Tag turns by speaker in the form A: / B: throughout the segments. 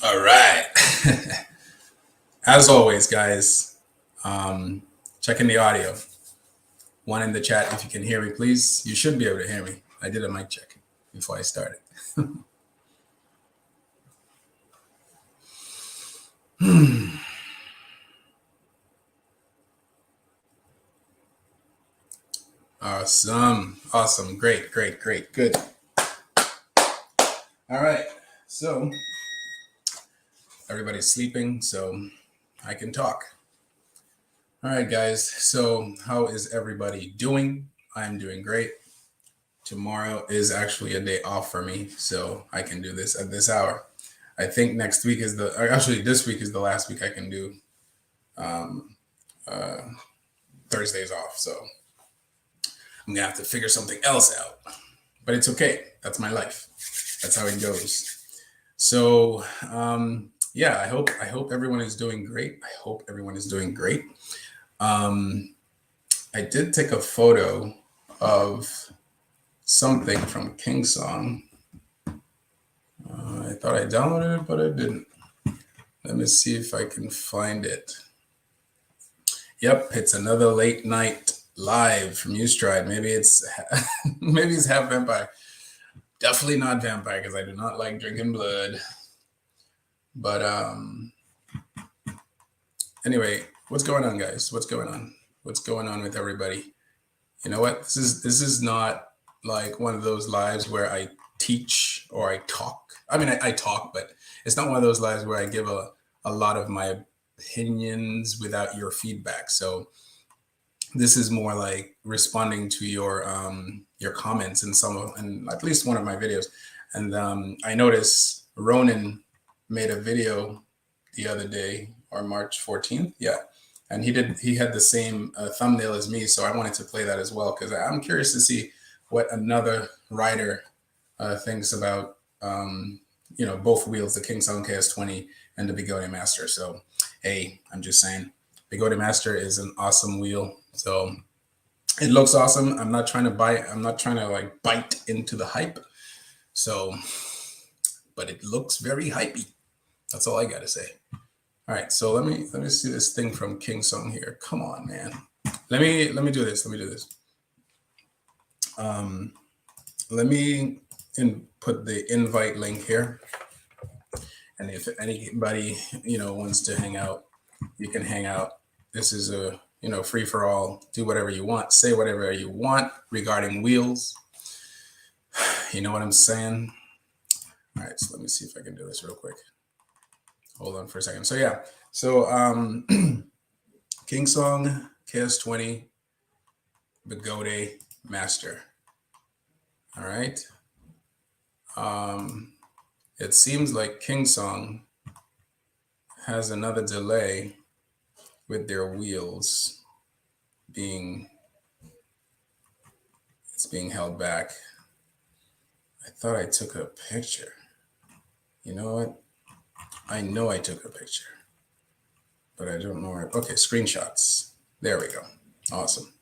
A: All right. As always, guys, checking the audio. One in the chat if you can hear me, please. You should be able to hear me. I did a mic check before I started. All Awesome. Great. Good. All right. So everybody's sleeping, so I can talk. All right, guys. So how is everybody doing? I'm doing great. Tomorrow is actually a day off for me, so I can do this at this hour. I think next week is this week is the last week I can do um, uh, Thursdays off. So I'm gonna have to figure something else out, but it's okay. That's my life. That's how it goes. So yeah, I hope everyone is doing great. I hope everyone is doing great. I did take a photo of something from King Song. I thought I downloaded it, but I didn't. Let me see if I can find it. Yep, it's another late night live from Ustride. Maybe it's maybe it's half vampire. Definitely not vampire because I do not like drinking blood. But anyway, what's going on, guys? What's going on? What's going on with everybody? You know what? This is not like one of those lives where I teach or I talk. I mean, I talk, but it's not one of those lives where I give a lot of my opinions without your feedback. So this is more like responding to your comments in and at least one of my videos. And I noticed Ronan made a video the other day, or March 14th. Yeah. And he had the same thumbnail as me. So I wanted to play that as well, because I'm curious to see what another writer thinks about, both wheels, the King Song KS20 and the Bigote Master. So, hey, I'm just saying, Bigote Master is an awesome wheel. So it looks awesome. I'm not trying to like bite into the hype. So, but it looks very hypey. That's all I got to say. All right, so let me see this thing from King Song here. Come on, man. Let me do this. Let me put the invite link here, and if anybody wants to hang out, you can hang out. This is a free for all. Do whatever you want. Say whatever you want regarding wheels. You know what I'm saying? All right, so let me see if I can do this real quick. Hold on for a second. So yeah, King Song KS20 Bigote Master. All right. It seems like King Song has another delay with their wheels being held back. I thought I took a picture. You know what? I know I took a picture, but I don't know where. Okay, screenshots. There we go. Awesome.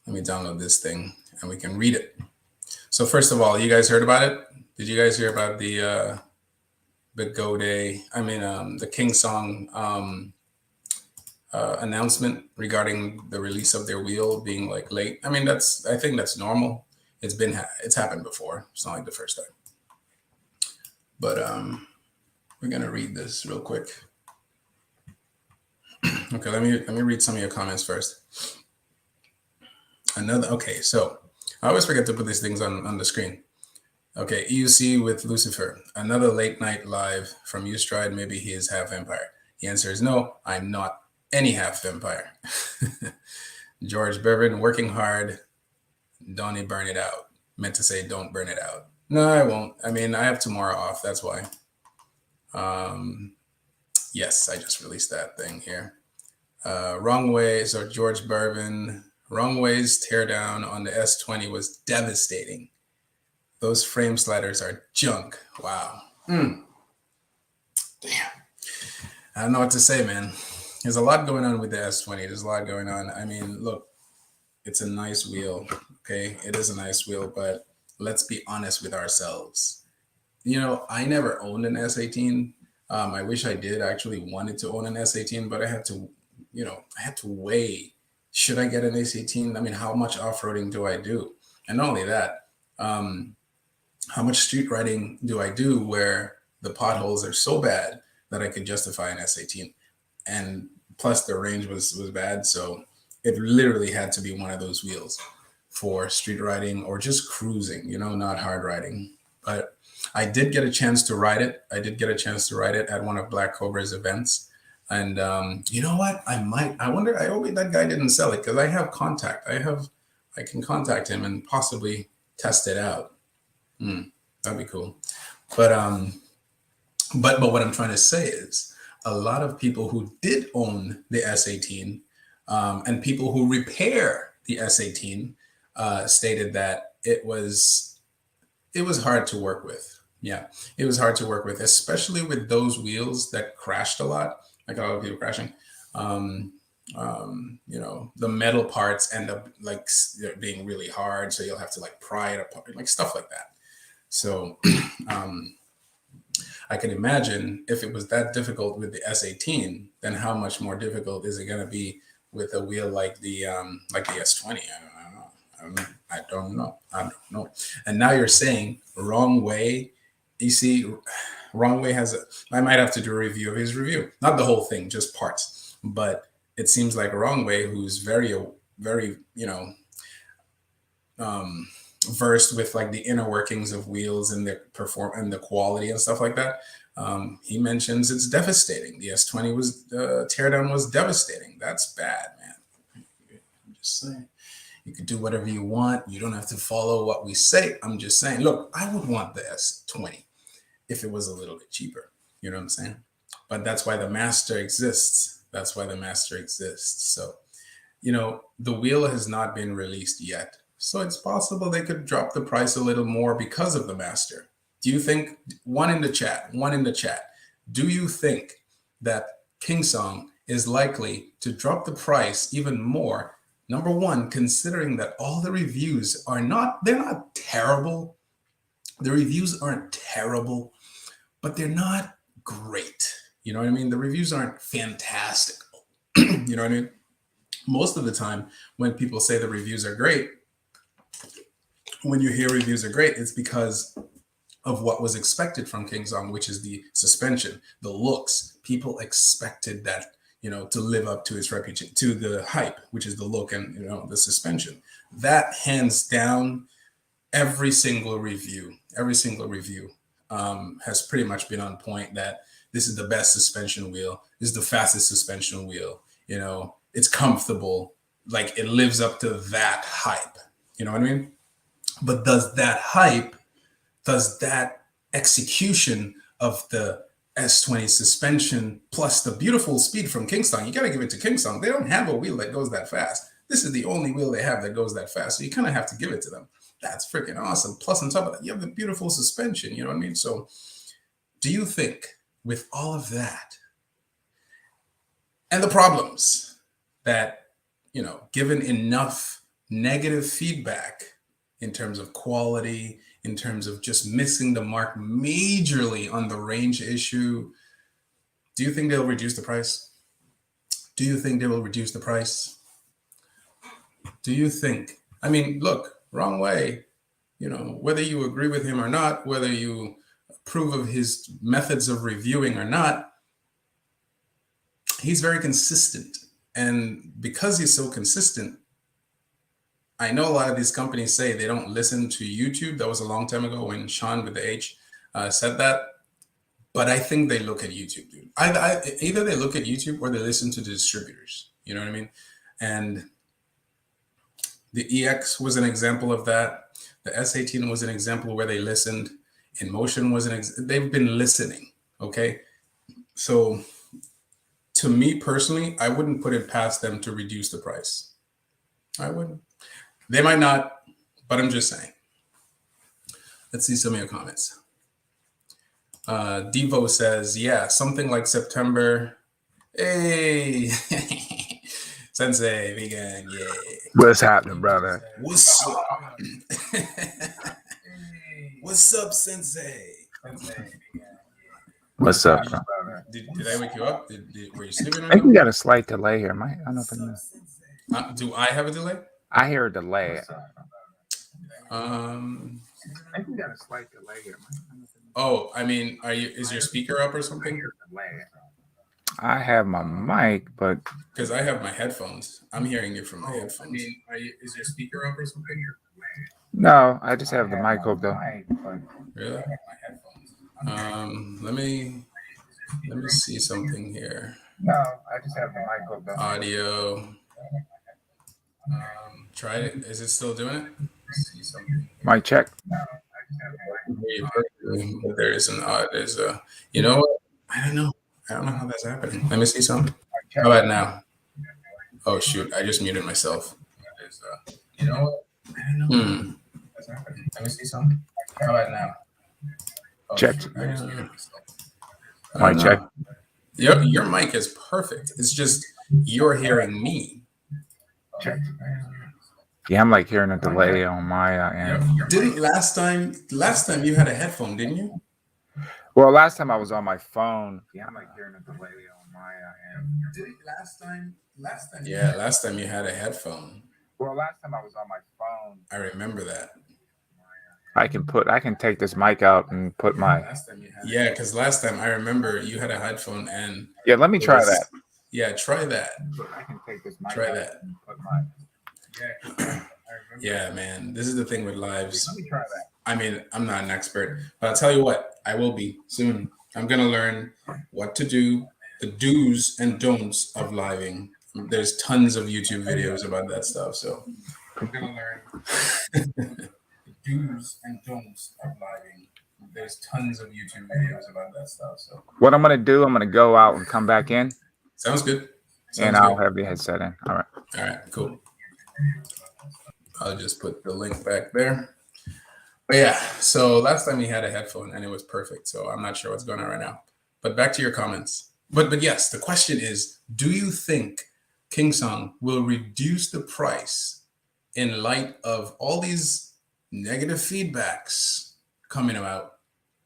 A: Let me download this thing and we can read it. So first of all, you guys heard about it? Did you guys hear about the the King Song announcement regarding the release of their wheel being like late? I mean, I think that's normal. It's happened before. It's not like the first time. But we're gonna read this real quick. Okay, let me read some of your comments first. Okay, so I always forget to put these things on the screen. Okay, EUC with Lucifer. Another late night live from Ustride. Maybe he is half vampire. The answer is no, I'm not any half vampire. George Bevan, working hard. Don't burn it out. Meant to say don't burn it out. No, I won't. I mean, I have tomorrow off. That's why. Yes, I just released that thing here. Wrong way. So George Bevan. Wrong Way's teardown on the S20 was devastating. Those frame sliders are junk. Wow. Damn. I don't know what to say, man. There's a lot going on with the S20. There's a lot going on. I mean, look, it's a nice wheel. Okay, it is a nice wheel, but let's be honest with ourselves. I never owned an S18. I wish I did. I actually wanted to own an S18, but I had to weigh, should I get an S18? I mean, how much off-roading do I do? And not only that, how much street riding do I do where the potholes are so bad that I could justify an S18? And plus the range was bad. So it literally had to be one of those wheels. for street riding or just cruising, not hard riding. But I did get a chance to ride it. I did get a chance to ride it at one of Black Cobra's events. And you know what? I wonder, I hope that guy didn't sell it, because I have contact. I can contact him and possibly test it out. That'd be cool. But what I'm trying to say is, a lot of people who did own the S18 and people who repair the S18 stated that it was hard to work with. Yeah, it was hard to work with, especially with those wheels that crashed a lot, like a lot of people crashing. The metal parts end up like being really hard, so you'll have to like pry it apart, like stuff like that. So I can imagine if it was that difficult with the S18, then how much more difficult is it going to be with a wheel like the S20? I don't know. And now you're saying Wrong Way. You see, Wrong Way I might have to do a review of his review, not the whole thing, just parts. But it seems like Wrong Way, who's very, very, versed with like the inner workings of wheels and the quality and stuff like that. He mentions it's devastating. The S20 teardown was devastating. That's bad, man. I'm just saying. You can do whatever you want. You don't have to follow what we say. I'm just saying, look, I would want the S20 if it was a little bit cheaper. You know what I'm saying? But that's why the Master exists. So, the wheel has not been released yet. So it's possible they could drop the price a little more because of the Master. Do you think, one in the chat, do you think that Kingsong is likely to drop the price even more? Number one, considering that all the reviews they're not terrible. The reviews aren't terrible, but they're not great. You know what I mean? The reviews aren't fantastic. You know what I mean? Most of the time when people say the reviews are great, when you hear reviews are great, it's because of what was expected from Kingsong, which is the suspension, the looks. People expected that, to live up to its reputation, to the hype, which is the look and, the suspension. That hands down, every single review has pretty much been on point, that this is the best suspension wheel. This is the fastest suspension wheel. It's comfortable. Like, it lives up to that hype. You know what I mean? But does that execution of the S20 suspension plus the beautiful speed from Kingsong, you got to give it to Kingsong. They don't have a wheel that goes that fast. This is the only wheel they have that goes that fast. So you kind of have to give it to them. That's freaking awesome. Plus, on top of that, you have the beautiful suspension. You know what I mean? So do you think, with all of that and the problems, that, given enough negative feedback in terms of quality, in terms of just missing the mark majorly on the range issue, do you think they'll reduce the price? Do you think they will reduce the price? Do you think? I mean, look, Wrong Way, whether you agree with him or not, whether you approve of his methods of reviewing or not, he's very consistent. And because he's so consistent, I know a lot of these companies say they don't listen to YouTube. That was a long time ago when Sean with the H said that. But I think they look at YouTube, dude. Either they look at YouTube or they listen to the distributors. You know what I mean? And the EX was an example of that. The S18 was an example where they listened. InMotion was they've been listening. Okay. So to me personally, I wouldn't put it past them to reduce the price. I wouldn't. They might not, but I'm just saying. Let's see some of your comments. Devo says, yeah, something like September. Hey, Sensei, vegan, yeah.
B: What's happening, brother?
A: What's up? What's up, Sensei?
B: What's up?
A: Did I wake you up? Were you sleeping?
B: I think we got a slight delay here. I don't know if
A: do I have a delay?
B: I hear a delay.
A: I think we got a slight delay here. Oh, I mean, is your speaker up or something?
B: I have my mic, but
A: Because I have my headphones. I'm hearing you from my headphones. I mean, is your speaker up or something?
B: no, I just have the mic up though.
A: Really? Let me see something here.
B: No, I just have the mic up though.
A: Audio. Try it. Is it still doing it? See something.
B: Mic check.
A: But there's a. You know what? I don't know. I don't know how that's happening. Let me see something. How about now? Oh shoot! I just muted myself. You know what? I don't know. What's happening? Let me see something. How about now? Oh,
B: Check.
A: shoot, I just muted myself.
B: Mic check.
A: Your mic is perfect. It's just you're hearing me.
B: Check. Yeah, I'm like hearing a delay on my end.
A: Didn't last time you had a headphone, didn't you?
B: Well, last time I was on my phone. Yeah, I'm like hearing a delay on my end.
A: Didn't last time? Yeah, last time you had a headphone.
B: Well, last time I was on my phone.
A: I remember that.
B: I can take this mic out and put my.
A: Yeah, because last time I remember you had a headphone and.
B: Yeah, let me try that.
A: Yeah, try that.
B: I can take this mic
A: Try
B: out
A: that.
B: and put my.
A: Yeah, man. This is the thing with lives.
B: Let me try that.
A: I mean, I'm not an expert, but I'll tell you what, I will be soon. I'm going to learn what to do, the do's and don'ts of living. There's tons of YouTube videos about that stuff. So I'm going to learn the do's and don'ts of living. There's tons of YouTube videos about that stuff. So
B: what I'm going to do, I'm going to go out and come back in.
A: Sounds good.
B: I'll have the headset in. All right.
A: All right, cool. I'll just put the link back there. But yeah, so last time he had a headphone and it was perfect. So I'm not sure what's going on right now. But back to your comments. But yes, the question is, do you think King Song will reduce the price in light of all these negative feedbacks coming about?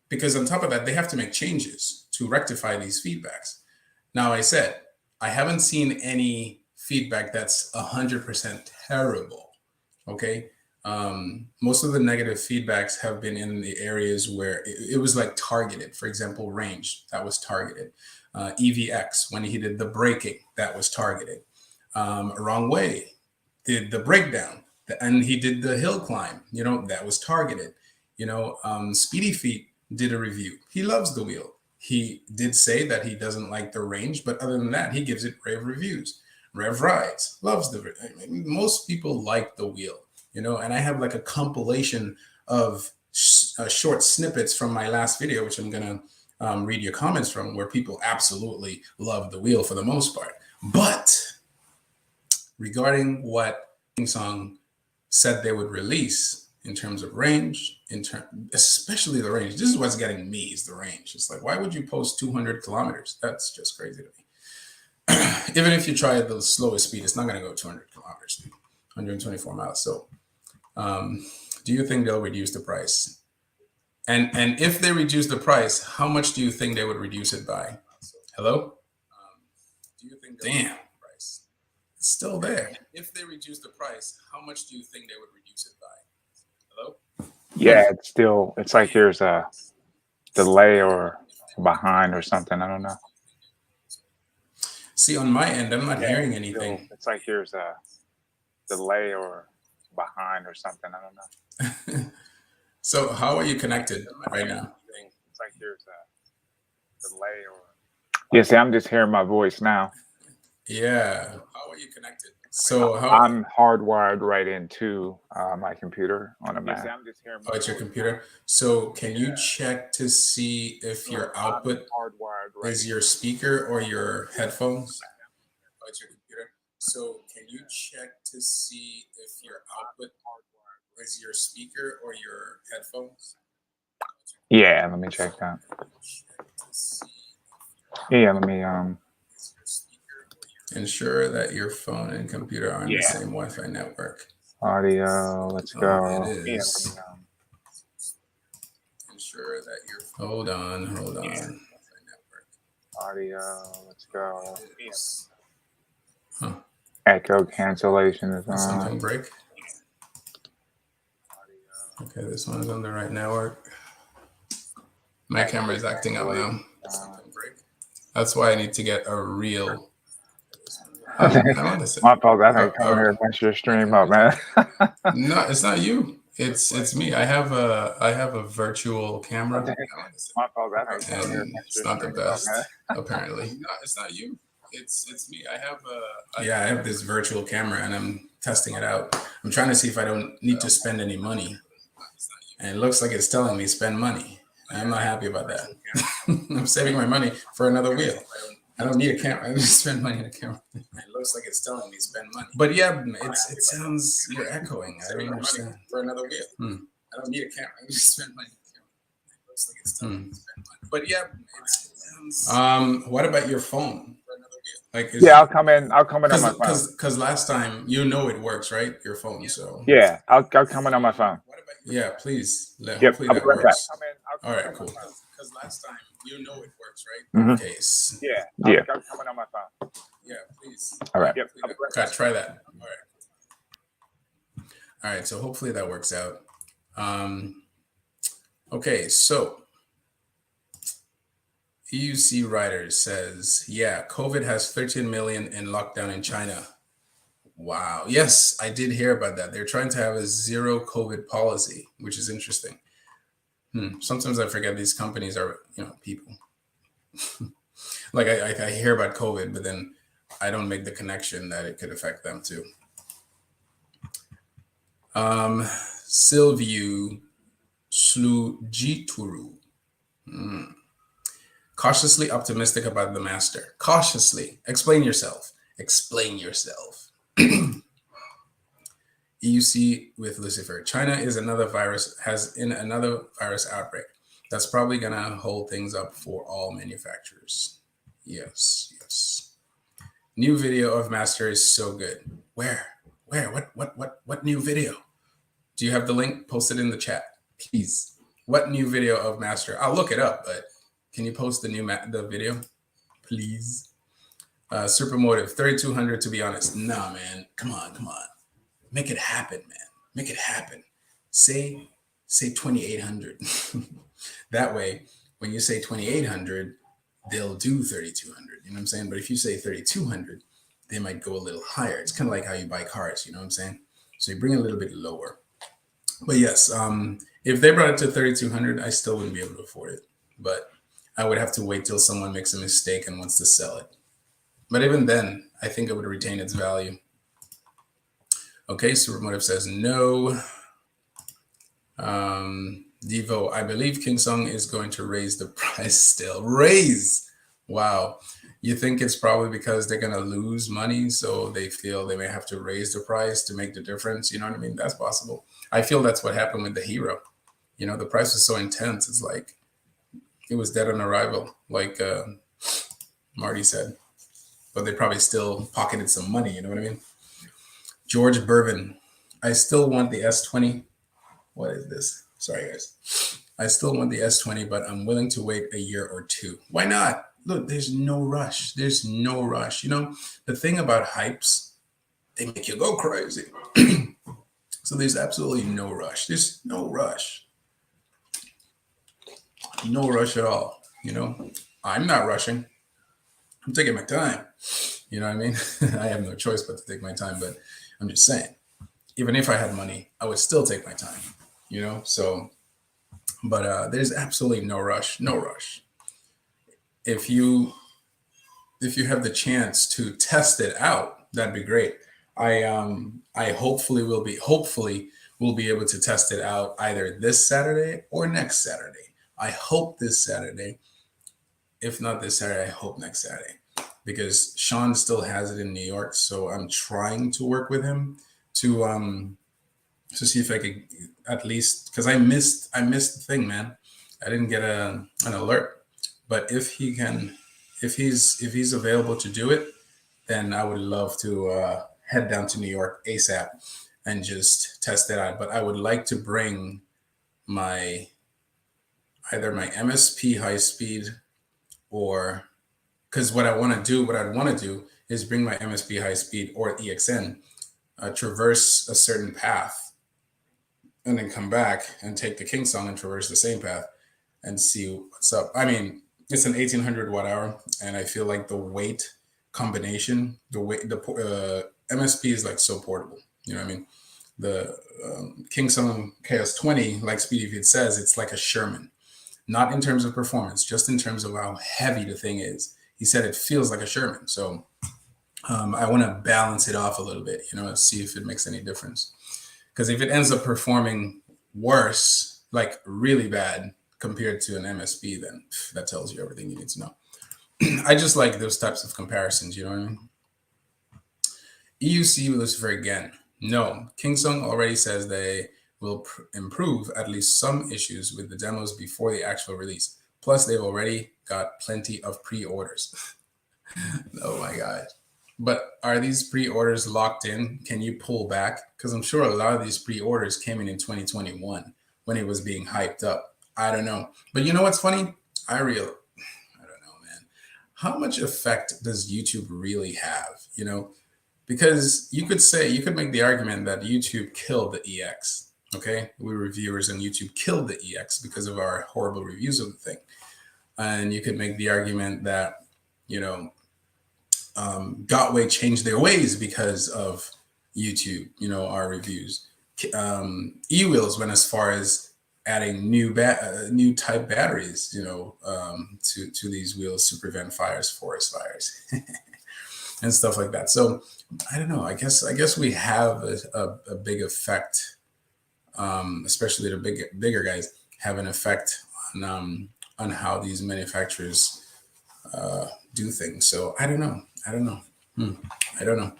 A: Because on top of that, they have to make changes to rectify these feedbacks. Now, I said, I haven't seen any feedback that's 100% terrible. Okay. Most of the negative feedbacks have been in the areas where it was like targeted. For example, range, that was targeted. EVX, when he did the braking, that was targeted. Wrong way, did the breakdown, and he did the hill climb, that was targeted. Speedy Feet did a review. He loves the wheel. He did say that he doesn't like the range, but other than that, he gives it rave reviews. Rev Rides loves most people like the wheel, and I have like a compilation of short snippets from my last video, which I'm going to read your comments from, where people absolutely love the wheel for the most part. But regarding what King Song said they would release in terms of range, especially the range, this is what's getting me, is the range. It's like, why would you post 200 kilometers? That's just crazy to me. Even if you try the slowest speed, it's not going to go 200 kilometers, 124 miles. So do you think they'll reduce the price? And if they reduce the price, how much do you think they would reduce it by? Hello? Do you think? Damn. Price? It's still there. If they reduce the price, how much do you think they would reduce it by? Hello?
B: Yeah, it's like there's a delay or behind or something. I don't know.
A: See, on my end, I'm not hearing anything.
B: It's like there's a delay or behind or something. I don't know.
A: So how are you connected right now?
B: It's like there's a delay or. Yeah, see, I'm just hearing my voice now.
A: Yeah. How are you connected? So
B: I'm hardwired right into my computer on a Mac.
A: I'm just hearing my it's your computer. So can you check to see if your output is your speaker or your headphones? Oh, it's your computer. So can you check to see if your output is your speaker or your headphones?
B: Yeah, let me check that. Yeah, let me
A: ensure that your phone and computer are on the same Wi-Fi network.
B: Audio, let's go.
A: It is. Ensure that your hold on.
B: Audio, let's go.
A: Huh.
B: Echo cancellation is on.
A: Something break? Okay, this one is on the right network. My camera is acting up now. Something break? That's why I need to get a real. I'm on this.
B: My fault. I think coming here mess your stream up, man.
A: No, it's not you. It's me. I have a virtual camera.
B: My fault. I think coming here
A: And
B: mess
A: it's
B: your
A: not the
B: stream up,
A: best,
B: man.
A: apparently. No, it's not you. It's me. I have this virtual camera and I'm testing it out. I'm trying to see if I don't need to spend any money. And it looks like it's telling me spend money. I'm not happy about that. I'm saving my money for another wheel. I don't need a camera. I just spend money on a camera. It looks like it's telling me spend money. But yeah, it sounds you're echoing. I don't understand. For another wheel. I don't need a camera. I just spend money on a camera. It looks like it's telling me spend money. But yeah, it sounds. What about your phone? Like
B: Yeah, I'll come in on my phone.
A: Because last time it works, right? Your phone. So
B: yeah, I'll come in on my phone.
A: Yeah, please.
B: Yep,
A: Hopefully
B: I'll
A: that
B: be right back.
A: works. All right, cool. Because last time it works, right?
B: Mhm.
A: Case.
B: Yeah, I'll come in on my phone.
A: Yeah, please.
B: All right.
A: Yep. Okay, try that. All right. So hopefully that works out. Okay, so EUC Writer says, yeah, COVID has 13 million in lockdown in China. Wow. Yes, I did hear about that. They're trying to have a zero COVID policy, which is interesting. Sometimes I forget these companies are, people. Like I hear about COVID, but then I don't make the connection that it could affect them too. Silviu Slujituru. Cautiously optimistic about the master. Cautiously. Explain yourself. Explain yourself. EUC with Lucifer. China has another virus outbreak. That's probably gonna hold things up for all manufacturers. Yes. New video of Master is so good. Where? What new video? Do you have the link? Post it in the chat, please. What new video of Master? I'll look it up, but can you post the video, please? Supermotive 3200. To be honest, nah, man. Come on. Make it happen, man. Make it happen. Say 2800. That way, when you say 2800, they'll do 3200. You know what I'm saying? But if you say 3200, they might go a little higher. It's kind of like how you buy cars. You know what I'm saying? So you bring it a little bit lower. But yes, if they brought it to 3200, I still wouldn't be able to afford it. But I would have to wait till someone makes a mistake and wants to sell it. But even then, I think it would retain its value. Okay, Supermotive says no. Devo, I believe King Song is going to raise the price still. Raise! Wow. You think it's probably because they're going to lose money, so they feel they may have to raise the price to make the difference. You know what I mean? That's possible. I feel that's what happened with the Hero. The price was so intense. It's like it was dead on arrival, like Marty said. But they probably still pocketed some money. You know what I mean? George Bervin, I still want the S20. What is this? Sorry, guys. I still want the S20, but I'm willing to wait a year or two. Why not? Look, there's no rush. There's no rush. The thing about hypes, they make you go crazy. So there's absolutely no rush. There's no rush. No rush at all. I'm not rushing. I'm taking my time. You know what I mean? I have no choice but to take my time, but I'm just saying, even if I had money, I would still take my time, So, but there's absolutely no rush. If you have the chance to test it out, that'd be great. I hopefully will be able to test it out either this Saturday or next Saturday. I hope this Saturday. If not this Saturday, I hope next Saturday. Because Sean still has it in New York, so I'm trying to work with him to see if I could at least, because I missed the thing, man. I didn't get an alert. But if he's available to do it, then I would love to head down to New York ASAP and just test it out. But I would like to bring either my MSP high speed or. Because what I'd want to do is bring my MSP high speed or EXN, traverse a certain path, and then come back and take the King Song and traverse the same path and see what's up. I mean, It's an 1800 watt hour, and I feel like the weight combination, the MSP is like so portable. You know what I mean? The King Sung KS20, like Speedy Feed says, it's like a Sherman, not in terms of performance, just in terms of how heavy the thing is. He said it feels like a Sherman. So I want to balance it off a little bit, you know, see if it makes any difference. Because if it ends up performing worse, like really bad compared to an MSP, then that tells you everything you need to know. I just like those types of comparisons, you know what I mean? EUC Lucifer again. No, Kingsung already says they will improve at least some issues with the demos before the actual release. Plus, they've already got plenty of pre-orders. Oh my God. But are these pre-orders locked in? Can you pull back? Because I'm sure a lot of these pre-orders came in 2021 when it was being hyped up. I don't know. But you know what's funny? I don't know, man. How much effect does YouTube really have? You know, because you could make the argument that YouTube killed the EX. Okay, we reviewers on YouTube killed the EX because of our horrible reviews of the thing, and you could make the argument that, you know, Gotway changed their ways because of YouTube. You know, our reviews. E-Wheels went as far as adding new type batteries, you know, to these wheels to prevent fires, forest fires, and stuff like that. So I don't know. I guess we have a big effect, especially the bigger guys have an effect on how these manufacturers do things. So I don't know. I don't know. I don't know.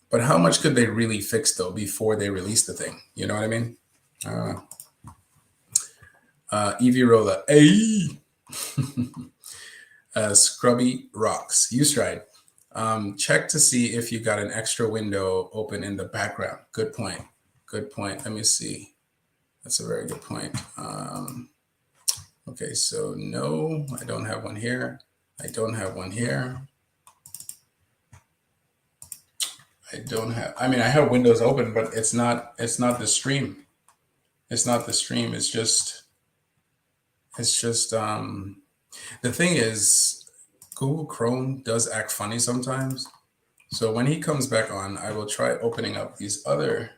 A: But how much could they really fix though before they release the thing? You know what I mean? Evie Rolla, hey, Scrubby Rocks, you stride. Check to see if you got an extra window open in the background. Good point. Good point. Let me see. That's a very good point. Okay, so no, I don't have one here. I don't have one here. I mean, I have windows open, but it's not the stream. It's not the stream. It's just the thing is, Google Chrome does act funny sometimes. So when he comes back on, I will try opening up these other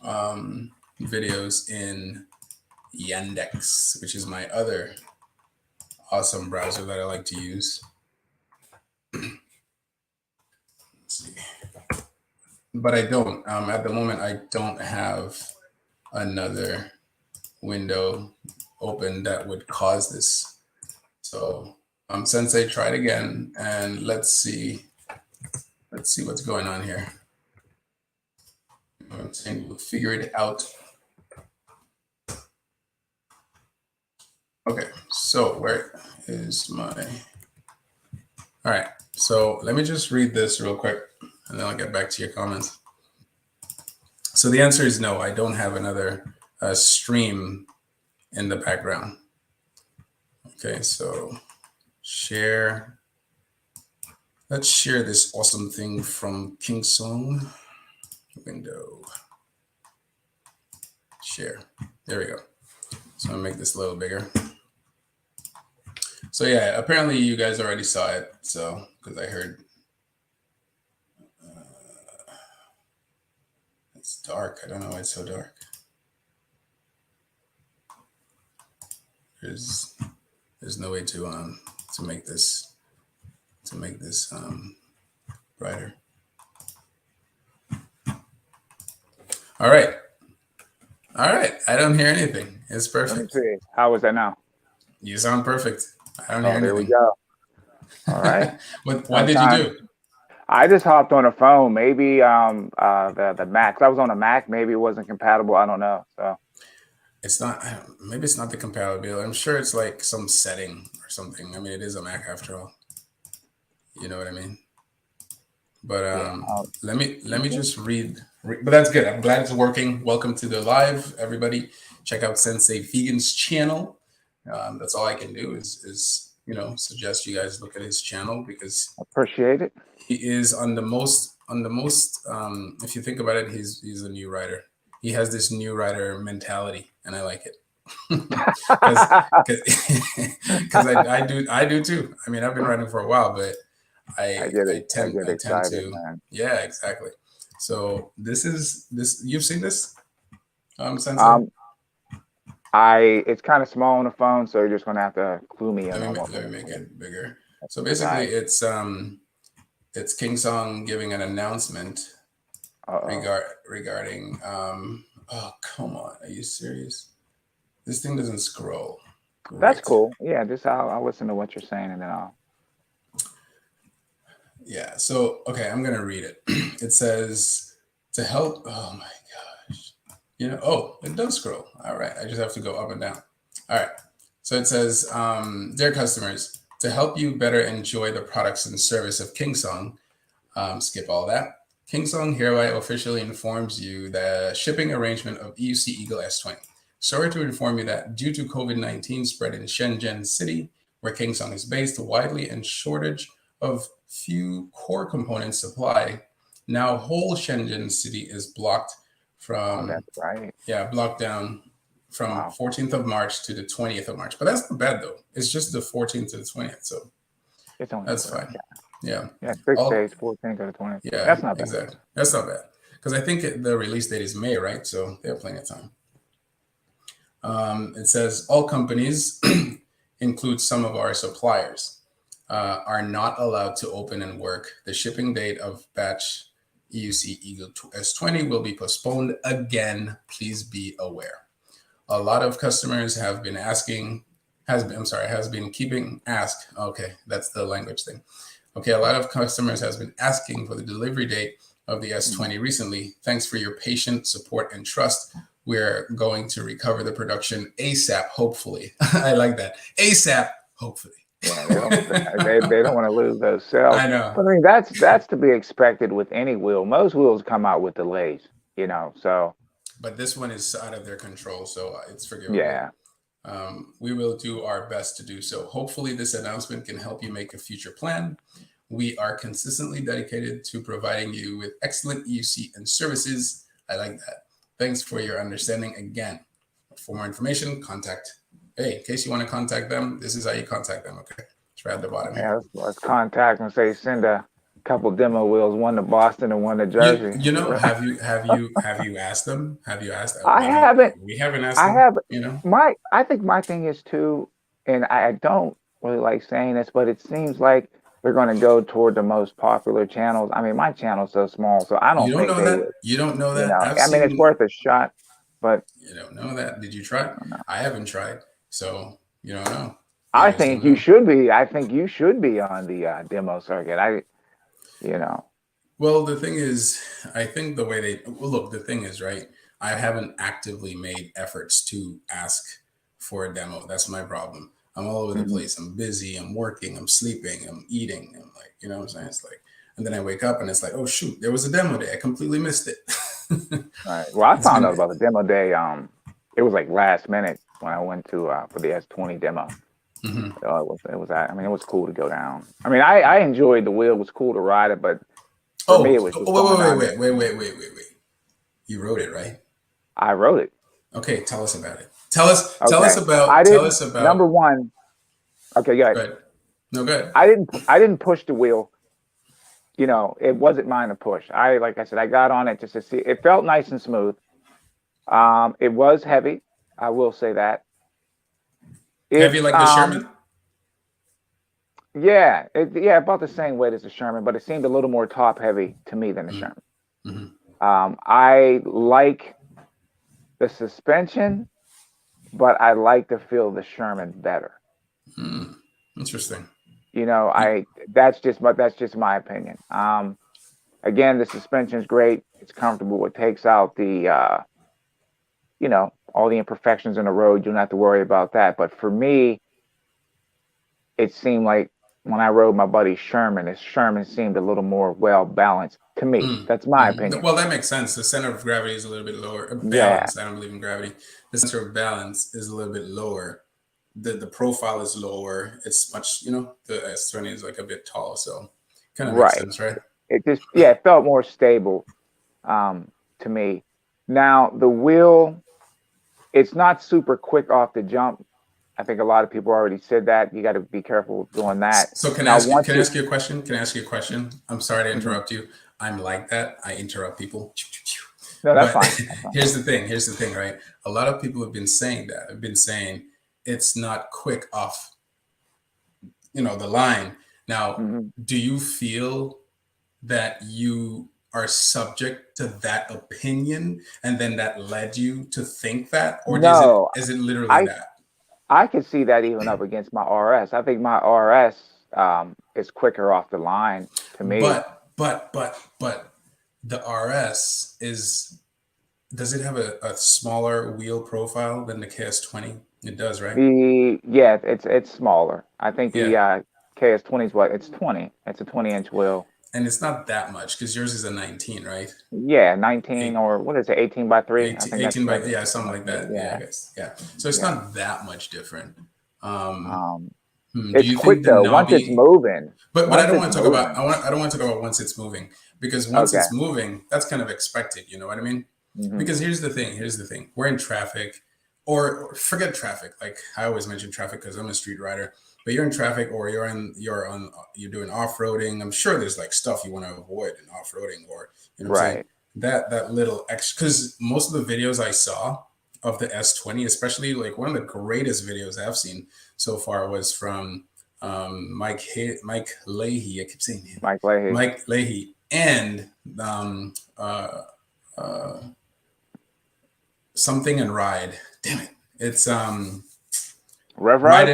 A: videos in Yandex, which is my other awesome browser that I like to use. Let's see. But I don't. At the moment, I don't have another window open that would cause this. So Sensei, try it again, and let's see what's going on here. I'm saying we'll figure it out. Okay, so where is my... All right, so let me just read this real quick, and then I'll get back to your comments. So the answer is no, I don't have another stream in the background. Okay, so share. Let's share this awesome thing from King Song. Window. Share. There we go. So I'm gonna make this a little bigger. So yeah, apparently you guys already saw it. So because I heard it's dark. I don't know why it's so dark. There's no way to make this brighter. All right. I don't hear anything. It's perfect.
B: Let me see. How is that now?
A: You sound perfect. I don't hear anything.
B: There we go. All right.
A: What did you do?
B: I just hopped on a phone. Maybe the Mac. I was on a Mac. Maybe it wasn't compatible. I don't know. So
A: it's not. Maybe it's not the compatibility. I'm sure it's like some setting or something. I mean, it is a Mac after all. You know what I mean? But let me just read. But that's good. I'm glad it's working. Welcome to the live, everybody. Check out Sensei Vegan's channel. That's all I can do is suggest you guys look at his channel because
B: appreciate it.
A: He is on the most. If you think about it, he's a new writer. He has this new writer mentality, and I like it. because I do too. I mean, I've been riding for a while, but
B: I get it. I get
A: I tend
B: excited,
A: to,
B: man.
A: yeah, exactly. So this you've seen this, Sensei?
B: Um, it's kind of small on the phone, so you're just gonna have to clue me in on what
A: Let
B: we're
A: me make
B: doing.
A: it bigger. So
B: All
A: basically,
B: right.
A: it's King Song giving an announcement
B: Uh-oh.
A: regarding oh, come on, are you serious? This thing doesn't scroll.
B: That's
A: Great.
B: cool. Yeah, just I'll listen to what you're saying, and then I'll.
A: Yeah. So okay, I'm gonna read it. It says to help. Oh my gosh. Oh, it does scroll. All right. I just have to go up and down. All right. So it says, dear customers, to help you better enjoy the products and service of Kingsong, skip all that. Kingsong hereby officially informs you the shipping arrangement of EUC Eagle S20. Sorry to inform you that due to COVID-19 spread in Shenzhen City, where Kingsong is based, widely and shortage of few core components supply, now whole Shenzhen City is blocked
B: Oh,
A: from,
B: that's right.
A: yeah, blocked down from
B: Wow.
A: 14th of March to the 20th of March. But that's not bad though. It's just the 14th to the 20th. So
B: It's only
A: that's
B: 4 days.
A: fine. Yeah.
B: Yeah, 6 days,
A: All
B: 14 to the 20.
A: yeah,
B: That's not bad.
A: exactly. That's not bad. Because I think the release date is May, right? So they have plenty of time. It says all companies, include some of our suppliers, are not allowed to open and work. The shipping date of batch EUC Eagle S20 will be postponed again. Please be aware. A lot of customers have been asking, has been keeping ask. Okay, that's the language thing. Okay, a lot of customers has been asking for the delivery date of the S20 recently. Thanks for your patient support and trust. We're going to recover the production ASAP, hopefully. I like that. ASAP, hopefully.
B: Yeah, they don't want to lose those sales.
A: I know.
B: But I mean, that's to be expected with any wheel. Most wheels come out with delays, So
A: But this one is out of their control, so it's forgivable.
B: yeah.
A: We will do our best to do so. Hopefully, this announcement can help you make a future plan. We are consistently dedicated to providing you with excellent EUC and services. I like that. Thanks for your understanding again. For more information, contact. Hey, in case you want to contact them, this is how you contact them. Okay, it's right at the bottom here.
B: Yeah, let's contact and say send a couple demo wheels, one to Boston and one to Jersey.
A: Have you asked them? Have you asked?
B: I
A: Maybe
B: haven't.
A: we haven't asked
B: I
A: them.
B: have
A: You know.
B: I think my thing is too, and I don't really like saying this, but it seems like they're going to go toward the most popular channels. I mean, my channel's so small, so I
A: You
B: don't
A: don't
B: think
A: know
B: they
A: that.
B: would.
A: You don't know that. I've
B: I mean, it's
A: seen.
B: worth a shot, but
A: You don't know that. Did you try?
B: I don't know.
A: I haven't tried, so you don't know. You
B: I
A: just don't
B: think you
A: know.
B: should be. I think you should be on the demo circuit. You know,
A: Well, the thing is, I think the way well, look, the thing is, right? I haven't actively made efforts to ask for a demo. That's my problem. I'm all over the
B: mhm.
A: place. I'm busy. I'm working. I'm sleeping. I'm eating. I'm like, you know what I'm saying? It's like, and then I wake up and it's like, oh shoot, there was a demo day. I completely missed it.
B: Right. Well, I
A: It's
B: found
A: been.
B: out about the demo day. It was like last minute when I went to for the S20 demo.
A: Mhm.
B: I mean, it was cool to go down. I mean, I enjoyed the wheel. It was cool to ride it, but for me,
A: Oh,
B: it was just going
A: wait,
B: on there.
A: wait. You wrote it, right?
B: I wrote it.
A: Okay, tell us about it.
B: Okay. I
A: Tell
B: didn't.
A: us
B: Number
A: about.
B: one. Okay, go ahead.
A: Good. No, good.
B: I didn't push the wheel. It wasn't mine to push. Like I said, I got on it just to see. It felt nice and smooth. It was heavy. I will say that.
A: Heavy
B: It's
A: like the Sherman.
B: yeah, about the same weight as the Sherman, but it seemed a little more top heavy to me than the Sherman.
A: Mm-hmm.
B: I like the suspension, but I like to feel the Sherman better.
A: Mm. Interesting.
B: That's just my opinion. Again, the suspension is great. It's comfortable. It takes out the all the imperfections in the road. You don't have to worry about that. But for me, it seemed like when I rode my buddy Sherman, his Sherman seemed a little more well balanced to me. That's my opinion.
A: Well, that makes sense. The center of gravity is a little bit lower.
B: Yeah,
A: Balance. I don't believe in gravity. The center of balance is a little bit lower. The profile is lower. It's much, the S20 is like a bit tall, so kind of makes
B: right.
A: sense, right?
B: It felt more stable to me. Now the wheel it's not super quick off the jump. I think a lot of people already said that. You got to be careful doing that.
A: So can I
B: Now,
A: ask you?
B: once
A: Can I
B: it,
A: ask you a question? Can I ask you a question? I'm sorry to
B: mhm.
A: interrupt you. I'm like that. I interrupt people.
B: No, that's
A: But
B: fine. That's fine.
A: here's the thing. Here's the thing, right? A lot of people have been saying that. Have been saying it's not quick off, the line. Now,
B: Hmm.
A: do you feel that you are subject to that opinion, and then that led you to think that, or
B: No,
A: is it literally
B: I
A: that?
B: I can see that even up against my RS. I think my RS is quicker off the line to me.
A: But the RS is, does it have a smaller wheel profile than the KS20? It does, right?
B: The Yeah, it's smaller. I think the
A: Yeah.
B: KS20 is what? It's 20. It's a 20-inch wheel.
A: And it's not that much because yours is a 19, right?
B: Yeah, 19,
A: Eight,
B: or what is it? 18 by 3. I
A: 18,
B: think that's
A: 18 by,
B: maybe
A: yeah,
B: something
A: something
B: like
A: like
B: that.
A: that. Yeah, I
B: Yeah,
A: guess. Yeah. So it's
B: yeah.
A: not that much different. Um,
B: Um,
A: do
B: it's
A: you
B: quick
A: think the
B: though. Once it's
A: knobby,
B: moving,
A: but I
B: once
A: don't
B: it's
A: want to talk about,
B: moving.
A: I don't want to talk about once it's moving, because once
B: Okay.
A: it's moving, that's kind of expected. You know what I mean?
B: Hmm.
A: Because here's the thing. Here's the thing. We're in traffic, or forget traffic. Like I always mention traffic because I'm a street rider. But you're in traffic, or you're doing off roading. I'm sure there's like stuff you want to avoid in off roading, or you know what I'm saying.
B: Right.
A: That little extra, because most of the videos I saw of the S20, especially like one of the greatest videos I've seen so far was from Mike Leahy. I keep saying him,
B: Mike Leahy.
A: Mike Leahy, and um, uh, uh, something and ride. Damn it! It's
B: Rev Ride?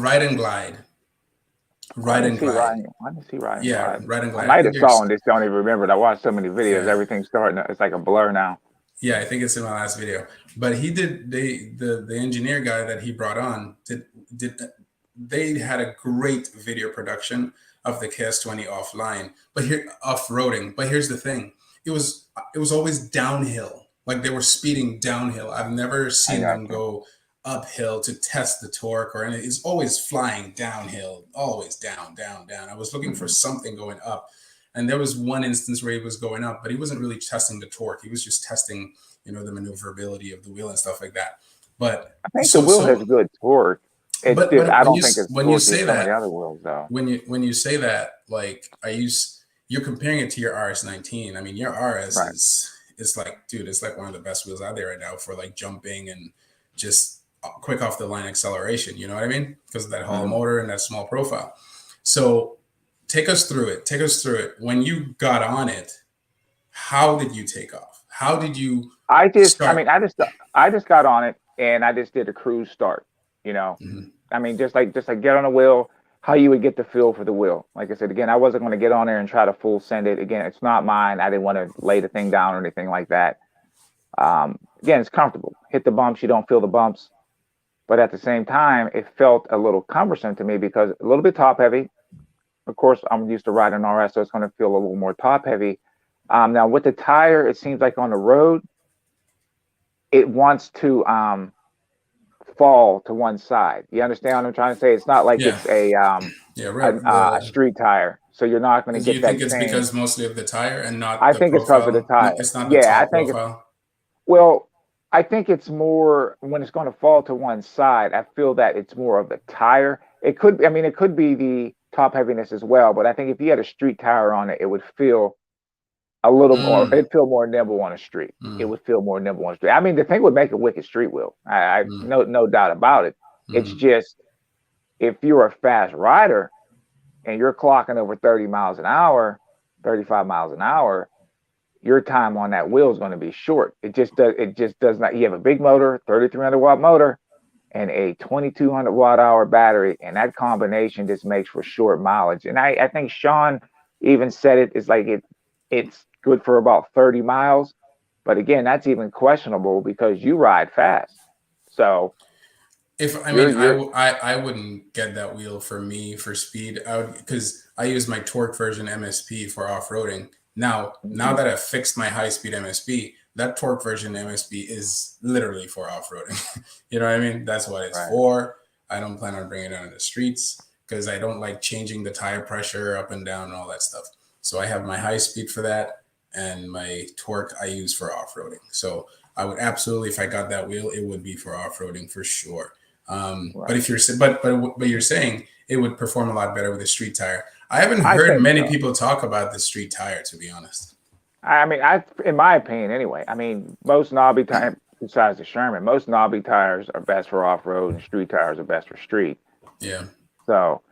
A: ride and glide,
B: Oh, I
A: ride
B: didn't
A: and
B: see
A: glide.
B: riding. I didn't see riding
A: Yeah,
B: glide.
A: ride and
B: I
A: glide. I
B: might
A: think
B: have saw
A: there's
B: and just don't even remember it. I watched so many videos.
A: yeah.
B: Everything's starting. It's like a blur now.
A: Yeah, I think it's in my last video. But he did the engineer guy that he brought on did they had a great video production of the KS20 offline, but here off-roading. But here's the thing. It was always downhill. Like they were speeding downhill. I've never
B: I
A: seen
B: got
A: them
B: you.
A: go uphill to test the torque or anything. It's always flying downhill, always down, down, down. I was looking for
B: Hmm.
A: something going up. And there was one instance where he was going up, but he wasn't really testing the torque. He was just testing, the maneuverability of the wheel and stuff like that. But
B: I think the wheel has good torque. It's just I don't think it's
A: when you
B: torquey
A: say
B: as some of the
A: that,
B: other wheels though.
A: when you say that, like you're comparing it to your RS19. I mean, your RS
B: Right.
A: is like, dude, it's like one of the best wheels out there right now for like jumping and just quick off the line acceleration. You know what I mean? Because of that hollow
B: Hmm.
A: motor and that small profile. So take us through it. Take us through it. When you got on it, how did you take off? How did you
B: I
A: start?
B: mean, I just got on it and I just did a cruise start. You know,
A: Mhm.
B: I mean, just like get on a wheel, how you would get the feel for the wheel. Like I said, again, I wasn't going to get on there and try to full send it. Again, it's not mine. I didn't want to lay the thing down or anything like that. Again, it's comfortable. Hit the bumps, you don't feel the bumps. But at the same time, it felt a little cumbersome to me because a little bit top heavy. Of course, I'm used to riding RS, so it's going to feel a little more top heavy. Now with the tire, it seems like on the road, it wants to fall to one side. You understand what I'm trying to say? It's not like
A: Yeah,
B: it's
A: yeah.
B: a street tire, so you're not going to
A: You
B: get
A: think
B: that
A: it's
B: same.
A: because mostly of the tire and not
B: I
A: the
B: think it's because of the
A: profile? No,
B: tire.
A: it's not the
B: Yeah, I
A: top
B: think it's
A: profile.
B: well. I think it's more when it's going to fall to one side. I feel that it's more of the tire. It could, I mean, it could be the top heaviness as well. But I think if you had a street tire on it, it would feel a little more.
A: Mm,
B: It'd feel more nimble on a street. It
A: mm,
B: would feel more nimble on a street. I mean, the thing would make a wicked street wheel. I
A: mm,
B: no doubt about it. It's
A: mm.
B: just if you're a fast rider and you're clocking over 30 miles an hour, 35 miles an hour, your time on that wheel is going to be short. It just does not. You have a big motor, 3,300-watt motor, and a 2,200-watt-hour battery, and that combination just makes for short mileage. And I think Sean even said it's like it's good for about 30 miles. But again, that's even questionable because you ride fast. So
A: If I
B: you're
A: mean,
B: you're
A: I wouldn't get that wheel for me for speed. I would, because I use my torque version MSP for off roading. Now
B: Mhm.
A: that I've fixed my high speed MSP, that torque version MSP is literally for off roading. You know what I mean? That's what it's
B: Right.
A: for. I don't plan on bringing it on the streets because I don't like changing the tire pressure up and down and all that stuff. So I have my high speed for that, and my torque I use for off roading. So I would absolutely, if I got that wheel, it would be for off-roading for sure. But
B: Right.
A: if you're but you're saying it would perform a lot better with a street tire. I haven't
B: I
A: heard
B: think
A: many
B: so.
A: people talk about the street tire, to be honest.
B: I mean, in my opinion, anyway. I mean, most knobby tires, besides the Sherman, most knobby tires are best for off road, and street tires are best for street.
A: Yeah.
B: So,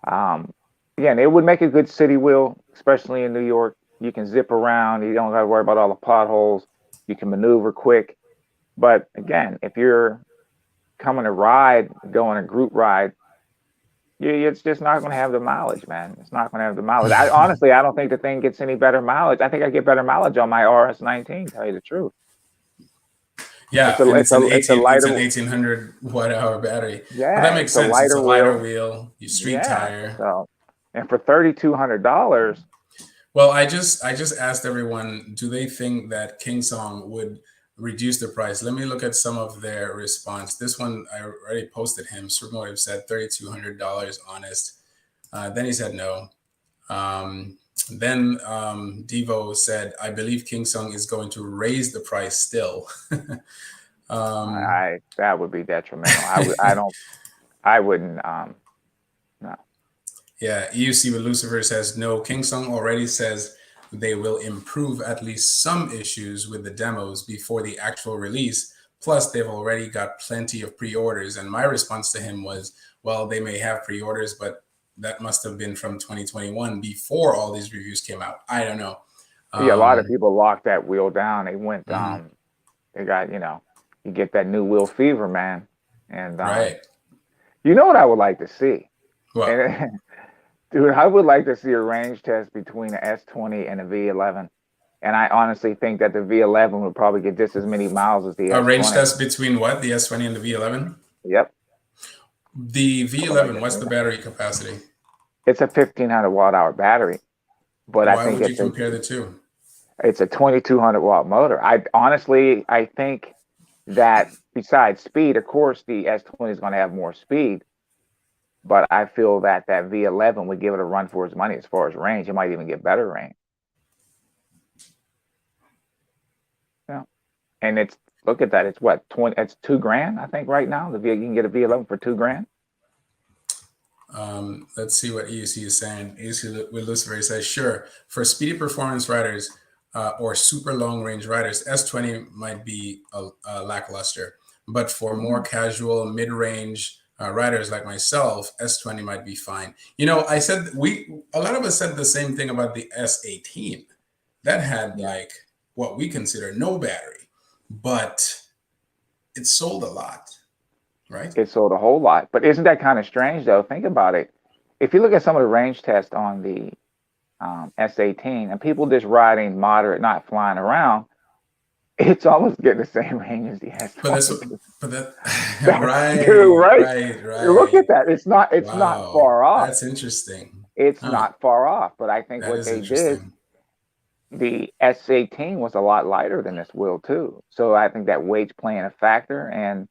B: um, again, it would make a good city wheel, especially in New York. You can zip around. You don't got to worry about all the potholes. You can maneuver quick. But again, if you're coming to ride, going a group ride, it's just not going to have the mileage, man. It's not going to have the mileage. I honestly, I don't think the thing gets any better mileage. I think I get better mileage on my RS-19. Tell you the truth,
A: Yeah, and
B: it's a
A: it's
B: lighter,
A: an 1800 watt hour battery. But that
B: yeah,
A: makes
B: it's a
A: sense. It's a
B: lighter
A: lighter
B: wheel,
A: wheel, you street
B: yeah.
A: tire.
B: So, and for $3,200,
A: Well, I just asked everyone, do they think that Kingsong would reduce the price? Let me look at some of their response. This one I already posted him. Supermotive said $3,200 honest. Then he said no. Then Devo said, I believe Kingsong is going to raise the price still. um,
B: I that would be detrimental. I wouldn't, no.
A: Yeah, EUC with Lucifer says no. Kingsong already says they will improve at least some issues with the demos before the actual release. Plus, they've already got plenty of pre-orders. And my response to him was, well, they may have pre-orders, but that must have been from 2021 before all these reviews came out. I don't know.
B: Yeah, a lot of
A: Um,
B: people locked that wheel down. They went,
A: mhm,
B: they got, you get that new wheel fever, man. And
A: right.
B: you know what I would like to see?
A: Well,
B: And dude, I would like to see a range test between the S20 and the V11. And I honestly think that the V11 would probably get just as many miles as the
A: a range
B: S20.
A: test between what? The S20 and the V11?
B: Yep.
A: The
B: I would like
A: V11,
B: to
A: what's
B: see
A: the
B: that.
A: battery capacity?
B: It's a 1500 watt hour battery, but I
A: Why
B: think
A: would you compare the two?
B: it's a 2200 watt motor. I think that besides speed, of course, the S20 is going to have more speed, but I feel that that V11 would give it a run for its money as far as range. It might even get better range. Yeah. And it's look at that. It's what 20. It's $2,000, I think, right now. You can get a V11 for $2,000.
A: Let's see what EUC is saying. EUC with Lucifer says, sure, for speedy performance riders or super long range riders, S20 might be a lackluster. But for more casual, mid range riders like myself, S20 might be fine. You know, a lot of us said the same thing about the S18. That had
B: Yeah.
A: like what we consider no battery, but it sold a lot, right?
B: It sold a whole lot. But isn't that kind of strange, though? Think about it. If you look at some of the range tests on the S18 and people just riding moderate, not flying around, it's almost getting the same range as the
A: But that's
B: S20.
A: but that
B: That's dude,
A: right,
B: right?
A: right,
B: Look
A: right.
B: at that. It's not
A: Wow,
B: far off.
A: that's interesting.
B: It's
A: Huh,
B: not far off. But I think
A: that
B: what
A: is
B: they did,
A: interesting.
B: the S18 was a lot lighter than this wheel too. So I think that weight's playing a factor. And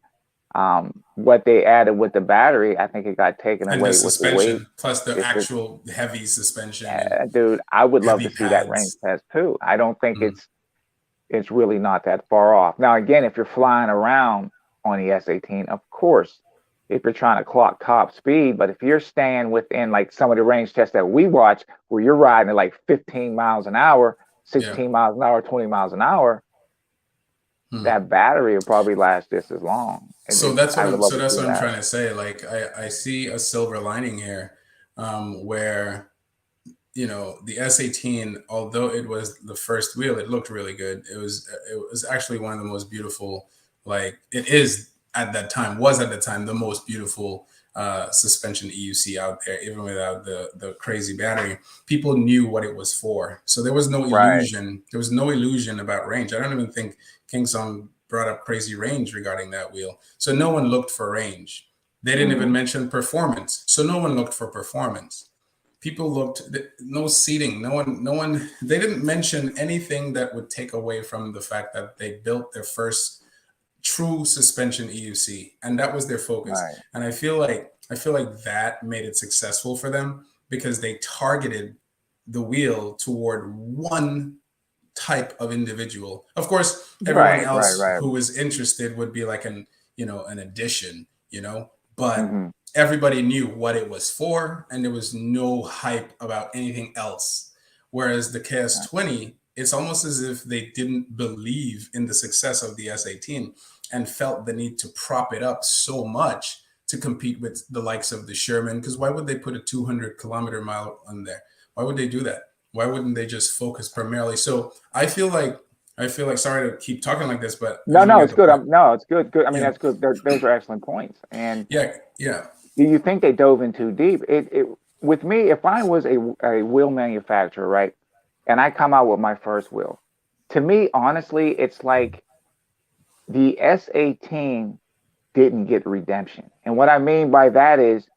B: what they added with the battery, I think it got taken
A: And the
B: away with the weight.
A: suspension, plus the
B: It's just,
A: actual heavy suspension and
B: dude, I would love
A: heavy
B: to see that range
A: pads.
B: test too. I don't think
A: Mm,
B: it's really not that far off. Now, again, if you're flying around on the S18, of course, if you're trying to clock top speed, but if you're staying within like some of the range tests that we watch, where you're riding at like 15 miles an hour,
A: yeah.
B: 16 miles an hour, 20 miles an hour,
A: Hmm.
B: that battery will probably last just as long.
A: So
B: I would love
A: so
B: to
A: that's
B: see
A: what I'm
B: that.
A: trying to say. Like I see a silver lining here, where the S18, although it was the first wheel, it looked really good. It was actually one of the most beautiful, like it is at that time, was at the time the most beautiful suspension EUC out there, even without the crazy battery. People knew what it was for. So there was no
B: Right.
A: illusion. There was no illusion about range. I don't even think Kingsong brought up crazy range regarding that wheel. So no one looked for range. They didn't even
B: Hmm.
A: mention performance. So no one looked for performance. People looked, no seating, no one, they didn't mention anything that would take away from the fact that they built their first true suspension EUC, and that was their focus.
B: Right.
A: And I feel like that made it successful for them because they targeted the wheel toward one type of individual. Of course, everyone
B: Right, right,
A: else
B: right.
A: who is interested would be like an addition, but
B: Hmm.
A: everybody knew what it was for, and there was no hype about anything else. Whereas the KS20, it's almost as if they didn't believe in the success of the S18 and felt the need to prop it up so much to compete with the likes of the Sherman. Because why would they put a 200-kilometer mile on there? Why would they do that? Why wouldn't they just focus primarily? So I feel like sorry to keep talking like this, but I
B: No,
A: just want
B: no,
A: to get
B: it's
A: the
B: good.
A: point.
B: No, it's good. Good. I mean,
A: Yeah,
B: that's good. Those are excellent points. And
A: yeah, yeah.
B: do you think they dove in too deep? With me, if I was a wheel manufacturer, right, and I come out with my first wheel, to me, honestly, it's like the S18 didn't get redemption. And what I mean by that is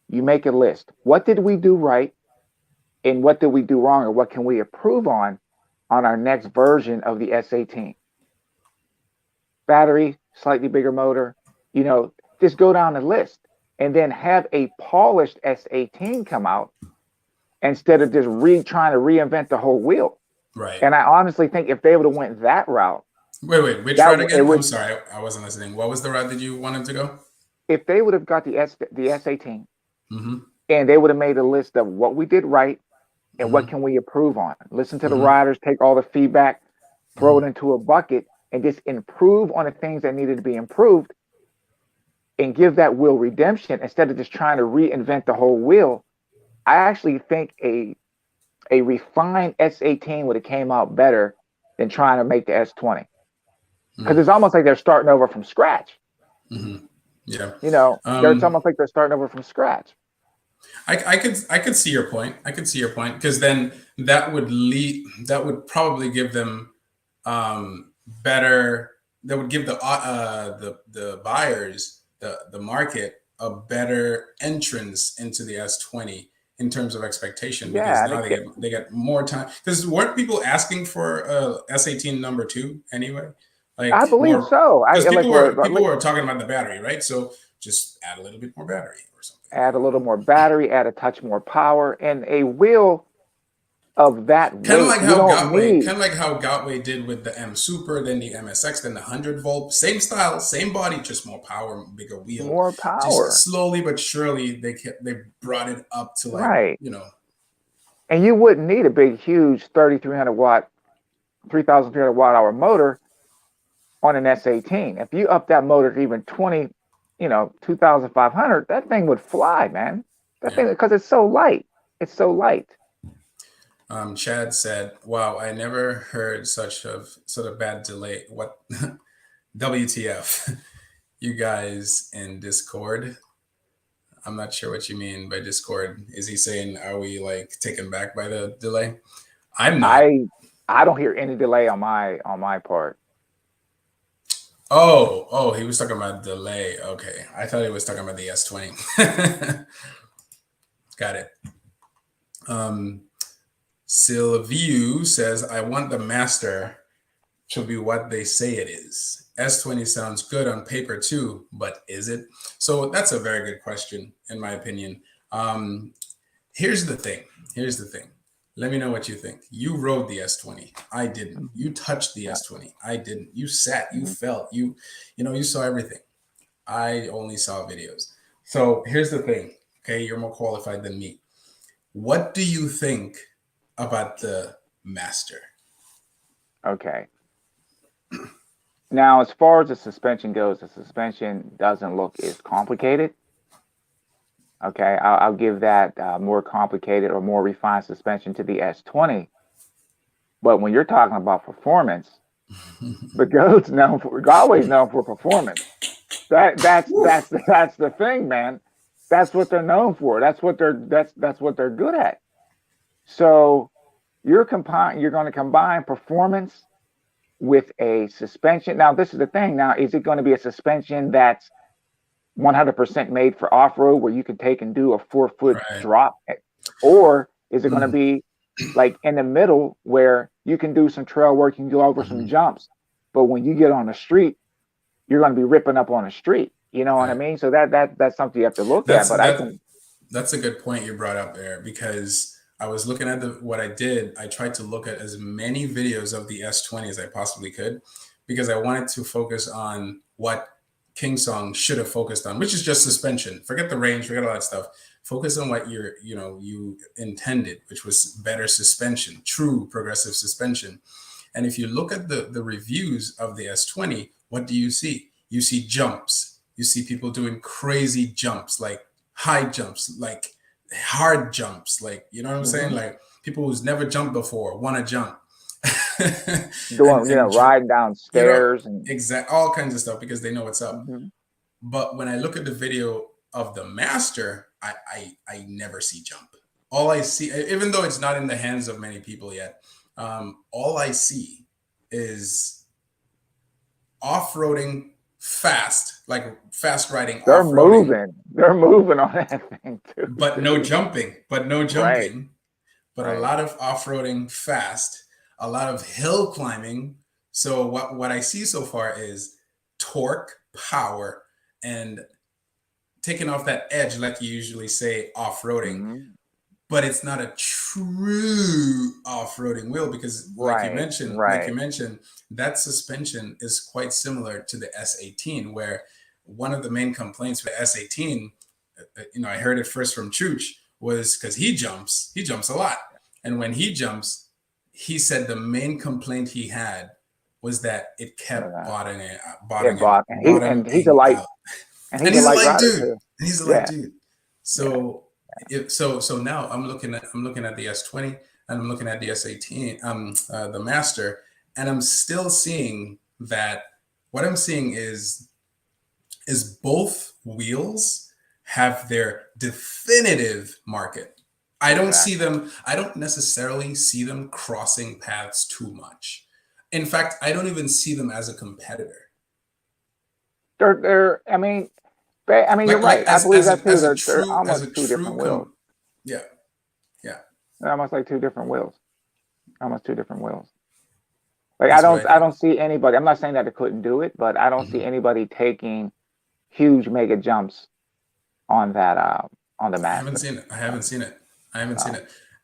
B: you make a list. What did we do right? And what did we do wrong? Or what can we improve on our next version of the S18? Battery, slightly bigger motor, just go down the list and then have a polished S18 come out instead of just trying to reinvent the whole wheel.
A: Right.
B: And I honestly think if they would have went that route,
A: Wait. Which
B: that
A: route
B: it
A: again? I'm
B: would
A: sorry, I wasn't listening. What was the route that you wanted to go?
B: if they would have got the S18
A: Mm-hmm.
B: and they would have made a list of what we did right and what
A: Mm-hmm.
B: can we improve on. Listen to the
A: Mm-hmm.
B: riders, take all the feedback, throw it
A: Mm-hmm.
B: into a bucket, and just improve on the things that needed to be improved and give that wheel redemption instead of just trying to reinvent the whole wheel. I actually think a refined S18 would have came out better than trying to make the S20 because it's almost like they're starting over from scratch.
A: Mm-hmm. Yeah.
B: It's almost like they're starting over from scratch.
A: I could see your point. I could see your point because then that would probably give them better. That would give the buyers, the market, a better entrance into the S20 in terms of expectation, because
B: Yeah,
A: now they get more time. Because weren't people asking for S18 number two anyway?
B: I
A: Like
B: believe
A: more,
B: so. I
A: because people
B: like
A: were
B: or,
A: people
B: like
A: were talking about the battery, right? So just add a little bit more battery or something.
B: add a little more battery, add a touch more power, and a wheel of that
A: Kind of
B: weight.
A: like
B: You
A: how
B: don't
A: Gotway,
B: need
A: kind of like how Gotway did with the M Super, then the MSX, then the 100 volt, same style, same body, just more power, bigger wheel.
B: more
A: Just
B: power,
A: slowly but surely, they brought it up to like
B: right? And you wouldn't need a big, huge 3,300 watt, 3,300 watt hour motor on an S18. If you up that motor to even 20, 2,500, that thing would fly, man. That
A: yeah.
B: thing, because it's so light. It's so light.
A: Chad said, "Wow, I never heard sort of bad delay. What WTF? You guys in Discord? I'm not sure what you mean by Discord. Is he saying, are we like taken back by the delay? I'm not.
B: I don't hear any delay on my part.
A: Oh, he was talking about delay. Okay. I thought he was talking about the S20. Got it. Sylvie says, I want the master to be what they say it is. S20 sounds good on paper too, but is it? So that's a very good question, in my opinion. Here's the thing. Here's the thing. Let me know what you think. You rode the S20. I didn't. You touched the
B: Yeah.
A: S20. I didn't. You sat, you
B: Mhm.
A: felt, you saw everything. I only saw videos. So here's the thing. Okay, you're more qualified than me. What do you think about the master?
B: Okay. Now, as far as the suspension goes, the suspension doesn't look as complicated. Okay, I'll give that more complicated or more refined suspension to the S20. But when you're talking about performance, the goat's known for Galway's known for performance. That's the thing, man. That's what they're known for. That's what they're good at. So you're going to combine performance with a suspension. Now, this is the thing. Now, is it going to be a suspension that's 100% made for off-road where you can take and do a 4-foot
A: Right.
B: drop, or is it going to be like in the middle where you can do some trail work, you can go over some jumps, but when you get on the street, you're going to be ripping up on the street. You know what I
A: Right.
B: mean? So that's something you have to look at.
A: That's
B: But I
A: that
B: can,
A: that's a good point you brought up there, because I was looking at what I did. I tried to look at as many videos of the S20 as I possibly could because I wanted to focus on what King Song should have focused on, which is just suspension. Forget the range, forget all that stuff. Focus on what you intended, which was better suspension, true progressive suspension. And if you look at the reviews of the S20, what do you see? You see jumps. You see people doing crazy jumps, like high jumps, like hard jumps, like, you know what I'm saying? Like people who's never jumped before want to jump.
B: Doing, riding down stairs and
A: all kinds of stuff because they know what's up.
B: Mhm.
A: But when I look at the video of the master, I never see jump. All I see, even though it's not in the hands of many people yet, all I see is off-roading fast, like fast riding off-roading.
B: They're moving on that thing too.
A: But no jumping.
B: Right.
A: But a lot of off-roading fast, a lot of hill climbing. So what I see so far is torque, power, and taking off that edge, like you usually say, off-roading.
B: Mhm.
A: But it's not a true off-roading wheel because, like you mentioned, that suspension is quite similar to the S18, where one of the main complaints with the S18, I heard it first from Chooch, was because he jumps a lot, and when he jumps, he said the main complaint he had was that it kept bottoming out.
B: And he's a light rider
A: dude.
B: too.
A: And he's a light dude. So. So now I'm looking at the S20 and I'm looking at the S18, the Master, and I'm still seeing that. What I'm seeing is both wheels have their definitive market. I don't see them. I don't necessarily see them crossing paths too much. In fact, I don't even see them as a competitor.
B: You're right. I believe that too. They're almost two different wheels.
A: Yeah.
B: They're almost like two different wheels. Like I don't see anybody. I'm not saying that they couldn't do it, but I don't see anybody taking huge mega jumps on that on the Master.
A: I haven't seen it.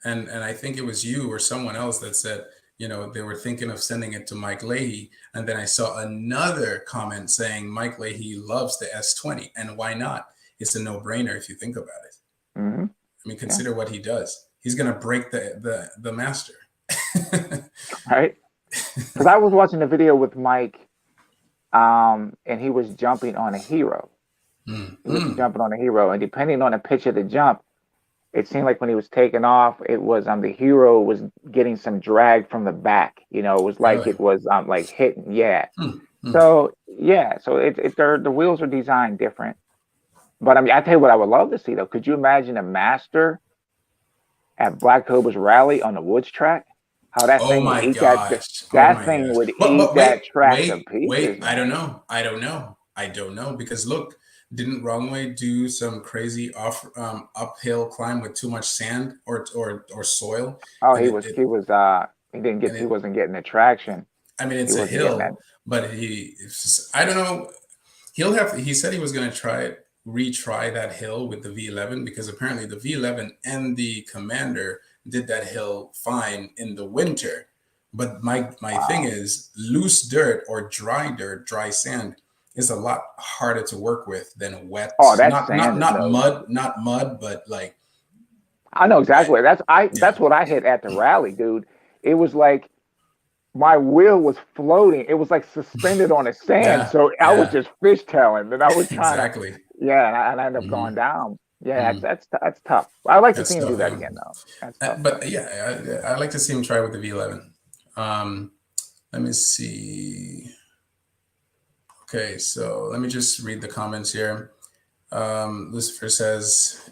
A: And I think it was you or someone else that said, they were thinking of sending it to Mike Leahy. And then I saw another comment saying Mike Leahy loves the S20. And why not? It's a no-brainer if you think about it.
B: Mm-hmm.
A: I mean, consider what he does. He's going to break the Master.
B: Right? Because I was watching a video with Mike, and he was jumping on a hero. He was jumping on a hero. And depending on the pitch of the jump, it seemed like when he was taking off, it was the hero was getting some drag from the back. It was like it was like hitting. Yeah. So the wheels are designed different. But I tell you what I would love to see though. Could you imagine a Master at Black Cobra's rally on the woods track? How that thing would eat that thing would eat that track to pieces.
A: Wait, I don't know because look. Didn't Wrongway do some crazy uphill climb with too much sand or soil?
B: Oh, he wasn't getting the traction.
A: I mean, it's a hill, but I don't know. He said he was going to retry that hill with the V11 because apparently the V11 and the Commander did that hill fine in the winter. But my thing is loose dirt or dry sand is a lot harder to work with than wet.
B: Oh, that's
A: not mud, but like.
B: I know exactly. That's what I hit at the rally, dude. It was like my wheel was floating. It was like suspended on the sand. So I was just fishtailing, and I was trying to. Yeah, and I ended up going down. Yeah, that's tough. I'd like to see him do that again, though. That's tough.
A: But yeah, I'd like to see him try with the V11. Let me see. Okay, so let me just read the comments here. Lucifer says,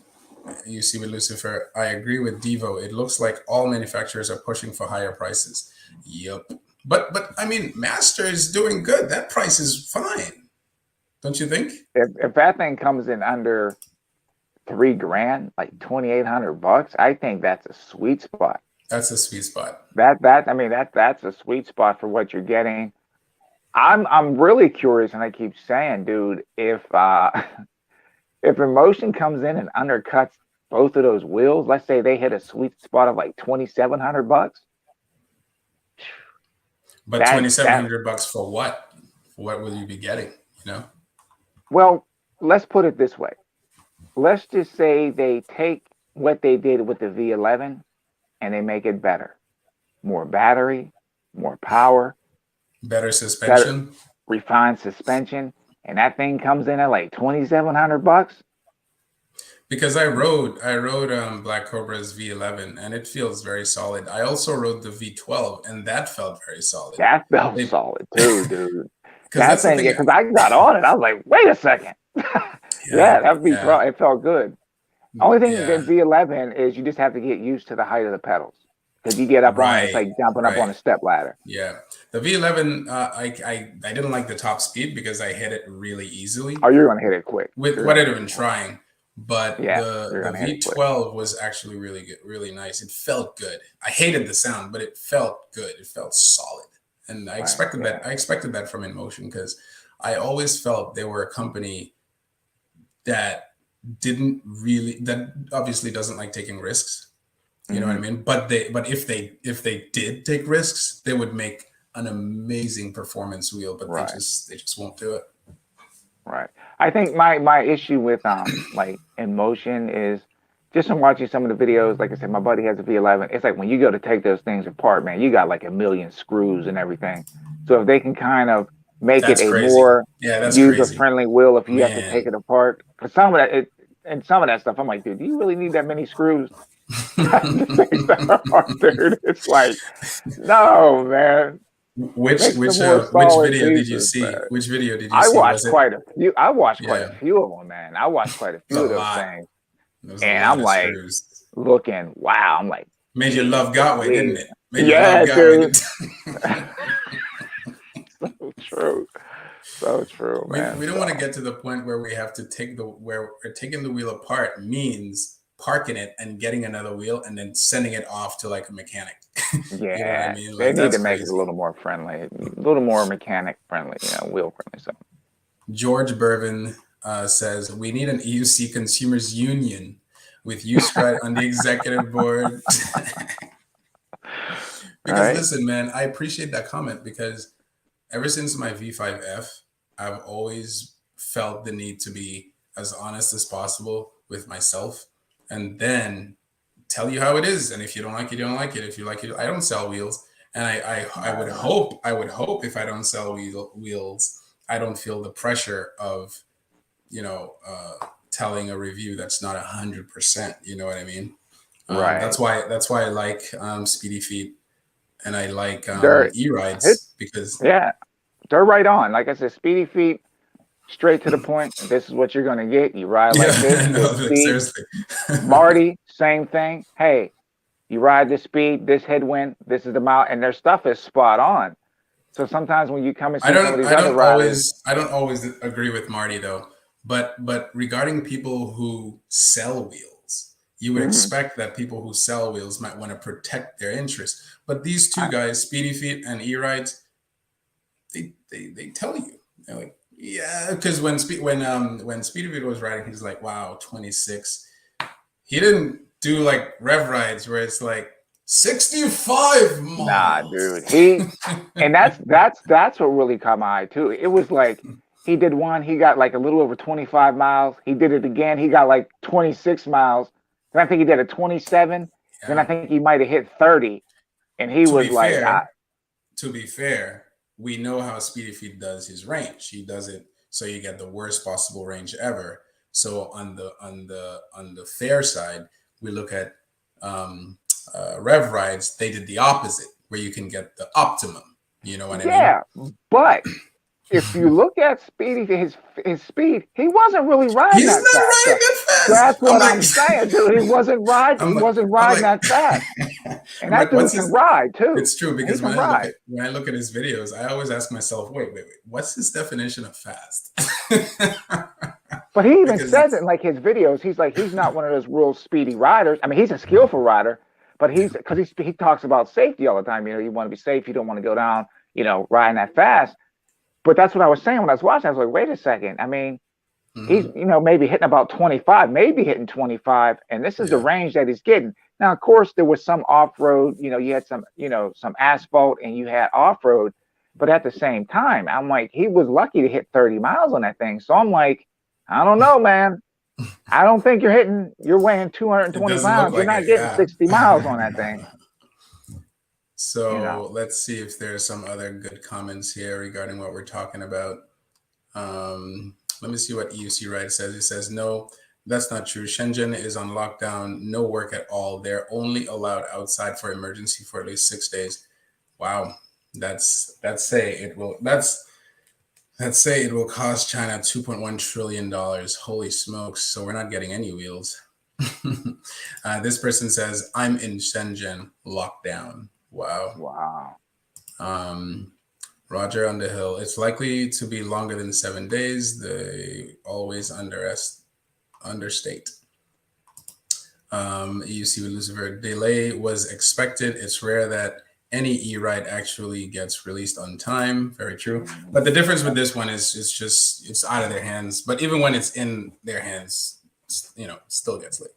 A: you see with Lucifer, I agree with Devo. It looks like all manufacturers are pushing for higher prices. Yep. But I mean, Master is doing good. That price is fine. Don't you think?
B: If that thing comes in under $3,000, like $2,800, I think that's a sweet spot.
A: That's a sweet spot.
B: That's a sweet spot for what you're getting. I'm really curious, and I keep saying, dude, if Emotion comes in and undercuts both of those wheels, let's say they hit a sweet spot of like $2,700.
A: But $2,700 for what? What will you be getting? You know?
B: Well, let's put it this way. Let's just say they take what they did with the V11 and they make it better. More battery, more power,
A: better suspension,
B: better refined suspension, and that thing comes in at like $2,700.
A: Because I rode Black Cobra's V11 and it feels very solid. I also rode the V12 and that felt very solid.
B: That felt solid too, dude. That thing, because I got on it, I was like, wait a second. That V12, it felt good. Only thing that V11 is you just have to get used to the height of the pedals. Because you get up on it, it's like jumping up on a step ladder.
A: Yeah. The V11, I didn't like the top speed because I hit it really easily.
B: Oh, you're going to hit it quick.
A: With what I'd been trying. But the V12 was actually really good, really nice. It felt good. I hated the sound, but it felt good. It felt solid. And I expected that. I expected that from InMotion because I always felt they were a company that obviously doesn't like taking risks. You know what I mean? But if they did take risks, they would make an amazing performance wheel, but they just won't do it.
B: Right. I think my issue with like InMotion is just from watching some of the videos. Like I said, my buddy has a V11. It's like when you go to take those things apart, man, you got like a million screws and everything. So if they can kind of make it a more user-friendly wheel, if you have to take it apart, for some of that, some of that stuff, I'm like, dude, do you really need that many screws? Dude, it's like, no, man.
A: Which video did you see? Man. Which video did you see?
B: I watched quite a few. I watched quite a few of them, man. I watched quite a few of those things. And I'm like looking, wow. I'm like,
A: made you love Godway, didn't it?
B: Dude. So true. So true, man.
A: We don't want to get to the point where we have to taking the wheel apart means parking it and getting another wheel and then sending it off to like a mechanic.
B: Yeah, you know what I mean? Like, they need to make it a little more friendly, a little more mechanic friendly, wheel friendly. So
A: George Bervin says we need an EUC consumers union with USTRAT on the executive board. Because listen, man, I appreciate that comment because ever since my V5F, I've always felt the need to be as honest as possible with myself and then tell you how it is. And if you don't like it, you don't like it. If you like it, I don't sell wheels. And I would hope if I don't sell wheels, I don't feel the pressure of, telling a review that's not 100%. You know what I mean?
B: Right.
A: That's why I like Speedy Feet and I like E-Rides because
B: they're right on. Like I said, Speedy Feet, straight to the point. This is what you're going to get. You ride like this.
A: Seriously.
B: Marty, same thing. Hey, you ride this speed, this headwind, this is the mile, and their stuff is spot on. So sometimes when you come and see some of these other riders,
A: I don't always agree with Marty though. But regarding people who sell wheels, you would expect that people who sell wheels might want to protect their interests. But these two guys, Speedy Feet and E-Rides, they tell you, they're like, yeah, because when Speedy Feet was riding, he's like, wow, 26. He didn't do like rev rides where it's like 65 miles.
B: Nah, dude. And that's what really caught my eye too. It was like he did one, he got like a little over 25 miles. He did it again, he got like 26 miles. Then I think he did a 27. Yeah. Then I think he might have hit 30. And he was like,
A: to be fair, we know how Speedy Feet does his range. He does it so you get the worst possible range ever. So on the fair side, we look at rev rides. They did the opposite, where you can get the optimum. You know what I mean?
B: Yeah, but if you look at Speedy, his speed, he wasn't really riding that fast.
A: Riding that fast.
B: That's what I'm saying, dude. He wasn't riding. He wasn't riding that fast. And that dude can ride too.
A: It's true because when I look at his videos, I always ask myself, wait, what's his definition of fast?
B: But he even says it in like his videos. He's like, he's not one of those real speedy riders. I mean, he's a skillful rider, but he talks about safety all the time. You want to be safe. You don't want to go down, riding that fast. But that's what I was saying when I was watching. I was like, wait a second. I mean, He's,
A: Hmm.
B: maybe hitting about 25, maybe hitting 25, and this is the
A: Yeah.
B: range that he's getting. Now, of course, there was some off-road, you had some, some asphalt and you had off-road, but at the same time, I'm like, he was lucky to hit 30 miles on that thing. So I'm like, I don't know, man. I don't think you're weighing
A: It
B: 220
A: doesn't look
B: pounds. You're
A: like
B: not
A: it.
B: getting
A: Yeah.
B: 60 miles on that thing, you know.
A: So let's see if there's some other good comments here regarding what we're talking about. Let me see what EUC Right says. He says, no, that's not true. Shenzhen is on lockdown, no work at all. They're only allowed outside for emergency for at least 6 days. Wow. Let's say it will cost China $2.1 trillion. Holy smokes. So we're not getting any wheels. This person says, I'm in Shenzhen, lockdown. Wow.
B: Wow.
A: Um, Roger Underhill, it's likely to be longer than 7 days. They always understate. EUC with Lucifer, delay was expected. It's rare that any e-ride actually gets released on time. Very true. But the difference with this one is it's out of their hands. But even when it's in their hands, it still gets late.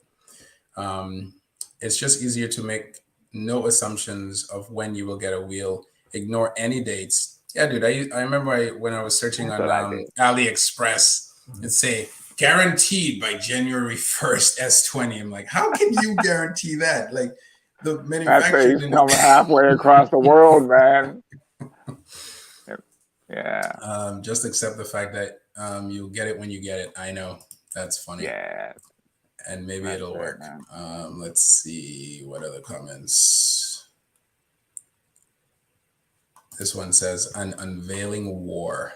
A: It's just easier to make no assumptions of when you will get a wheel. Ignore any dates. Yeah, dude. I remember when I was searching
B: That's
A: on
B: what I did.
A: AliExpress, it'd say guaranteed by January 1st S20. I'm like, how can you guarantee that? Like the
B: That
A: manufacturer
B: thing's
A: didn't.
B: coming halfway across the world, man. Yeah.
A: Just accept the fact that you'll get it when you get it. I know that's funny.
B: Yeah.
A: And maybe
B: That's
A: it'll
B: it,
A: work.
B: man.
A: Let's see what other comments. This one says an unveiling war.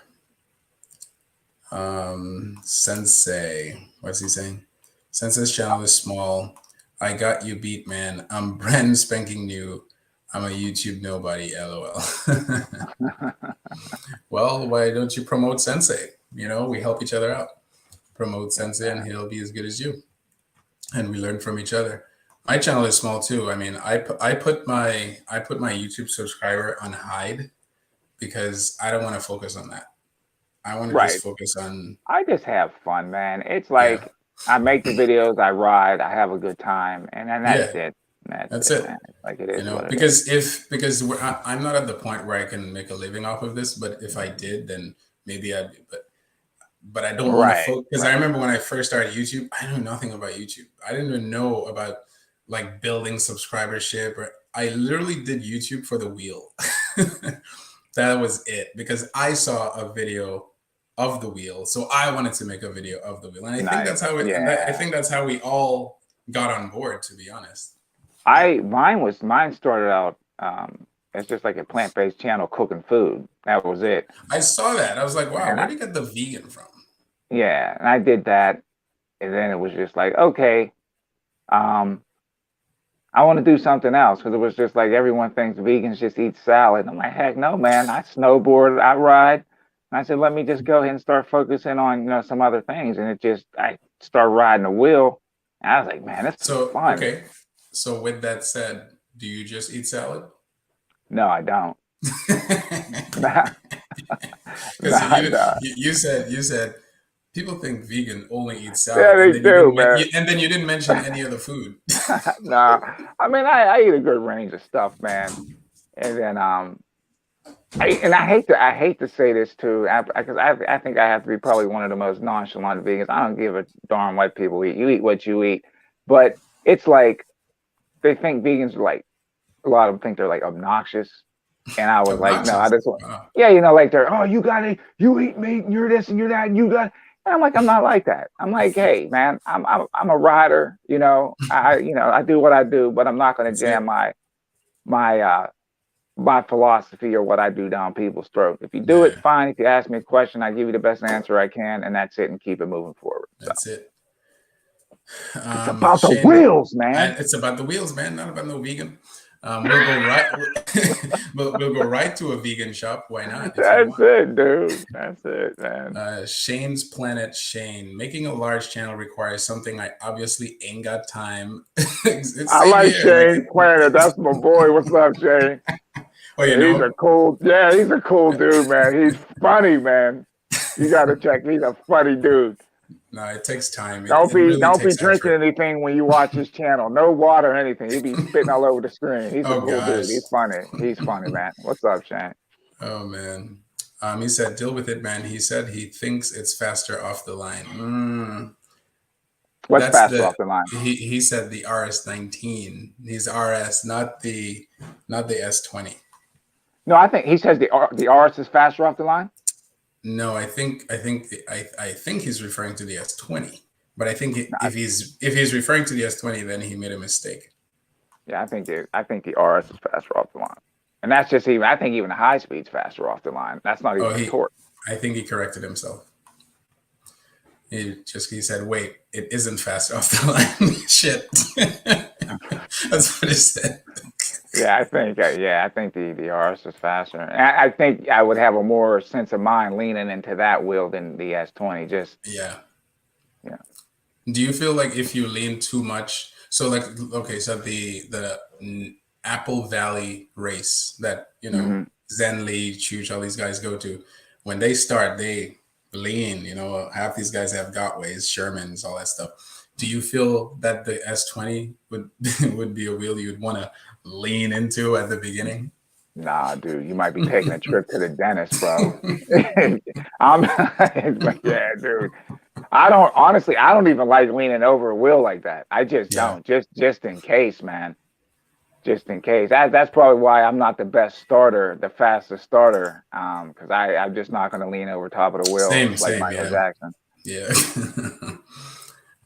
A: Sensei, what's he saying? Sensei's channel is small. I got you beat, man. I'm brand spanking new. I'm a YouTube nobody, lol. Well, why don't you promote Sensei? We help each other out. Promote Sensei and he'll be as good as you. And we learn from each other. My channel is small too. I mean, I put my YouTube subscriber on hide because I don't want to focus on that. I want to just
B: Right.
A: focus on,
B: I just have fun, man. It's
A: yeah,
B: like I make the videos, I ride, I have a good time, and then that's
A: yeah,
B: it. That's
A: that's
B: it,
A: it.
B: man. It's like it is what it is.
A: Because I'm not at the point where I can make a living off of this, but if I did, then maybe I'd. But I don't want to
B: Right.
A: focus because I
B: Right.
A: remember when I first started YouTube, I knew nothing about YouTube. I didn't even know about like building subscribership. Or I literally did YouTube for the wheel. That was it because I saw a video of the wheel, so I wanted to make a video of the wheel, and I think
B: Nice.
A: that's how it. I
B: Yeah.
A: think that's how we all got on board. To be honest,
B: Mine started out it's just like a plant-based channel cooking food. That was it.
A: I saw that. I was like, wow,
B: And
A: where did you get the vegan from?
B: yeah, and I did that, and then it was just like, okay, um, I want to do something else because it was just like everyone thinks vegans just eat salad. I'm like, heck no, man. I snowboard, I ride. And I said, let me just go ahead and start focusing on, some other things. And I started riding a wheel. And I was like, man, this is
A: So
B: fun.
A: okay, so with that said, do you just eat salad?
B: No, I don't.
A: Because
B: No, I don't.
A: you said people think vegan only eat
B: Yeah,
A: salad, and
B: they
A: then you
B: do,
A: didn't
B: man.
A: and then you didn't mention any other food.
B: Nah, I mean, I eat a good range of stuff, man. And then, I hate to say this too, because I think I have to be probably one of the most nonchalant vegans. I don't give a darn what people eat. You eat what you eat, but it's like they think vegans are like a lot of them think they're like obnoxious, and I was like, no, I
A: Obnoxious.
B: just want,
A: Wow.
B: yeah, like they're you eat meat and you're this and you're that and you got. And I'm like, I'm not like that. I'm like, hey, man, I'm a rider. I do what I do, but I'm not going to
A: That's
B: jam
A: it.
B: my my philosophy or what I do down people's throat. If you do it,
A: Yeah,
B: fine. If you ask me a question, I give you the best answer I can, and that's it, and keep it moving forward. So
A: that's it.
B: it's about the
A: Shane,
B: wheels, man.
A: it's about the wheels, man. Not about no vegan. We'll go right. We'll go right to a vegan shop. Why not? If you
B: That's
A: want.
B: it, dude. That's it, man.
A: Shane's Planet Shane. Making a large channel requires something I obviously ain't got time. It's
B: I
A: same
B: like
A: here. Like,
B: Shane Planner. That's my boy. What's up, Shane?
A: oh, you
B: He's a
A: know,
B: cool, yeah, he's a cool dude, man. He's funny, man. You got to check. He's a funny dude.
A: No, it takes time.
B: Don't
A: It
B: be
A: really
B: don't be
A: takes
B: drinking
A: effort.
B: anything when you watch his channel. No water or anything. He be spitting all over the screen. He's a
A: Oh
B: cool dude.
A: gosh.
B: He's funny. He's funny, man. What's up, Shane?
A: Oh man. He said, "Deal with it, man." He said he thinks it's faster off the line.
B: What's
A: That's
B: faster
A: the
B: off the line?
A: he said the RS19. He's RS, not the S20.
B: No, I think he says the RS is faster off the line.
A: No, I think he's referring to the S20. But I think if he's referring to the S20, then he made a mistake.
B: Yeah, I think the RS is faster off the line, and that's just even. I think even the high speed's faster off the line. That's not even
A: Oh,
B: a torque.
A: I think he corrected himself. He said, "Wait, it isn't fast off the line." Shit, that's what he said.
B: Yeah, I think the RS is faster. And I think I would have a more sense of mind leaning into that wheel than the S20. Just
A: Yeah.
B: yeah.
A: Do you feel like if you lean too much? So like, okay, so the Apple Valley race that
B: Mm-hmm.
A: Zen Lee, Chuch, all these guys go to, when they start, they lean. Half these guys have Gotways, Shermans, all that stuff. Do you feel that the S20 would would be a wheel you'd want to lean into at the beginning?
B: Nah, dude, you might be taking a trip to the dentist, bro. I'm, yeah, dude. I don't even like leaning over a wheel like that. I just
A: Yeah.
B: don't. Just in case, man. Just in case. That's probably why I'm not the best starter, the fastest starter. Because I'm just not gonna lean over top of the wheel like
A: Same,
B: Michael
A: yeah.
B: Jackson.
A: Yeah.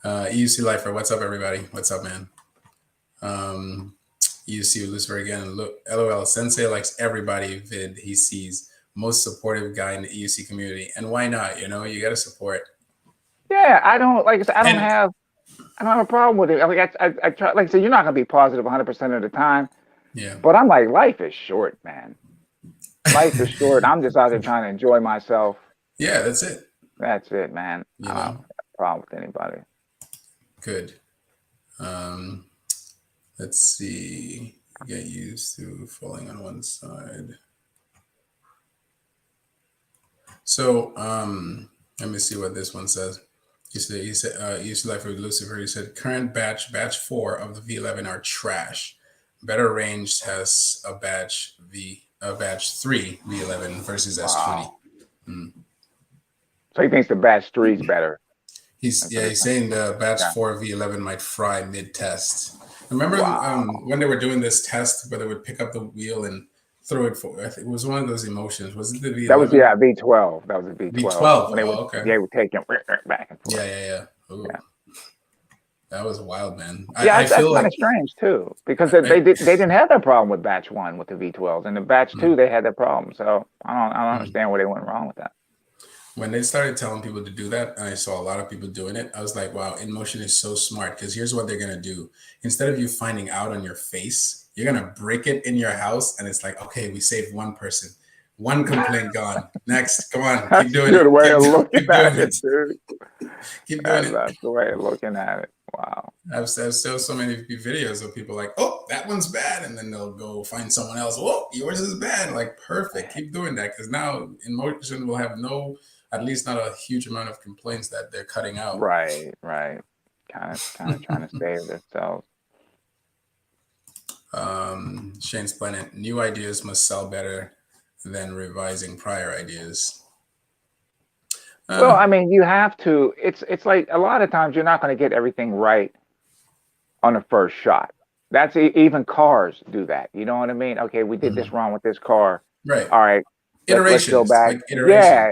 A: EUC Lifer, what's up, everybody? What's up, man? EUC Lucifer again. Look, LOL. Sensei likes everybody vid he sees. Most supportive guy in the EUC community, and why not? You got to support.
B: Yeah, I don't like I said,
A: And
B: I don't have a problem with it. I try, like I said, you're not gonna be positive 100% of the time.
A: yeah,
B: But I'm like, life is short, man. Life is short. I'm just out there trying to enjoy myself.
A: yeah, that's it.
B: That's it, man. I
A: You
B: don't have
A: know,
B: a problem with anybody.
A: good. Um, let's see. Get used to falling on one side. So, let me see what this one says. He said, used to life with Lucifer. He said, current batch 4 of the V11 are trash. Better range has a batch 3 V11 versus S20.
B: Wow. So he thinks the batch 3 is better.
A: He's saying the batch 4 V11 might fry mid test. Remember when they were doing this test where they would pick up the wheel and throw it for? I think it was one of those emotions. Was it the V11?
B: That was V12. That was a V12.
A: V12.
B: When
A: Okay.
B: They would take him back and forth.
A: Yeah. Ooh. Yeah. That was wild, man.
B: I feel that's kind of strange too, because they didn't have that problem with batch 1 with the V12s, and the batch 2 they had that problem. So I don't understand where they went wrong with that.
A: When they started telling people to do that, and I saw a lot of people doing it, I was like, wow, InMotion is so smart, because here's what they're going to do. Instead of you finding out on your face, you're going to break it in your house, and it's like, okay, we saved one person. One complaint gone. Next, come on, keep doing it.
B: That's a good way of looking at it, dude.
A: Keep doing it.
B: That's the way of looking at it. Wow.
A: I've still so many videos of people like, oh, that one's bad. And then they'll go find someone else. Oh, yours is bad. Like, perfect. Keep doing that. Because now InMotion will have at least not a huge amount of complaints that they're cutting out.
B: Right. Kind of trying to save themselves.
A: Shane's Planet, new ideas must sell better than revising prior ideas.
B: Well, I mean, you have to. It's like a lot of times you're not going to get everything right on the first shot. That's even cars do that. You know what I mean? Okay, we did this wrong with this car.
A: Right.
B: All right. Let's go back.
A: Like iterations.
B: Yeah.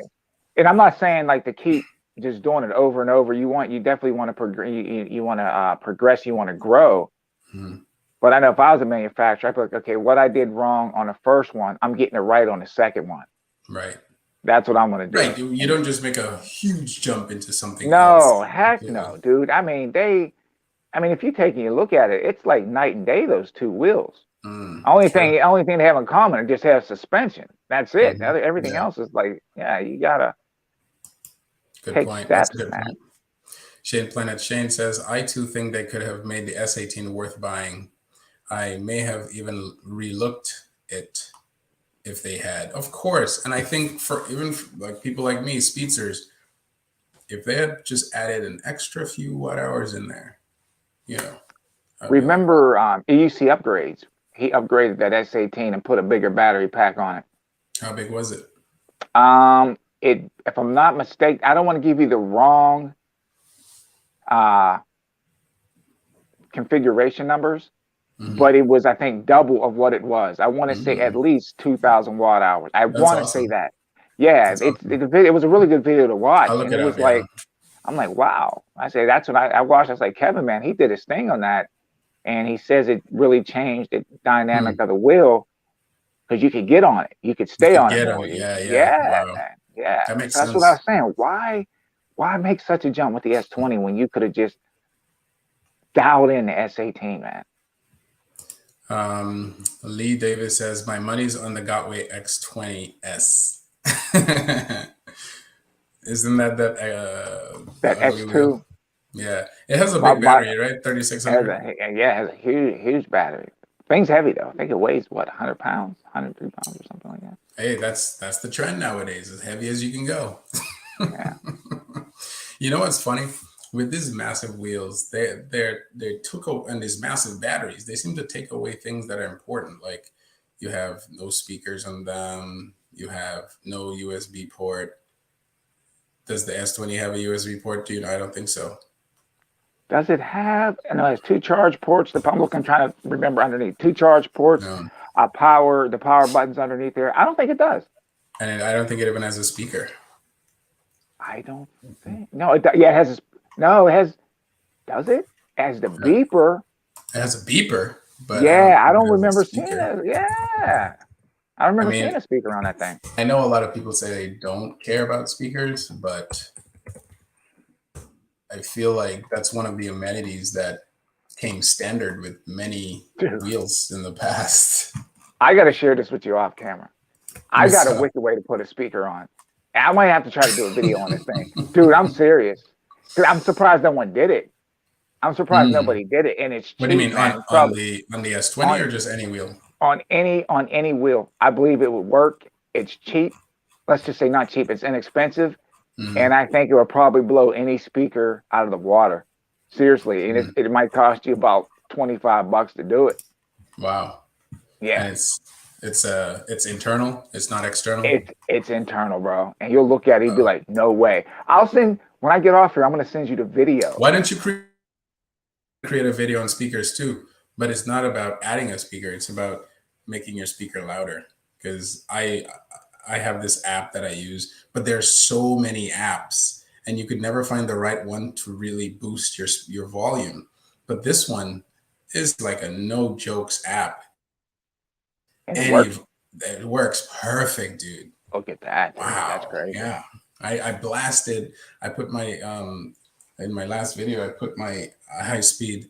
B: And I'm not saying like to keep just doing it over and over. You definitely want to progress. You want to progress. You want to grow. But I know if I was a manufacturer, I'd be like, okay, what I did wrong on the first one, I'm getting it right on the second one.
A: Right.
B: That's what I'm going to do.
A: Right. You don't just make a huge jump into something
B: else.
A: No,
B: heck no, dude. I mean, if you take a look at it, it's like night and day, those two wheels. Only thing they have in common is just have suspension. That's it. Everything else is like, you gotta take steps, man.
A: Shane Planet Shane says, I too think they could have made the S18 worth buying. I may have even relooked it if they had, of course. And I think for even like people like me, speedsters, if they had just added an extra few watt hours in there, you know, I'd be like,
B: Remember EUC upgrades? He upgraded that S18 and put a bigger battery pack on it.
A: how big was it?
B: It, if I'm not mistaken, I don't want to give you the wrong uh, configuration numbers,
A: Mm-hmm.
B: but it was, I think, double of what it was. I want to say at
A: Mm,
B: least 2,000 watt hours. I
A: that's
B: want to say
A: awesome.
B: that. Yeah,
A: That's awesome.
B: it was a really good video to
A: I'll
B: watch,
A: look
B: and
A: it
B: it
A: up.
B: was
A: Yeah.
B: like, I'm like, wow. I say that's when I watched. I was like, Kevin, man, he did his thing on that, and he says it really changed the dynamic
A: Hmm.
B: of the wheel because you could get on it, you could
A: You
B: stay
A: could
B: on it
A: get on
B: more.
A: it. Yeah. Yeah.
B: Yeah,
A: Wow.
B: man, yeah.
A: That makes
B: So that's what I
A: sense.
B: was saying. Why make such a jump with the S20 when you could have just dialed in the S18, man?
A: Lee Davis says, my money's on the Gotway X20S. Isn't that
B: That
A: ugly wheel?
B: X2,
A: Yeah. It has a
B: my
A: big
B: my
A: battery, right?
B: has
A: 3600.
B: a yeah, has a huge battery. Thing's heavy though. I think it weighs what, 100 pounds, 103 pounds or something like that.
A: Hey, that's the trend nowadays. As heavy as you can go.
B: Yeah.
A: You know what's funny? With these massive wheels, they took and these massive batteries, they seem to take away things that are important. Like you have no speakers on them, you have no USB port. Does the S20 have a USB port? Do you know? I don't think so.
B: Does it have? I know it has two charge ports. I'm looking, trying to remember underneath. Two charge ports,
A: No.
B: the power buttons underneath there. I don't think it does.
A: And I don't think it even has a speaker.
B: I don't think. No, yeah, it has. No, it has. Does it? As the
A: No.
B: beeper.
A: It has a beeper, but I don't
B: Yeah, I
A: think it
B: don't
A: has a
B: remember seeing
A: speaker.
B: it. Yeah, I
A: I
B: remember
A: mean,
B: seeing a speaker on that thing.
A: I know a lot of people say they don't care about speakers, but I feel like that's one of the amenities that came standard with many
B: Dude,
A: wheels in the past.
B: I got to share this with you off camera. I got a
A: So,
B: wicked way to put a speaker on. I might have to try to do a video on this thing, dude. I'm serious. Dude, I'm surprised no one did it. I'm surprised
A: mm,
B: nobody did it, and it's
A: what do you
B: cheap,
A: mean
B: man. It's
A: on
B: probably
A: the S20
B: on
A: or just any wheel?
B: on any wheel. I believe it would work. It's cheap. Let's just say not cheap. It's inexpensive, and
A: Mm,
B: I think it would probably blow any speaker out of the water. Seriously, and
A: mm,
B: it might cost you about $25 to do it.
A: wow,
B: Yeah,
A: and it's internal. It's not external.
B: it's internal, bro. And you'll look at it, you'll be
A: Uh,
B: like, no way. I'll send when I get off here. I'm gonna send you the video.
A: why don't you create a video on speakers too? But it's not about adding a speaker. It's about making your speaker louder. Because I have this app that I use, but there's so many apps, and you could never find the right one to really boost your volume. But this one is like a no jokes app.
B: And it
A: Any
B: works.
A: It works perfect, dude.
B: Look at that, dude. That's
A: Wow.
B: crazy.
A: Yeah. I blasted. I put my in my last video. I put my high speed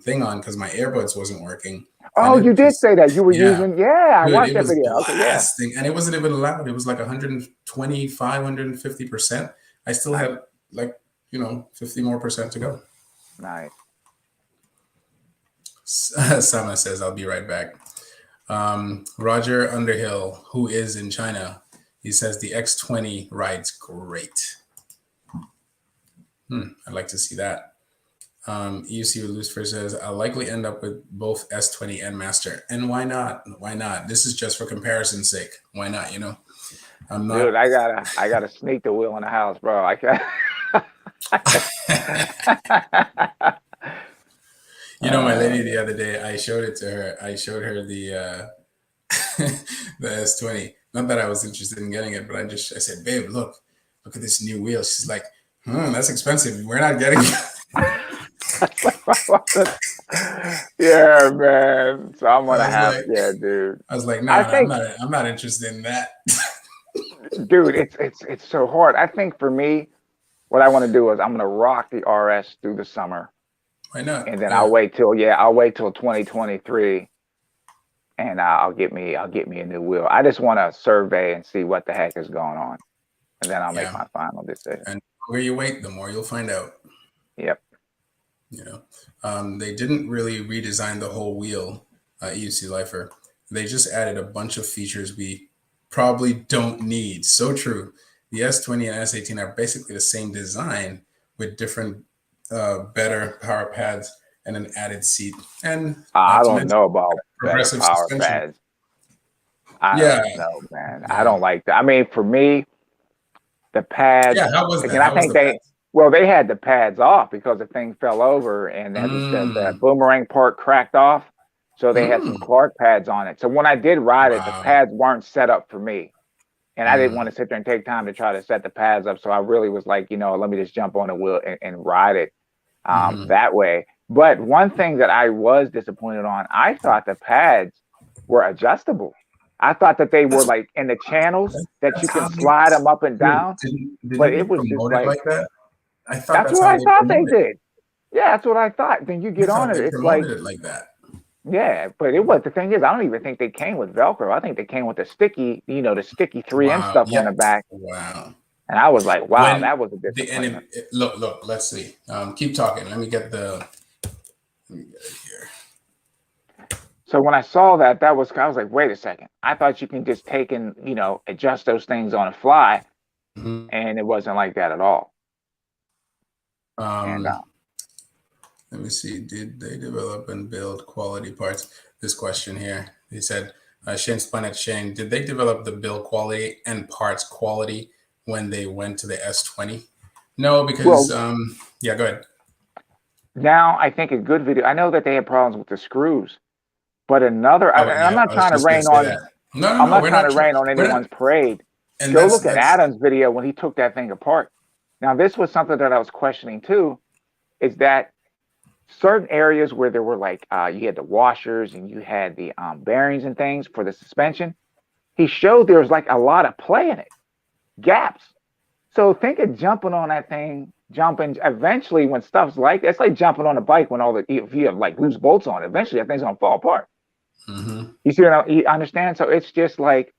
A: thing on because my earbuds wasn't working, and
B: Oh,
A: it
B: you did
A: just
B: say that you were
A: yeah.
B: using. Yeah, I
A: Dude,
B: watched
A: it
B: that
A: was
B: video. Okay, yeah.
A: blasting, and it wasn't even loud. It was like 125, 150%. I still
B: Nice,
A: had like 50 more percent to go.
B: nice.
A: Sama says, "I'll be right back." Roger Underhill, who is in China, he says the X20 rides great. I'd like to see that. EUC Lucifer says, I'll likely end up with both S20 and Master. And why not? Why not? This is just for comparison's sake. Why not? I'm
B: Dude,
A: not.
B: I gotta sneak the wheel in the house, bro. I can't.
A: My
B: uh,
A: lady the other day, I showed it to her. I showed her the the S20. Not that I was interested in getting it, but I said, babe, look at this new wheel. She's like, that's expensive. We're not getting it.
B: yeah, man. So I'm
A: I
B: gonna
A: was
B: have,
A: like,
B: yeah, dude.
A: no,
B: I
A: I'm
B: think,
A: not. I'm not interested in that.
B: dude, it's so hard. I think for me, what I want to do is I'm gonna rock the RS through the summer,
A: Why not?
B: and then
A: Yeah,
B: I'll wait till 2023, and I'll get me a new wheel. I just want to survey and see what the heck is going on, and then I'll make
A: yeah.
B: my final decision.
A: And the longer you wait, the more you'll find out.
B: Yep.
A: They didn't really redesign the whole wheel, EUC Lifer. They just added a bunch of features we probably don't need. So true. the S20 and S18 are basically the same design with different, better power pads and an added seat, and
B: I
A: not to
B: don't
A: mention
B: know about better
A: progressive
B: power
A: suspension.
B: pads. I
A: Yeah,
B: don't know, man. I
A: yeah,
B: don't like that. I mean, for me, the pads,
A: yeah. How was that?
B: again, I
A: How was
B: think
A: the pads?
B: well, they had the pads off because the thing fell over and the
A: Mm,
B: boomerang part cracked off. So they had some
A: mm,
B: Clark pads on it. So when I did ride it, the
A: wow.
B: pads weren't set up for me. And I didn't
A: Mm,
B: want to sit there and take time to try to set the pads up. So I really was like, let me just jump on the wheel and ride it
A: hmm.
B: that way. But one thing that I was disappointed on, I thought the pads were adjustable. I thought that they were
A: That's
B: like in the channels that you
A: that's
B: can
A: how
B: slide them up and down. But
A: didn't they
B: it was just
A: promote it
B: like,
A: like that? I thought
B: that's
A: that's
B: what
A: how
B: I
A: they
B: thought they
A: promote it.
B: did. Yeah, that's what I thought. Then you
A: I
B: get on
A: thought
B: it,
A: they
B: it's like,
A: promoted it like that.
B: yeah, but it was the thing is, I don't even think they came with Velcro. I think they came with the sticky, the sticky 3M
A: Wow.
B: stuff on
A: Yeah.
B: the back.
A: Wow.
B: And I was like, wow,
A: When
B: that was a
A: the enemy,
B: disappointment.
A: look, let's see. Keep talking. Let me get it here.
B: So when I saw that, I was like, wait a second. I thought you can just take and, adjust those things on the fly.
A: Mhm.
B: And it wasn't like that at all. And
A: Um, Let me see. Did they develop and build quality parts? This question here. He said, Shane's Planet Shane, did they develop the build quality and parts quality when they went to the S20? No, because,
B: well,
A: yeah, go ahead.
B: now I think a good video, I know that they had problems with the screws, but another,
A: Oh,
B: and
A: yeah, I was just going to say that. No, no,
B: I'm
A: no,
B: not trying to rain on
A: we're not,
B: anyone's parade.
A: and
B: Go look at
A: that's,
B: Adam's video when he took that thing apart. Now, this was something that I was questioning too, is that certain areas where there were like you had the washers and you had the bearings and things for the suspension, he showed there was like a lot of play in it, gaps. So think of jumping on that thing, jumping eventually when stuff's like it's like jumping on a bike when if you have like loose bolts on it, eventually that thing's gonna fall apart.
A: mm-hmm.
B: You see you understand? So it's just like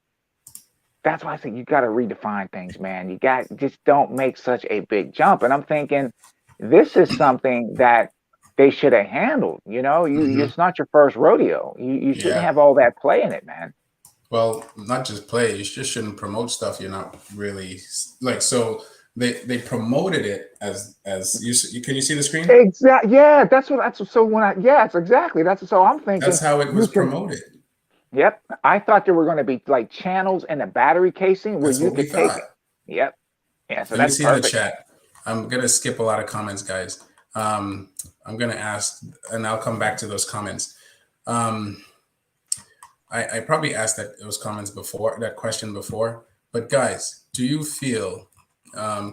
B: that's why I say you gotta redefine things, man. Just don't make such a big jump. And I'm thinking this is something that they should have handled.
A: Mm-hmm.
B: It's not your first rodeo. You shouldn't
A: Yeah.
B: have all that play in it, man.
A: Well, not just play. You just shouldn't promote stuff you're not really like. So they promoted it as you can you see the screen?
B: Exactly. Yeah, that's so when I yes, exactly. That's so I'm
A: That's
B: thinking
A: how it
B: you
A: was
B: can.
A: promoted.
B: Yep. I thought there were going to be like channels in the battery casing where
A: That's
B: you
A: what we
B: could take
A: thought.
B: it. Yep. Yeah. So
A: Let me
B: that's
A: see in the
B: perfect.
A: chat. I'm gonna skip a lot of comments, guys. I'm gonna ask, and I'll come back to those comments. Um, I probably asked those comments before, that question before. But guys, do you feel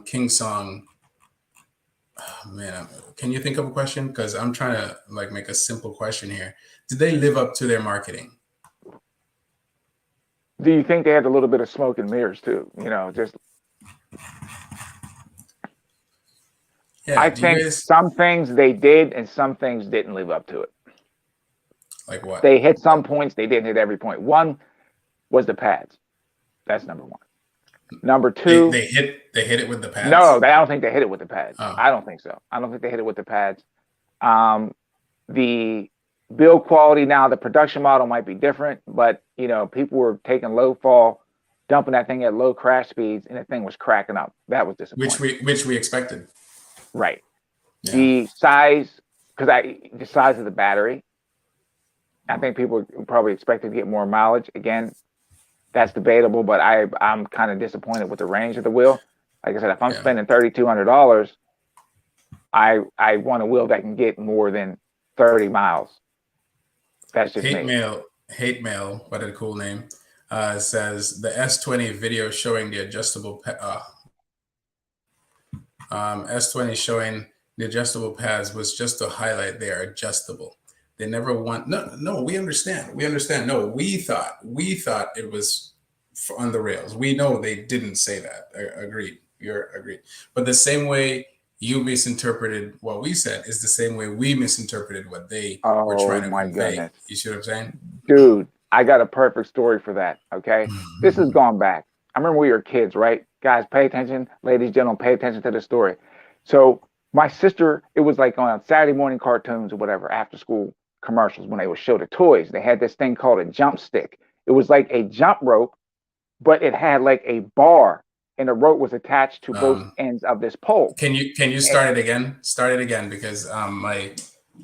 A: King Song? Oh, man, can you think of a question? Because I'm trying to like make a simple question here. Did they live up to their marketing?
B: Do you think they had a little bit of smoke and mirrors too? Just
A: Yeah.
B: I
A: Do you
B: think
A: guys
B: some things they did and some things didn't live up to it.
A: like what?
B: They hit some points, they didn't hit every point. One was the pads. That's number one. Number
A: They
B: two,
A: they hit they hit it with the
B: no,
A: pads.
B: I don't think they hit it with the pads.
A: Oh,
B: I don't think so. I don't think they hit it with the pads. Um, the build quality now, the production model might be different, but people were taking low fall, dumping that thing at low crash speeds, and the thing was cracking up. That was disappointing.
A: which we expected.
B: Right.
A: Yeah.
B: The size, the size of the battery, I think people probably expected to get more mileage. Again, that's debatable, but I'm kind of disappointed with the range of the wheel. Like I said, if I'm
A: Yeah.
B: spending $3,200, I want a wheel that can get more than 30 miles. That's just me.
A: Hate mail. What a cool name. Says the S20 video showing the adjustable S20 showing the adjustable pads was just to highlight they are adjustable. They never want no. We understand. We understand. No, we thought it was on the rails. We know they didn't say that. Agreed. You're agreed. But the same way you misinterpreted what we said is the same way we misinterpreted what they were
B: Oh
A: trying to
B: my
A: convey.
B: goodness.
A: You see what I'm saying?
B: Dude, I got a perfect story for that. Okay. This has gone back. I remember we were kids, right? Guys, pay attention. Ladies, gentlemen, pay attention to the story. So my sister, it was like on Saturday morning cartoons or whatever, after school commercials when they would show the toys. They had this thing called a jump stick. It was like a jump rope, but it had like a bar and the rope was attached to both
A: Um,
B: ends of this pole.
A: can you
B: And,
A: start it again? Start it again because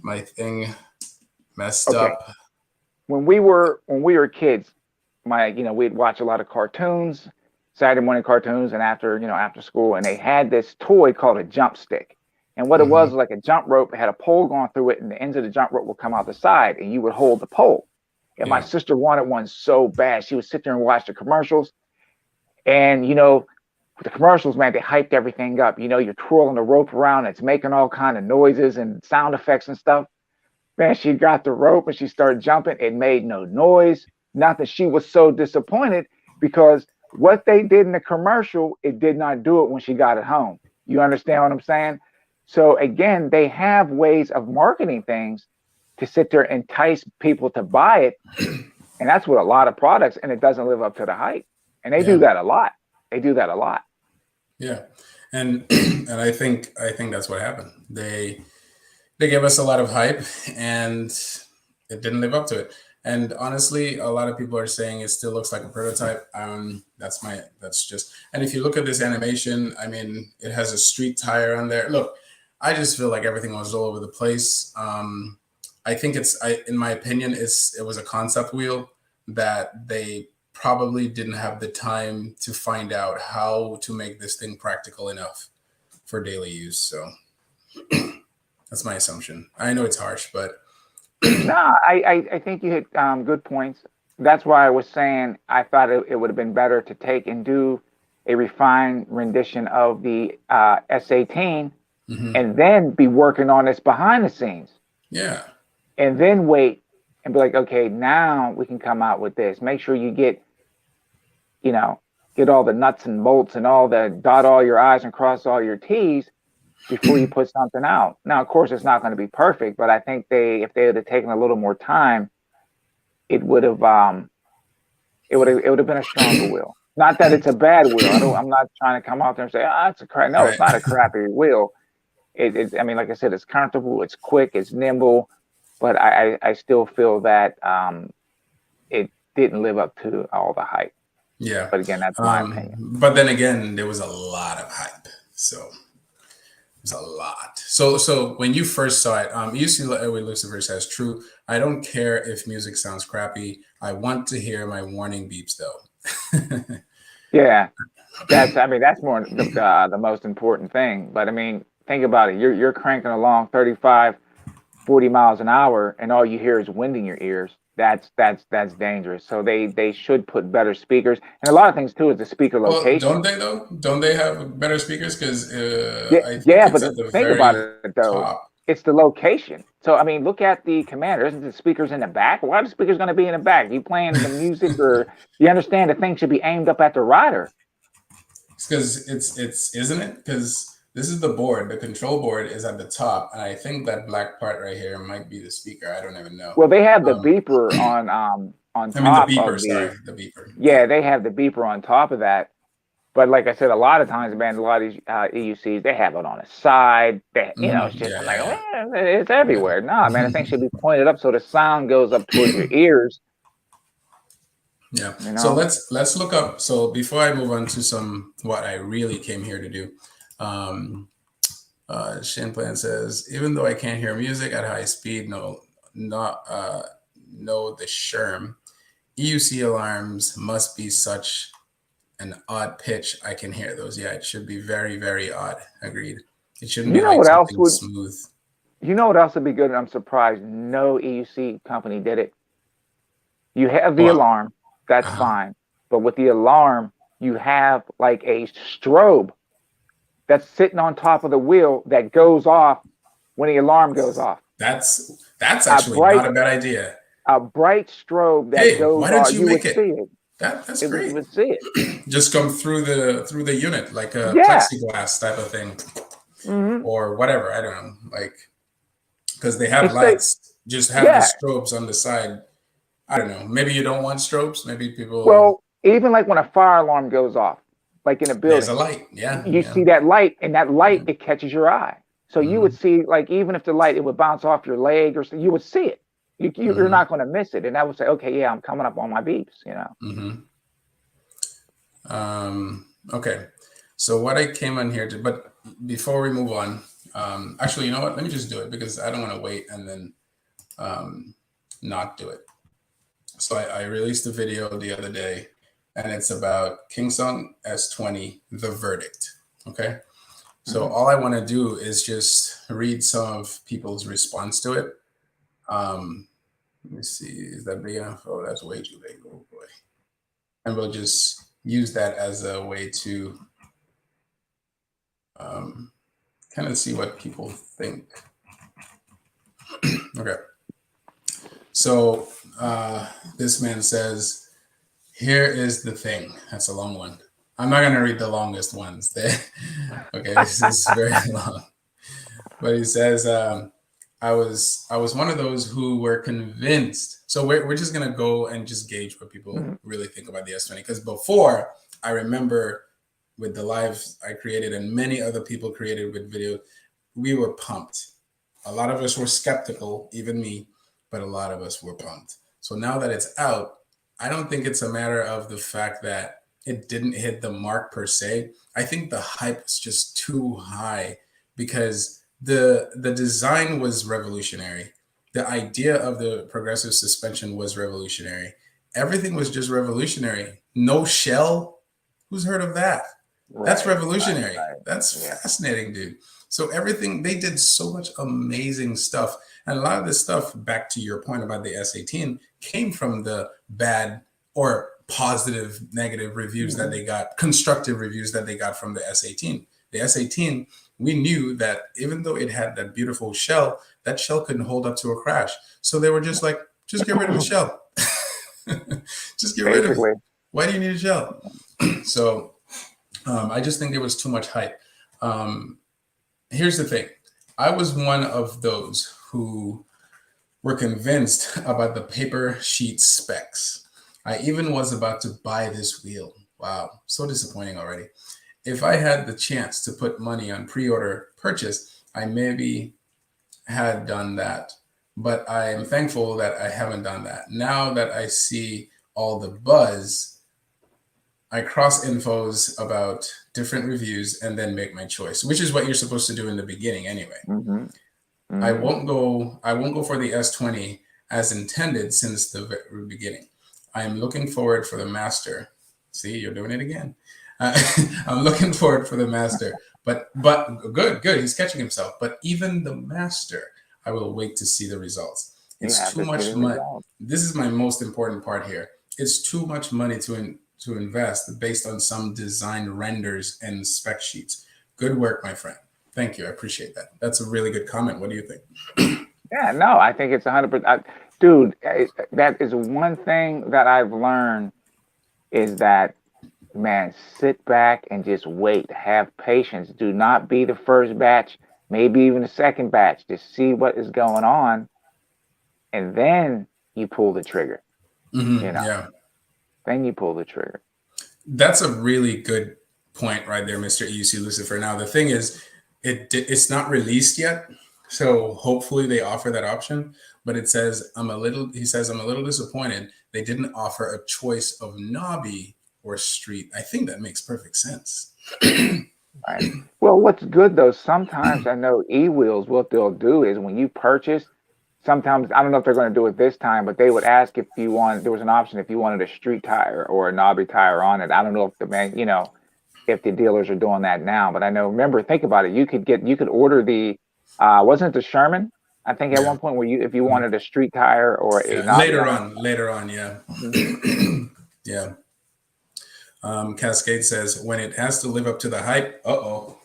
A: my thing messed
B: okay,
A: up.
B: when we were kids, we'd watch a lot of cartoons, Saturday morning cartoons, and after school, and they had this toy called a jump stick. And what it was
A: Hmm.
B: like a jump rope. It had a pole going through it, and the ends of the jump rope would come out the side, and you would hold the pole. And my
A: Yeah.
B: sister wanted one so bad. She would sit there and watch the commercials. And the commercials, man, they hyped everything up. You're twirling the rope around, it's making all kind of noises and sound effects and stuff. Man, she got the rope and she started jumping. It made no noise, nothing. She was so disappointed because what they did in the commercial, it did not do it when she got it home. You understand what I'm saying? So again, they have ways of marketing things to sit there and entice people to buy it. And that's what a lot of products, and it doesn't live up to the hype. And they do
A: Yeah.
B: that a lot. They do that a lot.
A: Yeah. And and I think that's what happened. They gave us a lot of hype and it didn't live up to it. And honestly, a lot of people are saying it still looks like a prototype. That's just, and if you look at this animation, I mean, it has a street tire on there. Look, I just feel like everything was all over the place. I think in my opinion, it was a concept wheel that they probably didn't have the time to find out how to make this thing practical enough for daily use. So that's my assumption. I know it's harsh, but
B: No, I think you hit good points. That's why I was saying I thought it would have been better to take and do a refined rendition of the S18
A: mhm.
B: and then be working on this behind the scenes
A: Yeah.
B: and then wait and be like, okay, now we can come out with this. Make sure you you know, get all the nuts and bolts and all the dot all your I's and cross all your T's before you put something out. Now, of course, it's not going to be perfect, but I think if they had taken a little more time, it would have it would have been a stronger wheel. Not that it's a bad wheel. I'm not trying to come out there and say, it's a crap. No, it's
A: Right.
B: not a crappy wheel. I mean, like I said, it's comfortable, it's quick, it's nimble, but I still feel that it didn't live up to all the hype.
A: Yeah.
B: But again, that's my opinion.
A: But then again, there was a lot of hype. So it was a lot. So when you first saw it, you see what Lucifer says, true. I don't care if music sounds crappy. I want to hear my warning beeps though.
B: Yeah, that's more the most important thing. But I mean, think about it. You're cranking along 35, 40 miles an hour, and all you hear is wind in your ears. That's dangerous. So they should put better speakers, and a lot of things too is the speaker
A: Well,
B: location.
A: don't they though? Don't they have better speakers? Because
B: Yeah,
A: I think
B: yeah,
A: it's
B: but
A: at
B: the
A: the
B: thing about
A: very
B: it though,
A: top.
B: it's the location. So I mean, look at the Commander. Isn't the speakers in the back? Why are the speakers going to be in the back? You playing the music, or you understand the thing should be aimed up at the rider?
A: Because it's isn't it? Because this is the board. The control board is at the top, and I think that black part right here might be the speaker. I don't even know.
B: Well, they have the
A: Um,
B: beeper on
A: I mean the
B: top
A: beeper.
B: of
A: Sorry,
B: the
A: the beeper. Yeah.
B: yeah, they have the beeper on top of that. But like I said, a lot of times, man, a lot of these EUCs, they have it on the side. It's just
A: Yeah,
B: I'm like,
A: yeah, yeah,
B: it's
A: yeah.
B: everywhere. Nah, man, the thing should be pointed up so the sound goes up towards your ears.
A: Yeah.
B: You
A: So
B: know,
A: let's look up. So before I move on to some what I really came here to do, um, Shane Plan says even though I can't hear music at high speed, no the Sherm EUC alarms must be such an odd pitch. I can hear those. Yeah, it should be very very odd. Agreed. It shouldn't
B: you
A: be
B: know
A: like
B: what else
A: something
B: would
A: smooth.
B: you know what else would be good? And I'm surprised no EUC company did it. You have the
A: Well,
B: alarm, that's
A: uh-huh.
B: fine. But with the alarm, you have like a strobe that's sitting on top of the wheel that goes off when the alarm goes off.
A: That's
B: A
A: actually
B: bright
A: not a bad idea.
B: a bright strobe that
A: Hey,
B: goes
A: why don't
B: off.
A: you
B: You would
A: make
B: see
A: it?
B: it.
A: That's
B: You
A: great.
B: would see it.
A: Just come through the unit like a
B: Yeah.
A: plexiglass type of thing
B: Hmm.
A: or whatever. I don't know, like because they have
B: Instead,
A: lights. Just have the
B: yeah.
A: strobes on the side. I don't know. Maybe you don't want strobes. Maybe people.
B: Well, even like when a fire alarm goes off, like in a
A: There's a
B: building,
A: light. Yeah,
B: you
A: yeah.
B: see that light, and that light
A: Yeah.
B: it catches your eye. So you would
A: Hmm.
B: see like even if the light it would bounce off your leg or so, you would see it. You're
A: Hmm.
B: not going to miss it, and that would say, okay, yeah, I'm coming up on my beeps.
A: Hmm. Okay. So what I came on here to, but before we move on, actually, you know what? Let me just do it because I don't want to wait and then not do it. So I released a video the other day, and it's about Kingsong S20, The Verdict. Okay. So
B: Mhm.
A: all I want to do is just read some of people's response to it. Let me see. Is that big enough? Oh, that's way too big. Oh boy. And we'll just use that as a way to um, kind of see what people think. Okay. So this man says, here is the thing. That's a long one. I'm not going to read the longest ones. Okay, this is very long. But he says, I was one of those who were convinced. So we're just gonna go and just gauge what people
B: Mhm.
A: really think about the S20. Because before, I remember with the live I created and many other people created with video, we were pumped. A lot of us were skeptical, even me, but a lot of us were pumped. So now that it's out, I don't think it's a matter of the fact that it didn't hit the mark per se. I think the hype is just too high because the design was revolutionary. The idea of the progressive suspension was revolutionary. Everything was just revolutionary. No shell. Who's heard of that? That's
B: Right, right,
A: revolutionary.
B: right.
A: That's
B: Yeah.
A: fascinating, dude. So everything they did so much amazing stuff. And a lot of this stuff, back to your point about the S18, came from the bad or positive, negative reviews that
B: Mhm.
A: they got, constructive reviews that they got from the S18. The S18, we knew that even though it had that beautiful shell, that shell couldn't hold up to a crash. So they were just like, just get rid of the shell. Just get rid of it.
B: Basically.
A: Why do you need a shell? So I just think there was too much hype. Um, Here's the thing. I was one of those who were convinced about the paper sheet specs. I even was about to buy this wheel. Wow, so disappointing already. If I had the chance to put money on pre-order purchase, I maybe had done that. But I am thankful that I haven't done that. Now that I see all the buzz, I cross infos about different reviews and then make my choice, which is what you're supposed to do in the beginning anyway.
B: Hmm.
A: I
B: Hmm.
A: won't go I won't go for the S20 as intended since the beginning. I am looking forward for the master. See, you're doing it again. Uh, I'm looking forward for the master. But good. He's catching himself. But even the master, I will wait to see the results.
B: You
A: It's
B: have
A: too
B: to see
A: much
B: the
A: money.
B: result.
A: This is my most important part here. It's too much money to invest based on some design renders and spec sheets. Good work, my friend. Thank you. I appreciate that. That's a really good comment. What do you think?
B: Yeah, no, I think it's 100%. Dude, that is one thing that I've learned is that, man, sit back and just wait. Have patience. Do not be the first batch, maybe even the second batch. Just see what is going on, and then you pull the trigger. You know,
A: Yeah,
B: then you pull the trigger.
A: that's a really good point right there, Mr. EUC Lucifer. Now the thing is, it's not released yet, so hopefully they offer that option. But it says I'm a little. He says I'm a little disappointed they didn't offer a choice of knobby or street. I think that makes perfect sense.
B: Right. Well, what's good though, sometimes I know e-wheels, what they'll do is when you purchase, sometimes I don't know if they're going to do it this time, but they would ask if you want, there was an option if you wanted a street tire or a knobby tire on it. I don't know if the man, if the dealers are doing that now, but I know, remember, think about it. You could order wasn't it the Sherman? I think at
A: Yeah,
B: one point where if you wanted a street tire or a
A: yeah.
B: knobby on
A: Later on, yeah,
B: it.
A: yeah. Cascade says when it has to live up to the hype. Uh oh.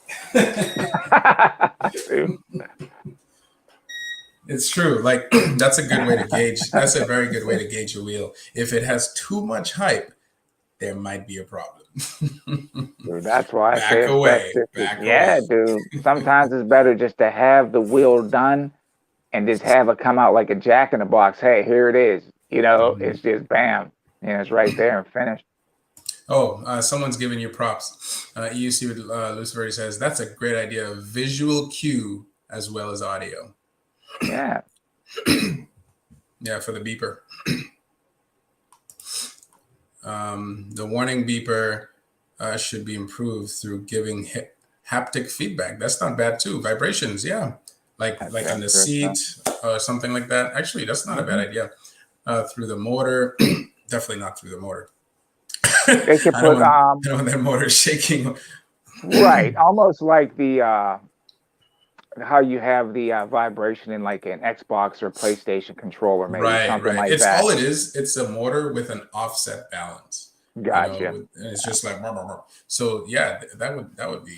B: Dude.
A: It's true. Like that's a good way to gauge. That's a very good way to gauge a wheel. If it has too much hype, there might be a problem.
B: Dude, that's why I say
A: Back
B: it's best
A: away.
B: just to,
A: Back
B: yeah,
A: away.
B: dude. Sometimes it's better just to have the wheel done and just have it come out like a jack in the box. Hey, here it is.
A: Mhm.
B: It's just bam. It's right there and finished.
A: Oh, someone's giving you props. EUC with Lucifer says that's a great idea. Visual cue as well as audio.
B: Yeah.
A: Yeah, for the beeper. The warning beeper. should be improved through giving haptic feedback. That's not bad too. Vibrations, yeah, like on the seat or something like that. Actually, that's not a bad idea. Through the motor, definitely not through the motor.
B: They could put
A: I don't want that motor shaking.
B: right, almost like the how you have the vibration in like an Xbox or PlayStation controller, maybe
A: Right,
B: something
A: right.
B: like
A: It's
B: that.
A: all it is. It's a motor with an offset balance,
B: Gotcha.
A: and it's just like, so yeah, that would be,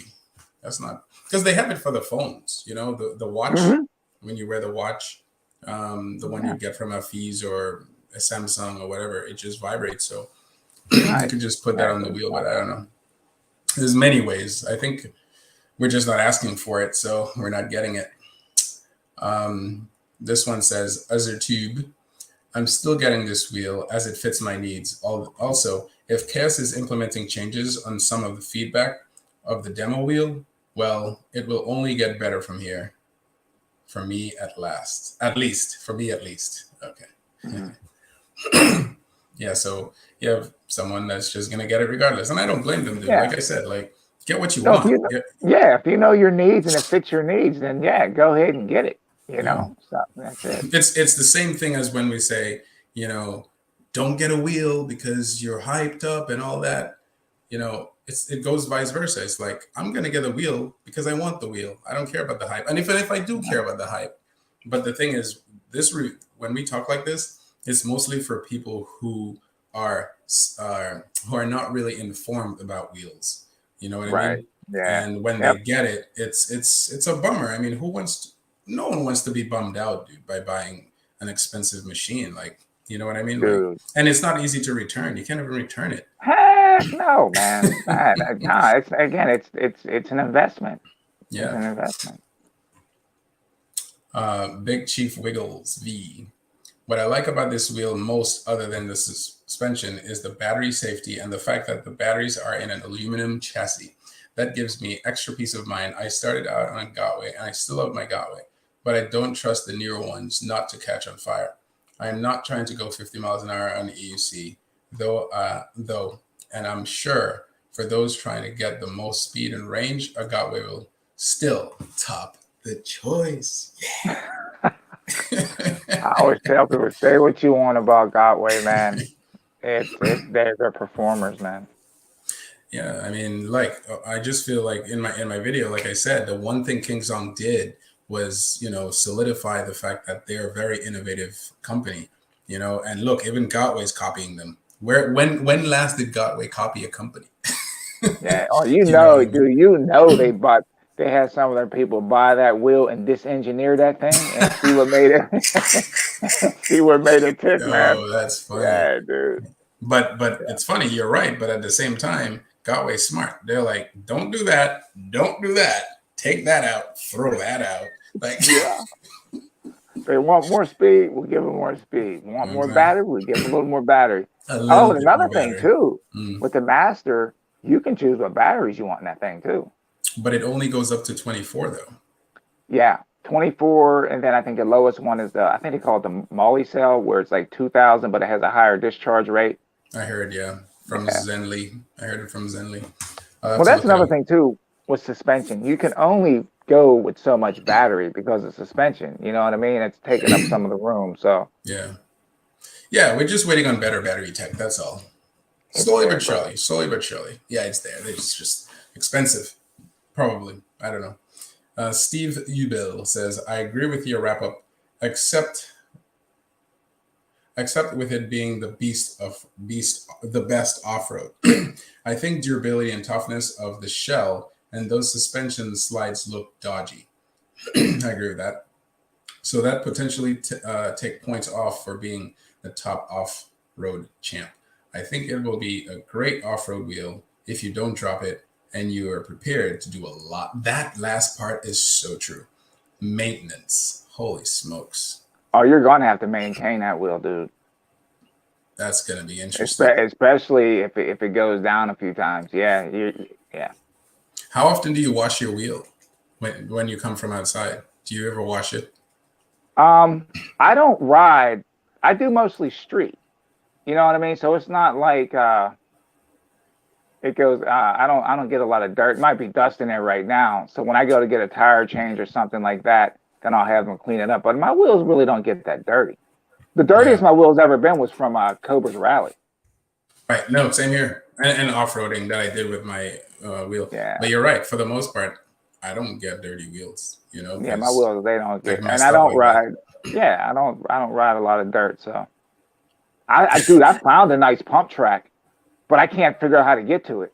A: that's not, because they have it for the phones, the watch,
B: Hmm.
A: when you wear the watch, the one you
B: Yeah.
A: get from a Fees or a Samsung or whatever, it just vibrates. So you
B: Nice.
A: could just put that on the
B: Nice.
A: wheel, but I don't know. There's many ways. I think we're just not asking for it, so we're not getting it. This one says, Other tube. I'm still getting this wheel as it fits my needs. Also, if Chaos is implementing changes on some of the feedback of the demo wheel, well, it will only get better from here. For me at last. At least. For me at least. Okay.
B: Mhm.
A: Yeah, so you have someone that's just gonna get it regardless. And I don't blame them, dude.
B: Yeah.
A: Like I said, like, get what you
B: So if
A: want.
B: you yeah, if you know your needs and it fits your needs, then yeah, go ahead and get it.
A: Yeah.
B: So that's it.
A: It's the same thing as when we say, you know, don't get a wheel because you're hyped up and all that. It goes vice versa. It's like, I'm gonna get a wheel because I want the wheel. I don't care about the hype. And if I do care about the hype, but the thing is, when we talk like this, it's mostly for people who are not really informed about wheels. You know what I
B: Right.
A: mean?
B: Yeah.
A: And when they
B: Yep.
A: get it, it's a bummer. I mean, no one wants to be bummed out, dude, by buying an expensive machine. Like, you know what I mean? Like,
B: Dude.
A: and it's not easy to return. You can't even return it.
B: Heck no, man. Nah, it's again, it's an investment. It's
A: Yeah.
B: an investment.
A: Big Chief Wiggles V. What I like about this wheel most, other than the suspension, is the battery safety and the fact that the batteries are in an aluminum chassis. That gives me extra peace of mind. I started out on a Gotway, and I still love my Gotway, but I don't trust the newer ones not to catch on fire. I am not trying to go 50 miles an hour on EUC, though, and I'm sure for those trying to get the most speed and range, a Gotway will still top the choice.
B: I always tell people, say what you want about Godway, man. They're performers, man.
A: Yeah, I mean, like, I just feel like in my video, like I said, the one thing King Song did was, solidify the fact that they're a very innovative company, and look, even Gotway's copying them. When last did Gotway copy a company?
B: Yeah. Oh,
A: You know what I mean?
B: dude, they had some of their people buy that wheel and disengineer that thing and see what made it see what made it tick, man.
A: Oh, that's funny.
B: Yeah, dude.
A: But
B: Yeah.
A: it's funny, you're right, but at the same time, Gotway's smart. They're like, don't do that, don't do that, take that out, throw that out. Like,
B: Yeah. They want more speed, we'll give them more speed. Want more
A: exactly.
B: battery, we'll give them a little more battery.
A: A
B: Oh,
A: little
B: and
A: bit
B: another
A: more
B: thing
A: battery.
B: too,
A: Mm.
B: with the Master, you can choose what batteries you want in that thing too.
A: But it only goes up to 24 though.
B: Yeah, 24, and then I think the lowest one is I think they call it the Molly cell, where it's like 2,000, but it has a higher discharge rate.
A: I heard, yeah, from
B: Yeah.
A: Zenly. I heard it from Zenly. I'll have
B: Well,
A: to
B: that's
A: look it
B: another
A: up.
B: thing too with suspension. You can only go with so much battery because of suspension. You know what I mean? It's taking up some of the room. So
A: Yeah. Yeah, we're just waiting on better battery tech. That's all.
B: it's
A: Slowly
B: there,
A: but
B: bro.
A: surely. Slowly but surely. Yeah, it's there. It's just expensive. Probably. I don't know. Steve Ubil says, I agree with your wrap up, except with it being the best off-road. I think durability and toughness of the shell and those suspension slides look dodgy. I agree with that. So that potentially take points off for being the top off-road champ. I think it will be a great off-road wheel if you don't drop it and you are prepared to do a lot. That last part is so true. Maintenance. Holy smokes.
B: Oh, you're gonna have to maintain that wheel, dude.
A: That's going to be interesting.
B: Especially if it goes down a few times. Yeah, yeah.
A: How often do you wash your wheel when you come from outside? Do you ever wash it?
B: I don't ride. I do mostly street. You know what I mean? So it's not like It goes. I don't get a lot of dirt. It might be dust in there right now. So when I go to get a tire change or something like that, then I'll have them clean it up. But my wheels really don't get that dirty. The dirtiest
A: Yeah.
B: my wheels ever been was from Cobra's Rally.
A: Right. No, same here. And off-roading that I did with my wheel.
B: Yeah.
A: But you're right. For the most part, I don't get dirty wheels,
B: Yeah, my
A: because
B: wheels they don't
A: like
B: get,
A: my
B: and I
A: stuff
B: don't
A: like that.
B: ride. Yeah, I don't ride a lot of dirt. So dude, I found a nice pump track, but I can't figure out how to get to it.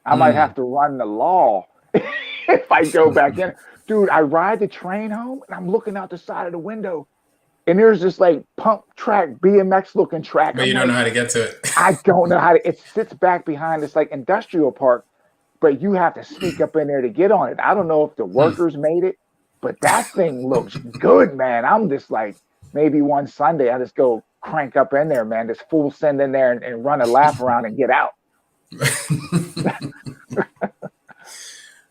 B: I might have to run the law if I go back in. Dude, I ride the train home and I'm looking out the side of the window and there's this like pump track, BMX looking track.
A: But
B: I'm
A: you don't
B: like,
A: know how to get to it.
B: I don't know how to, it sits back behind this like industrial park, but you have to sneak up in there to get on it. I don't know if the workers made it, but that thing looks good, man. I'm just like, maybe one Sunday I just go crank up in there, man, just full send in there and run a lap around and get out.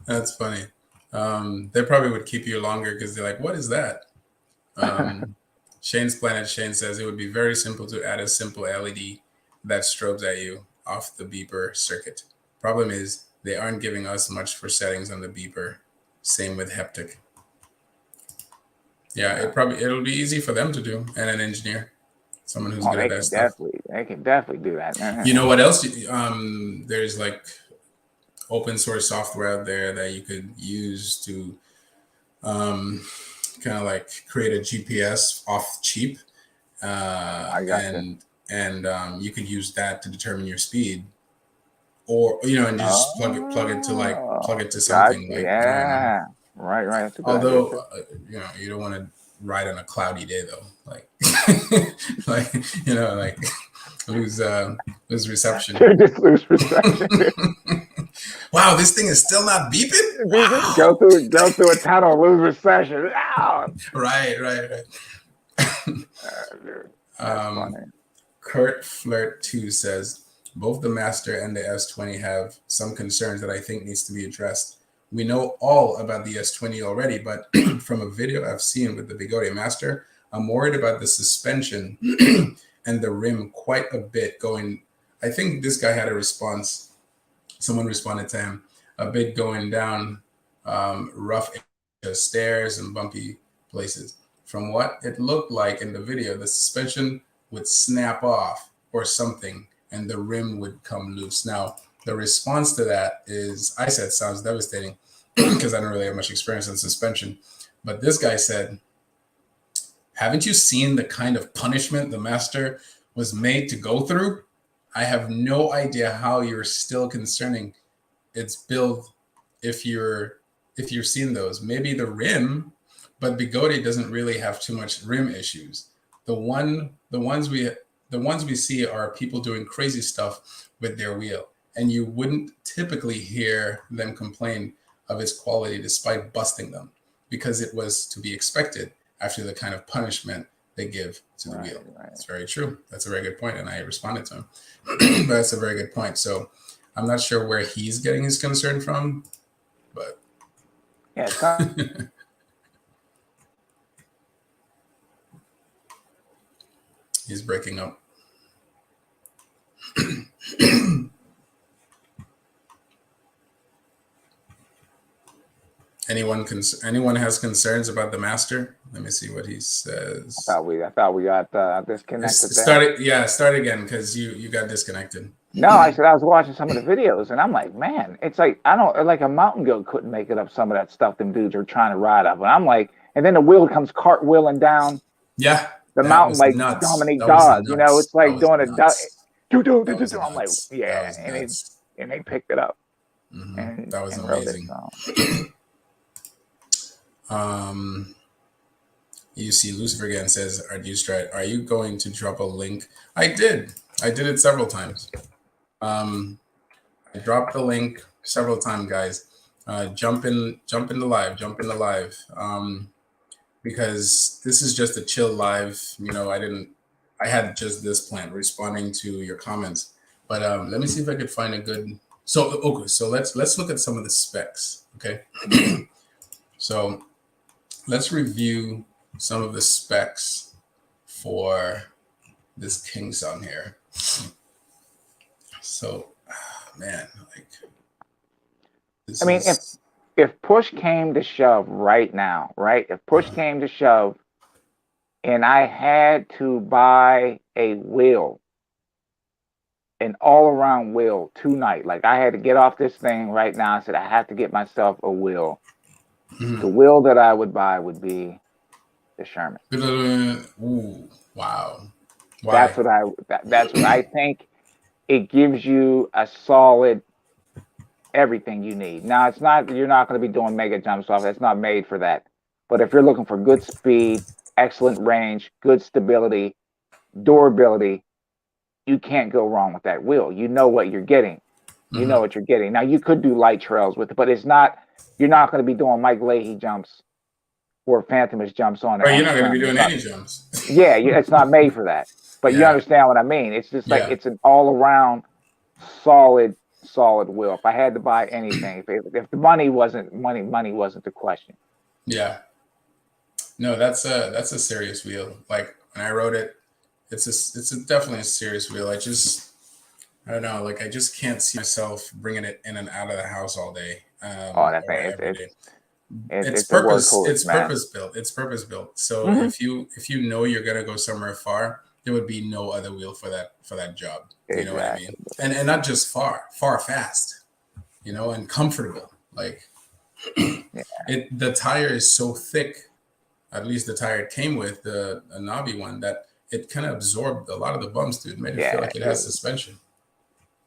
A: That's funny. They probably would keep you longer because they're like, what is that? Shane's Planet Shane says it would be very simple to add a simple LED that strobes at you off the beeper circuit. Problem is they aren't giving us much for settings on the beeper. Same with haptic. Yeah, it'll be easy for them to do, and an engineer, someone who's good at that stuff.
B: They can definitely do that.
A: You know what else? There's like open source software out there that you could use to kind of like create a GPS off cheap, and you could use that to determine your speed, or and just plug it to something like I don't know.
B: Right. That's a good
A: Although you don't want to ride on a cloudy day though, like like lose reception.
B: Just lose reception.
A: Wow, this thing is still not beeping. Wow.
B: Go through a tunnel, lose reception.
A: Right.
B: Dude, funny.
A: Kurt Flirt 2 says both the Master and the S20 have some concerns that I think needs to be addressed. We know all about the S20 already, but from a video I've seen with the Bigode Master, I'm worried about the suspension and the rim quite a bit going. I think this guy had a response. Someone responded to him, a bit going down rough stairs and bumpy places. From what it looked like in the video, the suspension would snap off or something and the rim would come loose. Now, the response to that is, I said, sounds devastating because I don't really have much experience in suspension. But this guy said, haven't you seen the kind of punishment the Master was made to go through? I have no idea how you're still concerning its build if you're seeing those. Maybe the rim, but Bigode doesn't really have too much rim issues. The ones we see are people doing crazy stuff with their wheel, and you wouldn't typically hear them complain of its quality despite busting them, because it was to be expected after the kind of punishment they give to the wheel. Right. It's very true. That's a very good point, and I responded to him. But that's a very good point. So I'm not sure where he's getting his concern from, but
B: yeah.
A: He's breaking up. Anyone has concerns about the Master? Let me see what he says.
B: I thought we got disconnected.
A: Start again because you got disconnected.
B: No, I said I was watching some of the videos and I'm like, man, it's like a mountain goat couldn't make it up some of that stuff them dudes are trying to ride up. And I'm like, and then the wheel comes cartwheeling down.
A: Yeah.
B: The mountain like nuts. Dominic Dawes, it's like doing a I'm like, yeah, and they picked it up.
A: Mm-hmm. And that was amazing. You see Lucifer again says, are you going to drop a link? I did it several times. I dropped the link several times, guys. Jump in the live. Because this is just a chill live. I had just this plan, responding to your comments. But let me see if I could find a good. So let's look at some of the specs. Okay. So let's review some of the specs for this King Song here. So man, like
B: I
A: this
B: mean,
A: is.
B: if push came to shove right now, right? If push came to shove and I had to buy a wheel, an all around wheel tonight, like I had to get off this thing right now, I said I have to get myself a wheel. The
A: Mhm.
B: wheel that I would buy would be the Sherman.
A: Ooh, wow.
B: That's
A: Why?
B: what that's what I think. It gives you a solid everything you need. Now it's not you're not going to be doing mega jumps off. It's not made for that. But if you're looking for good speed, excellent range, good stability, durability, you can't go wrong with that wheel. You know what you're getting. You know
A: Hmm.
B: what you're getting. Now you could do light trails with it, but it's not. You're not going to be doing Mike Leahy jumps or Phantomish jumps
A: Right, you're
B: on a
A: not going to be
B: Sherman. It's
A: doing
B: not.
A: any jumps.
B: Yeah, it's not made for that. But you
A: Yeah,
B: understand what I mean. It's just like
A: yeah,
B: it's an all around solid, solid wheel. If I had to buy anything, if the money wasn't the question.
A: yeah. No, that's a serious wheel. Like when I wrote it, definitely a serious wheel. I don't know, like I just can't see myself bringing it in and out of the house all day,
B: Oh, that
A: or
B: thing,
A: every day.
B: it's a workhorse,
A: It's
B: man.
A: purpose built. It's purpose built. So
B: Hmm.
A: if you know you're gonna go somewhere far, there would be no other wheel for that job. You know what I mean?
B: Exactly.
A: And not just far fast. You know, and comfortable. Like
B: Yeah,
A: the tire is so thick. At least the tire it came with, the a knobby one, that it kind of absorbed a lot of the bumps, dude. Made it feel
B: yeah,
A: like it has
B: dude.
A: suspension.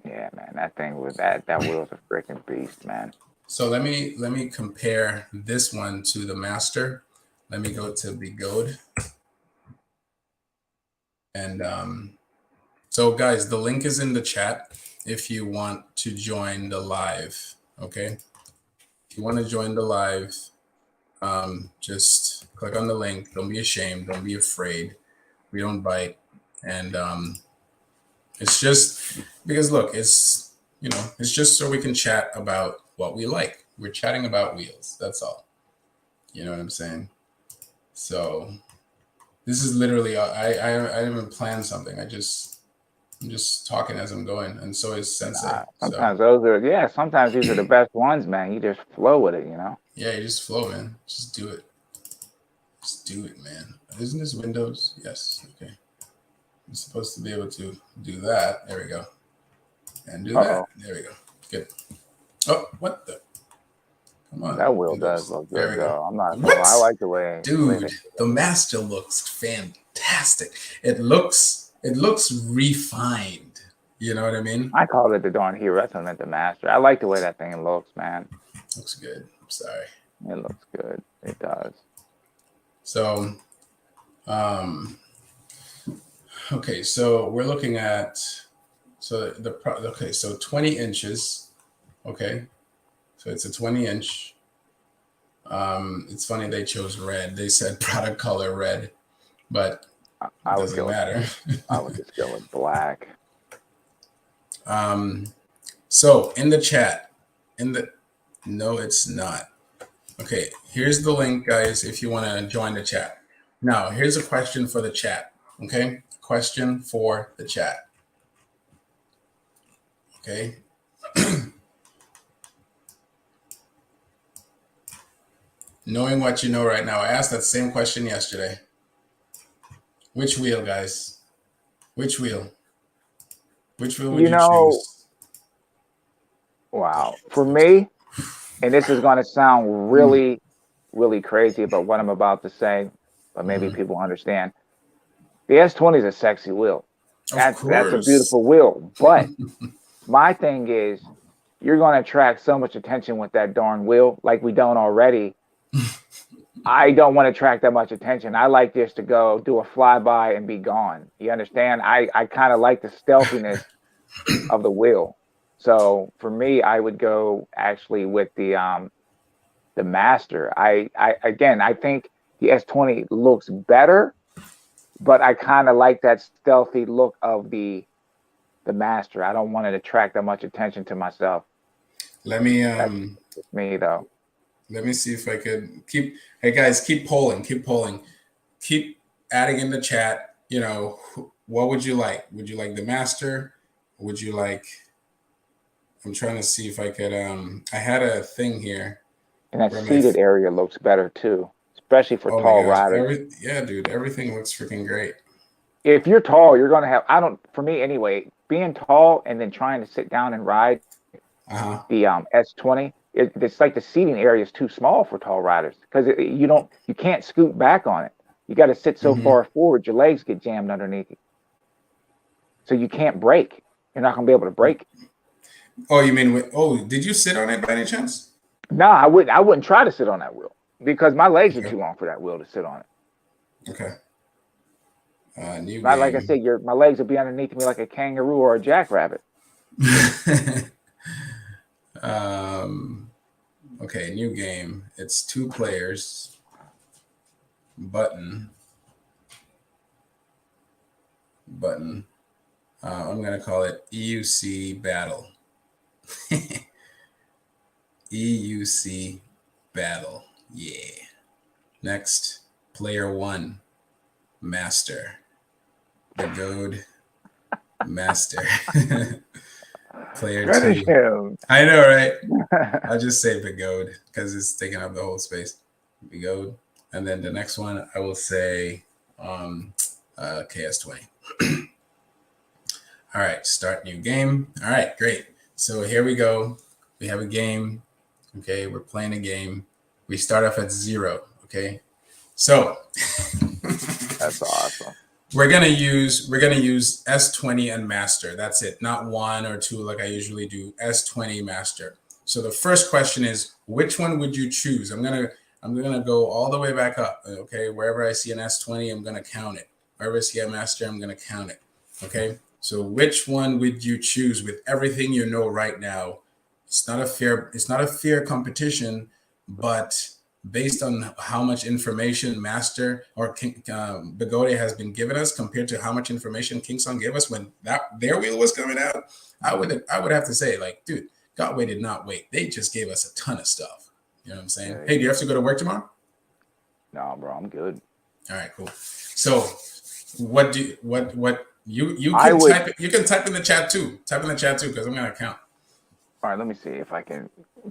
B: Yeah, man. That thing with that wheel's a freaking beast, man.
A: So let me compare this one to the Master. Let me go to the Goad. And so, guys, the link is in the chat if you want to join the live. Okay. If you want to join the live, just click on the link. Don't be ashamed. Don't be afraid. We don't bite. And it's just because, look, it's just so we can chat about what we like. We're chatting about wheels. That's all. You know what I'm saying? So this is literally, I haven't planned something. I'm just talking as I'm going, and so is Sensei. So
B: Sometimes those are yeah. Sometimes these are the best ones, man. You just flow with it, you know.
A: yeah, you just flow, man. Just do it. Just do it, man. Isn't this Windows? Yes. Okay. I'm supposed to be able to do that. There we go. And do
B: Uh-oh.
A: that. There we go. Good. Oh, what the? Come on,
B: That wheel does
A: Windows.
B: look
A: There
B: good
A: we go.
B: though. I'm not gonna lie. I
A: What?
B: like the way
A: Dude,
B: they
A: the Master looks fantastic. It looks refined. You know what I mean?
B: I called it the darn hero. That's what I meant the master. I like the way that thing looks, man.
A: Looks good. I'm sorry.
B: It looks good. It does.
A: So, um, okay, so we're looking at okay, so 20 inches. Okay, so it's a 20-inch. It's funny they chose red. They said product color red, but it
B: I would
A: doesn't
B: go with
A: matter.
B: I would just go with black.
A: um, so in the chat, in the no, it's not. Okay, here's the link, guys, if you want to join the chat. Now, here's a question for the chat. Okay, question for the chat. Okay. Knowing what you know right now, I asked that same question yesterday. Which wheel, guys? Which wheel? Which wheel would
B: You
A: you
B: know,
A: choose?
B: wow. For me, and this is going to sound really, really crazy about what I'm about to say, but maybe
A: Mm-hmm.
B: people understand. The S20 is a sexy wheel.
A: Of
B: That's a
A: course.
B: beautiful wheel. But my thing is, you're going to attract so much attention with that darn wheel, like we don't already. I don't want to attract that much attention. I like just to go do a flyby and be gone. You understand? I kind of like the stealthiness of the wheel. So for me, I would go actually with the Master. I again, I think the S20 looks better, but I kind of like that stealthy look of the Master. I don't want to attract that much attention to myself.
A: Let me
B: That's just me though.
A: let me see if I could keep. Hey guys, keep polling. Keep polling. Keep adding in the chat. You know, what would you like? Would you like the Master? Would you like I'm trying to see if I could. I had a thing here
B: And that
A: where
B: seated area looks better too, especially for
A: oh my
B: tall
A: gosh,
B: riders.
A: yeah, dude, everything looks freaking great.
B: If you're tall, you're gonna have. I don't. For me anyway, being tall and then trying to sit down and ride
A: Uh-huh.
B: the S20, it's like the seating area is too small for tall riders because you can't scoot back on it. You got to sit so
A: Mm-hmm.
B: far forward, your legs get jammed underneath you, so you can't brake. You're not gonna be able to brake.
A: Oh, you mean did you sit on it by any chance?
B: No, I wouldn't. I wouldn't try to sit on that wheel because my legs are
A: Okay.
B: too long for that wheel to sit on it.
A: Okay. New
B: Like I
A: game.
B: said, my legs would be underneath me like a kangaroo or a jackrabbit.
A: um, okay, new game. It's 2 players. Button. I'm gonna call it EUC battle. EUC battle. Yeah. Next, player 1, master. The goad master. Player
B: Finish
A: 2.
B: him.
A: I know, right? I'll just say Begode because it's taking up the whole space. Begode. And then the next one, I will say KS20. All right, start new game. All right, great. So here we go. We have a game. Okay, we're playing a game. We start off at 0. Okay, so
B: That's awesome.
A: we're gonna use S20 and master. That's it, not 1 or 2 like I usually do. S20 master. So the first question is, which one would you choose? I'm gonna go all the way back up. Okay, wherever I see an S20, I'm gonna count it. Wherever I see a master, I'm gonna count it. Okay, so which one would you choose with everything you know right now? It's not a fair competition, but based on how much information Master or Begode has been given us compared to how much information Kingsong gave us when their wheel was coming out, I would have to say, like, dude, Godway did not wait. They just gave us a ton of stuff. You know what I'm saying?
B: Yeah,
A: Hey, do you have to go to work tomorrow?
B: no, bro, I'm good.
A: All right, cool. So what you
B: I
A: can
B: would.
A: type it, you can type in the chat too. Type in the chat too, because I'm gonna count.
B: All right, let me see if I can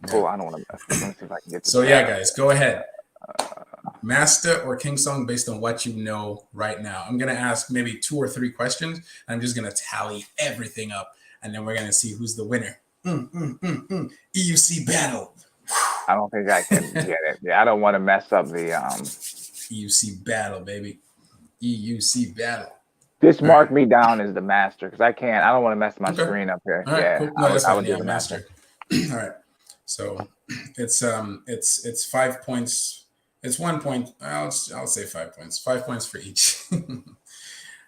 B: pull. I don't want to. Let me see if I can get.
A: So yeah, guys, go ahead. Master or Kingsong based on what you know right now. I'm gonna ask maybe 2 or 3 questions. I'm just gonna tally everything up, and then we're gonna see who's the winner. EUC battle.
B: I don't think I can get it. Yeah, I don't want to mess up the
A: EUC battle, baby. EUC battle.
B: Just mark me down as the master because I can't. I don't want to mess my screen up here.
A: All right,
B: Yeah,
A: cool. No, that's
B: I
A: fine.
B: would do
A: Yeah,
B: the
A: master. All right. So it's 5 points. It's 1 point. I'll say 5 points. 5 points for each.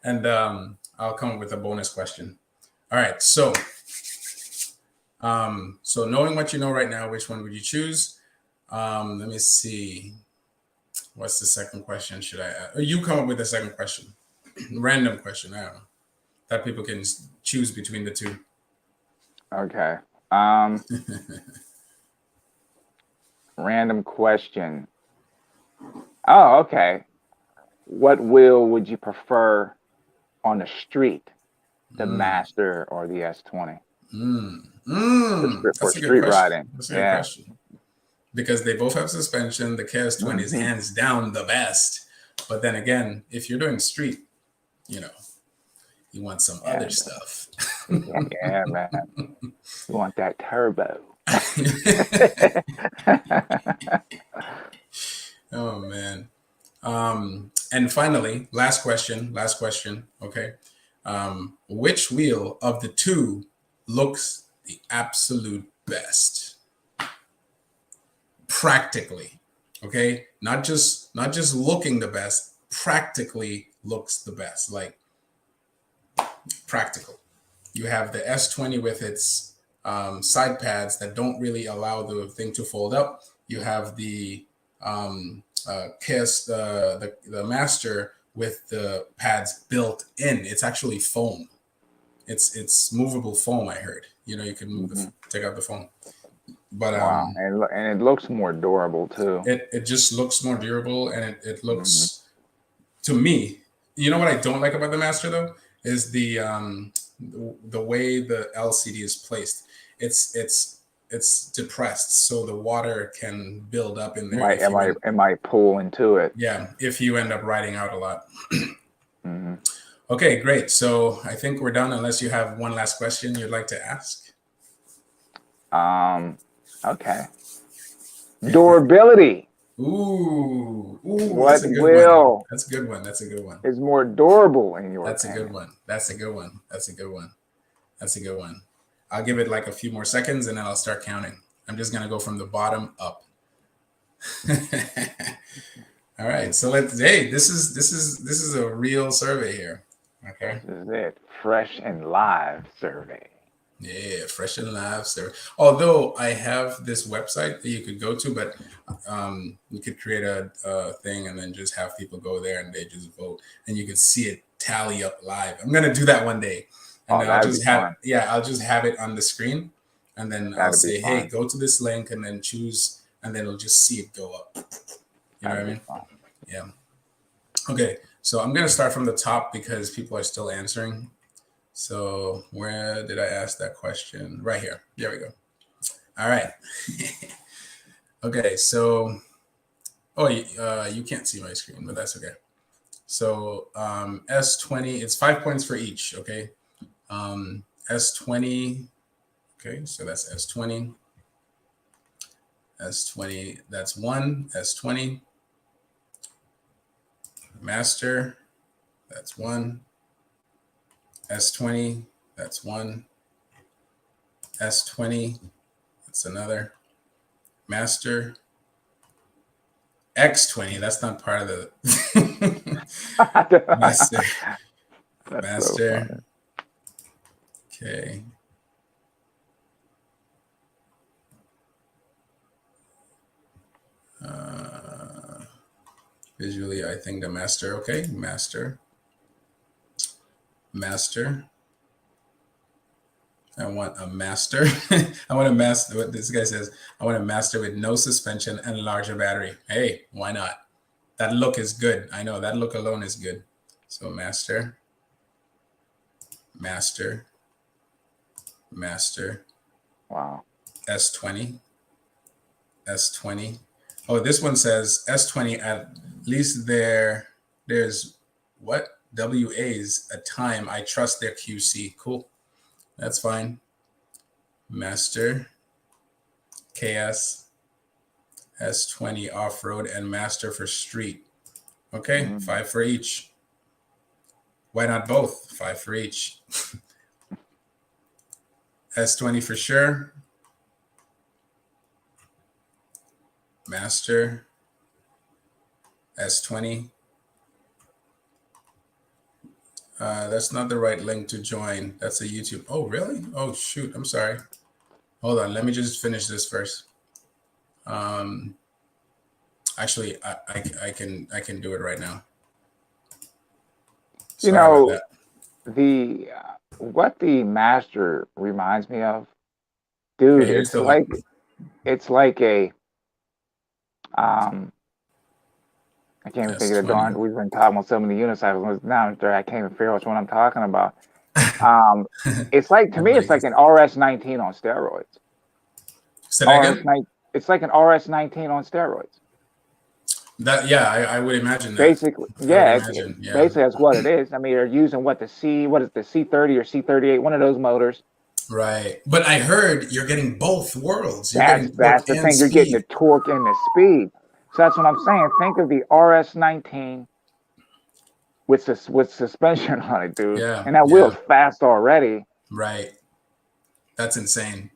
A: And I'll come up with a bonus question. All right. So knowing what you know right now, which one would you choose? Let me see. What's the second question? Should I ask? Or you come up with the second question? Random question. I don't know. That people can choose between the 2.
B: Okay. Random question. Oh, okay. What wheel would you prefer on the street, the Master or the S20? For
A: That's a good
B: street
A: question.
B: riding.
A: That's a good
B: Yeah.
A: question. Because they both have suspension. The KS20 is hands down the best. But then again, if you're doing street, you want some other stuff.
B: Yeah, man. You want that turbo.
A: Oh man. And finally, last question. Okay. Which wheel of the 2 looks the absolute best? Practically. Okay. Not just looking the best, practically looks the best. Like practical. You have the S20 with its side pads that don't really allow the thing to fold up. You have the the Master with the pads built in. It's actually foam. It's movable foam. I heard. You can move take out the foam. But
B: wow, and it looks more durable too.
A: It just looks more durable, and it looks to me. You know what I don't like about the Master though is the way the LCD is placed. it's depressed, so the water can build up in there.
B: It might pull into it.
A: Yeah, if you end up riding out a lot.
B: Mm-hmm.
A: Okay, great. So I think we're done, unless you have one last question you'd like to ask.
B: Okay. Durability.
A: Ooh,
B: What
A: that's a good
B: will
A: one. That's a good one. That's a good one.
B: is more durable in your
A: That's
B: opinion?
A: a good one. That's a good one. That's a good one. That's a good one. I'll give it like a few more seconds and then I'll start counting. I'm just gonna go from the bottom up. All right. So this is a real survey here. Okay.
B: This is it. Fresh and live survey.
A: Yeah, fresh and live survey. Although I have this website that you could go to, but you could create a thing and then just have people go there and they just vote, and you could see it tally up live. I'm gonna do that one day, and then I'll just have it on the screen, and then I'll say, hey, go to this link and then choose, and then it'll just see it go up. You know what I mean? Yeah. Okay, so I'm gonna start from the top because people are still answering. So where did I ask that question? Right here. There we go. All right. Okay, so you can't see my screen, but that's okay. So S20, it's 5 points for each. Okay. S20. Okay, so that's S20. S20, that's 1. S20. Master, that's 1. S20, that's 1. S20, that's another. Master. X20, that's not part of the master. Master. So okay. Visually, I think the master. Okay, master. Master. I want a master. I want a master. What this guy says, I want a master with no suspension and larger battery. Hey, why not? That look is good. I know that look alone is good. So master, master, master.
B: Wow.
A: S20, S20. Oh, this one says S20. At least there's what? WAs a time. I trust their QC. Cool. That's fine. Master, KS, S20 off-road, and master for street. Okay, 5 for each. Why not both? 5 for each. S20 for sure. Master, S20. That's not the right link to join. That's a YouTube. Oh, really? Oh, shoot. I'm sorry. Hold on. Let me just finish this first. Actually, I can do it right now.
B: Sorry what the master reminds me of, dude. Okay, it's like a I can't even think of the darn. We've been talking about so many unicycles. Now I can't even figure out which one I'm talking about. It's like, to me, it's like an RS19 on steroids. It's like an RS19 on steroids.
A: That I would imagine that.
B: Basically, basically that's what it is. I mean, they're using the C30 or C38, one of those motors.
A: Right, but I heard you're getting both worlds.
B: That's the thing. You're getting the torque and the speed. So that's what I'm saying. Think of the RS19 with suspension on it, dude. Yeah, and that wheel's fast already.
A: Right. That's insane.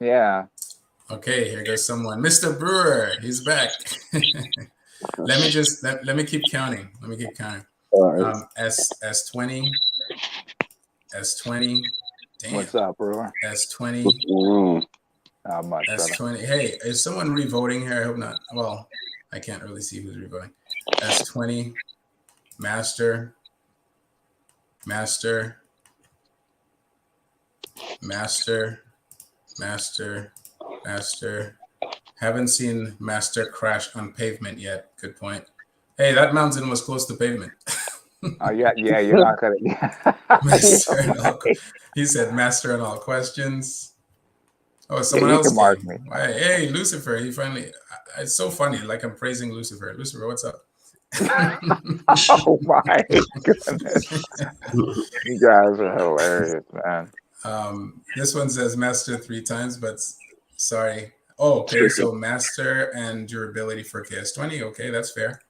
B: Yeah.
A: Okay, here goes someone. Mr. Brewer, he's back. Let me keep counting. All right. S20. S20. Damn.
B: What's up, Brewer?
A: S20.
B: Not much,
A: S20. Brother. Hey, is someone revoting here? I hope not. Well, I can't really see who's revoting. S20. Master. Master. Master. Master. Master. Haven't seen Master crash on pavement yet. Good point. Hey, that mountain was close to pavement.
B: Oh yeah, you're not gonna.
A: He said master on all questions. Oh,
B: Yeah,
A: someone
B: you
A: else
B: can mark
A: came.
B: me.
A: Hey, Lucifer, he finally. It's so funny. Like I'm praising Lucifer. Lucifer, what's up?
B: Oh my goodness. You guys are hilarious, man.
A: This one says master 3 times, but sorry. Oh, okay. So master and durability for KS20. Okay, that's fair.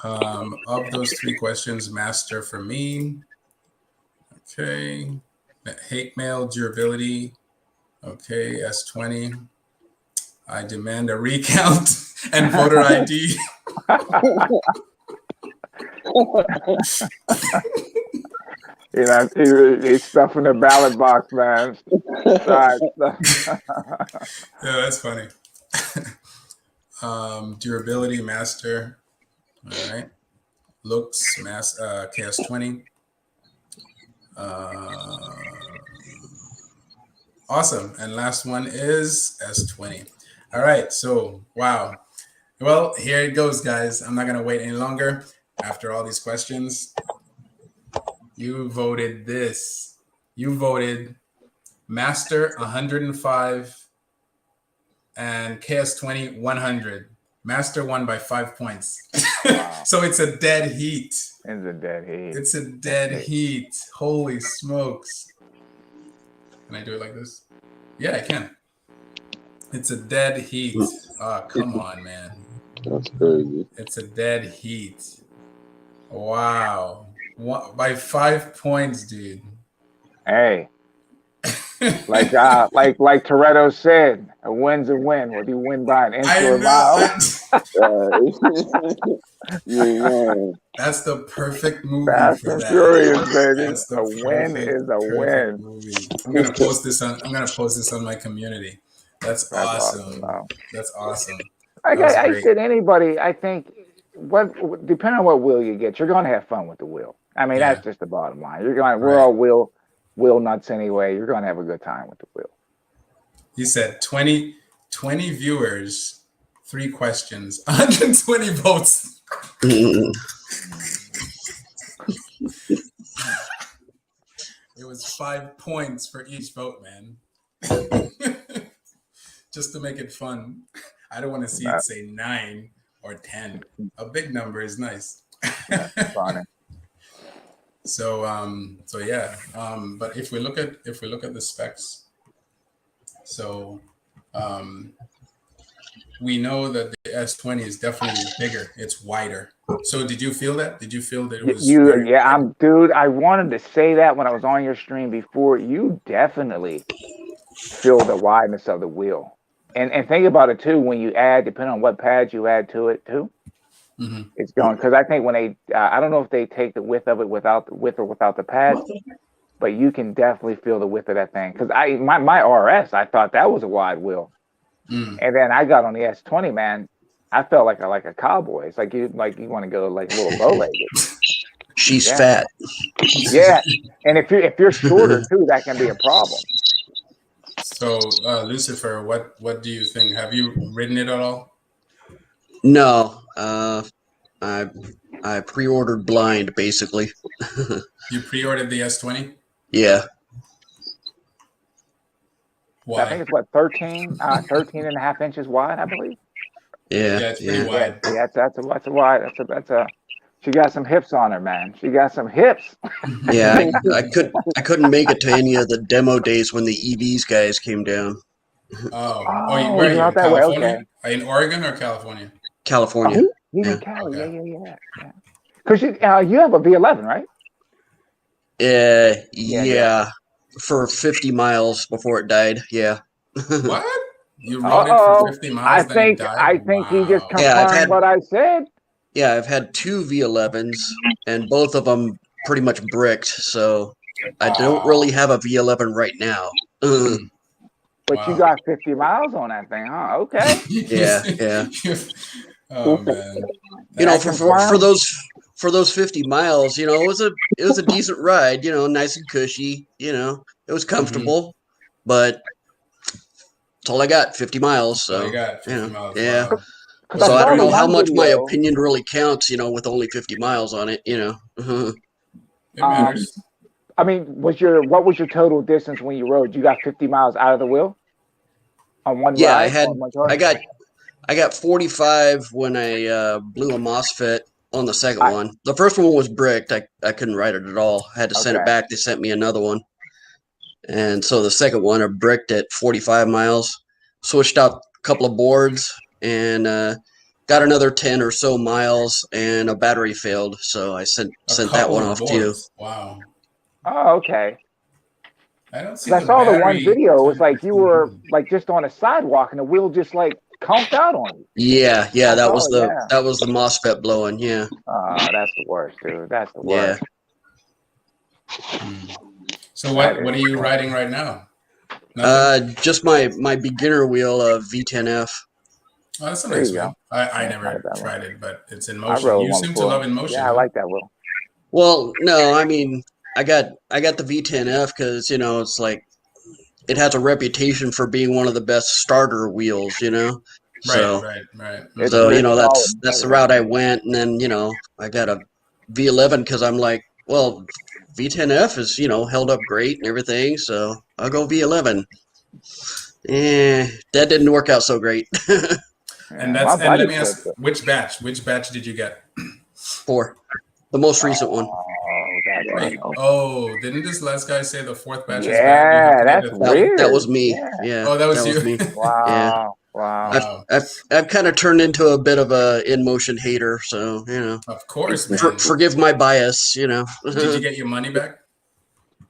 A: Of those 3 questions, master for me. Okay. Hate mail, durability. Okay, S20. I demand a recount and voter ID.
B: You know, he's stuffing the ballot box, man. Sorry.
A: Yeah, that's funny. Durability, master. All right. Looks, KS20. Awesome. And last one is S20. All right. So, wow. Well, here it goes, guys. I'm not going to wait any longer. After all these questions, you voted this. You voted Master 105 and KS20 100. Master won by 5 points.
B: Wow.
A: So it's a dead heat.
B: It's a dead heat.
A: It's a dead heat. Holy smokes. Can I do it like this? Yeah, I can. It's a dead heat. Oh, come on, man.
C: That's crazy.
A: It's a dead heat. Wow. By 5 points, dude.
B: Hey. Like Toretto said, a win's a win, whether you win by an inch or a mile.
C: Yeah.
A: That's the perfect movie.
B: Fast
A: for
B: and
A: that.
B: Furious, baby.
A: That's
B: A win is a win.
A: Movie. I'm gonna post this on my community. That's awesome.
B: Wow.
A: That's awesome.
B: Like I said, anybody, I think, depending on what wheel you get, you're going to have fun with the wheel. I mean, that's just the bottom line. We're all wheel nuts anyway. You're going to have a good time with the wheel.
A: He said 20 viewers, 3 questions, 120 votes. It was 5 points for each vote, man. Just to make it fun. I don't want to see it say 9 or 10. A big number is nice.
B: Funny.
A: So yeah. But if we look at the specs, so we know that the S20 is definitely bigger. It's wider. So did you feel that? Did you feel that it was?
B: Dude. I wanted to say that when I was on your stream before. You definitely feel the wideness of the wheel. And think about it too, when you add, depending on what pads you add to it too, it's going, because I think when they, I don't know if they take the width of it without the pads, but you can definitely feel the width of that thing. Because my RS, I thought that was a wide wheel, and then I got on the S20, man, I felt like a cowboy. It's like you want to go like a little low-legged.
D: She's fat.
B: Yeah, and if you're shorter too, that can be a problem.
A: So, Lucifer, what do you think? Have you ridden it at all?
D: No, I pre-ordered blind, basically.
A: You pre-ordered the S20?
D: Yeah.
A: Why?
B: I think it's 13 and a half inches wide, I believe.
D: Yeah,
A: it's pretty wide.
B: Yeah, that's a wide. That's a. She got some hips on her, man. She got some hips.
D: Yeah, I couldn't make it to any of the demo days when the EVs guys came down.
A: Where are you? In California? Okay. Are you in Oregon or California?
D: California.
B: He's in Cali. Okay. Yeah. Because you have a V11, right?
D: Yeah. For 50 miles before it died. Yeah.
A: What? You rode it for 50 miles?
B: I think he just confirmed what I said.
D: Yeah, I've had 2 V11s, and both of them pretty much bricked, so I don't really have a V11 right now.
B: But you got 50 miles on that thing, huh? Okay.
D: Yeah.
A: Oh man.
D: You know, for those 50 miles, you know, it was a decent ride, you know, nice and cushy, you know. It was comfortable, but that's all I got, 50 miles. So,
A: I got 50 miles.
D: Yeah.
A: Wow.
D: So I don't know how much my opinion really counts, you know, with only 50 miles on it, you know.
A: It matters.
B: I mean, what was your total distance when you rode? You got 50 miles out of the wheel on one
D: Yeah,
B: ride? On one charge?
D: I got 45 when I blew a MOSFET on the second
B: I-
D: one. The first one was bricked. I couldn't ride it at all. I had to send it
B: Okay.
D: back. They sent me another one. And so the second one I bricked at 45 miles, switched out a couple of boards, and got another 10 or so miles, and a battery failed. So I sent that one off to you.
A: Wow.
B: Oh, okay.
A: I don't see
B: I
A: the
B: saw the one
A: battery
B: video. It was like you were
A: time.
B: like just on a sidewalk and the wheel just like conked out on you.
D: Yeah,
B: I
D: that
B: saw
D: was
B: it,
D: the
B: yeah.
D: that was the MOSFET blowing. Yeah,
B: That's the worst, dude. That's the
D: yeah.
B: worst.
A: So what are you riding right now? Nothing?
D: Just my beginner wheel of V10F.
A: Oh, that's a
B: There
A: nice
B: you go.
A: wheel. I
B: Yeah,
A: never
B: not a bad one.
A: tried it, but it's in
B: I
A: motion.
B: rode
A: You
B: one
A: seem to
B: before.
A: love in motion.
B: Yeah, I like that wheel.
D: Well, no, I mean I got the V10F because it's like it has a reputation for being one of the best starter wheels. So
A: Right.
B: It's
D: so
B: solid.
D: that's the route I went, and then I got a V11 because I'm like, well, V10F is held up great and everything, so I'll go V11. That didn't work out so great.
A: And
B: My
A: let
B: buddy
A: me ask,
B: said
A: which batch did you get?
D: 4, the most recent one.
B: Oh, that's
A: Wait,
B: right.
A: didn't this last guy say the fourth batch is bad? You have
B: Yeah,
A: to get
B: that's
A: the
B: weird.
D: That was me.
B: Yeah.
D: Yeah.
A: Oh, that was you.
D: me.
B: Wow.
D: I've
A: Wow.
D: I've kind of turned into a bit of a in motion hater, so
A: Of course, man.
D: forgive my bias.
A: Did you get your money back?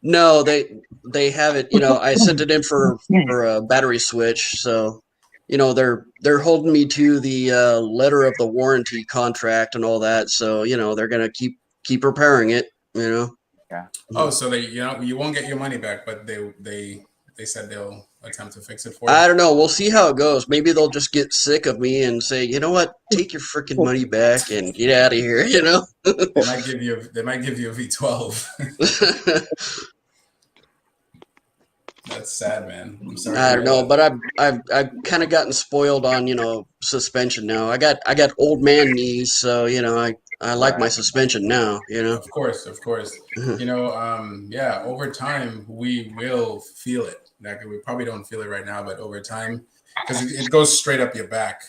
D: No, they have it. I sent it in for a battery switch, so they're holding me to the letter of the warranty contract and all that. So they're gonna keep repairing it.
B: Yeah.
A: Oh, so you won't get your money back, but they said they'll attempt to fix it for you.
D: I don't know. We'll see how it goes. Maybe they'll just get sick of me and say, you know what, take your freaking money back and get out of here.
A: They might give you a V12. That's sad, man. I'm sorry.
D: I don't know, but I've kind of gotten spoiled on suspension now. I got old man knees, so I like my suspension now.
A: Of course. Yeah. Over time, we will feel it. Like we probably don't feel it right now, but over time, because it goes straight up your back,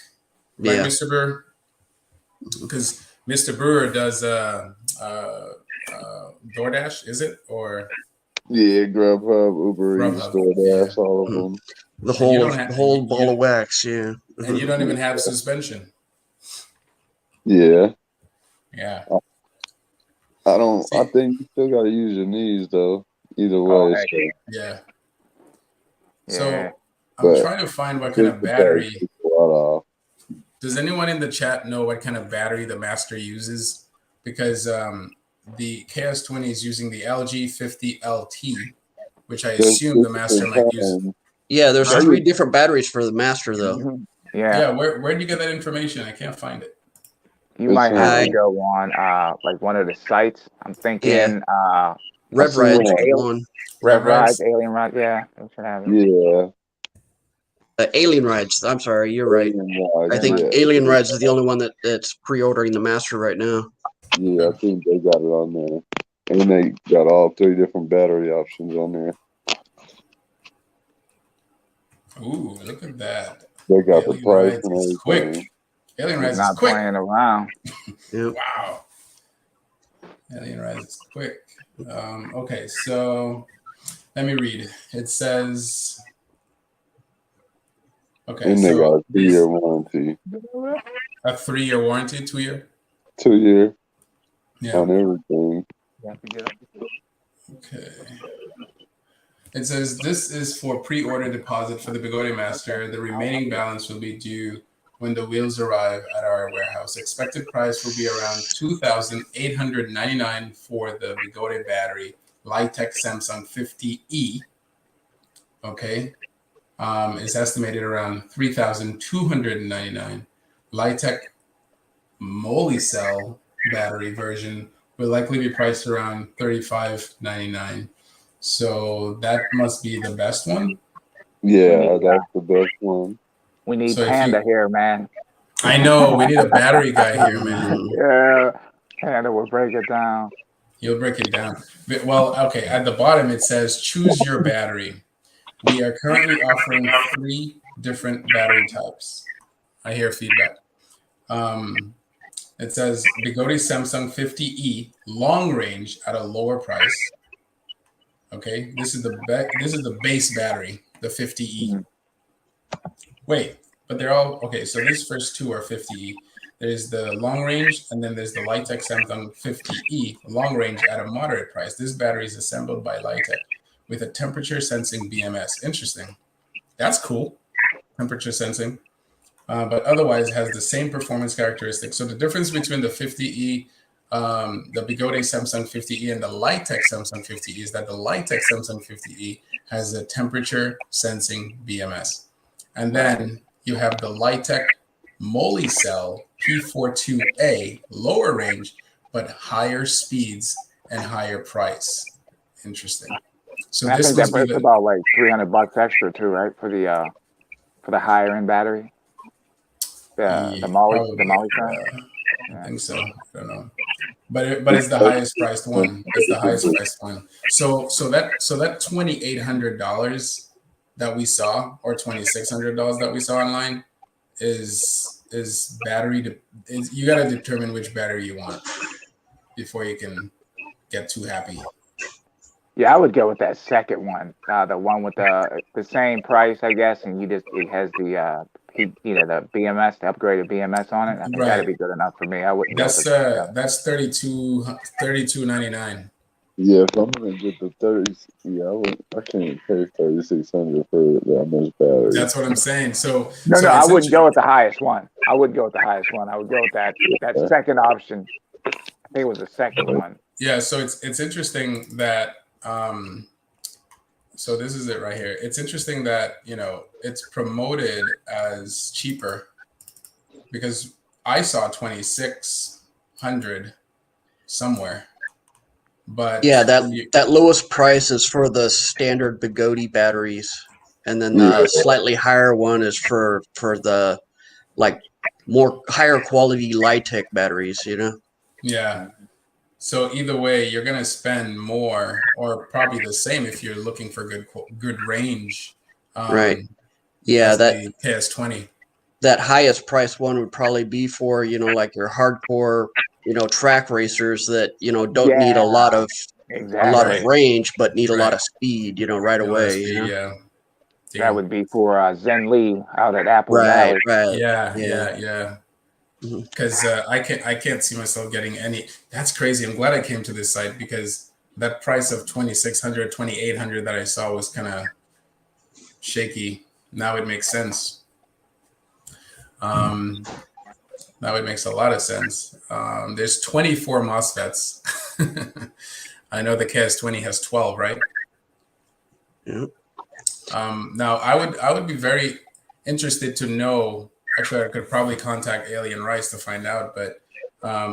A: right,
D: Yeah.
A: Mr. Brewer? Because Mr. Brewer does DoorDash, is it, or?
C: Yeah, Grubhub, Uber Eats, DoorDash, all of them.
D: The whole ball of wax, yeah.
A: And you don't even have suspension.
C: Yeah.
A: Yeah.
C: I don't. I think you still got to use your knees though. Either way.
B: Okay.
C: So.
A: Yeah.
B: Yeah.
A: So I'm trying to find what kind of battery. Does anyone in the chat know what kind of battery the Master uses? Because the KS20 is using the LG50LT, which I assume the Master might use.
D: Yeah, there's 3 different batteries for the Master though.
B: Yeah.
A: Where did you get that information? I can't find it.
B: You might have to go on like one of the sites. I'm thinking
D: Rev Ride's one.
B: Rev Rides, Alien Ride, yeah.
C: Yeah.
D: Alien Rides. I'm sorry, you're right. I think Alien Rides is the only one that's pre-ordering the Master right now.
C: Yeah, I think they got it on there. And they got all 3 different battery options on there.
A: Ooh, look at that.
C: They got
A: Alien
C: the price
A: Rides
C: and
A: is
C: everything.
A: quick. Alien Rides
B: not
A: is quick.
B: playing around.
D: Yep.
A: Wow. Alien Rides is quick. Okay, so let me read. It says, okay,
C: and they got a 3-year warranty.
A: A 3-year warranty, 2-year?
C: 2-year.
A: Yeah.
C: On everything.
A: Okay. It says this is for pre-order deposit for the Bigode Master. The remaining balance will be due when the wheels arrive at our warehouse. Expected price will be around $2,899 for the Bigode battery, Litech Samsung 50E. Okay. It's estimated around $3,299. Litech Molicel battery version will likely be priced around $35.99. So that must be the best one.
C: Yeah, that's the best one.
B: We need Panda here, man.
A: I know we need a battery guy here, man.
B: Yeah, Panda will break it down.
A: You'll break it down. Well, okay. At the bottom, it says choose your battery. We are currently offering 3 different battery types. I hear feedback. It says Bigodi Samsung 50E long range at a lower price. Okay, this is the base battery, the 50E. Wait, but they're all okay. So these first 2 are 50E. There's the long range, and then there's the Litec Samsung 50E long range at a moderate price. This battery is assembled by Litec with a temperature sensing BMS. Interesting. That's cool. Temperature sensing. But otherwise has the same performance characteristics. So the difference between the 50E, the Bigode Samsung 50E, and the Litec Samsung 50E is that the Litec Samsung 50E has a temperature sensing BMS. And then you have the Litec Molicel P42A, lower range, but higher speeds and higher price. Interesting. So
B: and I
A: this
B: think
A: was
B: that's about like $300 extra too, right? For the higher end battery. The Molly side?
A: I think so. I don't know. But it's the highest priced one. It's the highest priced one. So that $2,800 that we saw, or $2,600 that we saw online, is battery. You got to determine which battery you want before you can get too happy.
B: Yeah, I would go with that second one, the one with the same price, I guess, and it has the the BMS, the upgraded BMS on it. I think that'd be good enough for me. I wouldn't.
A: That's $32.99.
C: Yeah, if I'm gonna get the 30, I can't pay 3,600 for that much battery.
A: That's what I'm saying. So
B: I wouldn't go with the highest one. I wouldn't go with the highest one. I would go with that second option. I think it was the second one.
A: Yeah, so it's interesting that so this is it right here. It's interesting that it's promoted as cheaper, because I saw 2,600 somewhere. But
D: yeah, that lowest price is for the standard Bigodi batteries, and then the slightly higher one is for the more higher quality Litec batteries.
A: Yeah. So either way, you're gonna spend more, or probably the same if you're looking for good range.
D: Right. Yeah,
A: the KS20.
D: That highest price one would probably be for like your hardcore track racers that don't need a lot of range, but need a lot of speed right away.
A: Yeah.
B: That would be for Zen Lee out at Apple Valley.
D: Right.
A: Yeah. Because I can't see myself getting any. That's crazy. I'm glad I came to this site, because that price of 2,600, 2,800 that I saw was kind of shaky. Now it makes sense. Now it makes a lot of sense. There's 24 MOSFETs. I know the KS20 has 12, right?
D: Yeah.
A: Now I would be very interested to know. Actually, I could probably contact Alien Rice to find out, but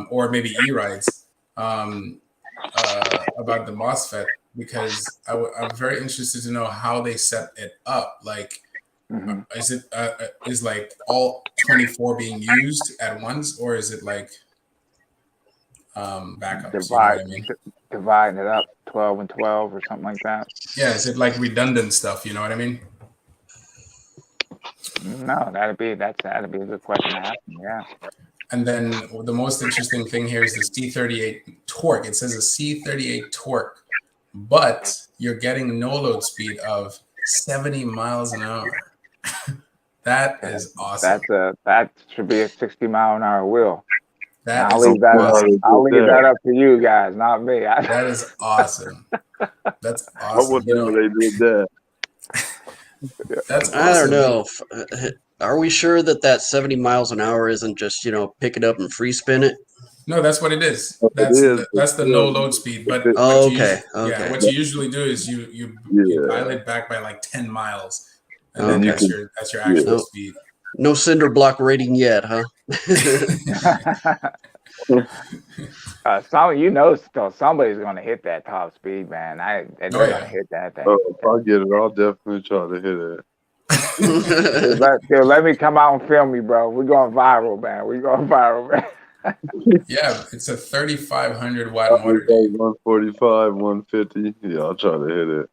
A: or maybe E-Rides about the MOSFET, because I'm very interested to know how they set it up. Like, is it is like all 24 being used at once, or is it like backups?
B: Dividing it up 12 and 12 or something like that.
A: Yeah, is it like redundant stuff? You know what I mean?
B: No, that'd be a good question to ask. Yeah.
A: And then the most interesting thing here is the C38 torque. It says a C38 torque, but you're getting no load speed of 70 miles an hour. That is awesome.
B: That should be a 60-mile-an-hour wheel.
A: I'll leave that
B: up to you guys, not me.
A: That is awesome. That's awesome.
C: I wouldn't know they did that.
A: That's awesome.
D: I don't know. Are we sure that 70 miles an hour isn't just pick it up and free spin it?
A: No, that's what it is. That's the no load speed. But
D: okay.
A: Yeah, what you usually do is you dial it back by like 10 miles, and then that's your actual speed.
D: No cinder block rating yet, huh?
B: Somebody's gonna hit that top speed, man. They're gonna hit that thing.
C: If I get it, I'll definitely try to hit it.
B: Let me come out and film me, bro. We're going viral, man.
A: Yeah, it's a 3,500 watt
C: I
A: motor.
C: was like 145, 150. Yeah, I'll try to hit it.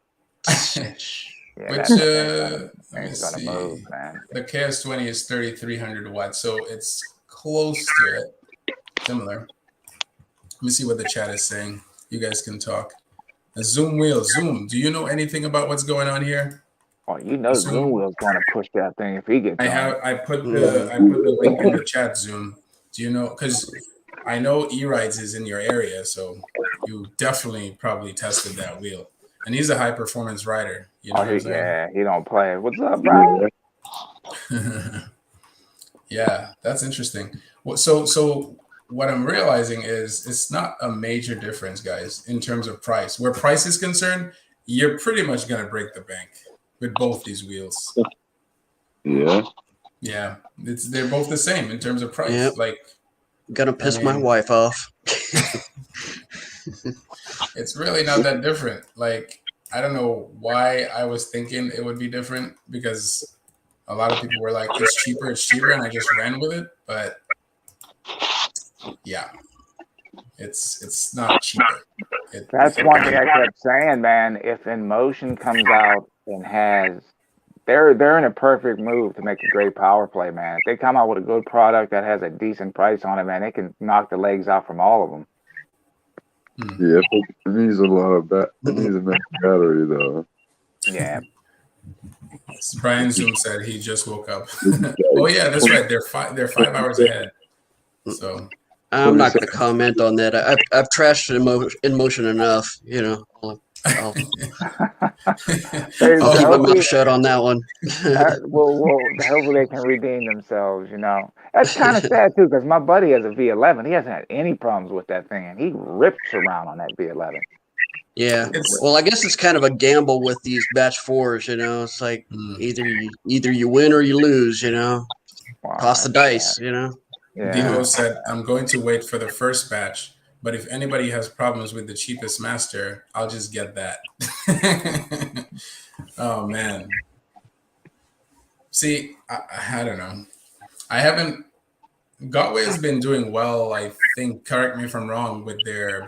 B: Yeah,
A: Which let me
B: thing's gonna move,
A: see.
B: man.
A: The KS20 is 3,300 watts, so it's close to it. Similar. Let me see what the chat is saying. You guys can talk. The Zoom wheel. Zoom. Do you know anything about what's going on here?
B: Oh, you know, Zoom Wheel's gonna push that thing if he gets on.
A: I put the link in the chat. Zoom. Do you know? Because I know E-Rides is in your area, so you definitely probably tested that wheel. And he's a high performance rider. You know what I'm saying?
B: Yeah, he don't play. What's up, bro?
A: Yeah, that's interesting. So what I'm realizing is it's not a major difference, guys, in terms of price. Where price is concerned, you're pretty much gonna break the bank with both these wheels.
C: Yeah.
A: Yeah, they're both the same in terms of price.
D: Yep.
A: Like,
D: Gonna piss my wife off.
A: it's really not that different. Like, I don't know why I was thinking it would be different, because a lot of people were like, it's cheaper, and I just ran with it. But yeah, it's not cheaper.
B: That's one thing I kept saying, man. If In Motion comes out and has, they're in a perfect move to make a great power play, man. If they come out with a good product that has a decent price on it, man, they can knock the legs out from all of them.
C: Yeah, it needs a lot of it needs a nice battery though.
B: Yeah.
A: Brian Zoom said he just woke up. Oh yeah, that's right. They're 5 hours ahead. So
D: I'm not going to comment on that. I've trashed In Motion enough. You know, I'll keep my mouth shut on that one.
B: Well, hopefully they can redeem themselves. You know, that's kind of sad too, because my buddy has a V11. He hasn't had any problems with that thing, and he rips around on that V11.
D: Yeah. Well, I guess it's kind of a gamble with these batch fours. You know, it's like either you win or you lose. You know, toss the dice. You know.
B: Yeah.
A: Dino said, "I'm going to wait for the first batch, but if anybody has problems with the cheapest master, I'll just get that." Oh man. See, I don't know. I haven't. Gotway has been doing well, I think. Correct me if I'm wrong, with their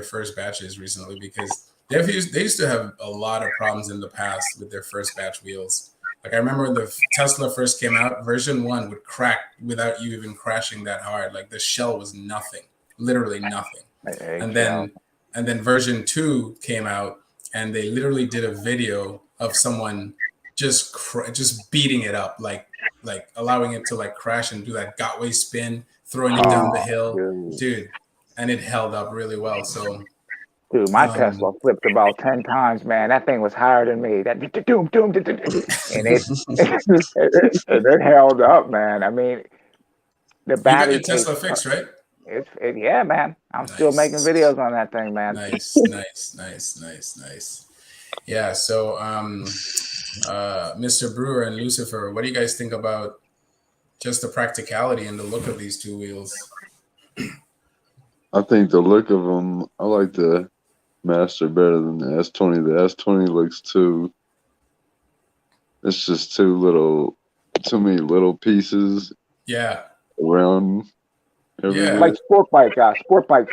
A: first batches recently, because they used to have a lot of problems in the past with their first batch wheels. Like, I remember when the Tesla first came out, version 1 would crack without you even crashing that hard. Like, the shell was nothing, literally nothing. And then version 2 came out, and they literally did a video of someone just beating it up, like allowing it to like crash and do that Gotway spin, throwing it down the hill, dude. And it held up really well. So,
B: dude, my Tesla flipped about 10 times, man. That thing was higher than me. That doom, and it held up, man. I mean, the battery.
A: You got your Tesla fixed, right?
B: Yeah, man. I'm still making videos on that thing, man.
A: Nice. Yeah. So, Mr. Brewer and Lucifer, what do you guys think about just the practicality and the look of these two wheels?
C: I think the look of them, I like the Master better than the S20. The S20 looks it's just too many little pieces.
A: Yeah.
C: Around.
A: Yeah.
B: Like sport bike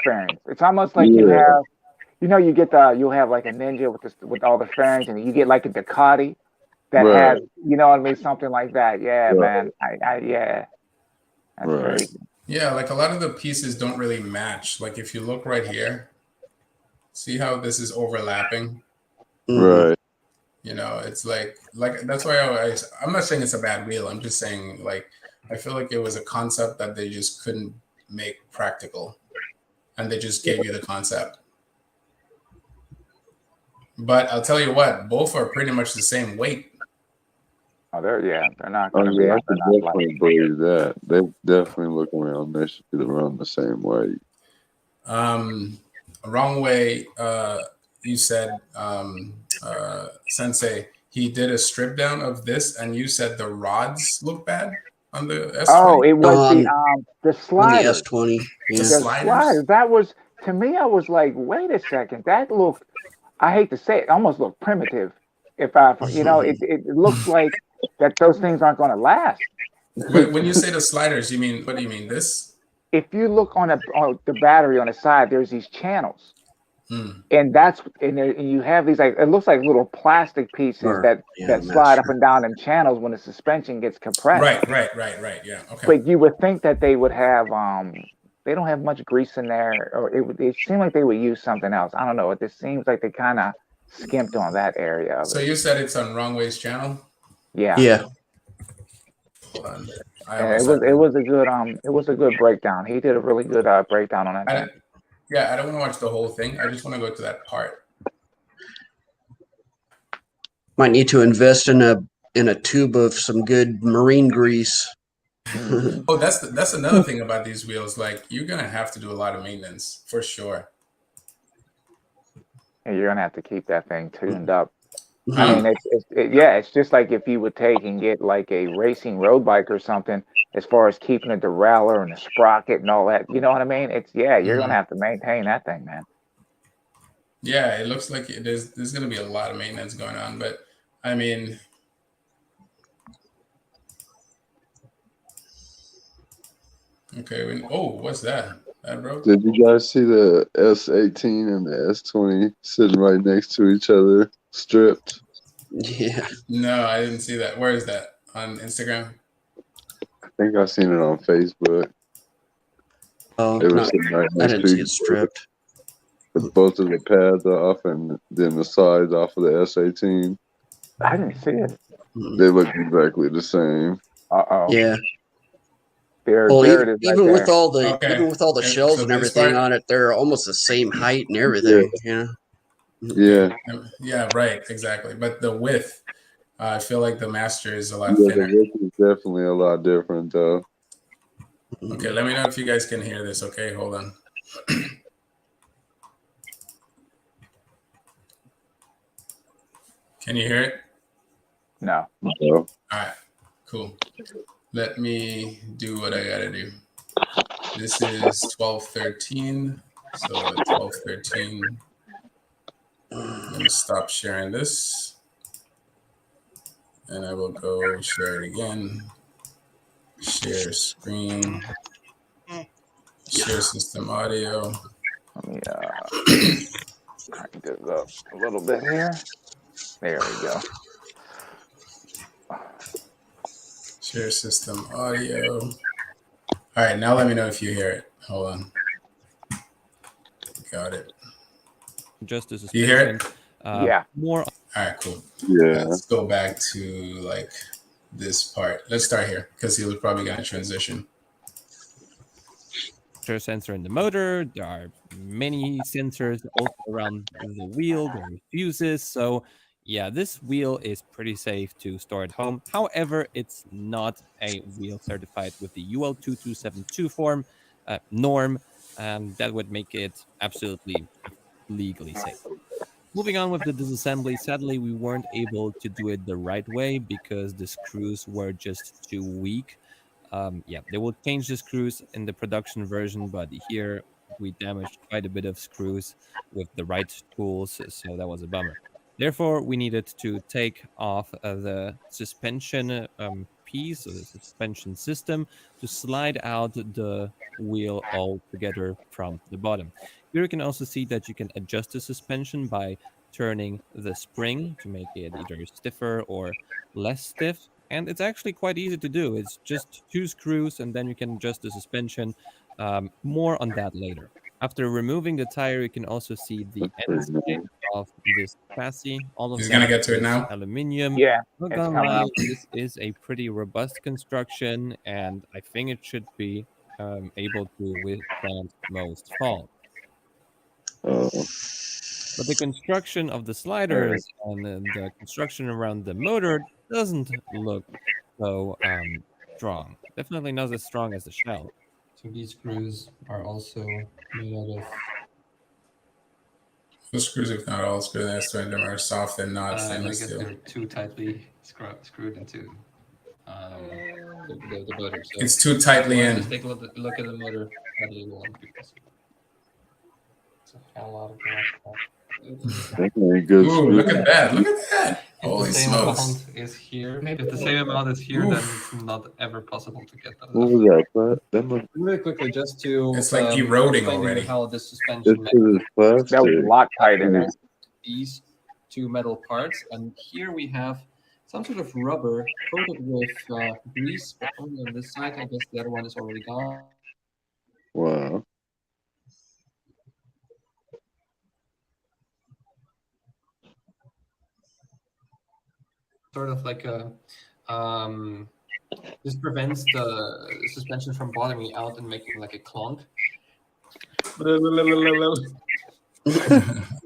B: fairings. It's almost like you have, you'll have like a Ninja with all the fairings, and you get like a Ducati that has, you know what I mean, something like that. Yeah, man. Yeah. That's crazy.
A: Yeah, like a lot of the pieces don't really match. Like, if you look right here, see how this is overlapping?
C: Right.
A: You know, it's like that's why I'm not saying it's a bad wheel. I'm just saying, like, I feel like it was a concept that they just couldn't make practical, and they just gave you the concept. But I'll tell you what, both are pretty much the same weight.
B: Oh, they're not going to be.
C: I can definitely believe that. They definitely look around. They should be around the same way.
A: Wrong way. You said, Sensei, he did a strip down of this, and you said the rods look bad on the S20.
B: Oh, it was the sliders.
D: The S20. Yeah.
B: The sliders. That was, to me, I was like, wait a second. That looked, I hate to say it, almost looked primitive. It looks like that those things aren't going to last.
A: When you say the sliders, what do you mean? This?
B: if you look on the battery on the side, there's these channels.
A: Mm.
B: And you have these, like, it looks like little plastic pieces that slide up and down in channels when the suspension gets compressed.
A: Right. Yeah. Okay.
B: But you would think that they would have they don't have much grease in there, or it seemed like they would use something else. I don't know. It just seems like they kind of skimped on that area of
A: So
B: it.
A: you said it's on Wrong Ways channel?
B: Yeah.
D: Yeah.
A: Hold on.
B: And it was a good breakdown. He did a really good breakdown on that thing.
A: I don't want to watch the whole thing. I just want to go to that part.
D: Might need to invest in a tube of some good marine grease.
A: Oh, that's another thing about these wheels. Like, you're gonna have to do a lot of maintenance for sure.
B: And you're gonna have to keep that thing tuned up. I mean, it's just like if you would take and get like a racing road bike or something, as far as keeping the derailleur and the sprocket and all that. You know what I mean? You're gonna have to maintain that thing, man.
A: Yeah, it looks like there's gonna be a lot of maintenance going on, but I mean, okay. What's that? That broke?
C: Did you guys see the S18 and the S20 sitting right next to each other, stripped?
D: Yeah.
A: No, I didn't see that. Where is that? On Instagram?
C: I think I seen it on Facebook.
D: Oh,
C: They were
D: no,
C: sitting right
D: I
C: next
D: didn't
C: to
D: see
C: each
D: it stripped.
C: with both of the pads off and then the sides off of the S18.
B: I didn't see it.
C: They look exactly the same.
D: Yeah.
B: There
D: Well,
B: it is.
D: even
B: right
D: with
B: there.
D: all the
A: Okay.
D: shells
A: So
D: and
A: this
D: everything
A: part-
D: on it, they're almost the same height and everything.
C: Yeah.
A: Yeah, right, exactly. But the width, I feel like the Master is a lot
C: Yeah,
A: thinner.
C: the width is definitely a lot different, though.
A: Okay, let me know if you guys can hear this. Okay, hold on. Can you hear it?
B: No.
C: So,
A: All right, cool. Let me do what I gotta do. This is 12:13. So at 12:13, let me stop sharing this. And I will go share it again. Share screen. Share system audio.
B: Let me crank this up a little bit here. There we go.
A: Share system audio. All right, now let me know if you hear it. Hold on. Got it.
E: Just as
A: You hear it?
B: Yeah.
E: More.
A: All right, cool.
C: yeah.
A: Let's go back to like this part. Let's start here because he was probably going to transition.
E: Sensor in the motor. There are many sensors also around the wheel. There are fuses. So yeah, this wheel is pretty safe to store at home. However, it's not a wheel certified with the UL 2272 norm. That would make it absolutely legally safe. Moving on with the disassembly, sadly, we weren't able to do it the right way because the screws were just too weak. They will change the screws in the production version, but here we damaged quite a bit of screws with the right tools, so that was a bummer. Therefore, we needed to take off the suspension piece, or the suspension system, to slide out the wheel altogether from the bottom. Here you can also see that you can adjust the suspension by turning the spring to make it either stiffer or less stiff. And it's actually quite easy to do. It's just 2 screws, and then you can adjust the suspension. More on that later. After removing the tire, you can also see the inside of this chassis. All of
A: He's
E: that
A: going to get to it
E: is
A: now.
E: aluminum.
B: Yeah.
E: Not
B: It's
E: gonna
B: coming
E: lie,
B: up.
E: this is a pretty robust construction, and I think it should be able to withstand most fall. But the construction of the sliders and the construction around the motor doesn't look so strong. Definitely not as strong as the shell.
F: So these screws are also made out of.
A: The screws, if not all screws, in the them are soft and not
F: I
A: stainless
F: guess
A: steel.
F: they're too tightly screwed into the motor. So
A: It's too tightly
F: let's
A: in.
F: just take a look at the motor. It's a hell lot of glass.
C: That ain't good
A: Ooh,
C: screw.
A: look at that! Look at that!
F: If
A: Holy
F: the same
A: smokes!
F: amount is here, if the same amount is here, then it's not ever possible to get that
C: What
F: enough.
C: was that? That must.
F: Really quickly, just to
A: It's like eroding
F: explain to you
A: already.
F: how the
C: It's
F: suspension
C: because it's plastic.
B: That was Loctite in it.
F: these two metal parts, and here we have some sort of rubber coated with grease, but only on this side. I guess the other one is already gone.
C: Wow.
F: Sort of like a this prevents the suspension from bottoming out and making like a clunk. We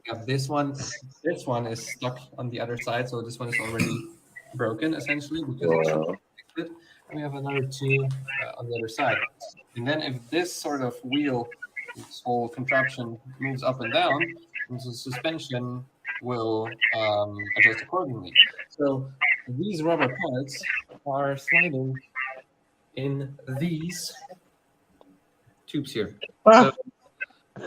F: have this one is stuck on the other side, so this one is already broken essentially because it's
C: Wow.
F: it. And we have another two on the other side. And then if this sort of wheel, this whole contraption moves up and down, the suspension will adjust accordingly. So these rubber parts are sliding in these tubes here. So,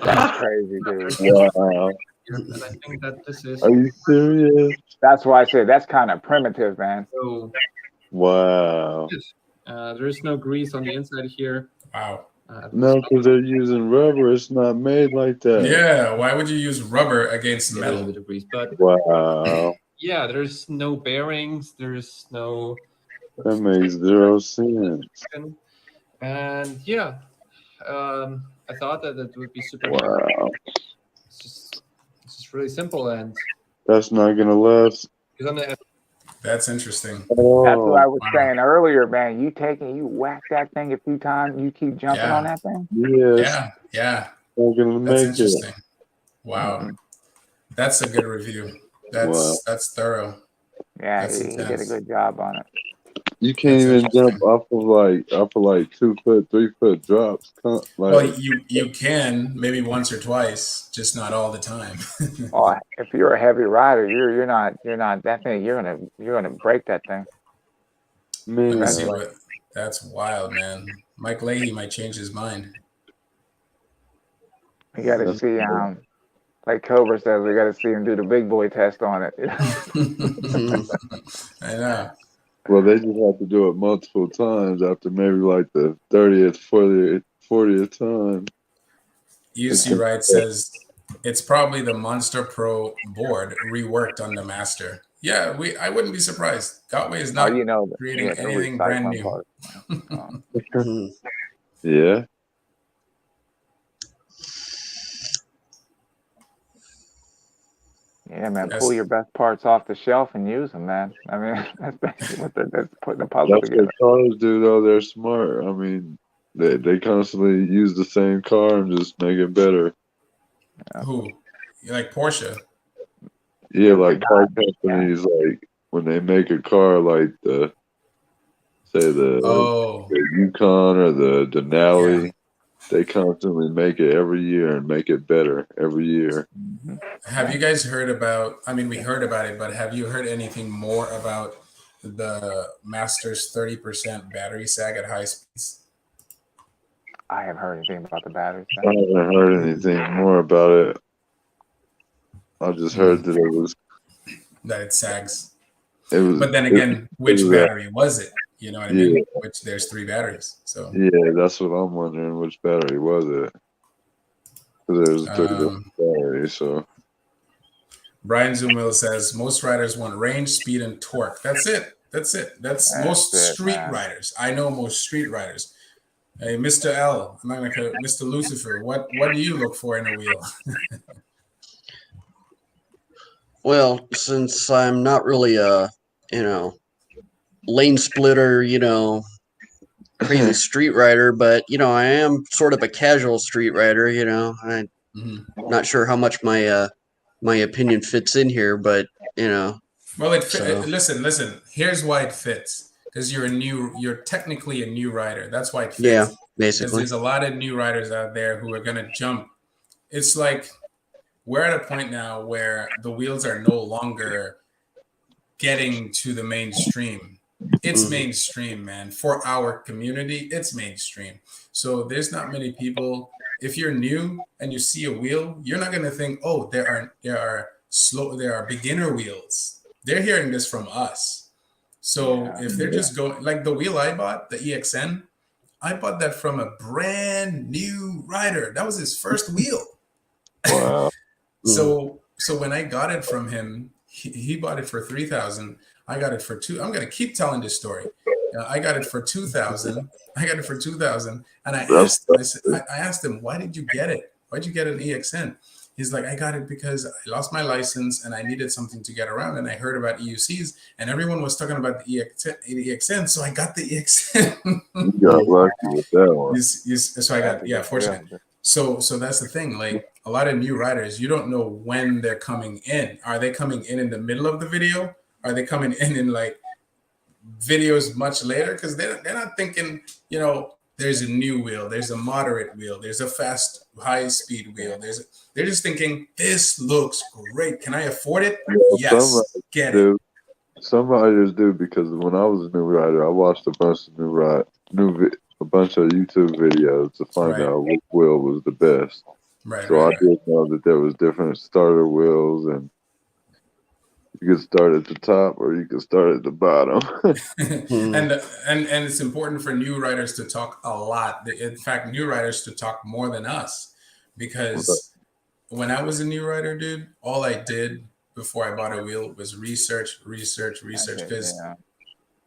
B: That's crazy, dude.
C: Wow.
F: and I think that this is
C: Are you serious?
B: That's why I said that's kind of primitive, man.
F: so.
C: Wow.
F: There is no grease on the inside here.
A: Wow.
C: No, because they're using rubber. It's not made like that.
A: Yeah. Why would you use rubber against
F: A little
A: metal?
F: bit of grease, but
C: Wow.
F: yeah, there's no bearings. There's no.
C: That makes zero sense.
F: And yeah, I thought that it would be super.
C: Wow.
F: It's just really simple, and
C: That's not gonna last
F: because on the
A: That's interesting.
C: at all.
B: That's what I was
A: Wow.
B: saying earlier, man. You whack that thing a few times, you keep jumping
A: Yeah.
B: on that thing.
C: Yes.
A: Yeah.
C: Not gonna
A: That's
C: make it.
A: interesting. Wow. That's a good review. That's thorough.
B: Yeah,
A: That's
B: he did a
A: intense.
B: good job on it.
C: You can't
A: That's
C: even jump
A: interesting.
C: off of like 2 foot, 3 foot drops. Like,
A: Well, you can maybe once or twice, just not all the time.
B: Oh, if you're a heavy rider, you're not that thing. You're gonna break that thing.
A: Let me
C: man,
A: see what. That's wild, man. Mike Leahy might change his mind.
B: You got to
C: That's
B: see
C: cool.
B: like Cobra says, we got to see him do the big boy test on it.
A: I know.
C: Well, they just have to do it multiple times after maybe like the 30th, 40th time.
A: UC Wright says it's probably the Monster Pro board reworked on the Master. Yeah, I wouldn't be surprised. Gotway is
B: Oh,
A: not
B: you know,
A: creating
B: yeah, the
A: anything brand
B: recycling
A: new.
B: part.
C: Yeah.
B: Yeah, man,
A: Yes.
B: pull your best parts off the shelf and use them, man. I mean, that's basically what that's putting the puzzle
C: That's
B: together.
C: what cars do, though. They're smart. I mean, they constantly use the same car and just make it better.
A: Who? You like Porsche?
C: Yeah, like car companies, like when they make a car, like the
A: Oh,
C: Yukon or the Denali, they constantly make it every year and make it better every year.
B: Mm-hmm.
A: have you guys heard about? I mean, we heard about it, but have you heard anything more about the Master's 30% battery sag at high speeds?
B: I haven't heard anything about the batteries.
C: I haven't heard anything more about it. I just heard that
A: That it sags.
C: it was.
A: But then again, which
C: was,
A: battery was it? You know what I mean?
C: Yeah.
A: Which there's 3 batteries. So
C: Yeah, that's what I'm wondering. Which battery was it? 'Cause there's 3 different batteries. So
A: Brian Zoomil says most riders want range, speed, and torque. That's it. That's most street
B: man.
A: riders. I know most street riders. Hey, Mr. L, I'm not gonna call it Mr. Lucifer. What do you look for in a wheel?
D: Well, since I'm not really a, lane splitter, crazy street rider, but I am sort of a casual street rider. I'm not sure how much my opinion fits in here, but
A: Well,
D: So-
A: listen. Here's why it fits. Because you're technically a new rider. That's why it fits.
D: yeah,
A: Because
D: basically,
A: there's a lot of new riders out there who are gonna jump. It's like we're at a point now where the wheels are no longer getting to the mainstream. It's mainstream, man. For our community, it's mainstream. So there's not many people if you're new and you see a wheel, you're not gonna think, oh, there are beginner wheels. They're hearing this from us. So if they're just going like the wheel I bought, the EXN, I bought that from a brand new rider. That was his first wheel.
C: Wow.
A: So when I got it from him, he bought it for 3,000. I got it for two. I'm gonna keep telling this story. I got it for 2,000. I got it for 2,000, and I asked him, why did you get it? Why'd you get an EXN? He's like, I got it because I lost my license and I needed something to get around, and I heard about EUCs, and everyone was talking about the EXN, so I got the EXN.
C: You got lucky with that one.
A: So I got fortunate. So that's the thing. Like a lot of new riders, you don't know when they're coming in. Are they coming in the middle of the video? Are they coming in like videos much later? Because they're not thinking, there's a new wheel, there's a moderate wheel, there's a fast high speed wheel. They're just thinking, this looks great. Can I afford it? Yes, get it.
C: Some riders do, because when I was a new rider, I watched a bunch of a bunch of YouTube videos to find out which wheel was the best. I did know that there was different starter wheels, and you could start at the top or you could start at the bottom.
A: and it's important for new riders to talk a lot. In fact, new riders to talk more than us, because when I was a new rider, dude, all I did before I bought a wheel was research, because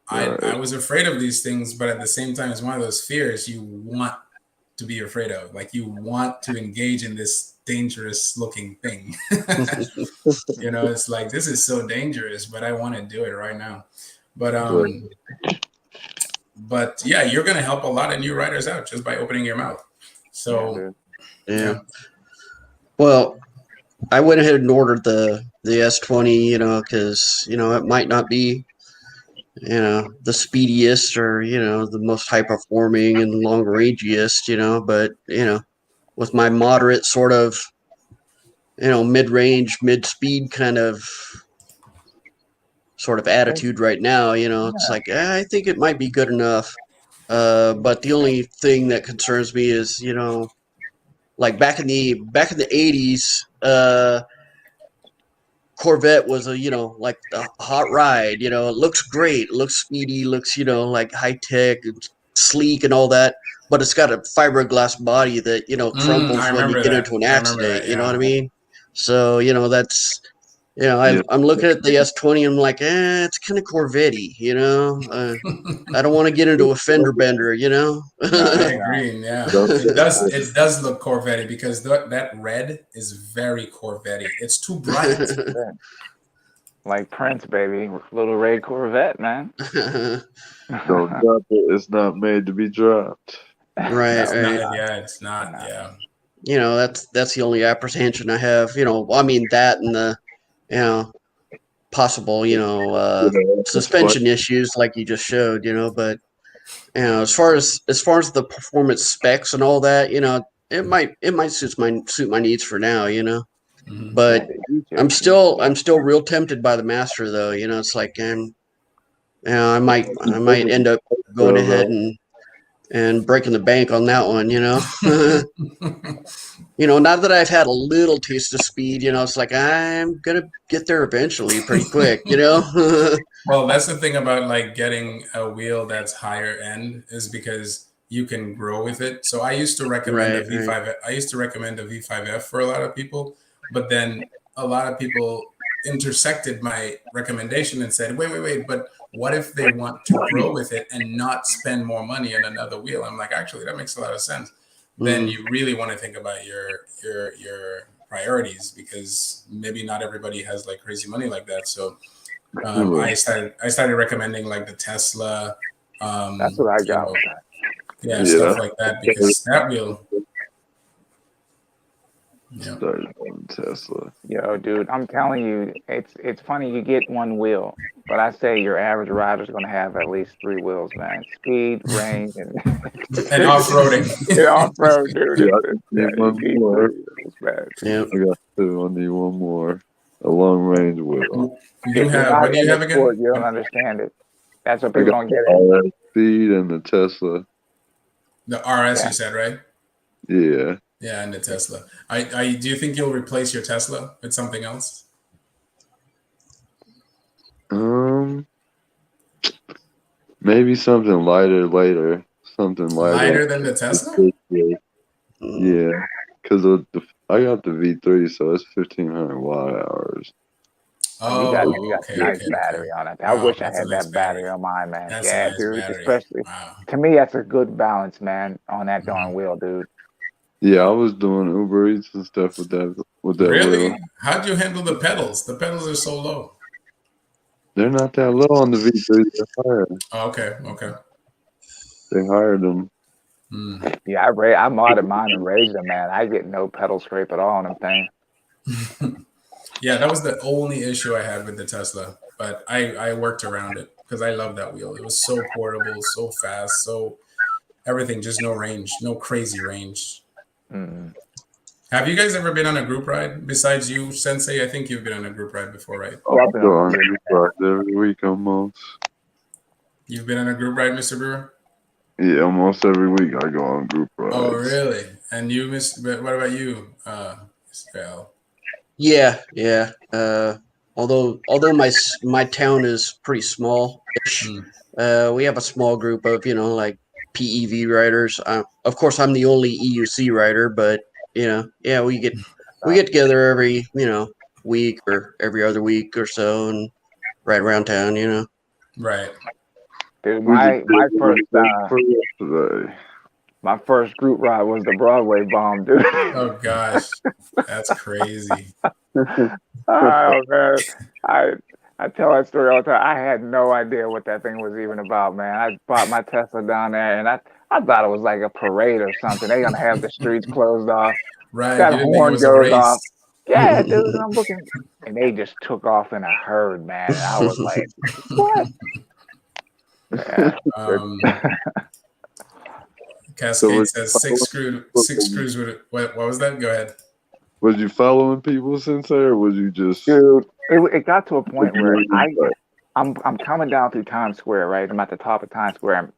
A: I was afraid of these things, but at the same time, it's one of those fears you want to be afraid of. Like, you want to engage in this dangerous looking thing. It's like, this is so dangerous, but I want to do it right now. But yeah, you're going to help a lot of new riders out just by opening your mouth. So
D: yeah. Well, I went ahead and ordered the S20, because it might not be the speediest or the most high performing and long rangiest, but with my moderate sort of mid-range, mid-speed kind of sort of attitude right now, it's like I think it might be good enough. But the only thing that concerns me is like back in the 80s, Corvette was like a hot ride. It looks great, looks speedy, looks like high tech and sleek and all that, but it's got a fiberglass body that crumbles when you get into an accident. You know what I mean? So that's I'm looking at the S20 and I'm like, it's kind of Corvette-y, I don't want to get into a fender bender,
A: No, I agree. Yeah, it does look Corvette because that red is very Corvette. It's too bright.
B: Like Prince, baby, little red Corvette, man.
C: Don't drop it. It's not made to be dropped.
D: Right.
A: It's not.
D: That's the only apprehension I have. I mean that and the possible suspension issues like you just showed. But as far as the performance specs and all that, it might suit my needs for now. But I'm still real tempted by the Master though. It's like, I might end up going ahead and breaking the bank on that one. Now that I've had a little taste of speed, it's like I'm gonna get there eventually, pretty quick.
A: Well, that's the thing about like getting a wheel that's higher end, is because you can grow with it. So I used to recommend a V5. I used to recommend a V5F for a lot of people, but then a lot of people intersected my recommendation and said, wait, but what if they want to grow with it and not spend more money on another wheel? I'm like, actually, that makes a lot of sense. Then you really want to think about your priorities, because maybe not everybody has like crazy money like that. So I started recommending like the Tesla.
B: That's what I got.
A: Stuff like that, because that wheel. Yeah.
C: Started on Tesla.
B: Yo, dude, I'm telling you, it's funny you get one wheel, but I say your average rider is going to have at least 3 wheels, man. Speed, range, and
A: off-roading.
B: Off-road, dude.
C: One more. I need one more. A long-range wheel.
A: What do you have again?
B: You don't understand it. That's what people don't get
C: it. Speed and the Tesla.
A: The RS, you said, right?
C: Yeah.
A: Yeah, and the Tesla. I do you think you'll replace your Tesla with something else?
C: Maybe something lighter later. Something
A: Lighter than the Tesla?
C: Yeah, because I got the V3, so it's 1,500 watt hours.
B: You got
A: Oh,
B: a nice battery on it. I
A: Wow,
B: wish I
A: that's a
B: had
A: nice
B: that battery
A: battery.
B: on mine, man.
A: That's a
B: Yeah,
A: nice
B: dude.
A: battery.
B: Especially
A: Wow.
B: to me, that's a good balance, man, on that darn wheel, dude.
C: Yeah, I was doing Uber Eats and stuff with that
A: Really?
C: wheel.
A: How'd you handle the pedals? The pedals are so low.
C: They're not that low on the V3. They're higher.
A: Oh, okay.
C: They hired them.
B: Yeah, I modded mine and raised them, man. I get no pedal scrape at all on them things.
A: Yeah, that was the only issue I had with the Tesla, but I worked around it because I love that wheel. It was so portable, so fast, so everything, just no range, no crazy range. Have you guys ever been on a group ride besides you, Sensei? I think you've been on a group ride before, right?
C: Oh, I've been on group rides every week almost.
A: You've been on a group ride, Mr. Brewer?
C: Yeah, almost every week I go on group rides.
A: Oh, really? And you, what about you, Mr. L?
D: Yeah. Although my town is pretty small-ish, we have a small group of like PEV riders. Of course, I'm the only EUC rider, but we get together every week or every other week or so and ride around town.
A: Right.
B: Dude, my first group ride was the Broadway bomb, dude.
A: Oh gosh, that's crazy.
B: Oh man, I tell that story all the time. I had no idea what that thing was even about, man. I bought my Tesla down there, and I thought it was like a parade or something. They're gonna have the streets closed off.
A: Right.
B: That
A: You didn't think it
B: horn
A: was a
B: goes
A: race.
B: off. Yeah, dude. And I'm looking, and they just took off in a herd, man. And I was like, what? Yeah.
A: Cascade says six screws would. What was that? Go ahead.
C: Was you following people, Sensei, or was you just?
B: Dude, it got to a point where I'm coming down through Times Square, right? I'm at the top of Times Square.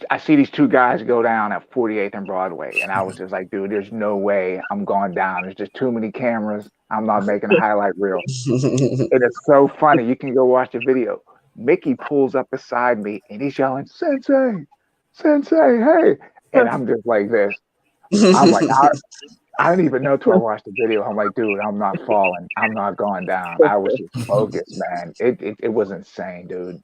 B: I see these two guys go down at 48th and Broadway, and I was just like, dude, there's no way I'm going down. There's just too many cameras. I'm not making a highlight reel. And it's so funny. You can go watch the video. Mickey pulls up beside me, and he's yelling, Sensei, hey. And I'm just like this. I'm like, I didn't even know till I watched the video. I'm like, dude, I'm not falling. I'm not going down. I was just focused, man. It was insane, dude.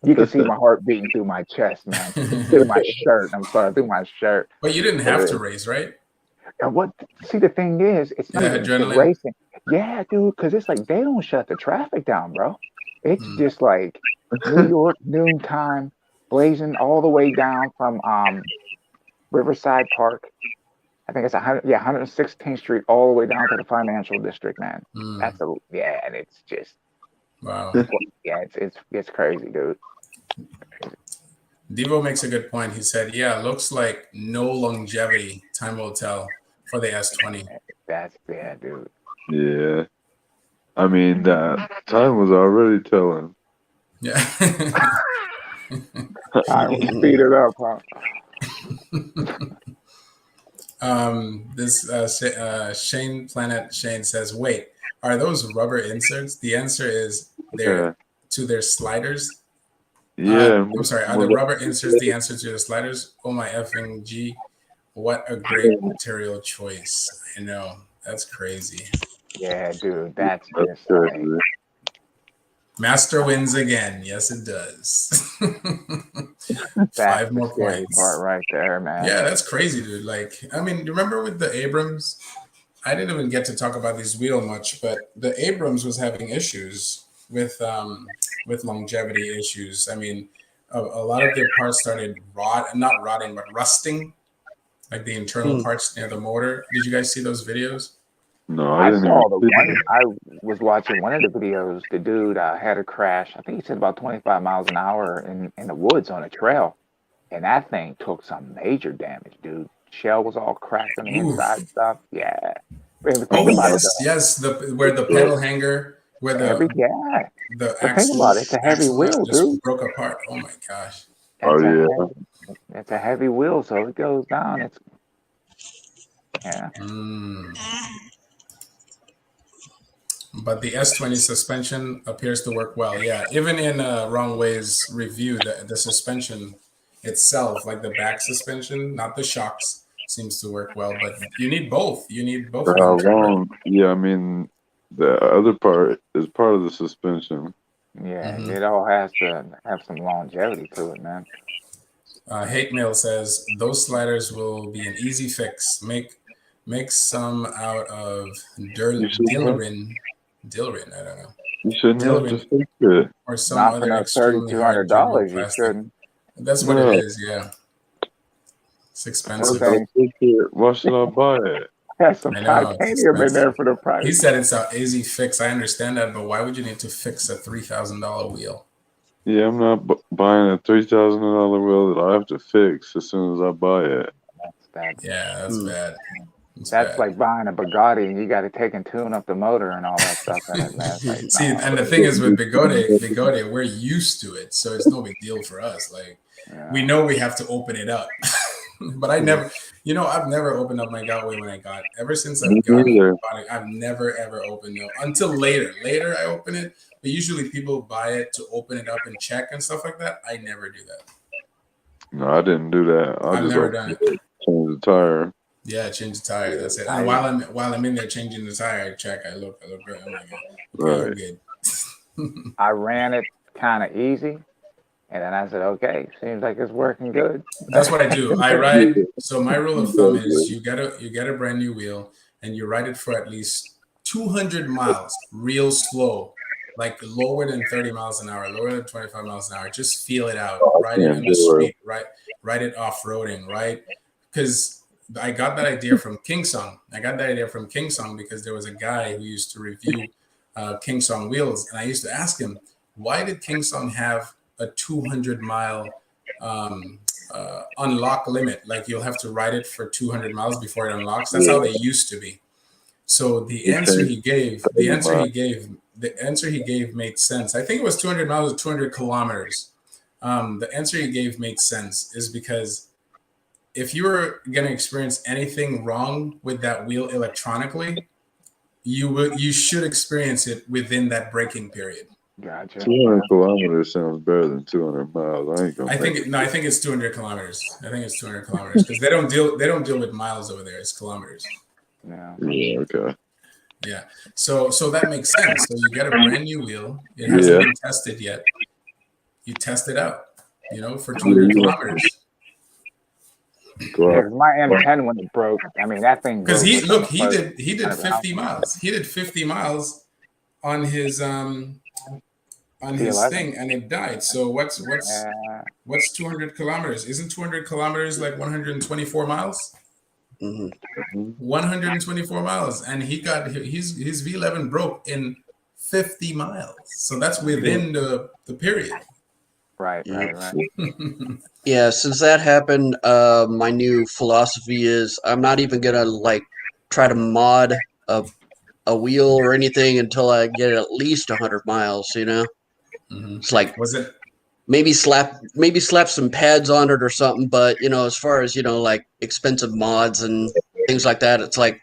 B: You can see my heart beating through my chest, man. Through my shirt. I'm sorry, through my shirt.
A: But you didn't have to race, right?
B: And see, the thing is, it's not even
A: adrenaline
B: racing. Yeah, dude, because it's like they don't shut the traffic down, bro. It's just like New York noontime, blazing all the way down from Riverside Park. I think it's 116th Street all the way down to the financial district, man. And it's just
A: wow.
B: Yeah, it's crazy, dude.
A: Devo makes a good point. He said, "Yeah, looks like no longevity. Time will tell for the S20."
B: Dude.
C: Yeah, I mean that time was already telling.
A: Yeah.
B: I will speed it up, huh?
A: This Shane Planet Shane says, "Wait, are those rubber inserts?" The answer is they're to their sliders.
C: Yeah.
A: I'm sorry. Are the rubber inserts the answer to the sliders? Oh my effing G! What a great material choice. I know, that's crazy.
B: Yeah, dude, that's just
C: crazy.
A: Master wins again. Yes, it does.
B: That's
A: 5 more points.
B: Part right there, man.
A: Yeah, that's crazy, dude. Like, I mean, remember with the Abrams? I didn't even get to talk about this wheel much, but the Abrams was having issues with longevity issues. I mean, a lot of their parts started not rotting, but rusting, like the internal parts near the motor. Did you guys see those videos?
C: No,
B: I saw the one. I was watching one of the videos. The dude had a crash. I think he said about 25 miles an hour in the woods on a trail, and that thing took some major damage, dude. Shell was all cracked on the inside and stuff. Yeah.
A: Yes. Where the pedal hanger, where the axle,
B: think about it. It's a heavy wheel, dude.
A: Broke apart. Oh my gosh.
B: It's a heavy wheel, so it goes down. Yeah.
A: But the S20 suspension appears to work well. Yeah, even in Wrong Way's review, the suspension itself, like the back suspension, not the shocks, seems to work well. But you need both. You need both of them to work.
C: Yeah, I mean, the other part is part of the suspension.
B: Yeah, it all has to have some longevity to it, man.
A: Hate Mail says those sliders will be an easy fix. Make some out of Dilrin. Dilrin, I don't know.
C: You shouldn't have to fix it.
A: Or some
B: Not for
A: other
B: no
A: extremely hard durable
B: $3,200. You
A: plastic.
B: shouldn't.
A: That's what it is. Yeah, it's expensive.
C: Why should I buy it?
B: Has some titanium in there for the price.
A: He said it's an easy fix. I understand that, but why would you need to fix a $3,000 wheel?
C: Yeah, I'm not buying a $3,000 wheel that I have to fix as soon as I buy it.
A: That's bad.
B: That's like buying a Bugatti and you got to take and tune up the motor and all that stuff in it, man. Like,
A: see, and the thing is with Bugatti, we're used to it, so it's no big deal for us. Like, we know we have to open it up, but I never, I've never opened up my Gotway when I got. Ever since I've gotten it, I've never ever opened it until later. Later, I open it, but usually people buy it to open it up and check and stuff like that. I never do that.
C: No, I didn't do that.
A: I've never done it.
C: Change the tire.
A: Yeah, change the tire. That's it. And while I'm in there changing the tire, I check. I look great. I'm like, okay, good.
B: I ran it kind of easy, and then I said, okay, seems like it's working good.
A: That's what I do. I ride. So my rule of thumb is you get a brand new wheel and you ride it for at least 200 miles, real slow, like lower than 30 miles an hour, lower than 25 miles an hour. Just feel it out. Ride it in the street. Ride it off roading. Right, because I got that idea from King Song. Because there was a guy who used to review King Song wheels, and I used to ask him, why did King Song have a 200-mile unlock limit? Like you'll have to ride it for 200 miles before it unlocks. That's how they used to be. So the answer he gave made sense. I think it was 200 miles or 200 kilometers. The answer he gave made sense is because if you were going to experience anything wrong with that wheel electronically, you should experience it within that braking period.
B: Gotcha.
C: 200 kilometers sounds better than 200 miles. I think
A: it's 200 kilometers. I think it's 200 kilometers because they don't deal with miles over there. It's kilometers.
B: Yeah.
C: Okay.
A: Yeah. So that makes sense. So you get a brand new wheel. It hasn't been tested yet. You test it out, for 200 kilometers.
B: Yeah, my M10 when it broke, I mean that thing.
A: Because he did 50 miles. He did 50 miles on his thing, and it died. So what's 200 kilometers? Isn't 200 kilometers like 124 miles? 124 miles, and he got his V11 broke in 50 miles. So that's within the period.
B: Right.
D: Yeah, since that happened, my new philosophy is I'm not even gonna try to mod a wheel or anything until I get at least 100 miles. It's like maybe slap some pads on it or something. But as far as expensive mods and things like that, it's like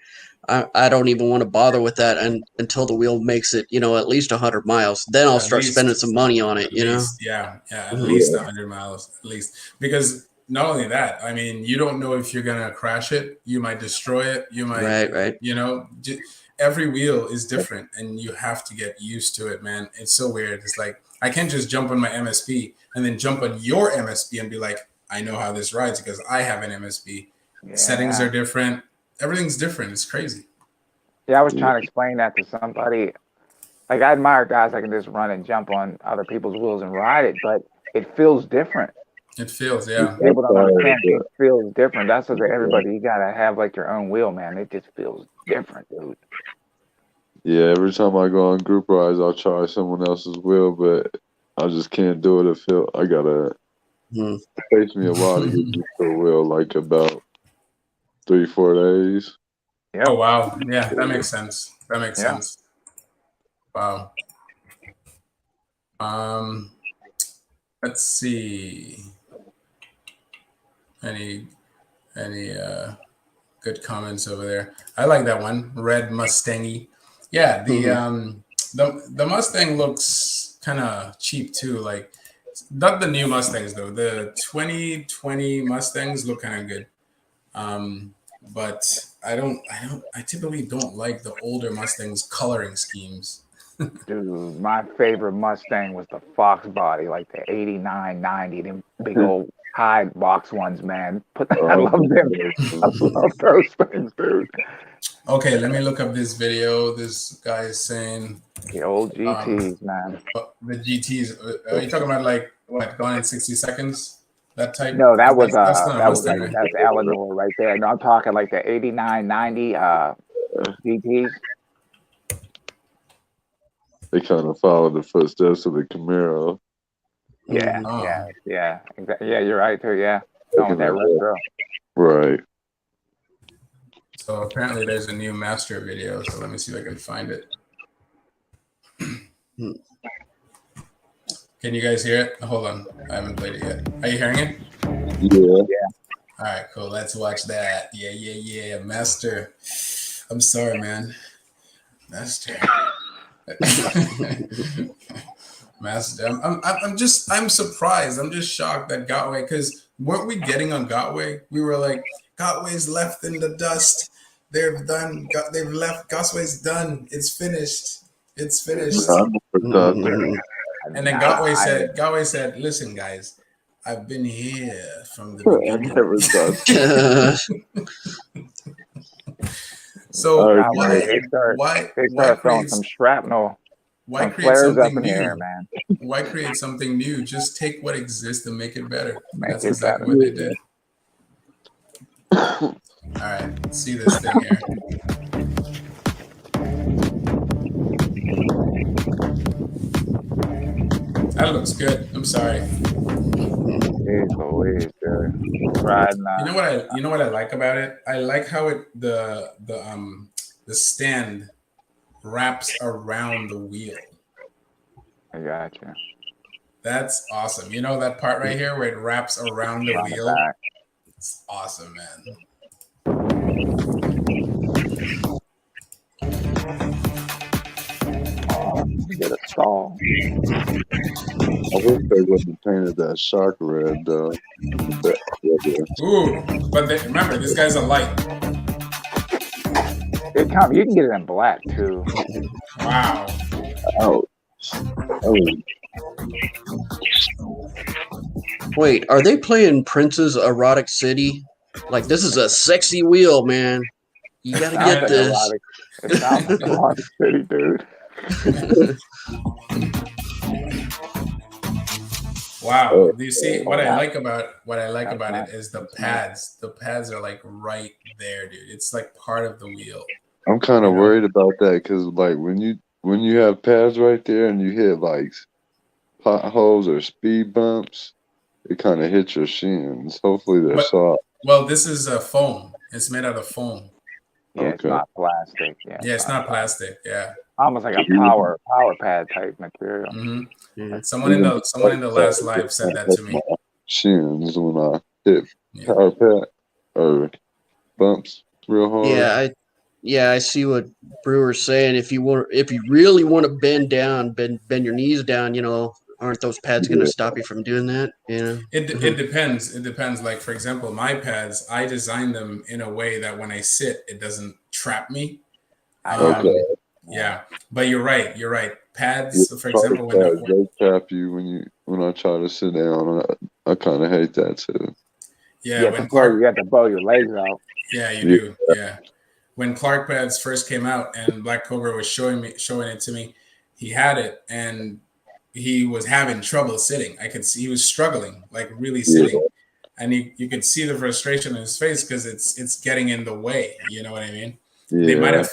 D: I don't even want to bother with that until the wheel makes it, at least 100 miles. Then I'll start spending some money on it,
A: at least 100 miles, at least. Because not only that, I mean, you don't know if you're going to crash it. You might destroy it. You might,
D: right.
A: Every wheel is different and you have to get used to it, man. It's so weird. It's like, I can't just jump on my MSP and then jump on your MSP and be like, I know how this rides because I have an MSP. Yeah. Settings are different. Everything's different. It's crazy.
B: Yeah, I was trying to explain that to somebody. Like, I admire guys that can just run and jump on other people's wheels and ride it, but it feels different.
A: It feels, yeah.
B: People don't understand it feels different. That's what everybody, you gotta have like your own wheel, man. It just feels different, dude.
C: Yeah, every time I go on group rides, I'll try someone else's wheel, but I just can't do it. It takes me a while to get used to a wheel, like about 3-4 days.
A: Yep. Oh wow! Yeah, that makes sense. Sense. Wow. Let's see. Any good Good comments over there. I like that one. Red Mustangy. Yeah, the Mustang looks kind of cheap too. Like, not the new Mustangs though. The 2020 Mustangs look kind of good. But I typically don't like the older Mustangs coloring schemes.
B: Dude, my favorite Mustang was the Fox body, like the 89, 90, them big old high box ones, man. I love them. I love those things, dude.
A: Okay, let me look up this video. This guy is saying
B: the old GTs, man.
A: The GTs. Are you talking about like what, gone in 60 seconds? That type?
B: No, that was
A: that's not a Mustang, right?
B: that's Eleanor right there. No, I'm talking like the 89, 90 GTs.
C: They kind of follow the footsteps of the Camaro.
B: Yeah, yeah, exactly. Yeah, you're right too. Yeah, going with that retro.
C: Right.
A: So apparently there's a new master video. So let me see if I can find it. Can you guys hear it? Hold on, I haven't played it yet. Are you hearing it?
C: Yeah.
A: All right, cool. Let's watch that. Yeah. Master. I'm sorry, man. Master. Master. I'm surprised. I'm just shocked that Gotway, because weren't we getting on Gotway? We were like, Gotway's left in the dust. They've done. They've left. Gotway's done. It's finished. It's finished. And then Gotway said, listen, guys, I've been here from the beginning. So why
B: throwing some shrapnel?
A: Why create something new, here, man? Why create something new? Just take what exists and make it better. That's exactly what they did. All right, let's see this thing here. That looks good. I'm sorry. You know what I like about it? I like how the stand wraps around the wheel.
B: I gotcha.
A: That's awesome. You know that part right here where it wraps around the wheel? It's awesome, man.
B: Get a stall.
C: I wish they wouldn't have painted that shark red, though.
A: Ooh, but remember, this guy's a light.
B: You can get it in black, too.
A: Wow.
D: Wait, are they playing Prince's Erotic City? Like, this is a sexy wheel, man. You gotta get this.
B: It sounds like Erotic City, dude.
A: Wow. Do you see what I like about it is the pads. The pads are like right there, dude. It's like part of the wheel.
C: I'm kind of worried about that because like when you have pads right there and you hit like potholes or speed bumps, it kind of hits your shins. Hopefully they're soft.
A: Well, this is a foam. It's made out of foam.
B: Yeah, it's not plastic.
A: Yeah, it's not plastic. Yeah.
B: Almost like a power pad type material.
A: Mm-hmm. Someone in the last live said that to me.
C: Shins when I hit power pad or bumps real hard.
D: Yeah, I see what Brewer's saying. If you really want to bend down, bend your knees down, aren't those pads going to stop you from doing that?
A: It depends. It depends. Like, for example, my pads, I designed them in a way that when I sit, it doesn't trap me. Yeah, but you're right. Pads, for example,
C: they trap you when I try to sit down. I kind of hate that too.
A: Yeah,
B: you have to bow your legs out.
A: Yeah, you do. Yeah. When Clark pads first came out and Black Cobra was showing it to me, he had it and he was having trouble sitting. I could see he was struggling, like really sitting, and you could see the frustration in his face because it's getting in the way. You know what I mean? Yeah.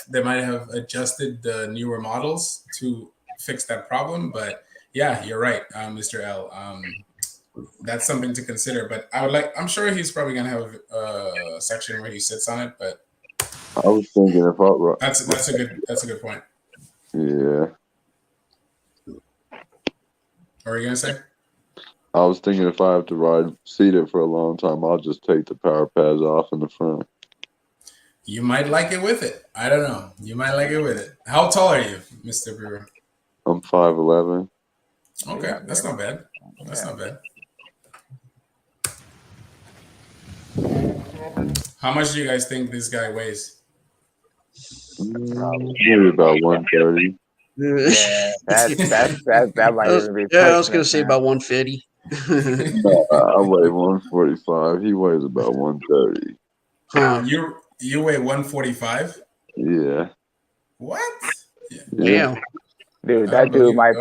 A: They might have adjusted the newer models to fix that problem, but yeah, you're right, Mr. L. That's something to consider. But I'm sure he's probably gonna have a section where he sits on it. But
C: I was thinking
A: that's a good point.
C: Yeah.
A: What were you gonna say?
C: I was thinking if I have to seat it for a long time, I'll just take the power pads off in the front.
A: You might like it with it. I don't know. You might like it with it. How tall are you, Mr. Brewer?
C: I'm 5'11".
A: Okay, that's not bad. That's not bad. How much do you guys think this guy weighs?
C: Maybe about 130.
B: Yeah, that might even be.
D: I was gonna say about 150.
C: No, I weigh 145. He weighs about 130.
D: Huh.
A: You weigh 145?
C: Yeah.
A: What?
C: Yeah.
D: Damn.
B: Dude, that dude might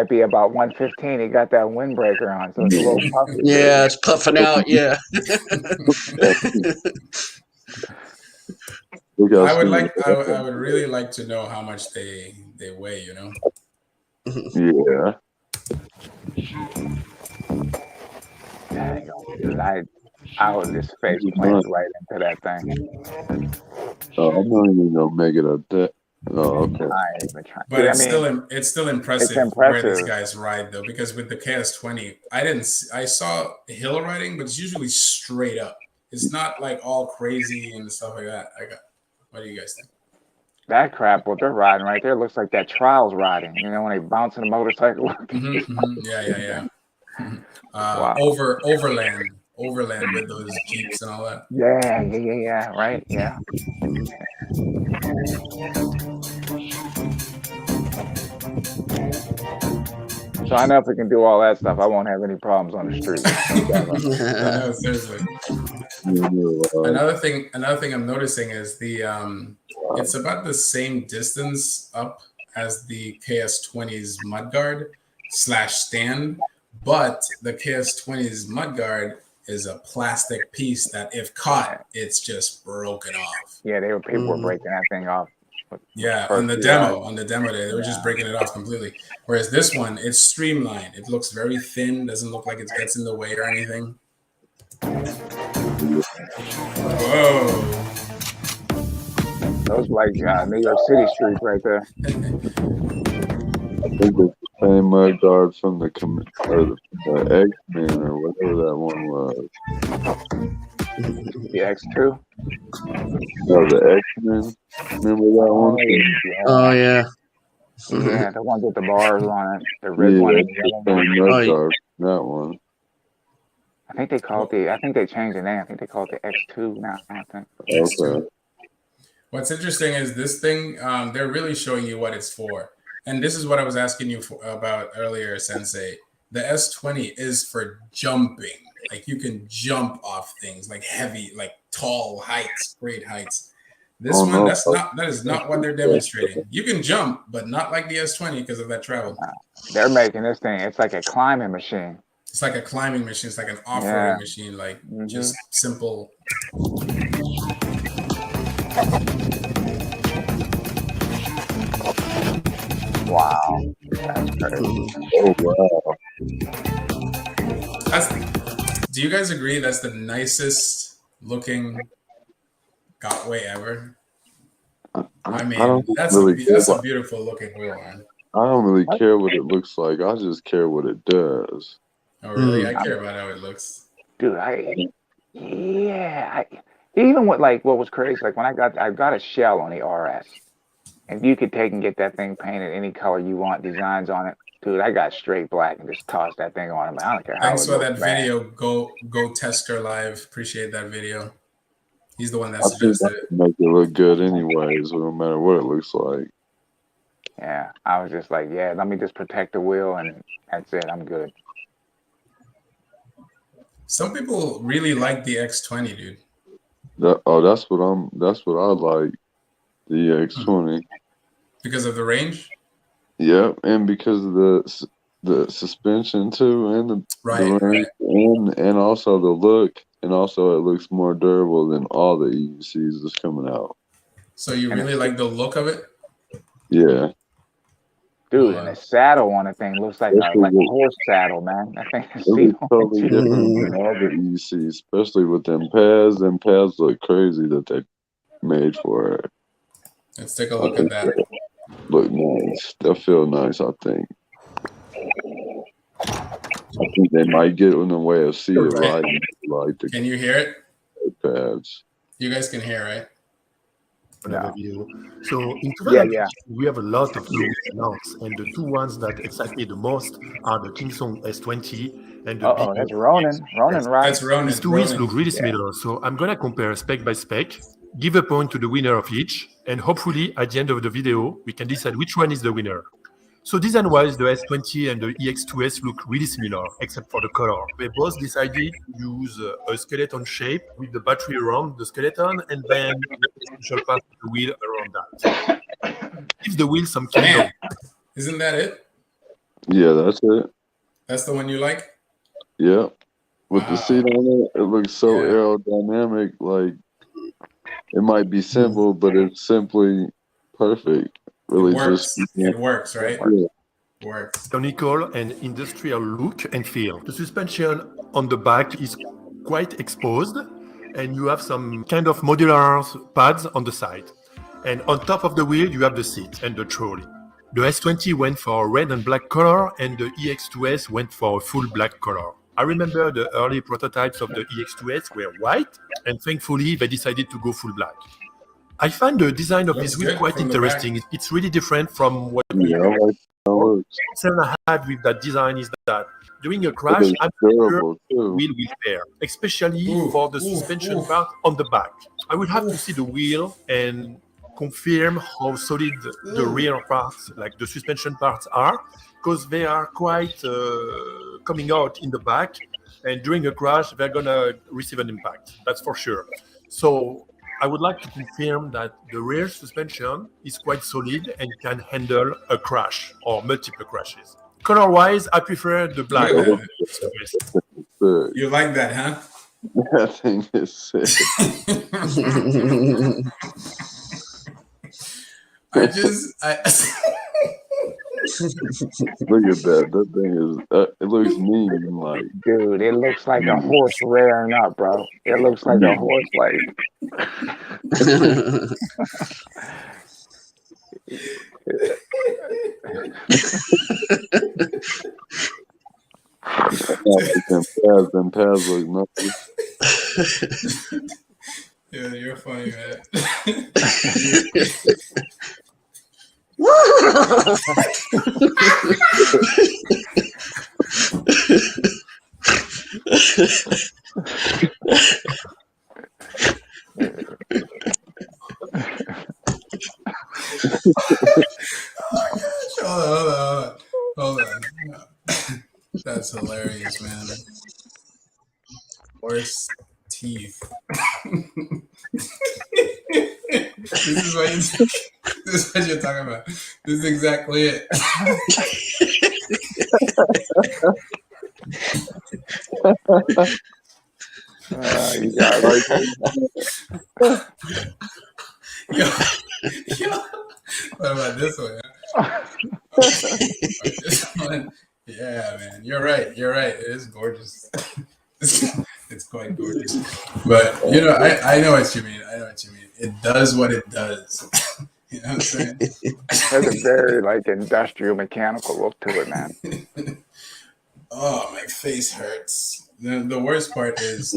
B: be about 115. He got that windbreaker on, so it's a little puffy.
D: Yeah, it's puffing out. Yeah.
A: I would really like to know how much they weigh, you know?
C: Yeah.
B: Dang, dude, I would just face plant right into that thing.
C: Oh, I'm not even gonna make it up there. Oh, okay.
B: I ain't even trying.
A: But
B: Dude,
A: it's still impressive where these guys ride though, because with the KS20, I saw hill riding, but it's usually straight up. It's not like all crazy and stuff like that. What do you guys think?
B: That crap, what they're riding right there looks like that trials riding. You know, when they bounce in a motorcycle.
A: Yeah.
B: Wow.
A: Overland with those Jeeps and all that.
B: Yeah. Right. Yeah. So I know if we can do all that stuff, I won't have any problems on the street.
A: No, seriously. Another thing I'm noticing is it's about the same distance up as the KS20's mudguard / stand, but the KS20's mudguard is a plastic piece that if caught, it's just broken off.
B: Yeah, people were breaking that thing off.
A: Yeah, on the demo day, they were just breaking it off completely. Whereas this one, it's streamlined. It looks very thin. Doesn't look like it gets in the way or anything. Whoa!
B: Those like New York City streets right there.
C: I think it's the same mud guard from the X-Men or whatever that one was.
B: The X2?
C: No, the X-Men. Remember that one?
D: Oh yeah.
B: Yeah, the ones with the bars on it. The red one.
C: That one.
B: I think they changed the name. I think they call it the X2 now. I think.
C: Okay.
A: What's interesting is this thing, they're really showing you what it's for. And this is what I was asking you about earlier, Sensei. The S20 is for jumping. Like you can jump off things like heavy, like tall heights, great heights. This that is not what they're demonstrating. You can jump, but not like the S20 because of that travel.
B: They're making this thing, it's like a climbing machine.
A: It's like a climbing machine. It's like an off-roading machine, like just simple.
B: Wow. That's crazy.
C: Oh, wow.
A: Do you guys agree that's the nicest looking Gotway ever? I mean, that's a beautiful looking wheel, man.
C: I don't really care what it looks like. I just care what it does.
A: Oh, really? I care about how it looks.
B: Dude, even with like what was crazy, like when I got a shell on the RS, and you could take and get that thing painted any color you want, designs on it. Dude, I got straight black and just tossed that thing on him. I don't care how.
A: Thanks for that video. Go Tester Live. Appreciate that video. He's the one that suggested it.
C: Make it look good anyways, no matter what it looks like.
B: Yeah, I was just like, yeah, let me just protect the wheel, and that's it. I'm good.
A: Some people really like the X20, dude.
C: That's what I like. The X20
A: because of the range.
C: Yep, and because of the suspension too, and the range, and also the look, and also it looks more durable than all the EUCs that's coming out.
A: So you really like the look of it?
C: Yeah.
B: Dude, and the saddle on the thing looks like a horse saddle, man. That thing is
C: totally different than all the EUCs, especially with them pads. Them pads look crazy that they made for it.
A: Let's take a look at that.
C: Look nice. They'll feel nice, I think. I think they might get in the way of riding.
A: Can you hear it?
C: Pads.
A: You guys can hear, right?
G: Another video. So in
B: Yeah,
G: 2015, we have a lot of new announced, and the two ones that excite me the most are the Kingsong S20 and the bigger.
B: That's Ronan. Ronan, right?
A: That's Ronan.
G: These two wheels
A: Ronan.
G: look really similar, so I'm gonna compare spec by spec, give a point to the winner of each, and hopefully at the end of the video, we can decide which one is the winner. So design-wise, the S20 and the EX2S look really similar, except for the color. They both decided to use a skeleton shape with the battery around the skeleton and then a special part of the wheel around that. Gives the wheel some kind of...
A: Isn't that it?
C: Yeah, that's it.
A: That's the one you like?
C: Yeah. With the seat on it, it looks so aerodynamic. Like, it might be simple, but it's simply perfect. Really,
A: it works, right?
C: Yeah.
A: Works.
G: Technical and industrial look and feel. The suspension on the back is quite exposed, and you have some kind of modular pads on the side. And on top of the wheel, you have the seat and the trolley. The S20 went for a red and black color, and the EX2S went for a full black color. I remember the early prototypes of the EX2S were white, and thankfully they decided to go full black. I find the design of this wheel quite interesting. It's really different from what concern I had with that design is that during a crash, I'm sure the wheel will tear, especially for the suspension part on the back. I will have to see the wheel and confirm how solid the rear parts, like the suspension parts are, because they are quite coming out in the back, and during a crash, they're gonna receive an impact, that's for sure. So I would like to confirm that the rear suspension is quite solid and can handle a crash or multiple crashes. Color-wise, I prefer the black.
A: You like that, huh?
C: That thing is sick. Look at that. That thing is, it looks mean. Like,
B: dude, it looks like a horse rearing up, bro. It looks like a horse, like.
C: them pads look nothing.
A: Yeah, you're funny, man. Hold on. That's hilarious, man. Horse teeth. This is what you're talking about. This is exactly it.
B: You got
A: What about this one? This one? Yeah, man. You're right. It is gorgeous. It's quite gorgeous. But I know what you mean. It does what it does. You know what I'm saying?
B: It has a very like industrial mechanical look to it, man.
A: Oh, my face hurts. The worst part is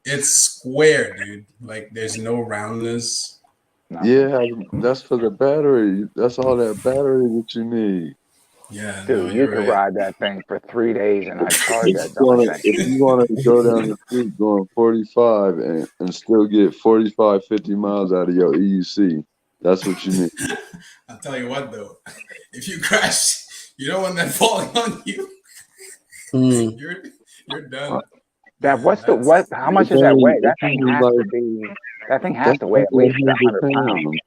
A: it's square, dude. Like there's no roundness.
B: No.
C: Yeah, that's for the battery. That's all that battery that you need.
A: Yeah,
B: dude, you can ride that thing for 3 days and I charge that thing.
C: If you want to go down the street going 45 and still get 45, 50 miles out of your EUC, that's what you need.
A: I'll tell you what, though. If you crash, you don't want that falling on you. You're done.
B: How much does that weigh? That thing has to be. That thing has to weigh at least 100 pounds.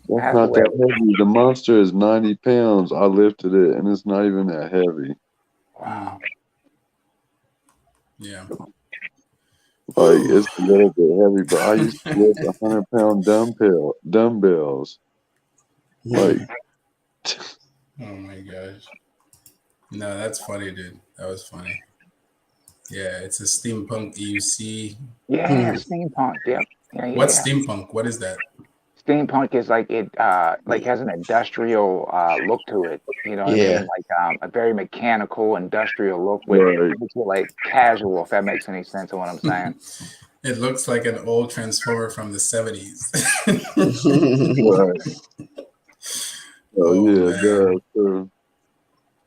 C: That's not that heavy. The monster is 90 pounds. I lifted it, and it's not even that heavy.
B: Wow.
A: Yeah.
C: Like, it's a little bit heavy, but I used to lift 100-pound dumbbells. Like,
A: oh my gosh. No, that's funny, dude. That was funny. Yeah, it's a steampunk EUC.
B: Yeah, steampunk. Yep. Yeah.
A: What's steampunk? What is that?
B: Steampunk is like it has an industrial look to it. You know what I mean? Like a very mechanical industrial look with like casual, if that makes any sense of what I'm saying.
A: It looks like an old Transformer from the 70s.
C: Right. Oh yeah, it does too.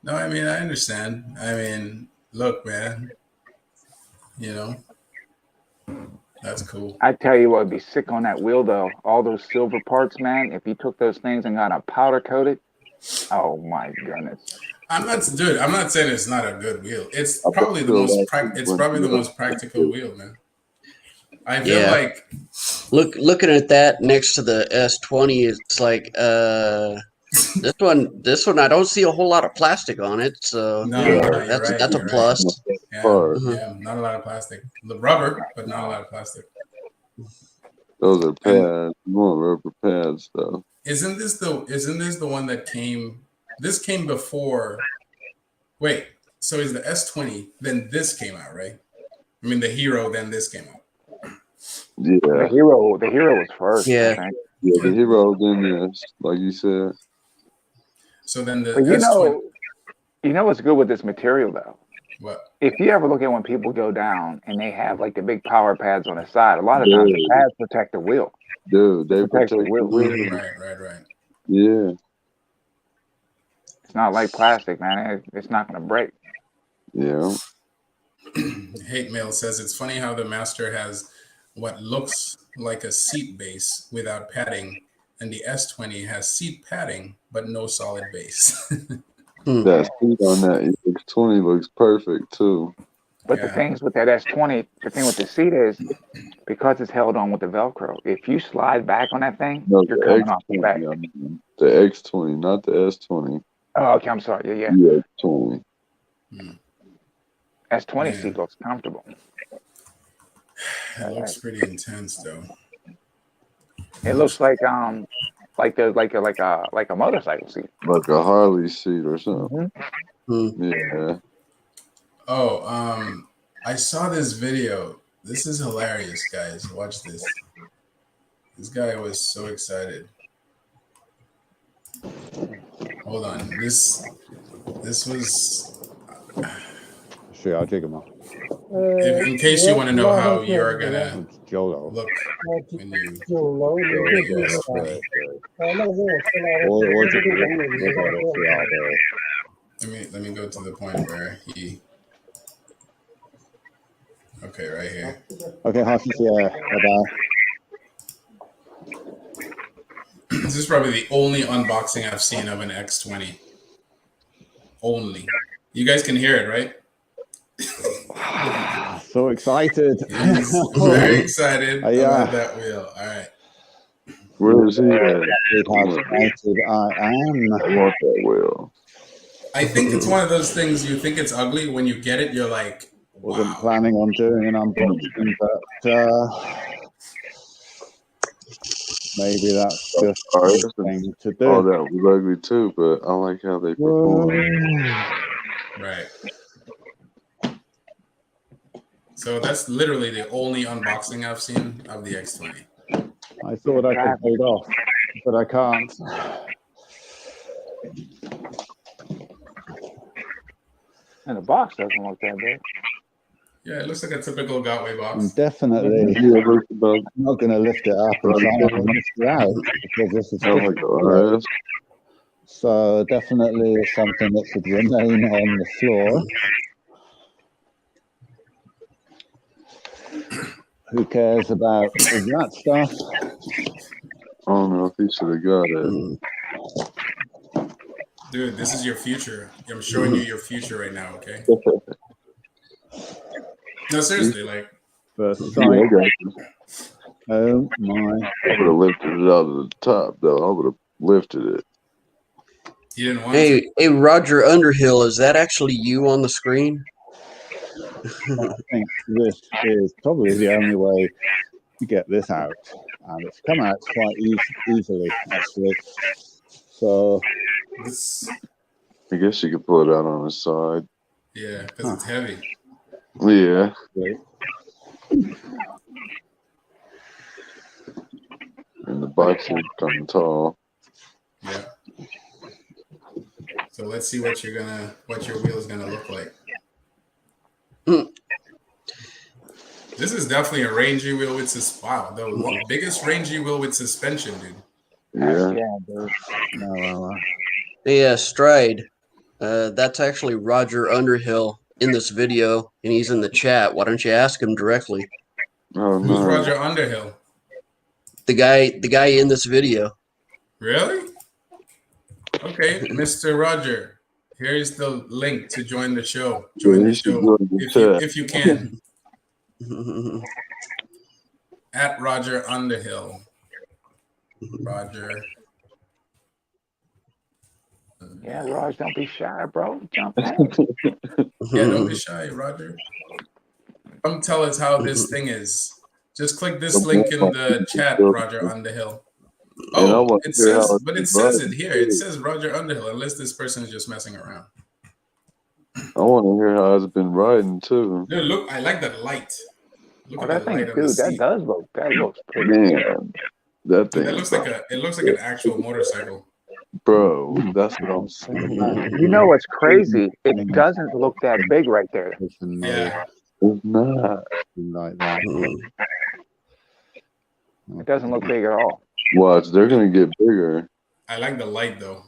A: No, I mean, I understand. I mean, look, man, that's cool.
B: I tell you what would be sick on that wheel though. All those silver parts, man. If you took those things and got them powder coated, oh my goodness.
A: I'm not saying it's not a good wheel. It's probably the most practical wheel, man. I feel like
D: looking at that next to the S20, it's like this one I don't see a whole lot of plastic on it, so that's a plus.
A: Yeah, not a lot of plastic. The rubber, but not a lot of plastic.
C: Those are pads. You want rubber pads though.
A: Isn't this the one that came? This came before. Wait, so is the S20? Then this came out, right? I mean, the Hero. Then this came out.
C: Yeah,
B: the hero was first.
D: Yeah,
C: the Hero. Then yes, like you said.
A: So then the
B: S20. You know what's good with this material though?
A: What?
B: If you ever look at when people go down and they have like the big power pads on the side, a lot of times the pads protect the wheel.
C: Dude, they protect the wheel.
A: Right.
C: Yeah.
B: It's not like plastic, man. It's not going to break.
C: Yeah.
A: Hate Mail says it's funny how the Master has what looks like a seat base without padding, and the S20 has seat padding but no solid base.
C: That seat on that X20 looks perfect too.
B: But the things with that S20, the thing with the seat is because it's held on with the Velcro. If you slide back on that thing, you're coming off the back.
C: The X20, not the S20.
B: Oh, okay. I'm sorry. Yeah.
C: The X20.
B: S20 seat looks comfortable.
A: It looks pretty intense, though.
B: It looks like a motorcycle seat,
C: like a Harley seat or something. Yeah.
A: Oh, I saw this video. This is hilarious, guys. Watch this. This guy was so excited. Hold on. This was.
H: Sure, I'll take him off.
A: In case you want to know how you're gonna look when you. Let me go to the point where he. Okay, right here.
H: Okay, bye-bye.
A: This is probably the only unboxing I've seen of an X20. Only. You guys can hear it, right?
H: So excited.
A: He's very excited about that wheel. All right.
C: Where is he at?
H: I am.
C: I want that wheel.
A: I think it's one of those things you think it's ugly. When you get it, you're like, wow.
H: Wasn't planning on doing an unboxing, but maybe that's just the thing to do.
C: Oh, that was ugly too, but I like how they perform.
A: Right. So that's literally the only unboxing I've seen of the X20.
H: I thought I could hold off, but I can't.
B: And the box doesn't look that big.
A: Yeah, it looks like a typical Gotway box.
H: Definitely. I'm not going to lift it up and try and lift it out because this is so definitely something that should remain on the floor. Who cares about that stuff?
C: I don't know if he should have got it.
A: Dude, this is your future. I'm showing you your future right now, okay? No, seriously, like.
H: First sight. Oh my.
C: I would have lifted it out of the top, though. I would have lifted it.
A: You didn't want
D: Hey, Roger Underhill, is that actually you on the screen?
H: I think this is probably the only way to get this out, and it's come out quite easily actually. So
C: I guess you could pull it out on the side.
A: Yeah, because it's heavy.
C: Yeah. And the box is coming tall.
A: Yeah. So let's see what your wheel is gonna look like. This is definitely a rangy wheel with wow, the biggest rangy wheel with suspension, dude.
B: Yeah, dude.
D: Yeah, Stride. That's actually Roger Underhill in this video, and he's in the chat. Why don't you ask him directly?
C: Oh,
A: Who's
C: no.
A: Roger Underhill?
D: The guy in this video.
A: Really? Okay, Mr. Roger. Here is the link to join the show. Join the show if you can. At Roger Underhill. Roger.
B: Yeah, Raj, don't be shy, bro. Jump in.
A: Yeah, don't be shy, Roger. Come tell us how this thing is. Just click this link in the chat, Roger Underhill. Oh, it says, but it says it here. It says Roger Underhill, unless this person is just messing around.
C: I want to hear how it's been riding too.
A: Dude, look, I like that light. Look at
B: that
A: the
B: thing,
A: light on the
B: dude.
A: seat.
B: That looks pretty.
C: Man, that thing.
A: That looks like it looks like an actual motorcycle.
C: Bro, that's what I'm saying.
B: You know what's crazy? It doesn't look that big right there.
A: Yeah.
C: It's not.
H: Like that.
B: It doesn't look big at all.
C: Watch, they're gonna get bigger.
A: I like the light though.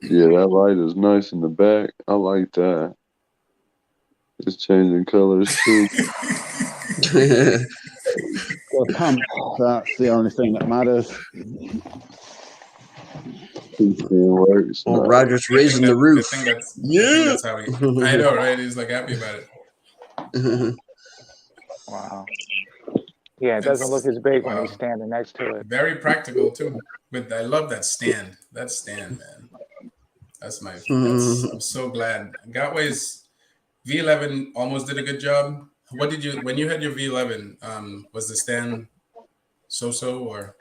C: Yeah, that light is nice in the back. I like that. It's changing colors too.
H: Well, pump, that's the only thing that matters.
C: Works.
D: Oh, Roger's raising the roof.
A: I think that's how he. I know, right? He's like happy about it.
B: Wow. Yeah, it doesn't look as big when he's standing next to it.
A: Very practical too. But I love that stand. That stand, man. That's my. I'm so glad. Gatway's V11 almost did a good job. What did you when you had your V11? Was the stand so or?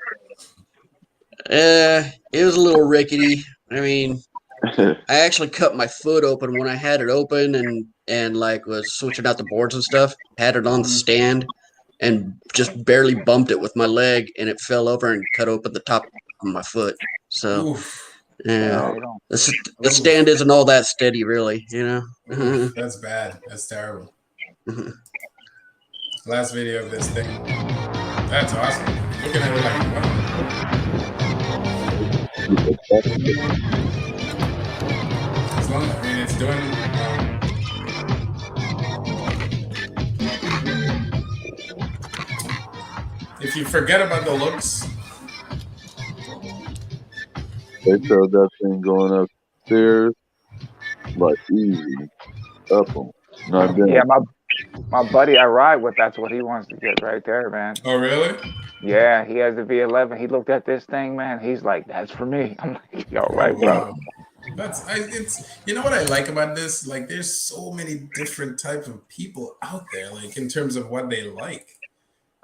D: It was a little rickety. I mean, I actually cut my foot open when I had it open and like was switching out the boards and stuff. Had it on the stand and just barely bumped it with my leg, and it fell over and cut open the top of my foot. So,
A: Oof.
D: yeah, the stand isn't all that steady, really. You know.
A: Oof, that's bad. That's terrible. Last video of this thing. That's awesome. Looking at it like, wow. As long as, I mean, it's doing. If you forget about the looks,
C: they showed that thing going upstairs like easy up them. Not down.
B: Yeah, my buddy I ride with, that's what he wants to get right there, man.
A: Oh, really?
B: Yeah, he has the V11. He looked at this thing, man. He's like, "That's for me." I'm like, "Yo, right, bro."
A: It's you know what I like about this? Like, there's so many different types of people out there, like in terms of what they like.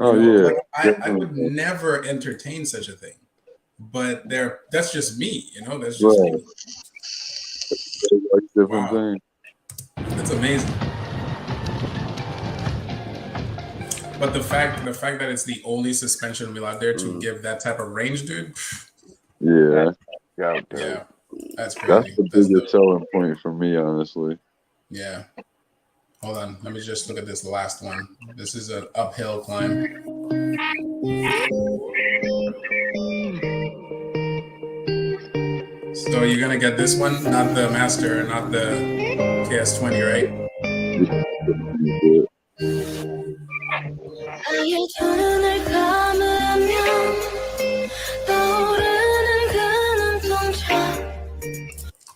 C: Oh
A: yeah,
C: like,
A: I would never entertain such a thing, but that's just me. That's just me.
C: They like different things.
A: That's amazing. But the fact that it's the only suspension wheel out there to give that type of range, dude.
C: Yeah.
A: Yeah, that's crazy.
C: That's the biggest selling point for me, honestly.
A: Yeah. Hold on. Let me just look at this last one. This is an uphill climb. So you're gonna get this one, not the Master, not the KS20, right?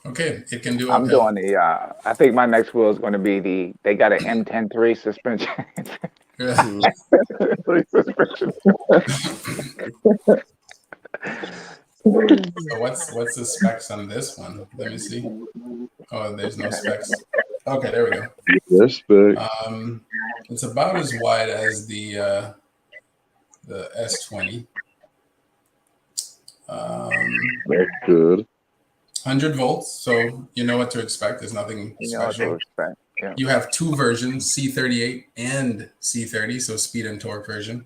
A: Okay, it can do
B: I'm
A: uphill.
B: doing the I think my next wheel is going to be they got an M10-3 suspension.
A: So what's the specs on this one? Let me see. Oh, there's no specs. Okay, there we go.
C: There's specs.
A: It's about as wide as the S20.
C: That's good.
A: 100 volts, so you know what to expect. There's nothing special.
B: Yeah.
A: You have two versions, C38 and C30, so speed and torque version.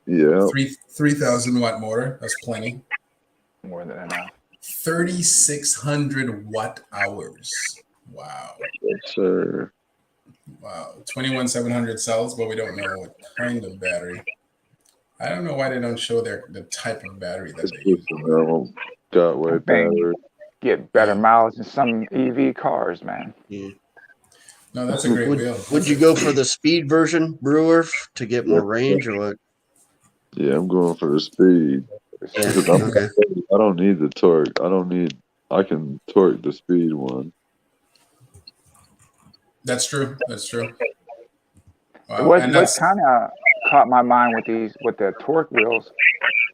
C: Yeah.
A: 3,000 watt motor. That's plenty.
B: More than enough.
A: 3,600 watt hours. Wow.
C: Yes, sir.
A: Wow, 21700 cells, but we don't know what kind of battery. I don't know why they don't show the type of battery that they use.
C: Got way battery.
B: Get better mileage than some EV cars, man.
D: Yeah.
A: No, that's a great wheel.
D: Would you go for the speed version, Brewer, to get more range, or what?
C: Yeah, I'm going for the speed.
D: Yeah.
C: Okay. I don't need the torque. I can torque the speed one.
A: That's true. That's true.
B: Wow. What kind of caught my mind with the torque wheels,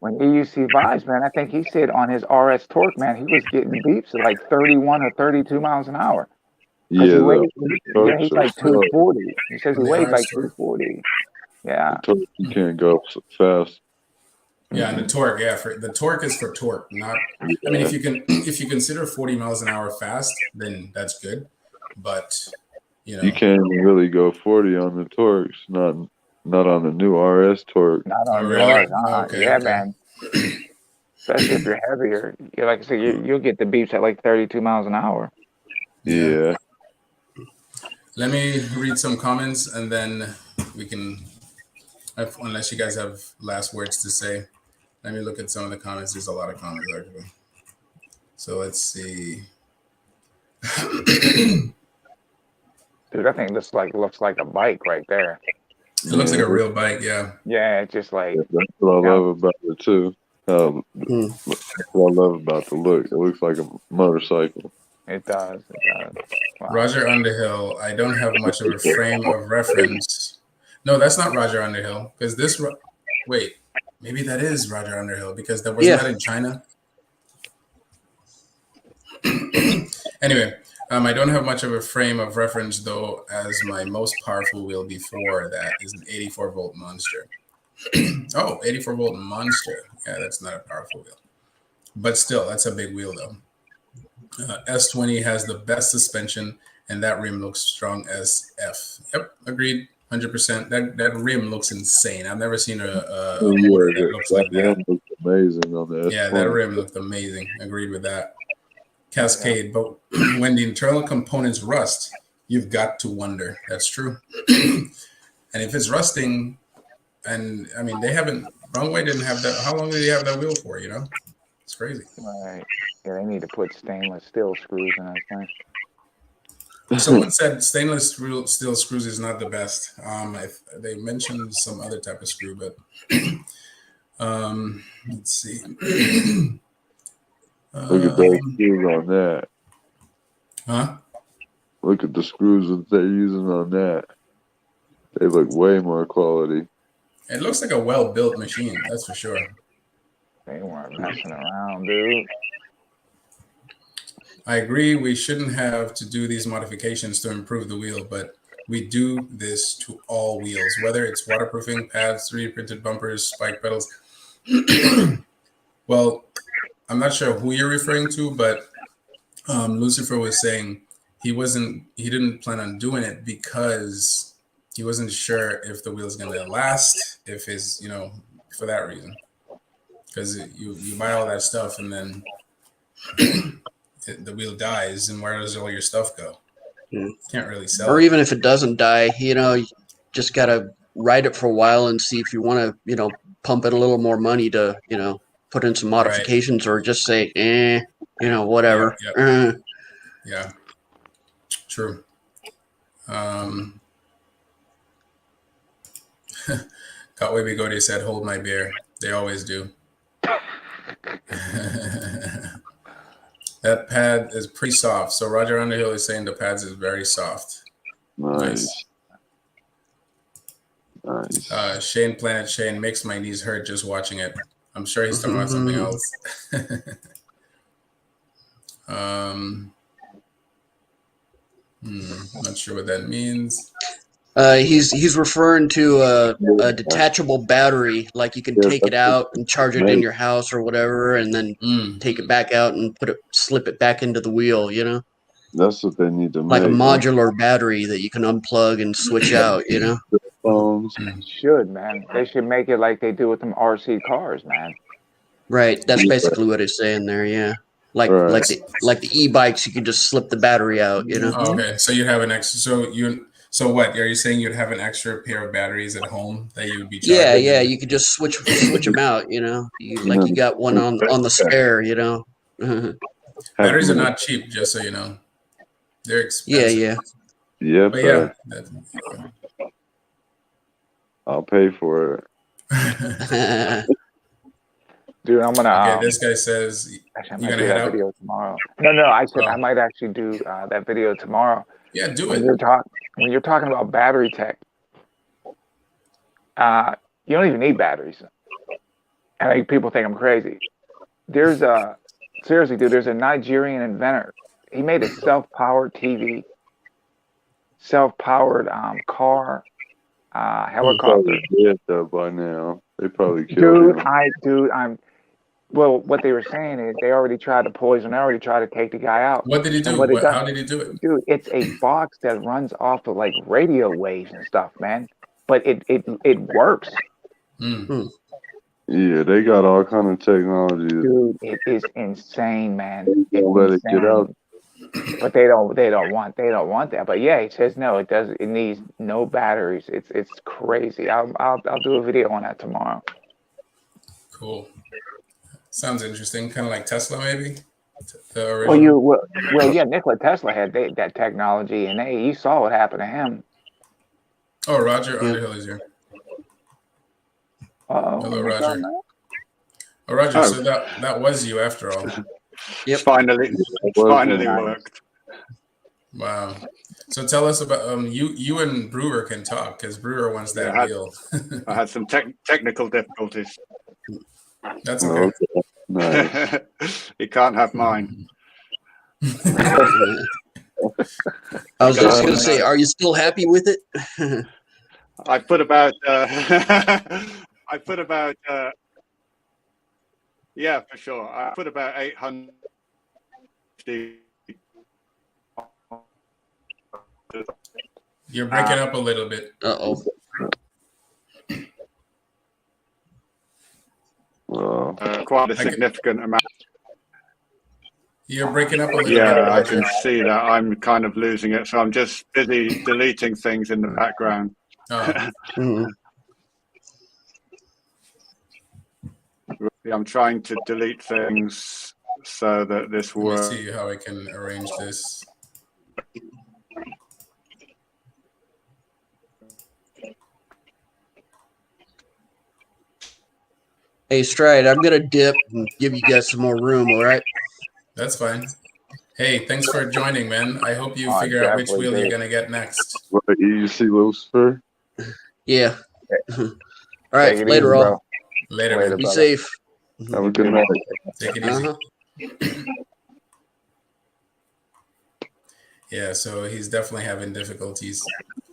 B: when EUC Vibes, man, I think he said on his RS torque, man, he was getting beeps at like 31 or 32 miles an hour.
C: Yeah,
B: he's like 240. He says he weighs like 240. Yeah.
C: The torque, you can't go fast.
A: Yeah, and the torque, the torque is for torque, not. I mean, if you consider 40 miles an hour fast, then that's good, but you
C: can't really go 40 on the torques, not on the new RS torque.
B: Not on the RS. Okay. Man. Especially if you're heavier, like I said, you'll get the beeps at like 32 miles an hour.
C: Yeah.
A: Let me read some comments, and then we can, unless you guys have last words to say. Let me look at some of the comments. There's a lot of comments, actually. So let's see.
B: Dude, that thing looks like a bike right there.
A: It looks like a real bike, yeah.
B: Yeah, it's just like.
C: That's what I love about it too. That's what I love about the look. It looks like a motorcycle.
B: It does.
A: Wow. Roger Underhill. I don't have much of a frame of reference. No, that's not Roger Underhill, because this. Wait. Maybe that is Roger Underhill, because that wasn't that in China. Anyway, I don't have much of a frame of reference, though, as my most powerful wheel before that is an 84-volt Monster. 84-volt Monster. Yeah, that's not a powerful wheel. But still, that's a big wheel, though. S20 has the best suspension, and that rim looks strong as F. Yep, agreed. 100%. That rim looks insane. I've never seen a motor that looks like that.
C: Looks amazing on the S20.
A: Yeah, that rim looked amazing. Agreed with that. Cascade, but when the internal components rust, you've got to wonder. That's true. And if it's rusting, and I mean, Wrongway didn't have that. How long did he have that wheel for? It's crazy.
B: Right. Yeah, they need to put stainless steel screws in that thing.
A: Someone said stainless steel screws is not the best. They mentioned some other type of screw, but let's see.
C: Look at those screws on that.
A: Huh?
C: Look at the screws that they're using on that. They look way more quality.
A: It looks like a well-built machine, that's for sure.
B: They weren't messing around, dude.
A: I agree we shouldn't have to do these modifications to improve the wheel, but we do this to all wheels, whether it's waterproofing, pads, 3D printed bumpers, spike pedals. Well, I'm not sure who you're referring to, but Lucifer was saying he didn't plan on doing it because he wasn't sure if the wheel's going to last, if it's, for that reason. Because you buy all that stuff and then the wheel dies, and where does all your stuff go?
D: Yeah.
A: Can't really sell
D: or
A: it.
D: Even if it doesn't die, you just got to ride it for a while and see if you want to, pump it a little more money to, put in some modifications, or just say, whatever.
A: Yeah. True. Cotway Bigode said, hold my beer. They always do. That pad is pretty soft. So Roger Underhill is saying the pads is very soft.
C: Nice.
A: Shane Planet Shane makes my knees hurt just watching it. I'm sure he's talking about something else. Not sure what that means.
D: He's referring to a detachable battery, like you can take it out and charge it in your house or whatever, and then take it back out and slip it back into the wheel.
C: That's what they need to make.
D: Like a modular battery that you can unplug and switch out.
B: Should, man. They should make it like they do with them RC cars, man.
D: Right. That's basically what it's saying there. Yeah. Like the e-bikes, you can just slip the battery out.
A: Oh, okay. So you have an extra. So what are you saying? You'd have an extra pair of batteries at home that you would be charging?
D: Yeah. You could just switch them out. You got one on the spare.
A: Batteries are not cheap, just so you know. They're expensive.
C: Yeah.
A: But yeah.
C: I'll pay for
B: it. Dude, I'm gonna.
A: Okay, this guy says
B: you're gonna head out video tomorrow. No, I said I might actually do that video tomorrow.
A: Yeah, do
B: when
A: it.
B: When you're talking about battery tech, you don't even need batteries. I think people think I'm crazy. There's seriously, dude. There's a Nigerian inventor. He made a self-powered TV, self-powered car, helicopter.
C: Dead though by now. They probably killed him.
B: Well, what they were saying is they already tried to poison. They already tried to take the guy out.
A: What did he do? How did he do it?
B: Dude, it's a box that runs off of like radio waves and stuff, man. But it works.
A: Mm.
C: Yeah, they got all kind of technology.
B: Dude, it is insane, man.
C: They don't let it get out.
B: But they don't want that. But yeah, he says no. It needs no batteries. It's crazy. I'll do a video on that tomorrow.
A: Cool. Sounds interesting. Kind of like Tesla, maybe.
B: Well, yeah. Nikola Tesla had that technology, and you saw what happened to him.
A: Oh, Roger Underhill is here. Hello, Roger. Oh, Roger. So that was you after all.
I: Yep. Finally worked.
A: Wow. So tell us about you and Brewer can talk because Brewer wants that deal.
I: I had some technical difficulties.
A: That's okay.
C: Nice.
I: You can't have mine.
D: I was just going to say, are you still happy with it?
I: I put about yeah, for sure. I put about 800.
A: You're breaking up a little bit.
D: Uh-oh.
I: Quite a significant amount.
A: You're breaking up a little bit.
I: Yeah, I can see that. I'm kind of losing it, so I'm just busy deleting things in the background. I'm trying to delete things so that this works.
A: Let me see how I can arrange this.
D: Hey, Stride, I'm going to dip and give you guys some more room, all right?
A: That's fine. Hey, thanks for joining, man. I hope you figure out which wheel you're going to get next.
C: What, you see Lucifer?
D: Yeah. All right, later, all.
A: Later.
D: Be safe.
C: Have a good night.
A: Take it easy. Yeah, so he's definitely having difficulties.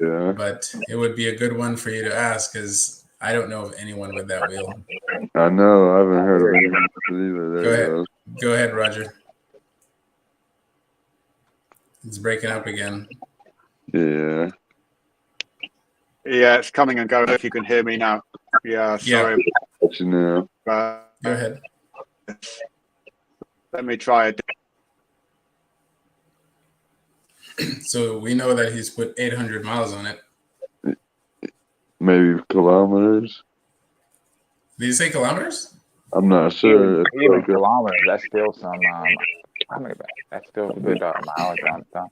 C: Yeah.
A: But it would be a good one for you to ask because I don't know of anyone with that wheel.
C: I know. I haven't heard of anyone either.
A: Go ahead, Roger. It's breaking up again.
C: Yeah.
I: Yeah, it's coming and going. If you can hear me now. Yeah, sorry.
C: Yeah.
A: Go ahead.
I: Let me try it.
A: So we know that he's put 800 miles on it.
C: Maybe kilometers.
A: Did you say kilometers?
C: I'm not sure.
B: Even kilometers, that's still some. That's still a good mileage on stuff.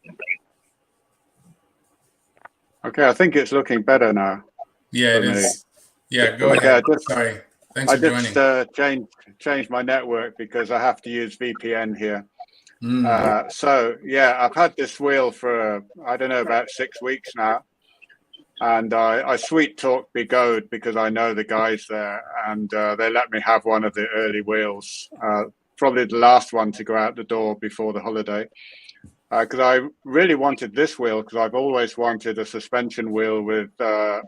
I: Okay, I think it's looking better now.
A: Yeah, it is. Yeah, go ahead. Sorry. Thanks for joining.
I: I just changed my network because I have to use VPN here. So yeah, I've had this wheel for I don't know about 6 weeks now, and I sweet talk Bigode because I know the guys there, and they let me have one of the early wheels, probably the last one to go out the door before the holiday, because I really wanted this wheel because I've always wanted a suspension wheel with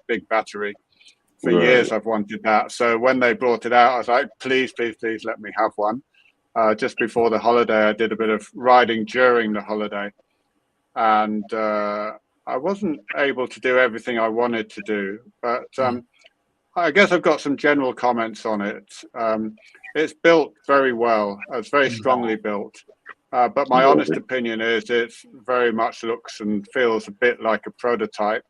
I: big battery. For years I've wanted that. So when they brought it out, I was like, please, please, please let me have one. Just before the holiday, I did a bit of riding during the holiday. And I wasn't able to do everything I wanted to do. But I guess I've got some general comments on it. It's built very well. It's very strongly built. But my honest opinion is it very much looks and feels a bit like a prototype.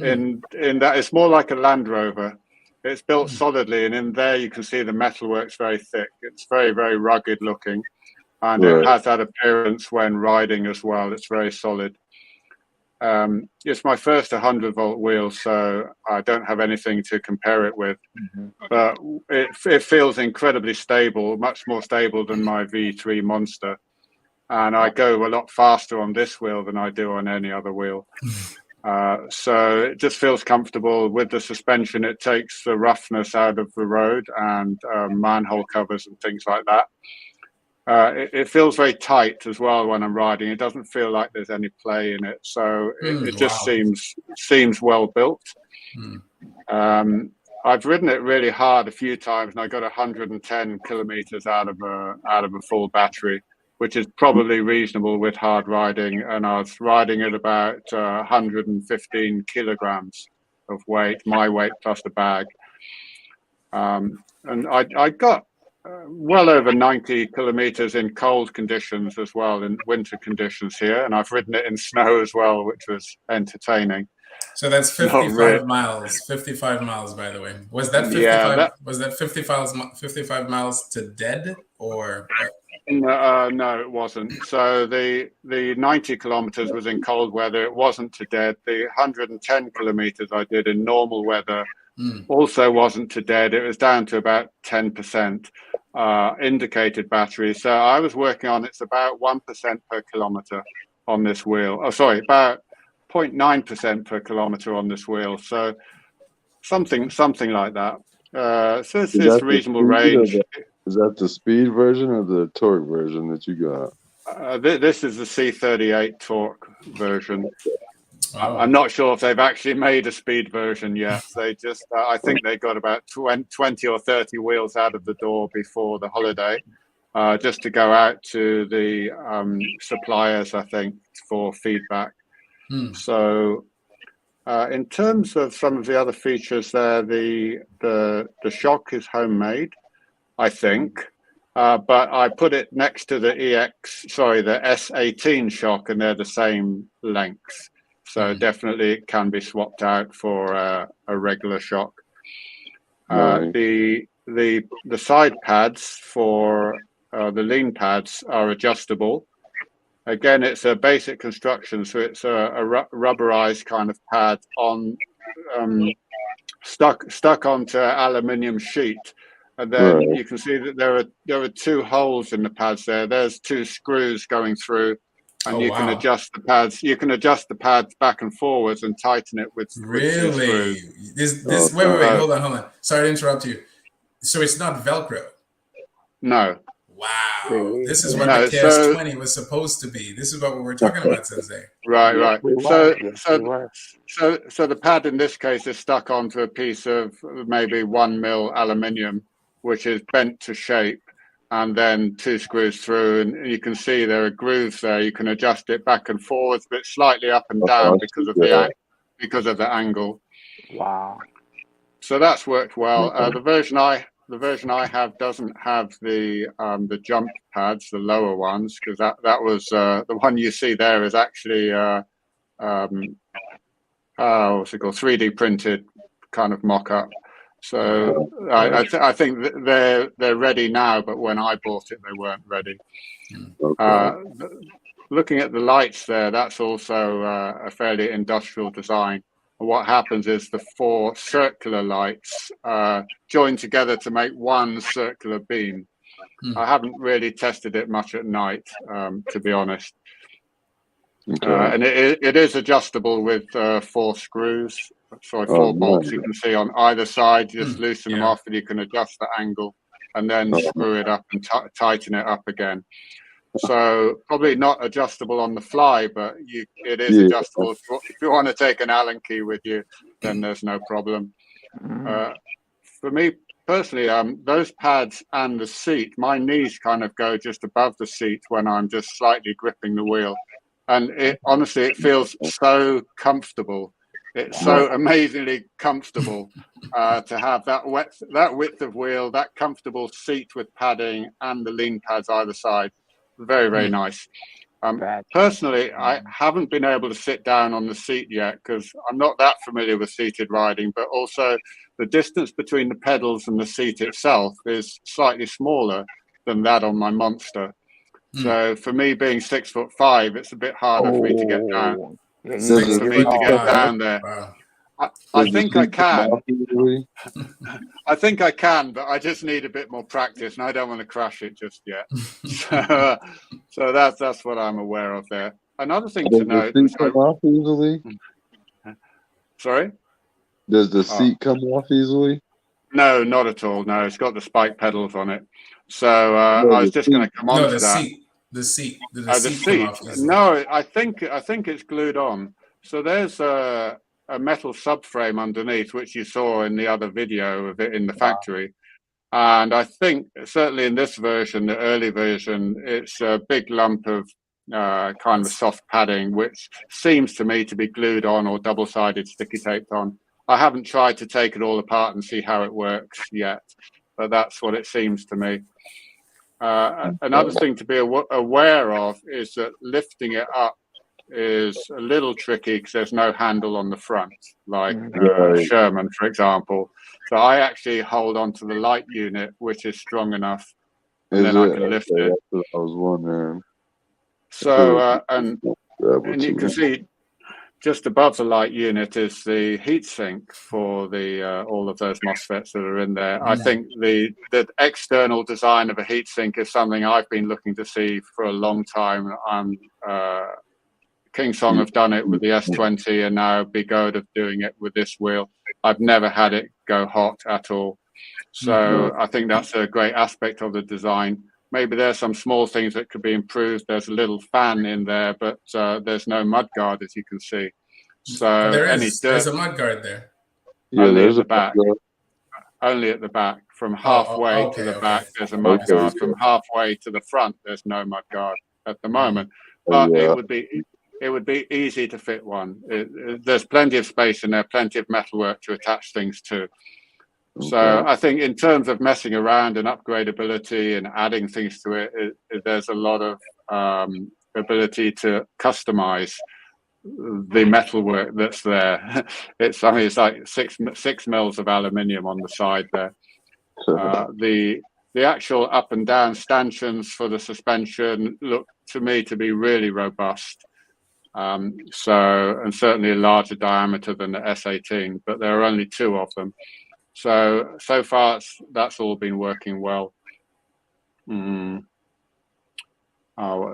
I: in that it's more like a Land Rover. It's built solidly, and in there you can see the metalwork's very thick. It's very, very rugged looking, and it has that appearance when riding as well. It's very solid. It's my first 100-volt wheel, so I don't have anything to compare it with. But it feels incredibly stable, much more stable than my V3 Monster. And I go a lot faster on this wheel than I do on any other wheel. So it just feels comfortable. With the suspension, it takes the roughness out of the road and manhole covers and things like that. It feels very tight as well when I'm riding. It doesn't feel like there's any play in it. So it just seems well built. I've ridden it really hard a few times, and I got 110 kilometers out of a full battery, which is probably reasonable with hard riding. And I was riding at about 115 kilograms of weight, my weight plus the bag. And I got well over 90 kilometers in cold conditions as well, in winter conditions here. And I've ridden it in snow as well, which was entertaining.
A: So that's 55 miles. 55 miles, by the way. Was that 55? Yeah, was that 55 miles to dead, or what?
I: No, it wasn't. So the 90 kilometers was in cold weather. It wasn't to dead. The 110 kilometers I did in normal weather also wasn't to dead. It was down to about 10% indicated battery. So I was working on, it's about 1% per kilometer on this wheel. Oh, sorry, about 0.9% per kilometer on this wheel. So something like that. So it's reasonable range.
C: Is that the speed version or the torque version that you got?
I: This is the C38 torque version. I'm not sure if they've actually made a speed version yet. They just, I think they got about 20 or 30 wheels out of the door before the holiday, just to go out to the suppliers, I think, for feedback. So in terms of some of the other features there, the shock is homemade, I think, but I put it next to the the S18 shock, and they're the same length. So definitely it can be swapped out for a regular shock. The side pads for the lean pads are adjustable. Again, it's a basic construction, so it's a rubberized kind of pad on stuck onto aluminium sheet. And then you can see that there are two holes in the pads there. There's two screws going through, and you can adjust the pads. You can adjust the pads back and forwards and tighten it with two screws.
A: Wait, hold on. Sorry to interrupt you. So it's not Velcro?
I: No.
A: Wow. This is what the KS20 was supposed to be. This is what we were talking about, Sensei.
I: Right. So the pad in this case is stuck onto a piece of maybe 1 mil aluminium, which is bent to shape, and then two screws through, and you can see there are grooves there. You can adjust it back and forwards, but slightly up and down because of the angle.
B: Wow.
I: So that's worked well. The version I have doesn't have the jump pads, the lower ones, because that was the one you see there is actually what's it called, 3D printed kind of mock-up. So I think that they're ready now, but when I bought it, they weren't ready. Looking at the lights there, that's also a fairly industrial design. What happens is the four circular lights join together to make one circular beam. I haven't really tested it much at night, to be honest. And it is adjustable with four bolts you can see on either side. You just loosen them off, and you can adjust the angle and then screw it up and tighten it up again. So probably not adjustable on the fly, but it is adjustable. If you want to take an Allen key with you, then there's no problem. For me personally, those pads and the seat, my knees kind of go just above the seat when I'm just slightly gripping the wheel. And honestly, it feels so comfortable. It's so amazingly comfortable to have that width of wheel, that comfortable seat with padding, and the lean pads either side. Very, very nice. Personally, I haven't been able to sit down on the seat yet because I'm not that familiar with seated riding, but also the distance between the pedals and the seat itself is slightly smaller than that on my Monster. So for me, being 6'5", it's a bit harder for me to get down. There.
A: Wow.
I: I think I can. I think I can, but I just need a bit more practice, and I don't want to crash it just yet. So that's what I'm aware of there. Another thing to note.
C: Does the seat come off easily?
I: Sorry?
C: Does the seat come off easily?
I: No, not at all. No, it's got the spike pedals on it. So I was just going to come on to that.
A: The seat.
I: The seat. No, I think it's glued on. So there's a metal subframe underneath, which you saw in the other video of it in the factory. And I think certainly in this version, the early version, it's a big lump of kind of soft padding, which seems to me to be glued on or double-sided sticky taped on. I haven't tried to take it all apart and see how it works yet, but that's what it seems to me. Another thing to be aware of is that lifting it up is a little tricky because there's no handle on the front, like Sherman, for example. So I actually hold on to the light unit, which is strong enough, and then I can lift it.
C: That's what I was wondering.
I: So, and you can see just above the light unit is the heatsink for the all of those MOSFETs that are in there. I think the external design of a heatsink is something I've been looking to see for a long time. Kingsong have done it with the S20, and now Bigode are doing it with this wheel. I've never had it go hot at all. So I think that's a great aspect of the design. Maybe there's some small things that could be improved. There's a little fan in there, but there's no mudguard, as you can see. So
A: there's a mudguard there.
I: Only at the back. Only at the back. From halfway to the back, there's a mudguard. From halfway to the front, there's no mudguard at the moment. But it would be easy to fit one. There's plenty of space in there, plenty of metalwork to attach things to. So I think in terms of messing around and upgradability and adding things to it, there's a lot of ability to customize the metalwork that's there. It's like six mils of aluminium on the side there. The actual up and down stanchions for the suspension look to me to be really robust. And certainly a larger diameter than the S18, but there are only two of them. So far that's all been working well. What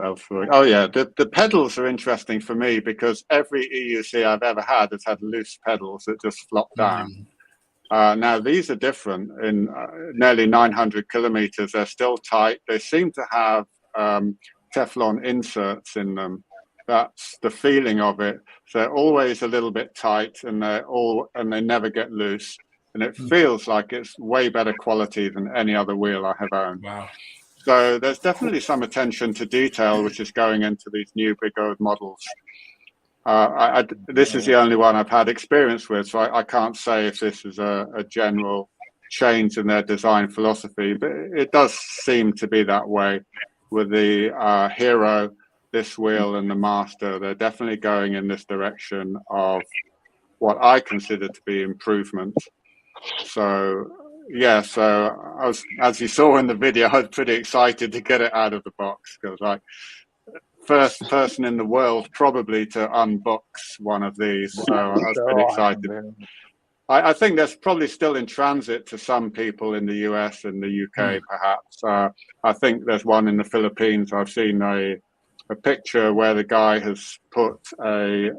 I: else? Oh yeah, the pedals are interesting for me because every EUC I've ever had has had loose pedals that just flop down. Now these are different. In nearly 900 kilometers, they're still tight. They seem to have Teflon inserts in them. That's the feeling of it. So they're always a little bit tight, and they never get loose. And it feels like it's way better quality than any other wheel I have owned.
A: Wow.
I: So there's definitely some attention to detail which is going into these new Bigode models. This is the only one I've had experience with, so I can't say if this is a general change in their design philosophy, but it does seem to be that way with the Hero, this wheel, and the Master. They're definitely going in this direction of what I consider to be improvement. So yeah, so I was, as you saw in the video, I was pretty excited to get it out of the box because like first person in the world probably to unbox one of these. So I was pretty excited. I think that's probably still in transit to some people in the US and the UK, perhaps. I think there's one in the Philippines. I've seen a picture where the guy has put a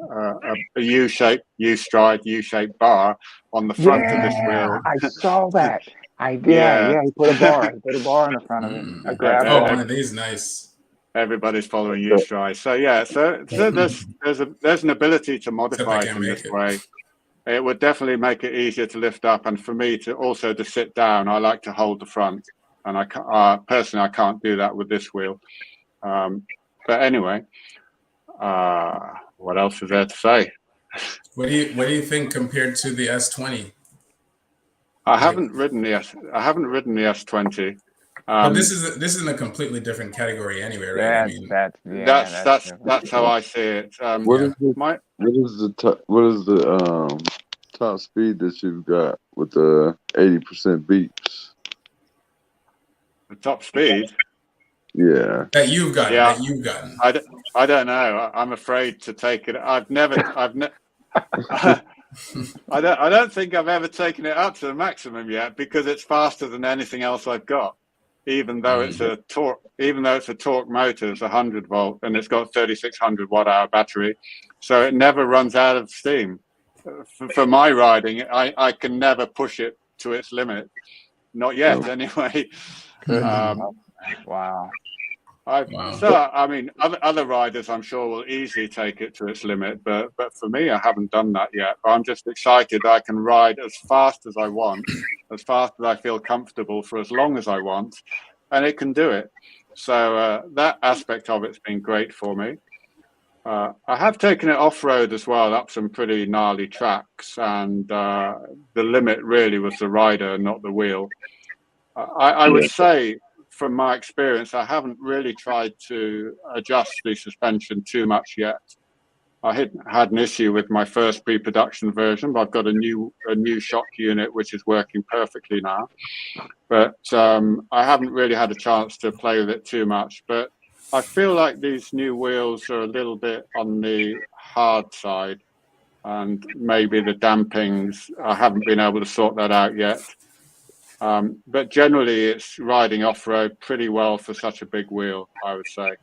I: U-shaped, U-stride, U-shaped bar on the front of this wheel.
B: I saw that. I did. Yeah, he put a bar. He put a bar in the front of it. I grabbed it.
A: One of these, nice.
I: Everybody's following U-stride. So yeah, so there's an ability to modify it in this way. It would definitely make it easier to lift up, and for me to also to sit down. I like to hold the front, and I personally I can't do that with this wheel. But anyway, what else is there to say?
A: What do you think compared to the S20?
I: I haven't ridden the S20.
A: But this is in a completely different category anyway, right?
B: Yeah,
A: I mean,
I: that's how I see it.
C: What is the top speed that you've got with the 80% beeps?
I: The top speed.
C: Yeah.
A: That you've gotten.
I: Yeah.
A: That you've gotten.
I: I don't know. I'm afraid to take it. I don't think I've ever taken it up to the maximum yet, because it's faster than anything else I've got. Even though it's a torque motor, it's 100 volt, and it's got 3600 watt-hour battery, so it never runs out of steam. For my riding, I can never push it to its limit, not yet anyway.
B: Wow.
I: So I mean, other riders I'm sure will easily take it to its limit, but for me, I haven't done that yet. I'm just excited I can ride as fast as I want, as fast as I feel comfortable, for as long as I want, and it can do it. So that aspect of it's been great for me. I have taken it off-road as well, up some pretty gnarly tracks, and the limit really was the rider, not the wheel. I would say, from my experience, I haven't really tried to adjust the suspension too much yet. I had an issue with my first pre-production version, but I've got a new shock unit which is working perfectly now. But I haven't really had a chance to play with it too much. But I feel like these new wheels are a little bit on the hard side, and maybe the dampings, I haven't been able to sort that out yet. But generally, it's riding off-road pretty well for such a big wheel, I would say.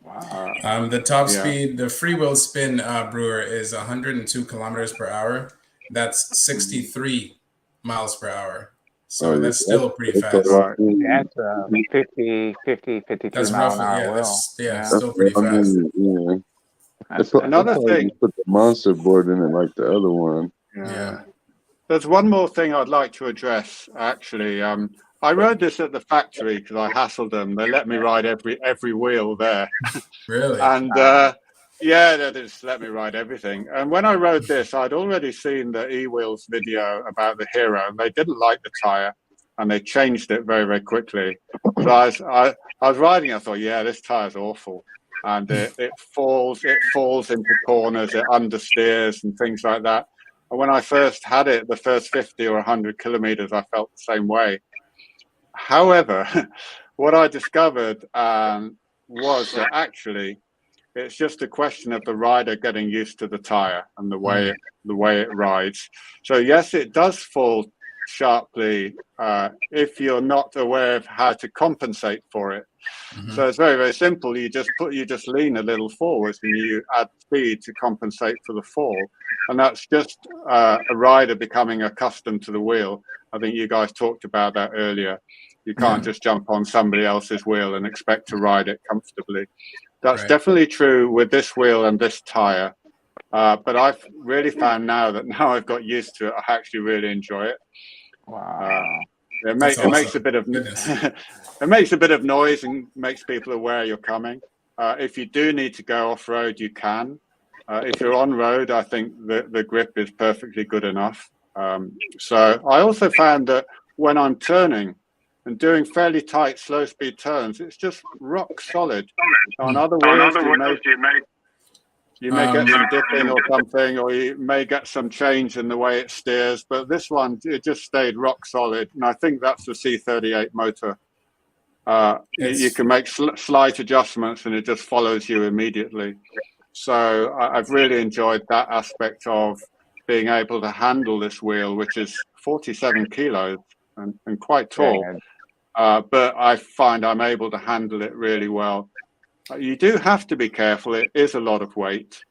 B: Wow.
A: The top speed, the freewheel spin, Brewer, is 102 kilometers per hour. That's 63 miles per hour. So that's still pretty fast.
B: That's 50, 53
A: that's
B: mile an
A: roughly,
B: hour wheel.
A: Still pretty fast.
I: Another thing.
C: Put the monster board in it like the other one.
A: Yeah.
I: There's one more thing I'd like to address, actually. I rode this at the factory because I hassled them. They let me ride every wheel there.
A: Really?
I: And they just let me ride everything. And when I rode this, I'd already seen the E-Wheels video about the Hero, and they didn't like the tire, and they changed it very, very quickly. So I was riding, I thought, yeah, this tire's awful. And it falls into corners, it understeers and things like that. And when I first had it, the first 50 or 100 kilometers, I felt the same way. However, what I discovered was that actually it's just a question of the rider getting used to the tire and the way it rides. So yes, it does fall sharply if you're not aware of how to compensate for it. So it's very, very simple. You just lean a little forwards and you add speed to compensate for the fall. And that's just a rider becoming accustomed to the wheel. I think you guys talked about that earlier. You can't just jump on somebody else's wheel and expect to ride it comfortably. That's definitely true with this wheel and this tire. But I've really found now I've got used to it, I actually really enjoy it.
B: Wow.
I: It makes a bit of it makes a bit of noise and makes people aware you're coming. If you do need to go off road, you can. If you're on road, I think the grip is perfectly good enough. So I also found that when I'm turning and doing fairly tight, slow speed turns, it's just rock solid. On other wheels, you may get some dipping or something, or you may get some change in the way it steers, but this one, it just stayed rock solid. And I think that's the C38 motor. You can make slight adjustments and it just follows you immediately. So I've really enjoyed that aspect of being able to handle this wheel, which is 47 kilos and quite tall. But I find I'm able to handle it really well. You do have to be careful. It is a lot of weight.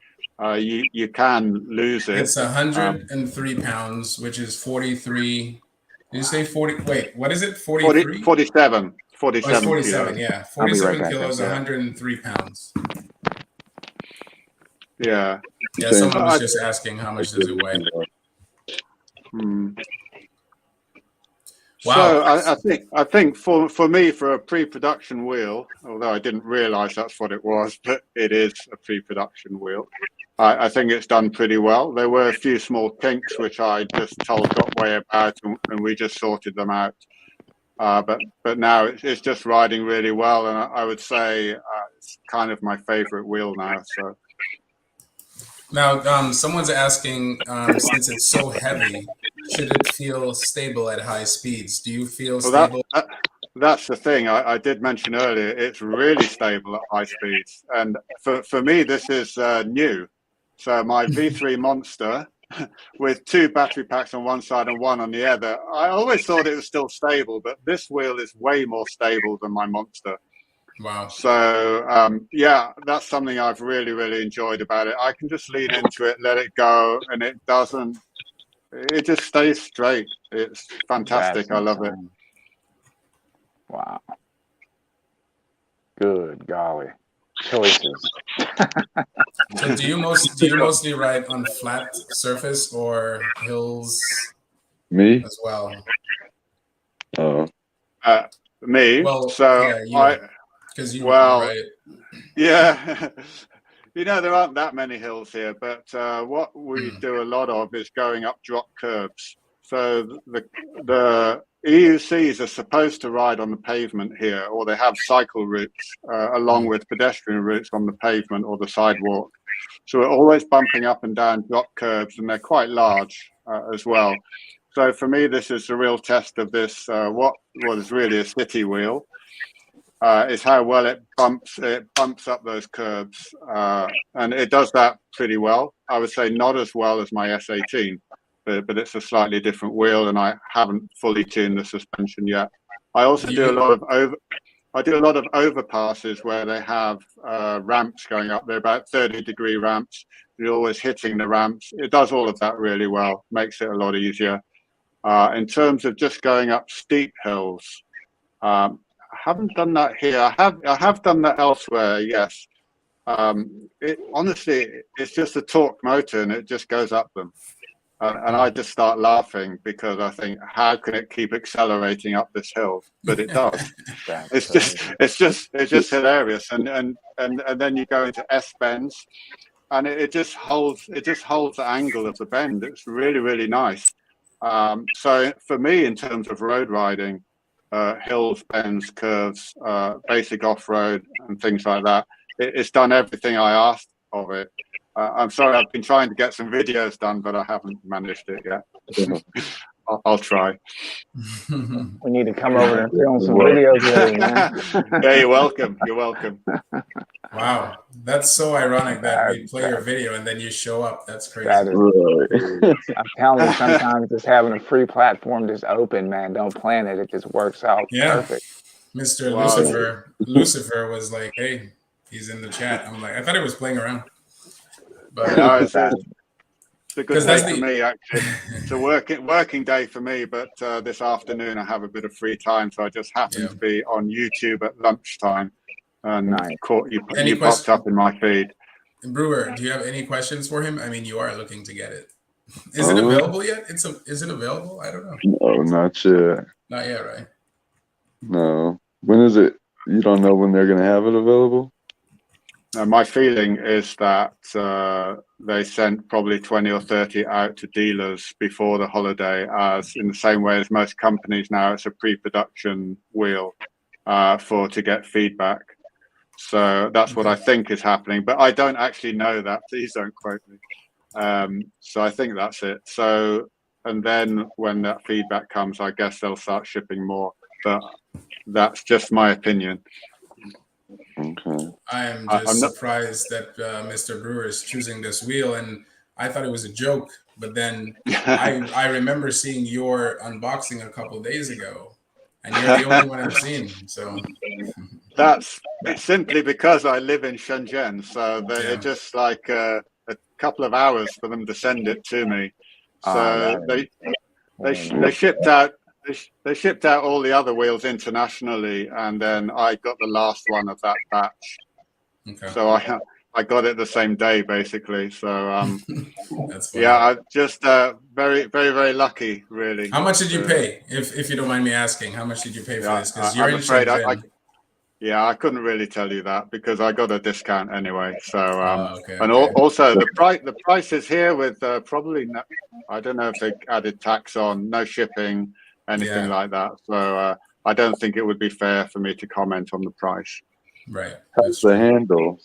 I: You can lose it.
A: It's 103 pounds, which is 43. Did you say 40? Wait, what is it? 43?
I: 47. 47.
A: Oh, it's 47,
I: kilos.
A: yeah. 47 kilos, 103 pounds.
I: Yeah.
A: Yeah, someone was just asking how much does it weigh.
I: Wow. So I think for me, for a pre-production wheel, although I didn't realize that's what it was, but it is a pre-production wheel. I think it's done pretty well. There were a few small kinks which I just told got way about, and we just sorted them out. But now it's just riding really well, and I would say it's kind of my favorite wheel now. So
A: now, someone's asking, since it's so heavy, should it feel stable at high speeds? Do you feel stable?
I: That's the thing I did mention earlier. It's really stable at high speeds, and for me this is new. So my V3 Monster with 2 battery packs on one side and 1 on the other, I always thought it was still stable, but this wheel is way more stable than my Monster.
A: Wow.
I: So yeah, that's something I've really enjoyed about it. I can just lean into it, let it go, and it just stays straight. It's fantastic. I love it.
B: Wow. Good golly. Choices.
A: So do you mostly ride on flat surface or hills?
C: Me
A: as well.
I: Me.
A: Well,
I: so
A: yeah, because you ride it.
I: Yeah. There aren't that many hills here, but what we do a lot of is going up drop curbs. So the EUCs are supposed to ride on the pavement here, or they have cycle routes along with pedestrian routes on the pavement or the sidewalk. So we're always bumping up and down drop curbs, and they're quite large as well. So for me, this is the real test of this, what was really a city wheel, is how well it bumps up those curbs. And it does that pretty well. I would say not as well as my S18. But it's a slightly different wheel, and I haven't fully tuned the suspension yet. I also do a lot of overpasses where they have ramps going up. They're about 30-degree ramps. You're always hitting the ramps. It does all of that really well. Makes it a lot easier. In terms of just going up steep hills, I haven't done that here. I have done that elsewhere. Yes. Honestly, it's just a torque motor, and it just goes up them. And I just start laughing because I think, how can it keep accelerating up this hill? But it does. It's just hilarious. And then you go into S bends, and it just holds the angle of the bend. It's really nice. So for me, in terms of road riding, hills, bends, curves, basic off-road, and things like that, it's done everything I asked of it. I'm sorry, I've been trying to get some videos done, but I haven't managed it yet. I'll try.
B: We need to come over and film some videos with you, man.
I: Yeah, you're welcome. You're welcome.
A: Wow, that's so ironic that we play your video and then you show up. That's crazy.
B: That is, I'm telling you, sometimes just having a free platform just open, man, don't plan it. It just works out perfect.
A: Mr. Lucifer was like, hey, he's in the chat. I'm like, I thought he was playing around. But
I: no, it's a good day for me, actually. It's a working day for me, but this afternoon I have a bit of free time, so I just happened to be on YouTube at lunchtime, and you popped up in my feed.
A: Brewer, do you have any questions for him? I mean, you are looking to get it. Is it available yet? Is it available? I don't know.
C: No, not yet.
A: Not yet, right?
C: No. When is it? You don't know when they're going to have it available?
I: My feeling is that they sent probably 20 or 30 out to dealers before the holiday, as in the same way as most companies now, it's a pre-production wheel to get feedback. So that's what I think is happening, but I don't actually know that. Please don't quote me. So I think that's it. So, and then when that feedback comes, I guess they'll start shipping more, but that's just my opinion.
C: Okay.
A: I'm just surprised that Mr. Brewer is choosing this wheel, and I thought it was a joke. But then I remember seeing your unboxing a couple of days ago, and you're the only one I've seen. So
I: it's simply because I live in Shenzhen, so they're just like a couple of hours for them to send it to me. So they shipped out. They shipped out all the other wheels internationally, and then I got the last one of that batch. Okay. So I got it the same day, basically. So
A: that's funny.
I: I just very lucky, really.
A: How much did you pay, if you don't mind me asking? How much did you pay for this? Because you're
I: I'm afraid
A: I
I: couldn't really tell you that because I got a discount anyway. So also the prices here with probably I don't know if they added tax on, no shipping, anything like that. So I don't think it would be fair for me to comment on the price.
A: Right.
C: How's the handle?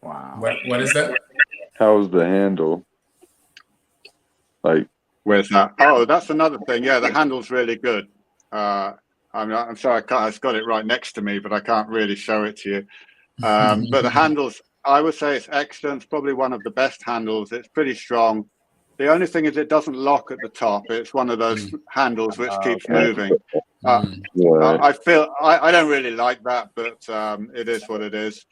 B: Wow.
A: What is that?
C: How's the handle? Like,
I: where's that? Oh, that's another thing. Yeah, the handle's really good. I'm sorry, I've got it right next to me, but I can't really show it to you. But the handles, I would say it's excellent. It's probably one of the best handles. It's pretty strong. The only thing is it doesn't lock at the top. It's one of those handles which keeps moving. I feel I don't really like that, but it is what it is.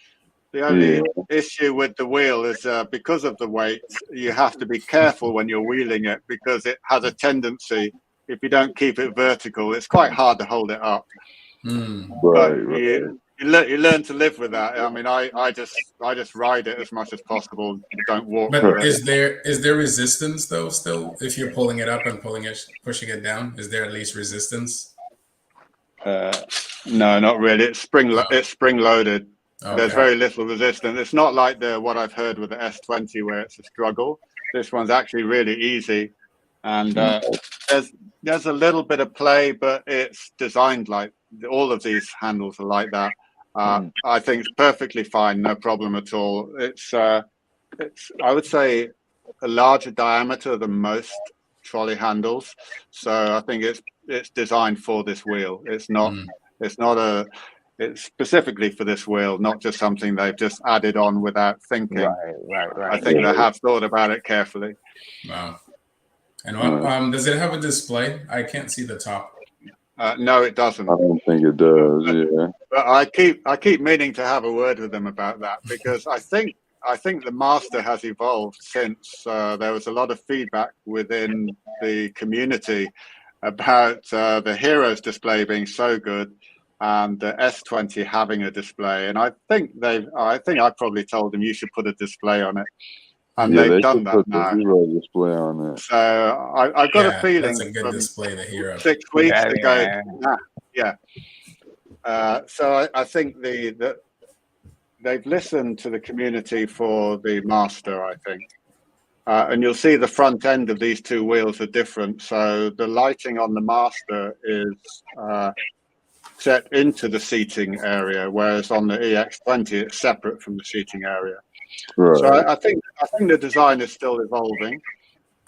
I: The only issue with the wheel is because of the weight, you have to be careful when you're wheeling it because it has a tendency, if you don't keep it vertical, it's quite hard to hold it up. But you learn to live with that. I mean, I just ride it as much as possible. Don't walk.
A: But is there resistance though? Still, if you're pulling it up and pushing it down, is there at least resistance?
I: No, not really. It's spring loaded. Okay. There's very little resistance. It's not like what I've heard with the S20 where it's a struggle. This one's actually really easy, and there's a little bit of play, but it's designed like all of these handles are like that. I think it's perfectly fine, no problem at all. It's I would say a larger diameter than most trolley handles, so I think it's designed for this wheel. It's specifically for this wheel, not just something they've just added on without thinking.
B: Right.
I: I think they have thought about it carefully.
A: Wow. And does it have a display? I can't see the top.
I: No, it doesn't.
C: I don't think it does. Yeah.
I: But I keep meaning to have a word with them about that because I think the Master has evolved since there was a lot of feedback within the community about the Heroes display being so good and the S20 having a display. And I think I probably told them you should put a display on it. And they've done that now.
C: The Hero display on it.
I: So I've got a feeling
A: that's a good display, the Hero.
I: 6 weeks ago. So I think they've listened to the community for the Master, I think. And you'll see the front end of these two wheels are different. So the lighting on the Master is set into the seating area, whereas on the EX20 it's separate from the seating area. Right. So I think the design is still evolving.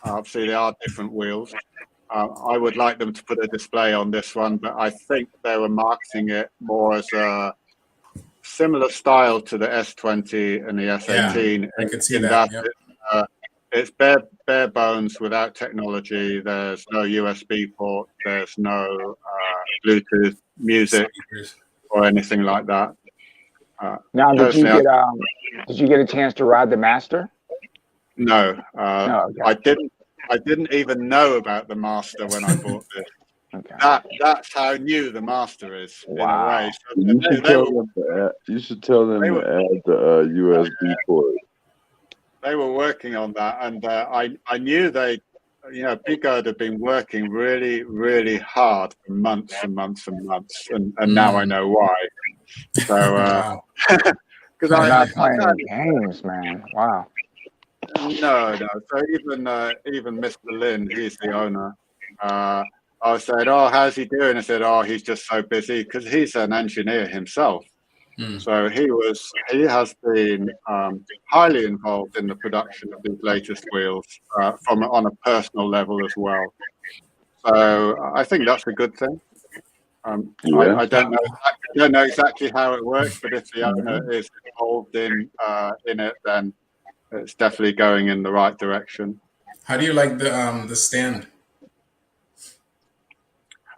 I: Obviously, they are different wheels. I would like them to put a display on this one, but I think they were marketing it more as a similar style to the S20 and the S18.
A: Yeah, I could see that.
I: It's bare bones without technology. There's no USB port. There's no Bluetooth music or anything like that.
B: Now, did you get a chance to ride the Master?
I: No,
B: no, okay.
I: I didn't even know about the Master when I bought this.
B: Okay.
I: That's how new the Master is.
B: Wow.
I: In a way.
C: You should tell them to add the USB port.
I: They were working on that, and I knew Pico had been working really, really hard for months and months and months, and now I know why. So,
B: because I'm not playing games, man. Wow.
I: No. So even Mr. Lin, he's the owner. I said, "Oh, how's he doing?" I said, "Oh, he's just so busy because he's an engineer himself." So he has been highly involved in the production of these latest wheels on a personal level as well. So I think that's a good thing. I don't know exactly how it works, but if the owner is involved in it, then it's definitely going in the right direction.
A: How do you like the stand?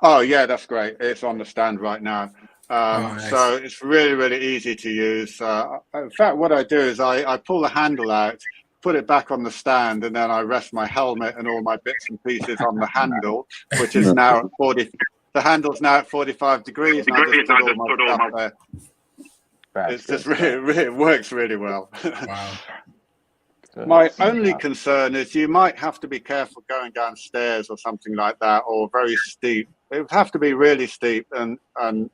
I: Oh yeah, that's great. It's on the stand right now.
A: Nice.
I: So it's really, really easy to use. In fact, what I do is I pull the handle out, put it back on the stand, and then I rest my helmet and all my bits and pieces on the handle, which is now at 40. The handle's now at 45 degrees, and I just put all my stuff there. It's just really, it works really well.
A: Wow.
I: My only concern is you might have to be careful going downstairs or something like that, or very steep. It would have to be really steep and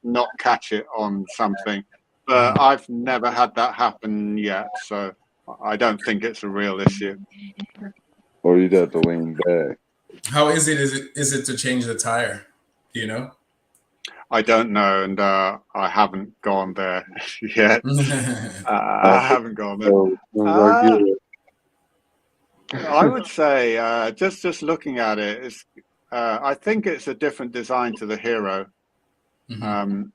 I: not catch it on something. But I've never had that happen yet, so I don't think it's a real issue.
C: Or you'd have to lean back.
A: How is it to change the tire? Do you know?
I: I don't know, and I haven't gone there yet. I haven't gone there. I would say just looking at it, I think it's a different design to the Hero, and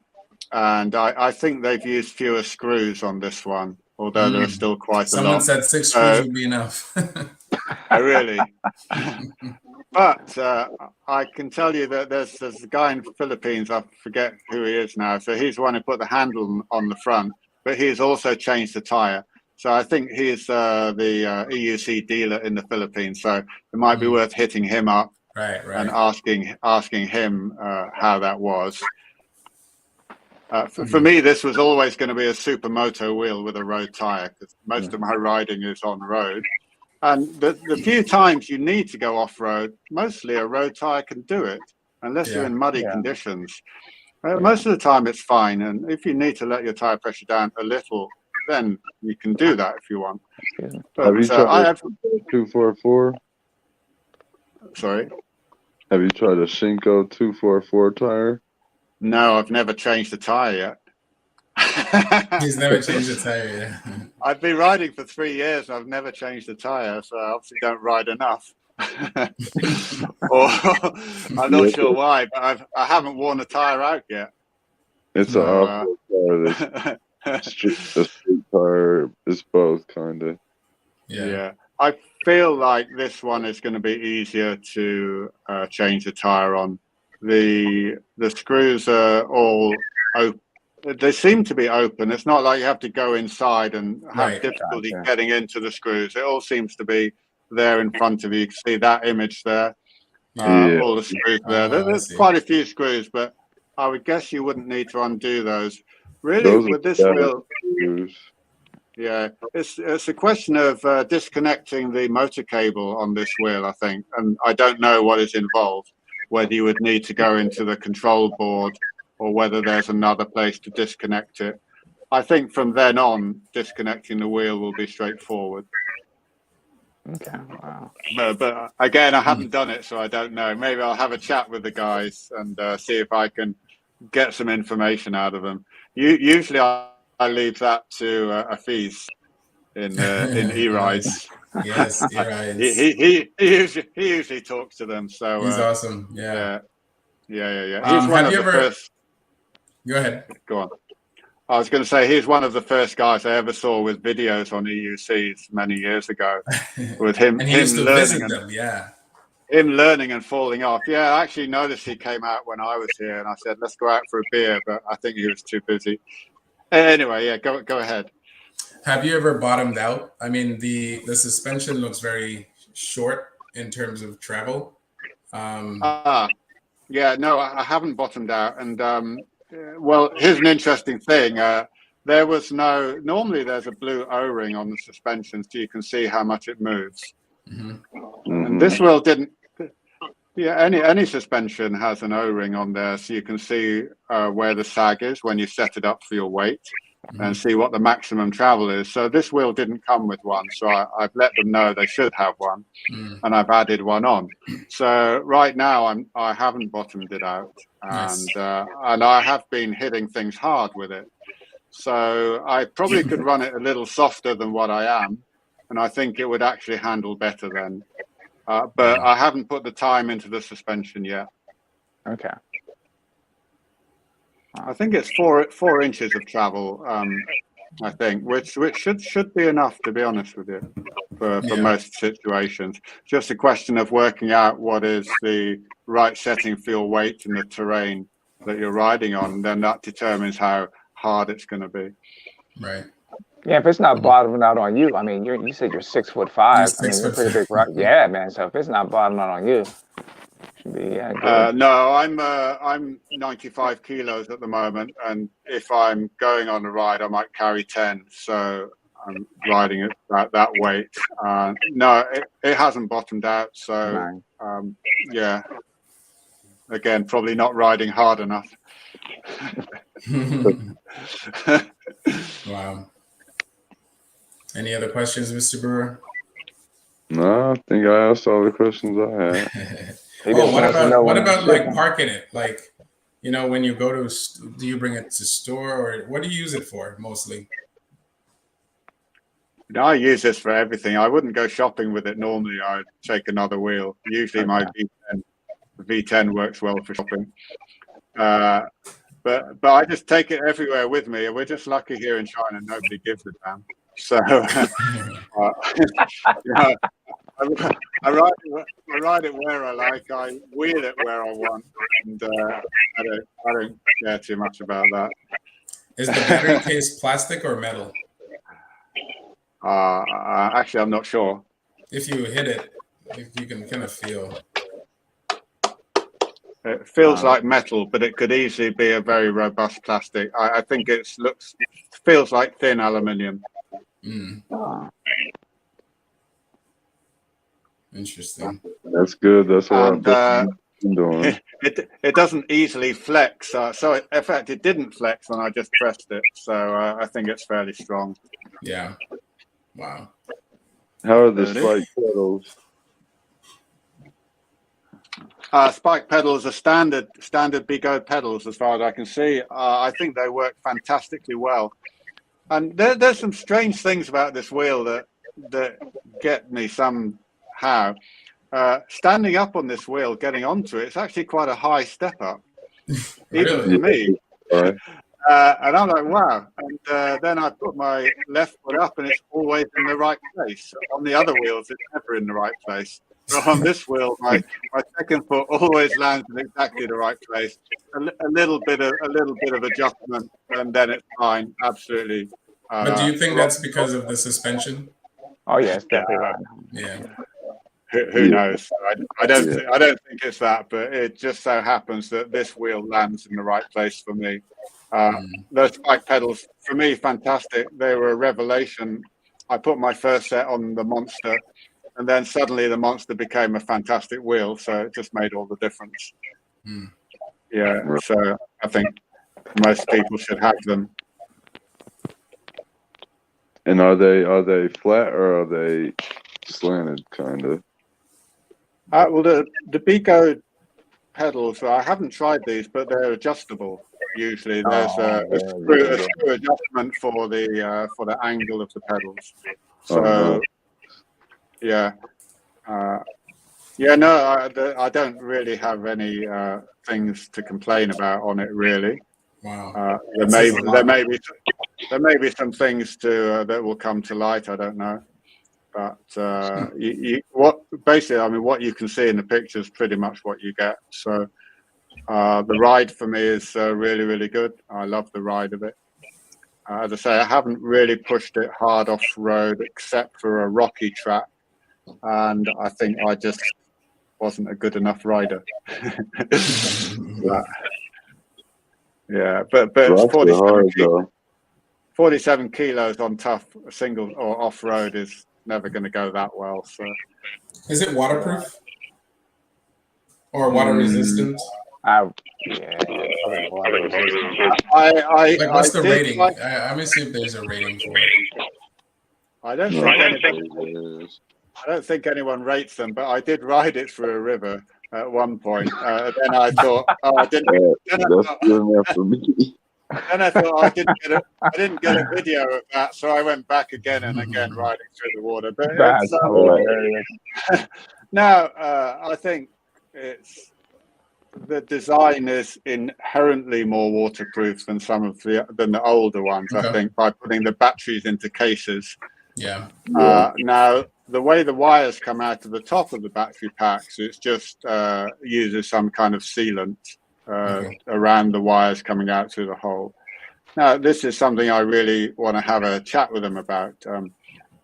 I: I think they've used fewer screws on this one, although there are still quite a lot.
A: Someone said 6 screws would be enough.
I: Really? But I can tell you that there's a guy in the Philippines, I forget who he is now, so he's the one who put the handle on the front, but he's also changed the tire. So I think he's the EUC dealer in the Philippines, so it might be worth hitting him up and asking him how that was. For me, this was always going to be a supermoto wheel with a road tire, because most of my riding is on road. And the few times you need to go off-road, mostly a road tire can do it, unless you're in muddy conditions. Most of the time it's fine, and if you need to let your tire pressure down a little, then you can do that if you want. But,
C: have you tried 244?
I: Sorry?
C: Have you tried a Shinko 244 tire?
I: No, I've never changed the tire yet.
A: He's never changed the tire yet.
I: I've been riding for 3 years and I've never changed the tire, so I obviously don't ride enough. Or I'm not sure why, but I haven't worn the tire out yet.
C: It's an off-road tire. A street tire. It's both, kind of.
I: Yeah. I feel like this one is going to be easier to change the tire on. The screws are all open. They seem to be open. It's not like you have to go inside and have difficulty getting into the screws. It all seems to be there in front of you. You can see that image there. All the screws there. There's quite a few screws, but I would guess you wouldn't need to undo those. Really, with this wheel, it's a question of disconnecting the motor cable on this wheel, I think. And I don't know what is involved, whether you would need to go into the control board or whether there's another place to disconnect it. I think from then on, disconnecting the wheel will be straightforward.
B: Okay, wow.
I: But again, I haven't done it, so I don't know. Maybe I'll have a chat with the guys and see if I can get some information out of them. Usually I leave that to Afiz in E-Rides.
A: Yes, E-Rides.
I: He usually talks to them. So
A: he's awesome. Yeah.
I: He's one of the first.
A: Go ahead.
I: Go on. I was going to say he's one of the first guys I ever saw with videos on EUCs many years ago. With him,
A: and he used to visit them. Yeah.
I: Him learning and falling off. Yeah, I actually noticed he came out when I was here, and I said, "Let's go out for a beer," but I think he was too busy. Anyway, yeah, go ahead.
A: Have you ever bottomed out? I mean, the suspension looks very short in terms of travel.
I: Yeah, no, I haven't bottomed out. And well, here's an interesting thing. There was normally there's a blue O-ring on the suspension, so you can see how much it moves. And this wheel didn't. Yeah, any suspension has an O-ring on there, so you can see where the sag is when you set it up for your weight and see what the maximum travel is. So this wheel didn't come with one, so I've let them know they should have one, and I've added one on. So right now I haven't bottomed it out, and I have been hitting things hard with it. So I probably could run it a little softer than what I am, and I think it would actually handle better then. But I haven't put the time into the suspension yet.
B: Okay.
I: I think it's 4 inches of travel. I think, which should be enough, to be honest with you, for most situations. Just a question of working out what is the right setting for your weight and the terrain that you're riding on, and then that determines how hard it's going to be.
A: Right.
B: Yeah, if it's not bottoming out on you, I mean, you said you're 6'5". I mean, you're pretty big rock. Yeah, man. So if it's not bottoming out on you, should be good.
I: No, I'm 95 kilos at the moment, and if I'm going on a ride, I might carry 10. So I'm riding it at that weight. No, it hasn't bottomed out. So yeah, again, probably not riding hard enough.
A: Wow. Any other questions, Mr. Brewer?
C: No, I think I asked all the questions I had.
A: Oh, what about like parking it? Like, you know, when you go to, do you bring it to store, or what do you use it for mostly?
I: No, I use this for everything. I wouldn't go shopping with it normally. I'd take another wheel. Usually my V10 works well for shopping. But I just take it everywhere with me. And we're just lucky here in China, nobody gives a damn. So you know, I ride it where I like. I wheel it where I want, and I don't care too much about that.
A: Is the battery case plastic or metal?
I: Actually, I'm not sure.
A: If you hit it, if you can kind of feel.
I: It feels like metal, but it could easily be a very robust plastic. I think feels like thin aluminium.
A: Interesting.
C: That's good. That's what I'm doing.
I: It doesn't easily flex. So in fact, it didn't flex when I just pressed it. So I think it's fairly strong.
A: Yeah. Wow.
C: How are the spike pedals?
I: Spike pedals are standard Bigo pedals, as far as I can see. I think they work fantastically well. And there's some strange things about this wheel that get me somehow. Standing up on this wheel, getting onto it, it's actually quite a high step up, even for me.
C: Right.
I: And I'm like, wow. And then I put my left foot up, and it's always in the right place. On the other wheels, it's never in the right place. But on this wheel, my second foot always lands in exactly the right place. A little bit of adjustment, and then it's fine. Absolutely.
A: But do you think that's because of the suspension?
B: Oh yeah, it's definitely right.
A: Yeah.
I: Who knows? I don't think it's that, but it just so happens that this wheel lands in the right place for me. Those spike pedals, for me, fantastic. They were a revelation. I put my first set on the Monster, and then suddenly the Monster became a fantastic wheel. So it just made all the difference. Yeah. So I think most people should have them.
C: And are they flat or are they slanted, kind of?
I: Well, the Bigo pedals, I haven't tried these, but they're adjustable. Usually, there's a screw adjustment for the angle of the pedals. So, yeah, no, I don't really have any things to complain about on it, really.
A: Wow.
I: There may be some things that will come to light. I don't know, but what you can see in the picture is pretty much what you get. So the ride for me is really, really good. I love the ride of it. As I say, I haven't really pushed it hard off road except for a rocky track, and I think I just wasn't a good enough rider. Yeah, but 47 kilos on tough single or off road is never going to go that well. So,
A: is it waterproof or water resistant?
B: Yeah.
A: What's the rating? Let me see if there's a rating for it.
I: I don't think anyone rates them, but I did ride it through a river at one point. Then I thought, that's good
C: enough for me.
I: Then I thought I didn't get a video of that, so I went back again and again riding through the water. But
B: that's hilarious.
I: No, I think the design is inherently more waterproof than than the older ones. Okay. I think by putting the batteries into cases.
A: Yeah.
I: Now the way the wires come out of the top of the battery packs, it's just uses some kind of sealant around the wires coming out through the hole. Now, this is something I really want to have a chat with them about.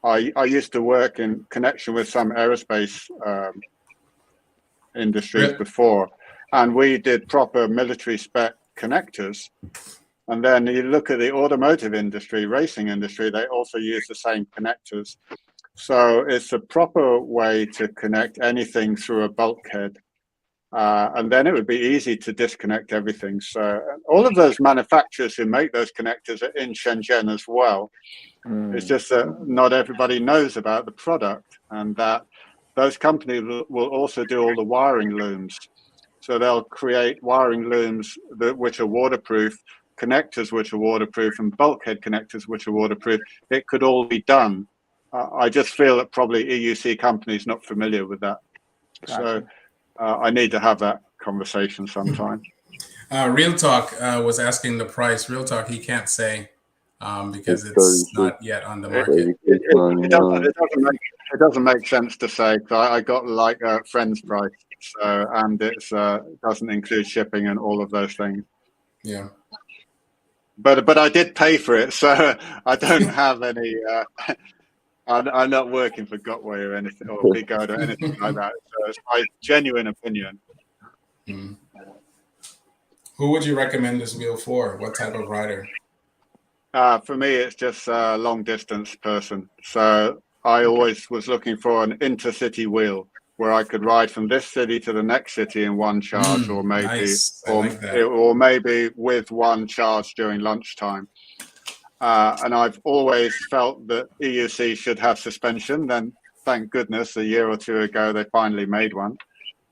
I: I used to work in connection with some aerospace industries before, and we did proper military spec connectors. And then you look at the automotive industry, racing industry, they also use the same connectors. So it's a proper way to connect anything through a bulkhead. and then it would be easy to disconnect everything. So all of those manufacturers who make those connectors are in Shenzhen as well. It's just that not everybody knows about the product, and that those companies will also do all the wiring looms. So they'll create wiring looms which are waterproof, connectors which are waterproof, and bulkhead connectors which are waterproof. It could all be done. I just feel that probably EUC companies not familiar with that. Gotcha. So I need to have that conversation sometime.
A: Real Talk was asking the price. Real Talk, he can't say because it's not yet on the market.
I: It doesn't make sense to say. I got like a friend's price, so, and it doesn't include shipping and all of those things.
A: Yeah.
I: But I did pay for it, so I don't have any. I'm not working for Gotway or anything, or Big Goat or anything like that. So it's my genuine opinion.
A: Who would you recommend this wheel for? What type of rider?
I: For me, it's just a long distance person. So I always was looking for an intercity wheel where I could ride from this city to the next city in one charge, or maybe,
A: nice.
I: or maybe with one charge during lunchtime. And I've always felt that EUC should have suspension. Then, thank goodness, a year or two ago they finally made one.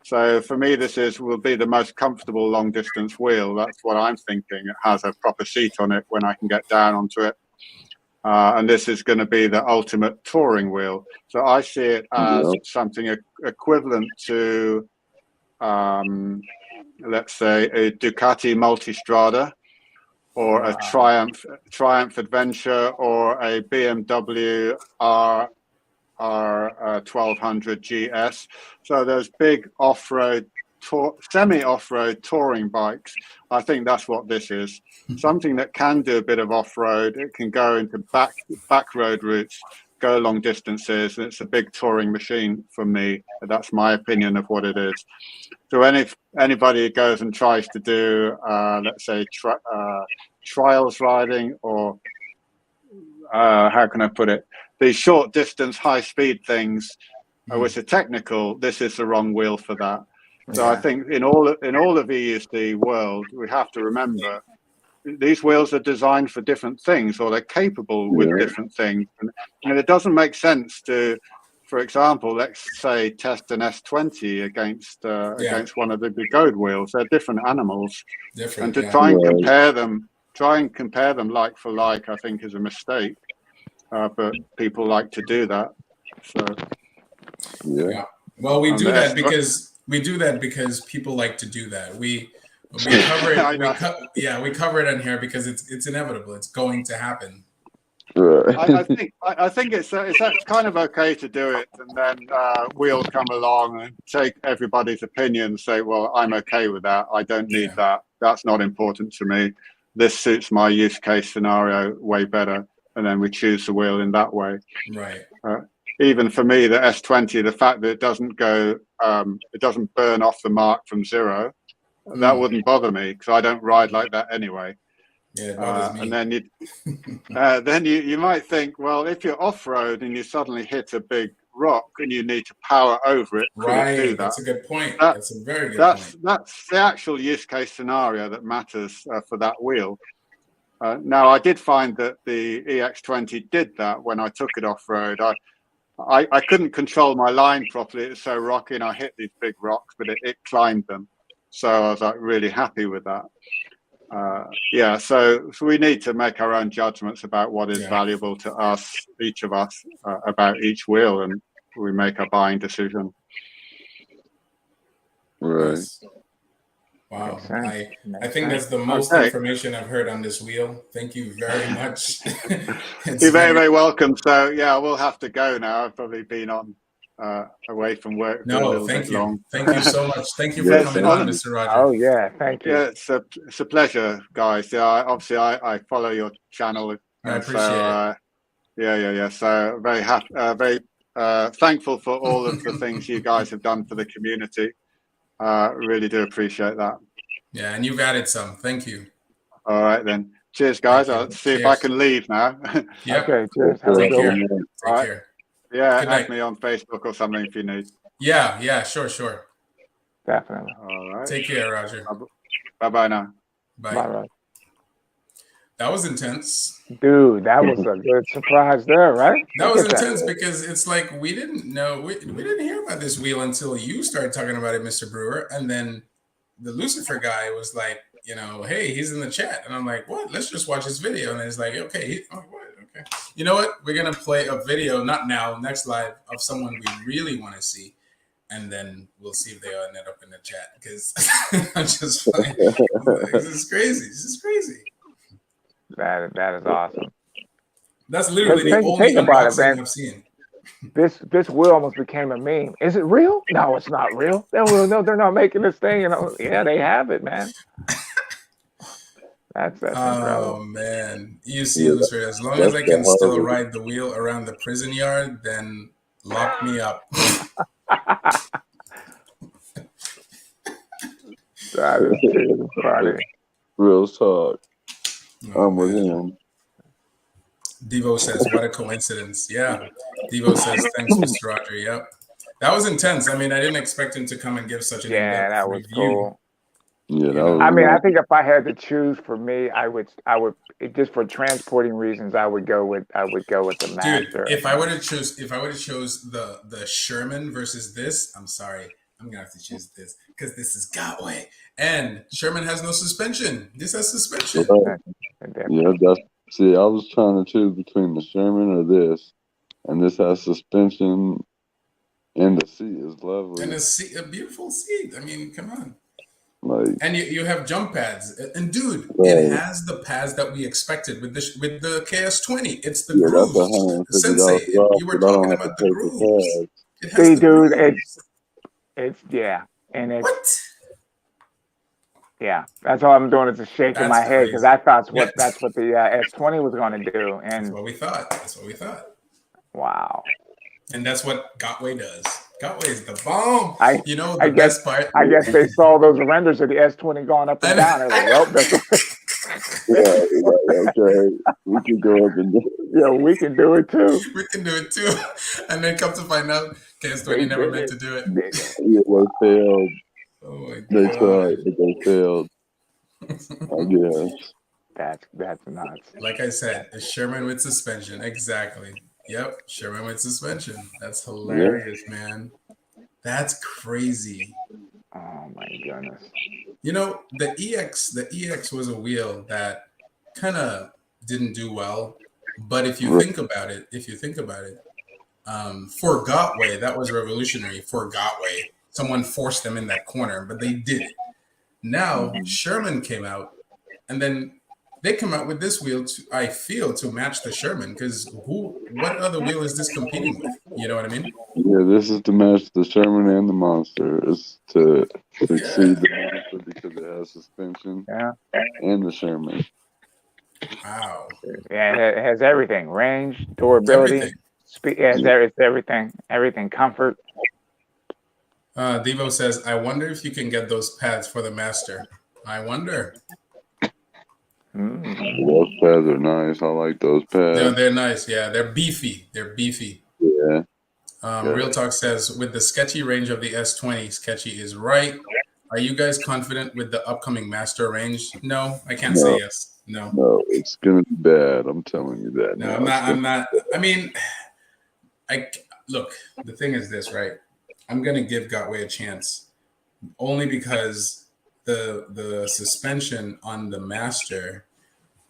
I: So for me, this will be the most comfortable long distance wheel. That's what I'm thinking. It has a proper seat on it when I can get down onto it. And this is going to be the ultimate touring wheel. So I see it as something equivalent to, let's say, a Ducati Multistrada, or a Triumph Adventure, or a BMW R1200 GS. So those big off-road, semi-off-road touring bikes. I think that's what this is. Something that can do a bit of off-road. It can go into back road routes, go long distances. It's a big touring machine for me. That's my opinion of what it is. So anybody who goes and tries to do, let's say, trials riding, or how can I put it? These short distance, high speed things, which are technical, this is the wrong wheel for that. So I think in all of EUC world, we have to remember these wheels are designed for different things, or they're capable with different things. And it doesn't make sense to, for example, let's say test an S20 against one of the Bigode wheels. They're different animals, and to try and compare them like for like, I think is a mistake. But people like to do that. So
A: well, we do that because people like to do that. We cover it. We cover it on here because it's inevitable. It's going to happen.
I: I think it's kind of okay to do it, and then we'll come along and take everybody's opinion and say, well, I'm okay with that. I don't need that. That's not important to me. This suits my use case scenario way better. And then we choose the wheel in that way.
A: Right.
I: Even for me, the S20, the fact that it doesn't go, it doesn't burn off the mark from zero, that wouldn't bother me because I don't ride like that anyway.
A: Yeah, it bothers me.
I: And then you might think, well, if you're off road and you suddenly hit a big rock and you need to power over it, could it do that?
A: That's a good point. That's a very good point.
I: That's the actual use case scenario that matters for that wheel. Now, I did find that the EX20 did that when I took it off-road. I couldn't control my line properly. It was so rocky, and I hit these big rocks, but it climbed them. So I was like really happy with that. So we need to make our own judgments about what is valuable to us, each of us, about each wheel, and we make a buying decision.
C: Right.
A: Wow, I think that's the most information I've heard on this wheel. Thank you very much.
I: You're very, very welcome. So yeah, we'll have to go now. I've probably been on away from work for a little bit long.
A: Thank you so much. Thank you for coming on, Mr. Roger.
B: Oh yeah, thank you.
I: Yeah, it's a pleasure, guys. Yeah, obviously I follow your channel.
A: I appreciate it.
I: Yeah. So very happy, very thankful for all of the things you guys have done for the community. Really do appreciate that.
A: Yeah, and you've added some. Thank you.
I: All right then. Cheers, guys. I'll see if I can leave now.
A: Yep.
B: Okay, cheers.
A: Take care. Take care.
I: Yeah, add me on Facebook or something if you need.
A: Yeah, sure.
B: Definitely.
I: All right.
A: Take care, Roger.
I: Bye-bye now.
A: Bye.
B: Bye.
A: That was intense.
B: Dude, that was a good surprise there, right?
A: That was intense because it's like we didn't know, we didn't hear about this wheel until you started talking about it, Mr. Brewer. And then the Lucifer guy was like, you know, hey, he's in the chat. And I'm like, what? Let's just watch his video. And it's like, okay, what? Okay. You know what? We're going to play a video, not now, next live, of someone we really want to see. And then we'll see if they end up in the chat because I'm just like, this is crazy. This is crazy.
B: That is awesome.
A: That's literally the only unboxing I've seen.
B: This wheel almost became a meme. Is it real? No, it's not real. No, they're not making this thing. You know, yeah, they have it, man. That's incredible.
A: Oh man, you see, Lucifer, as long as I can still ride the wheel around the prison yard, then lock me up.
B: That is too funny.
C: Real talk. I'm with him.
A: Devo says, what a coincidence. Yeah. Devo says, thanks, Mr. Roger. Yep. That was intense. I mean, I didn't expect him to come and give such an in-depth
B: that was
A: review.
B: cool.
C: Yeah, that was
B: I mean, I think if I had to choose for me, I would just for transporting reasons, I would go with the Master.
A: Dude, if I would have chose the Sherman versus this, I'm sorry. I'm gonna have to choose this because this is Gotway. And Sherman has no suspension. This has suspension.
C: Yeah, see, I was trying to choose between the Sherman or this, and this has suspension, and the seat is lovely.
A: And a beautiful seat. I mean, come on.
C: Like,
A: and you have jump pads, and dude, it has the pads that we expected with the KS20. It's the grooves. Sensei, you were talking about the grooves. It has
B: See, dude, it's and it's
A: what?
B: Yeah, that's all I'm doing is just shaking my head because I thought that's what the S20 was going to do, and
A: that's what we thought. That's what we thought.
B: Wow.
A: And that's what Gotway does. Gotway is the bomb. Best part.
B: I guess they saw those renders of the S20 going up and down. Like, well,
C: okay, we can go up and do it.
B: Yeah, we can do it too.
A: We can do it too. And then come to find out, KS20 never meant to do it.
C: Yeah, they failed.
A: Oh my God.
C: They tried, but they failed. I guess.
B: That's nuts.
A: Like I said, a Sherman with suspension. Exactly. Yep, Sherman with suspension. That's hilarious, man. That's crazy.
B: Oh my goodness.
A: You know, the EX was a wheel that kind of didn't do well. But if you think about it, for Gotway, that was revolutionary. For Gotway, someone forced them in that corner, but they did it. Now Sherman came out, and then they come out with this wheel to match the Sherman, because what other wheel is this competing with? You know what I mean?
C: Yeah, this is to match the Sherman and the Monster. It's to exceed the Monster because it has suspension and the Sherman.
A: Wow.
B: Yeah, it has everything: range, durability, speed. It's everything. Everything, comfort.
A: Devo says, I wonder if you can get those pads for the Master. I wonder.
C: Those pads are nice. I like those pads.
A: No, they're nice. Yeah, they're beefy.
C: Yeah.
A: Real Talk says, with the sketchy range of the S20, sketchy is right. Are you guys confident with the upcoming Master range? No, I can't say yes. No,
C: it's gonna be bad. I'm telling you that.
A: No, I'm not. I mean, look. The thing is this, right? I'm gonna give Gotway a chance, only because the suspension on the Master.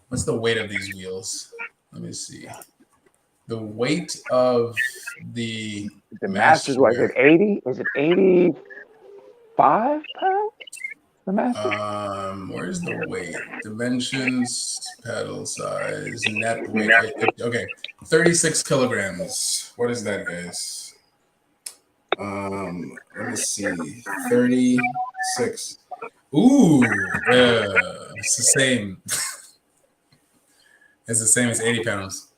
A: What's the weight of these wheels? Let me see. The weight of the
B: Master's, what is it? 80? Is it 85 pounds? The Master.
A: Where's the weight? Dimensions, pedal size, net weight. Okay, 36 kilograms. What is that, guys? Let me see. 36. Ooh, it's the same. It's the same as 80 pounds.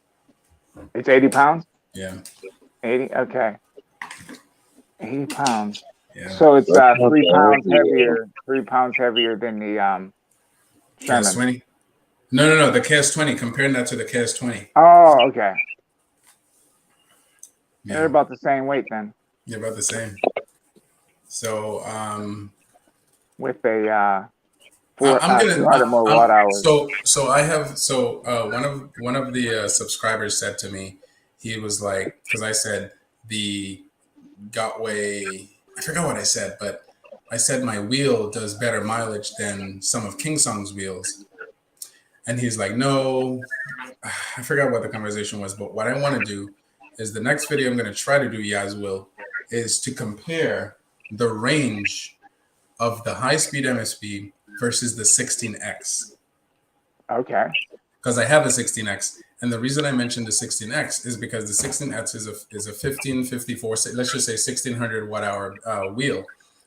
B: It's 80 pounds?
A: Yeah.
B: 80? Okay. 80 pounds.
A: Yeah.
B: So it's 3 pounds heavier. 3 pounds heavier than the Sherman.
A: KS20? No. The KS20. Comparing that to the KS20.
B: Oh, okay.
A: Yeah.
B: They're about the same weight then.
A: They're about the same. So
B: with a
A: I'm gonna
B: 200 more watt hours.
A: So I have one of the subscribers said to me, he was like, because I said the Gotway, I forgot what I said, but I said my wheel does better mileage than some of King Song's wheels, and he's like, no, I forgot what the conversation was, but what I want to do is the next video I'm going to try to do, Yaz will, is to compare the range of the high-speed MSP versus the 16X.
B: Okay.
A: Because I have a 16X, and the reason I mentioned the 16X is because the 16X is a 1554, let's just say 1600 watt hour wheel.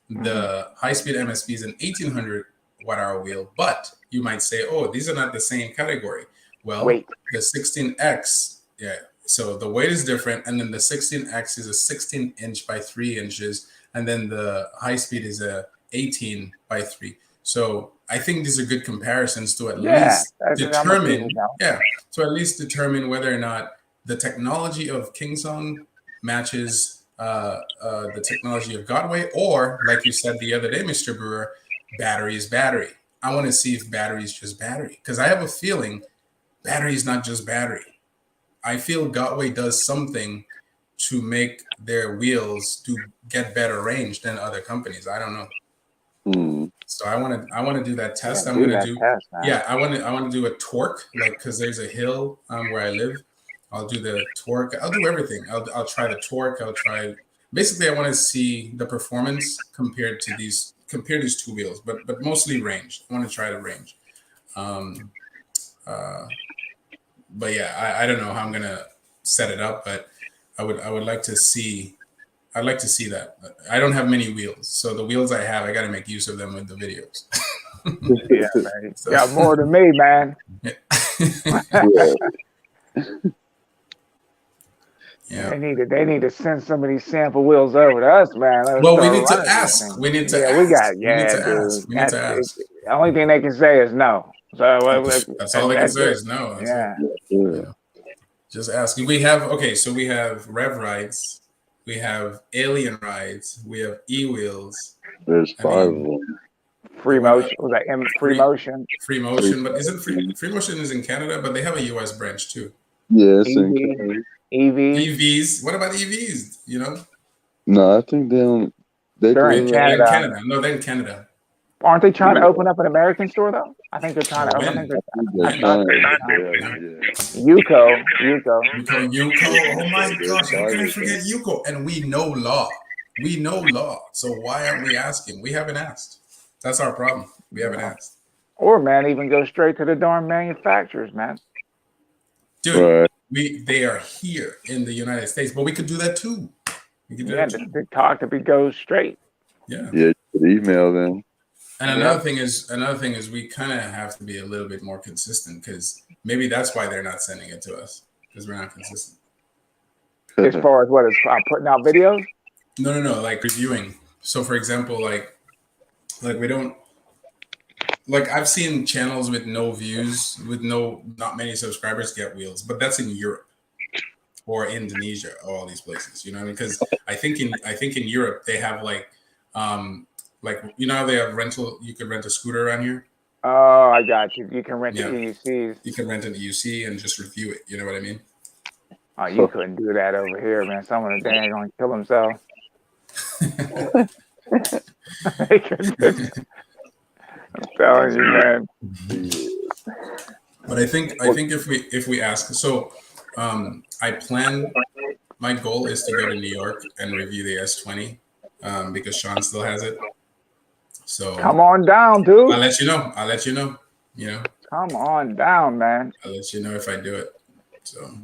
A: The high-speed MSP is an 1800 watt hour wheel, but you might say, oh, these are not the same category. Well, the 16X, yeah. So the weight is different, and then the 16X is a 16 inch by 3 inches, and then the high speed is a 18 by 3. So I think these are good comparisons to at least determine, to at least determine whether or not the technology of Kingsong matches the technology of Godway, or like you said the other day, Mr. Brewer, battery is battery. I want to see if battery is just battery, because I have a feeling battery is not just battery. I feel Gotway does something to make their wheels get better range than other companies. I don't know. So I want to do that test. I'm going to do I want to do a torque, like, because there's a hill where I live. I'll do the torque. I'll do everything. I'll try the torque. Basically I want to see the performance compared these two wheels, but mostly range. I want to try the range. But yeah, I don't know how I'm gonna set it up, but I would like to see. I'd like to see that. I don't have many wheels, so the wheels I have, I got to make use of them with the videos.
B: Yeah, man. So. Got more than me, man.
A: Yeah.
B: They need to send some of these sample wheels over to us, man.
A: Well, we need to ask. We need to ask.
B: We got
A: We need to ask. We need to ask.
B: The only thing they can say is no. So
A: that's all they can say is no. Yeah. Just ask. We have Rev Rides, we have Alien Rides, we have E-Wheels.
C: There's 5 of them.
B: Free Motion, was that Free Motion?
A: Free Motion, but isn't Free Motion is in Canada, but they have a US branch too.
C: Yes, in Canada.
A: EVs. What about EVs? You know?
C: No, I think they're
B: in Canada.
A: No, they're in Canada.
B: Aren't they trying to open up an American store though? I think they're trying to open. Yuko.
A: Oh my gosh, how can I forget Yuko? And we know law. So why aren't we asking? We haven't asked. That's our problem. We haven't asked.
B: Or man, even go straight to the darn manufacturers, man.
A: Dude, they are here in the United States, but we could do that too.
B: To talk to go straight.
A: Yeah.
C: Yeah, you could email them.
A: And another thing is we kind of have to be a little bit more consistent, because maybe that's why they're not sending it to us, because we're not consistent.
B: As far as what is putting out videos?
A: No, like reviewing. So for example, like we don't, like I've seen channels with no views, with not many subscribers get wheels, but that's in Europe or Indonesia, all these places, you know, because I think in Europe they have like you know how they have you can rent a scooter around here.
B: Oh, I got you. You can rent the EUCs.
A: You can rent an EUC and just review it. You know what I mean?
B: Oh, you couldn't do that over here, man. Someone dang gonna kill himself. I'm telling you, man.
A: But I think if we ask, so my goal is to go to New York and review the S20 because Sean still has it. So
B: come on down, dude.
A: I'll let you know. You know.
B: Come on down, man.
A: I'll let you know if I do it. So,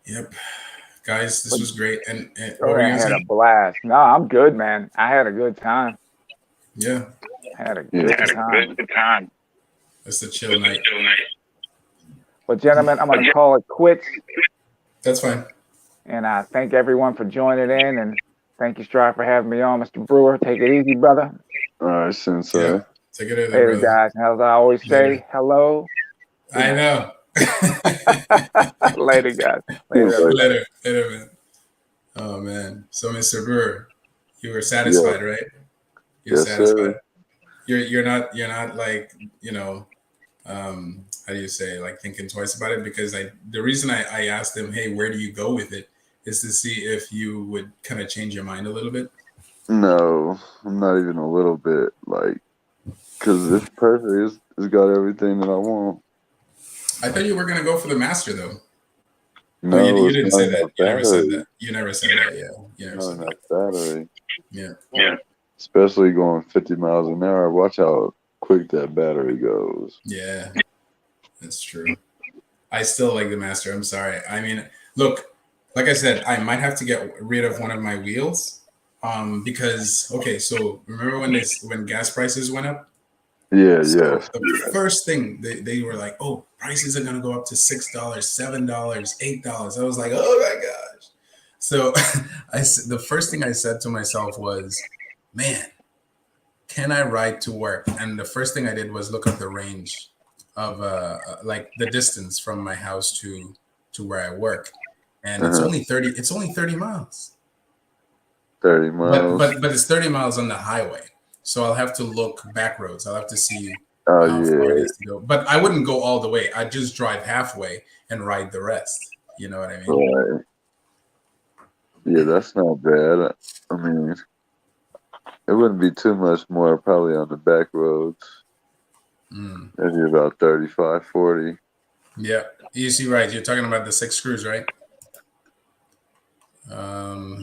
A: yep, guys, this was great. And
B: I had a blast. No, I'm good, man. I had a good time.
A: Yeah,
B: I had a good time.
A: It's a chill night.
B: Well, gentlemen, I'm gonna call it quits.
A: That's fine.
B: And I thank everyone for joining in, and thank you, Strive, for having me on, Mr. Brewer. Take it easy, brother.
C: All right, Sensei. Yeah.
A: Take it easy,
B: brother. Guys. As I always say, hello.
A: I know.
B: Later, guys.
A: Later, man. Oh, man. So, Mr. Brewer, You were satisfied,
C: Yeah.
A: right? You're
C: Yes,
A: satisfied.
C: sir.
A: You're not like, how do you say, like thinking twice about it? Because the reason I asked him, hey, where do you go with it, is to see if you would kind of change your mind a little bit.
C: No, I'm not even a little bit, like, because it's perfect. It's got everything that I want.
A: I thought you were gonna go for the master though.
C: No,
A: Oh, you
C: it's
A: didn't
C: not
A: say that.
C: enough
A: You never said
C: battery.
A: that. You never said that. Yeah, you never
C: Not
A: said
C: enough
A: that.
C: battery.
A: Yeah.
C: Especially going 50 miles an hour. Watch how quick that battery goes.
A: Yeah, that's true. I still like the master. I'm sorry. I mean, look, like I said, I might have to get rid of one of my wheels. Because okay, so remember when gas prices went up?
C: Yeah,
A: So
C: yes.
A: the first thing they were like, oh, prices are gonna go up to $6, $7, $8. I was like, oh my gosh. So the first thing I said to myself was, man, can I ride to work? And the first thing I did was look up the range of like the distance from my house to where I work. And it's only 30 miles.
C: 30 miles.
A: But it's 30 miles on the highway. So I'll have to look back roads. I'll have to see
C: Oh,
A: how far it
C: yeah.
A: is to go. But I wouldn't go all the way. I'd just drive halfway and ride the rest. You know what I mean?
C: Right. Yeah, that's not bad. I mean, it wouldn't be too much more probably on the back roads. Maybe about 35, 40.
A: Yeah. You see, right. You're talking about the 6 screws, right?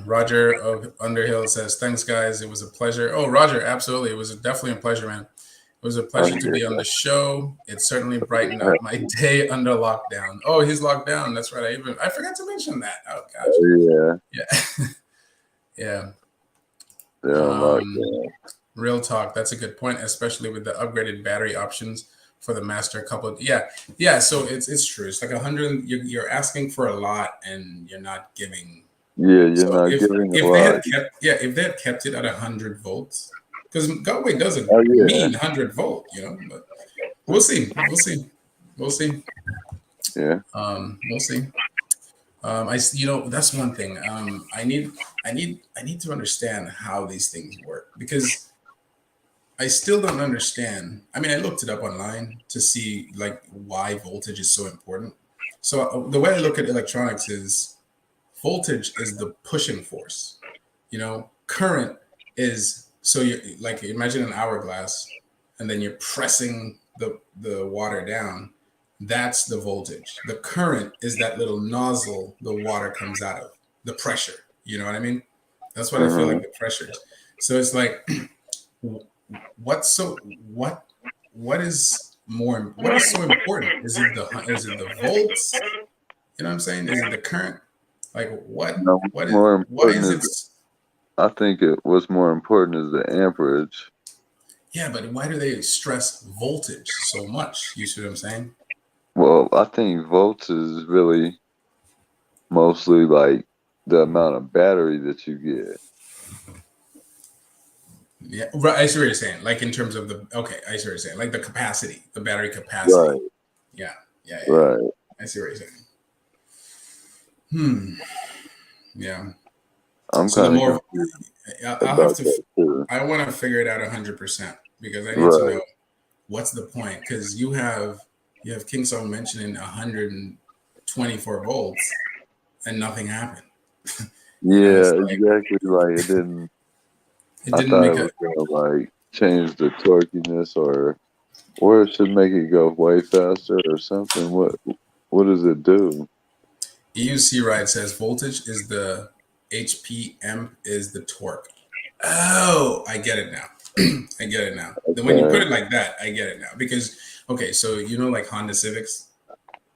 A: Roger of Underhill says, thanks, guys. It was a pleasure. Oh, Roger, absolutely. It was definitely a pleasure, man. It was a pleasure to be on the show. It certainly brightened up my day under lockdown. Oh, he's locked down. That's right. I forgot to mention that. Oh, gosh.
C: Yeah.
A: Yeah.
C: Yeah.
A: Real talk. That's a good point, especially with the upgraded battery options for the master couple. Yeah. So it's true. It's like 100. You're asking for a lot, and you're not giving.
C: Yeah, you're not giving a lot.
A: If they had kept it at 100 volts, because Galway doesn't
C: yeah.
A: mean 100 volt, but we'll see.
C: Yeah.
A: We'll see. That's one thing. I need to understand how these things work, because I still don't understand. I mean, I looked it up online to see like why voltage is so important. So the way I look at electronics is voltage is the pushing force. Current is, so you like imagine an hourglass, and then you're pressing the water down. That's the voltage. The current is that little nozzle the water comes out of, the pressure. You know what I mean? That's what I feel like the pressure is. So it's like, what is so important? Is it the volts? You know what I'm saying? Is it the current? Like what?
C: No,
A: Why is it?
C: I think what's more important is the amperage.
A: Yeah, but why do they stress voltage so much? You see what I'm saying?
C: Well, I think volts is really mostly like the amount of battery that you get.
A: Yeah, right. I see what you're saying. Like in terms of I see what you're saying. Like the capacity, the battery capacity.
C: Right.
A: Yeah.
C: Right.
A: I see what you're saying. Yeah.
C: I'm kind of
A: I want to figure it out 100%, because I need to know what's the point. Because you have King Song mentioning 124 volts and nothing happened.
C: Yeah, exactly. Like it didn't. I thought it was gonna like change the torquiness, or it should make it go way faster or something. What does it do?
A: EUC Ride says voltage is the HP, amp is the torque. Oh, I get it now. I get it now. Okay. When you put it like that, I get it now. Because, so like Honda Civics?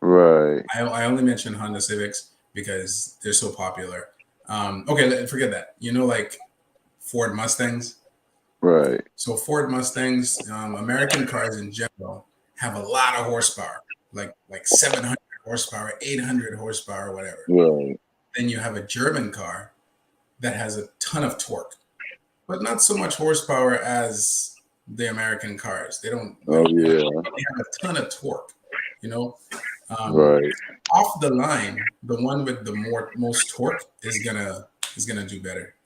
C: Right.
A: I only mention Honda Civics because they're so popular. Forget that. Like Ford Mustangs?
C: Right.
A: So Ford Mustangs, American cars in general, have a lot of horsepower, like 700 horsepower, 800 horsepower, whatever.
C: Right.
A: Then you have a German car that has a ton of torque, but not so much horsepower as the American cars. They don't. They have a ton of torque.
C: Right.
A: Off the line, the one with the most torque is gonna do better.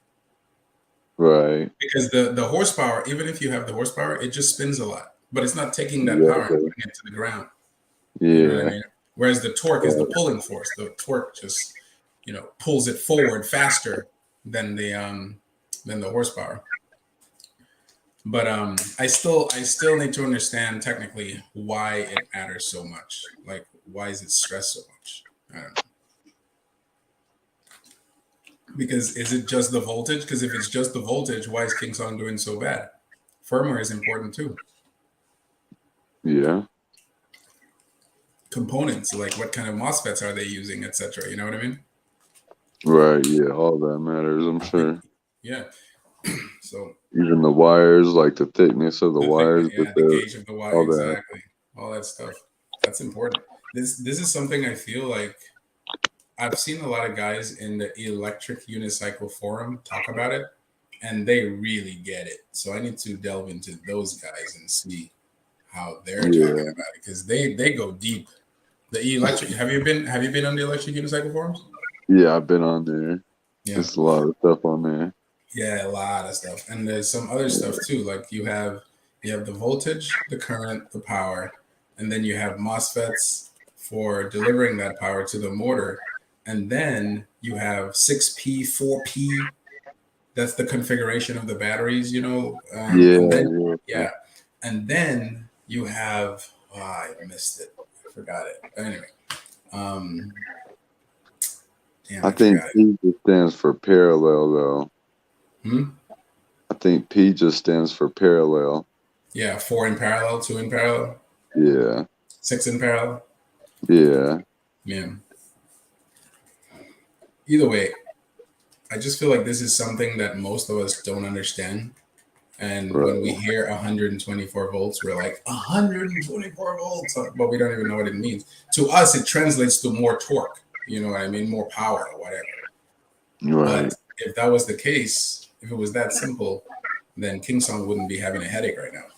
C: Right.
A: Because the horsepower, even if you have the horsepower, it just spins a lot, but it's not taking that power and putting it to the ground.
C: Yeah.
A: You know what I mean? Whereas the torque is the pulling force. The torque just, pulls it forward faster than the horsepower. But I still need to understand technically why it matters so much. Like, why is it stressed so much? I don't know. Because is it just the voltage? Because if it's just the voltage, why is Kingsong doing so bad? Firmware is important too.
C: Yeah.
A: Components, like what kind of MOSFETs are they using, etc. You know what I mean?
C: Right. Yeah. All that matters, I'm sure.
A: Yeah. So
C: even the wires, like the thickness of the wires,
A: the gauge of the wire,
C: all
A: exactly. All that stuff. That's important. This is something I feel like I've seen a lot of guys in the electric unicycle forum talk about it, and they really get it. So I need to delve into those guys and see how they're talking about it, because they go deep. The electric. Have you been on the electric unicycle forums?
C: Yeah, I've been on there. Yeah. There's a lot of stuff on there.
A: Yeah, a lot of stuff, and there's some other stuff too. Like you have the voltage, the current, the power, and then you have MOSFETs for delivering that power to the motor, and then you have 6P, 4P. That's the configuration of the batteries, and then you have I missed it. I forgot it. But anyway,
C: I think P just stands for parallel, though. I think P just stands for parallel.
A: Yeah, 4 in parallel, 2 in parallel.
C: Yeah.
A: 6 in parallel.
C: Yeah.
A: Yeah. Either way, I just feel like this is something that most of us don't understand. And when we hear 124 volts, we're like, 124 volts, but we don't even know what it means. To us, it translates to more torque. You know what I mean? More power or whatever.
C: Right.
A: But if that was the case, if it was that simple, then Kingsong wouldn't be having a headache right now.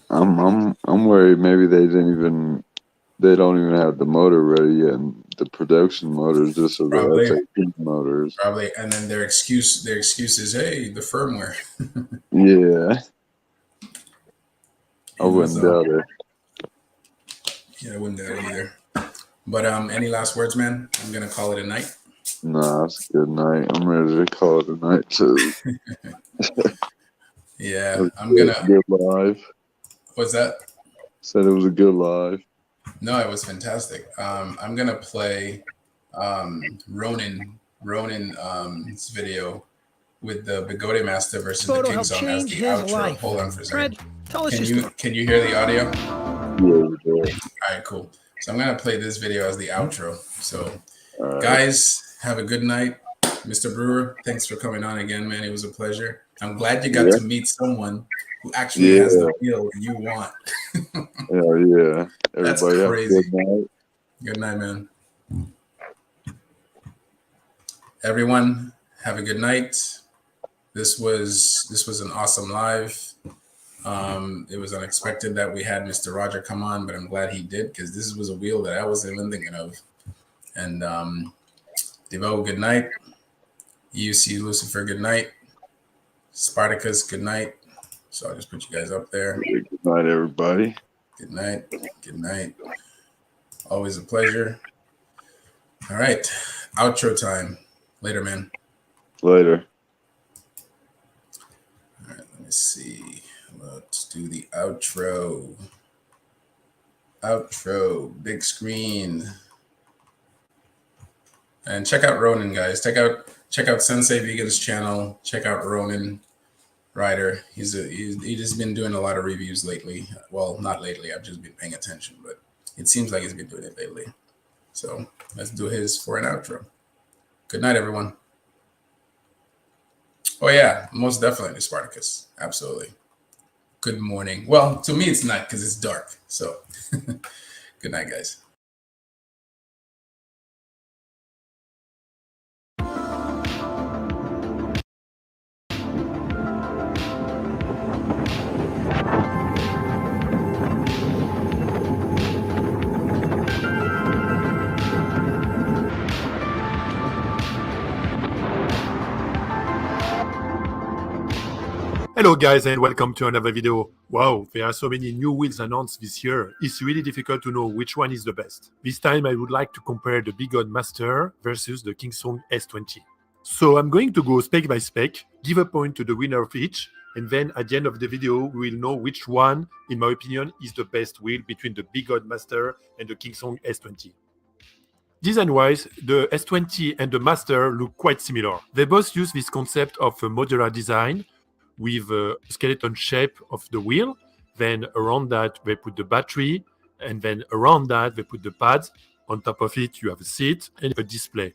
C: I'm worried maybe they don't even have the motor ready yet, and the production motors just are the SAP motors.
A: Probably, and then their excuse is, hey, the firmware.
C: Yeah. I wouldn't doubt it.
A: Yeah, I wouldn't doubt it either. But any last words, man? I'm gonna call it a night.
C: Nah, it's a good night. I'm ready to call it a night too.
A: Yeah, I'm gonna.
C: Good live.
A: What's that?
C: Said it was a good live.
A: No, it was fantastic. I'm gonna play Ronin's video with the Bigote Master versus the Kingsong as the outro. Life. Hold on for a second. Can you hear the audio?
C: Yeah.
A: All right, cool. So I'm gonna play this video as the outro. So, guys, have a good night. Mr. Brewer, thanks for coming on again, man. It was a pleasure. I'm glad you got to meet someone who actually has the feel you want.
C: Yeah.
A: That's
C: Everybody
A: crazy.
C: Good night.
A: Good night, man. Everyone, have a good night. This was an awesome live. It was unexpected that we had Mr. Roger come on, but I'm glad he did, because this was a wheel that I wasn't even thinking of. And Devo, good night. UC Lucifer, good night. Spartacus, good night. So I'll just put you guys up there.
C: Good night, everybody.
A: Good night. Good night. Always a pleasure. All right. Outro time. Later, man.
C: Later.
A: All right. Let me see. Let's do the outro. Outro. Big screen. And check out Ronin, guys. Check out Sensei Vegan's channel. Check out Ronin Ryder. He's just been doing a lot of reviews lately. Well, not lately. I've just been paying attention, but it seems like he's been doing it lately. So let's do his for an outro. Good night, everyone. Oh yeah, most definitely Spartacus. Absolutely. Good morning. Well, to me it's night because it's dark. So good night, guys.
G: Hello guys and welcome to another video. Wow, there are so many new wheels announced this year. It's really difficult to know which one is the best. This time I would like to compare the Bigod Master versus the Kingsong S20. So I'm going to go spec by spec, give a point to the winner of each, and then at the end of the video we will know which one, in my opinion, is the best wheel between the Bigod Master and the Kingsong S20. Design-wise, the S20 and the Master look quite similar. They both use this concept of a modular design, with a skeleton shape of the wheel. Then around that they put the battery, and then around that they put the pads. On top of it you have a seat and a display.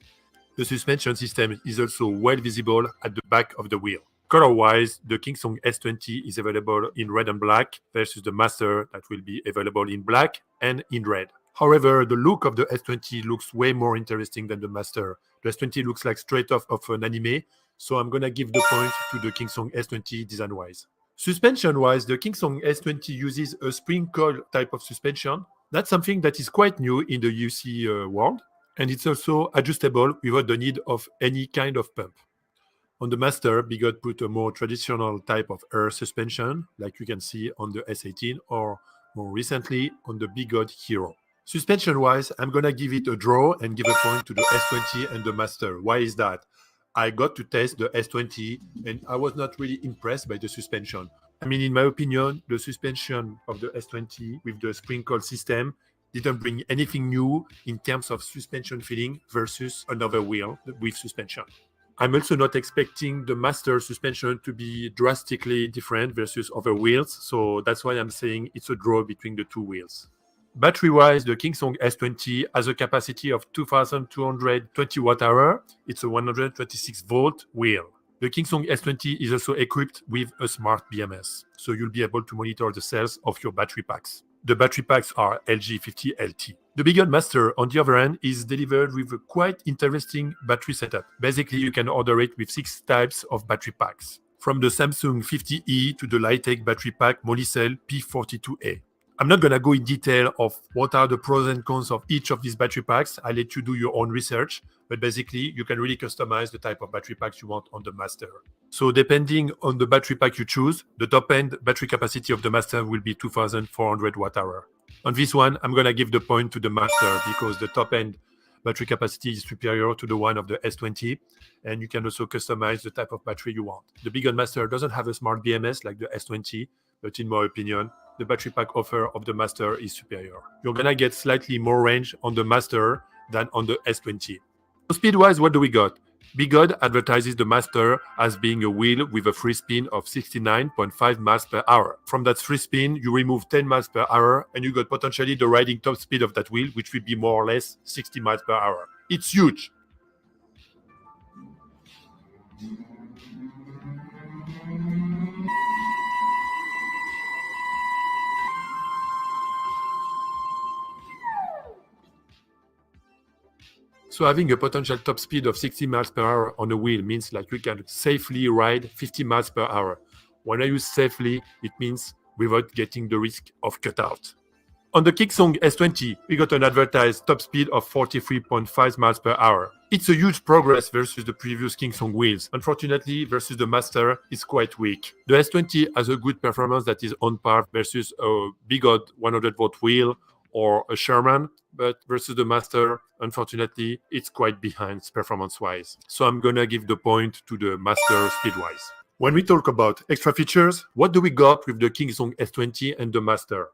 G: The suspension system is also well visible at the back of the wheel. Color-wise, the Kingsong S20 is available in red and black versus the Master that will be available in black and in red. However, the look of the S20 looks way more interesting than the Master. The S20 looks like straight off of an anime, so I'm gonna give the point to the Kingsong S20 design-wise. Suspension-wise, the Kingsong S20 uses a spring coil type of suspension. That's something that is quite new in the UC world, and it's also adjustable without the need of any kind of pump. On the Master, Bigod put a more traditional type of air suspension, like you can see on the S18 or more recently on the Bigod Hero. Suspension-wise, I'm gonna give it a draw and give a point to the S20 and the Master. Why is that? I got to test the S20 and I was not really impressed by the suspension. I mean, in my opinion, the suspension of the S20 with the spring coil system didn't bring anything new in terms of suspension feeling versus another wheel with suspension. I'm also not expecting the Master suspension to be drastically different versus other wheels, so that's why I'm saying it's a draw between the two wheels. Battery-wise, the Kingsong S20 has a capacity of 2,220 Wh. It's a 126 volt wheel. The Kingsong S20 is also equipped with a smart BMS, so you'll be able to monitor the cells of your battery packs. The battery packs are LG50LT. The Bigod Master, on the other hand, is delivered with a quite interesting battery setup. Basically, you can order it with 6 types of battery packs, from the Samsung 50E to the Litec battery pack Molicel P42A. I'm not going to go in detail of what are the pros and cons of each of these battery packs. I'll let you do your own research, but basically you can really customize the type of battery packs you want on the Master. So depending on the battery pack you choose, the top end battery capacity of the Master will be 2,400 Wh. On this one, I'm going to give the point to the Master because the top end battery capacity is superior to the one of the S20, and you can also customize the type of battery you want. The Bigod Master doesn't have a smart BMS like the S20, but in my opinion, the battery pack offer of the Master is superior. You're gonna get slightly more range on the Master than on the S20. So speed-wise, what do we got? Bigod advertises the Master as being a wheel with a free spin of 69.5 miles per hour. From that free spin, you remove 10 miles per hour, and you got potentially the riding top speed of that wheel, which will be more or less 60 miles per hour. It's huge. So having a potential top speed of 60 miles per hour on a wheel means like we can safely ride 50 miles per hour. When I use safely, it means without getting the risk of cutout. On the Kingsong S20, we got an advertised top speed of 43.5 miles per hour. It's a huge progress versus the previous Kingsong wheels. Unfortunately, versus the Master, it's quite weak. The S20 has a good performance that is on par versus a Bigod 100 volt wheel or a Sherman, but versus the Master, unfortunately, it's quite behind performance-wise. So I'm gonna give the point to the Master speed-wise. When we talk about extra features, what do we got with the Kingsong S20 and the Master?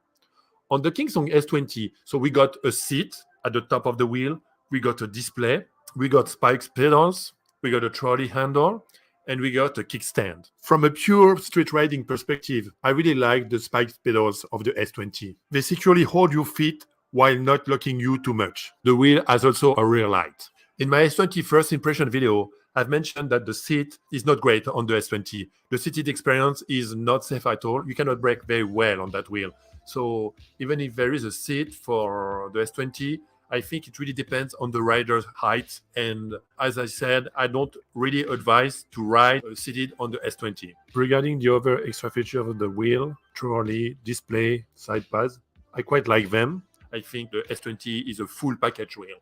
G: On the Kingsong S20, so we got a seat at the top of the wheel, we got a display, we got spiked pedals, we got a trolley handle, and we got a kickstand. From a pure street riding perspective, I really like the spiked pedals of the S20. They securely hold your feet while not locking you too much. The wheel has also a rear light. In my S20 first impression video, I've mentioned that the seat is not great on the S20. The seated experience is not safe at all. You cannot brake very well on that wheel. So even if there is a seat for the S20, I think it really depends on the rider's height. And as I said, I don't really advise to ride seated on the S20. Regarding the other extra features of the wheel, trolley, display, side pads, I quite like them. I think the S20 is a full package wheel.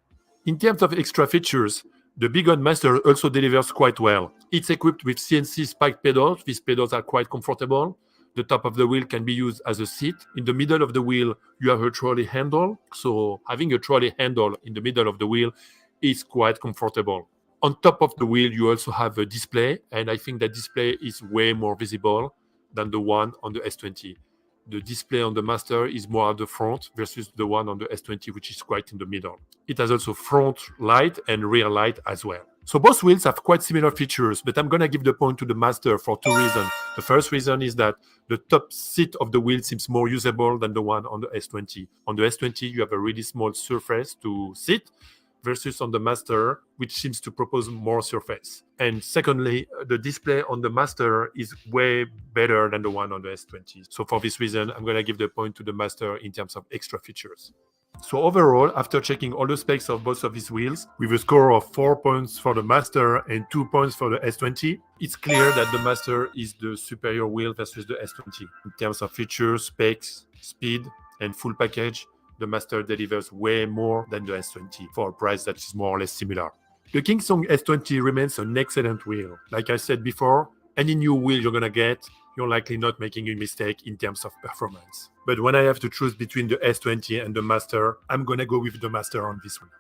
G: In terms of extra features, The Big On Master also delivers quite well. It's equipped with CNC spiked pedals. These pedals are quite comfortable. The top of the wheel can be used as a seat. In the middle of the wheel, you have a trolley handle. So having a trolley handle in the middle of the wheel is quite comfortable. On top of the wheel, you also have a display, and I think that display is way more visible than the one on the S20. The display on the Master is more at the front versus the one on the S20, which is quite in the middle. It has also front light and rear light as well. So both wheels have quite similar features, but I'm going to give the point to the Master for two reasons. The first reason is that the top seat of the wheel seems more usable than the one on the S20. On the S20, you have a really small surface to sit, versus on the Master, which seems to propose more surface. And secondly, the display on the Master is way better than the one on the S20. So for this reason, I'm going to give the point to the Master in terms of extra features. So overall, after checking all the specs of both of these wheels, with a score of 4 points for the Master and 2 points for the S20, it's clear that the Master is the superior wheel versus the S20. In terms of features, specs, speed, and full package, the Master delivers way more than the S20 for a price that is more or less similar. The Kingsong S20 remains an excellent wheel. Like I said before, any new wheel you're going to get, you're likely not making a mistake in terms of performance. But when I have to choose between the S20 and the Master, I'm going to go with the Master on this one.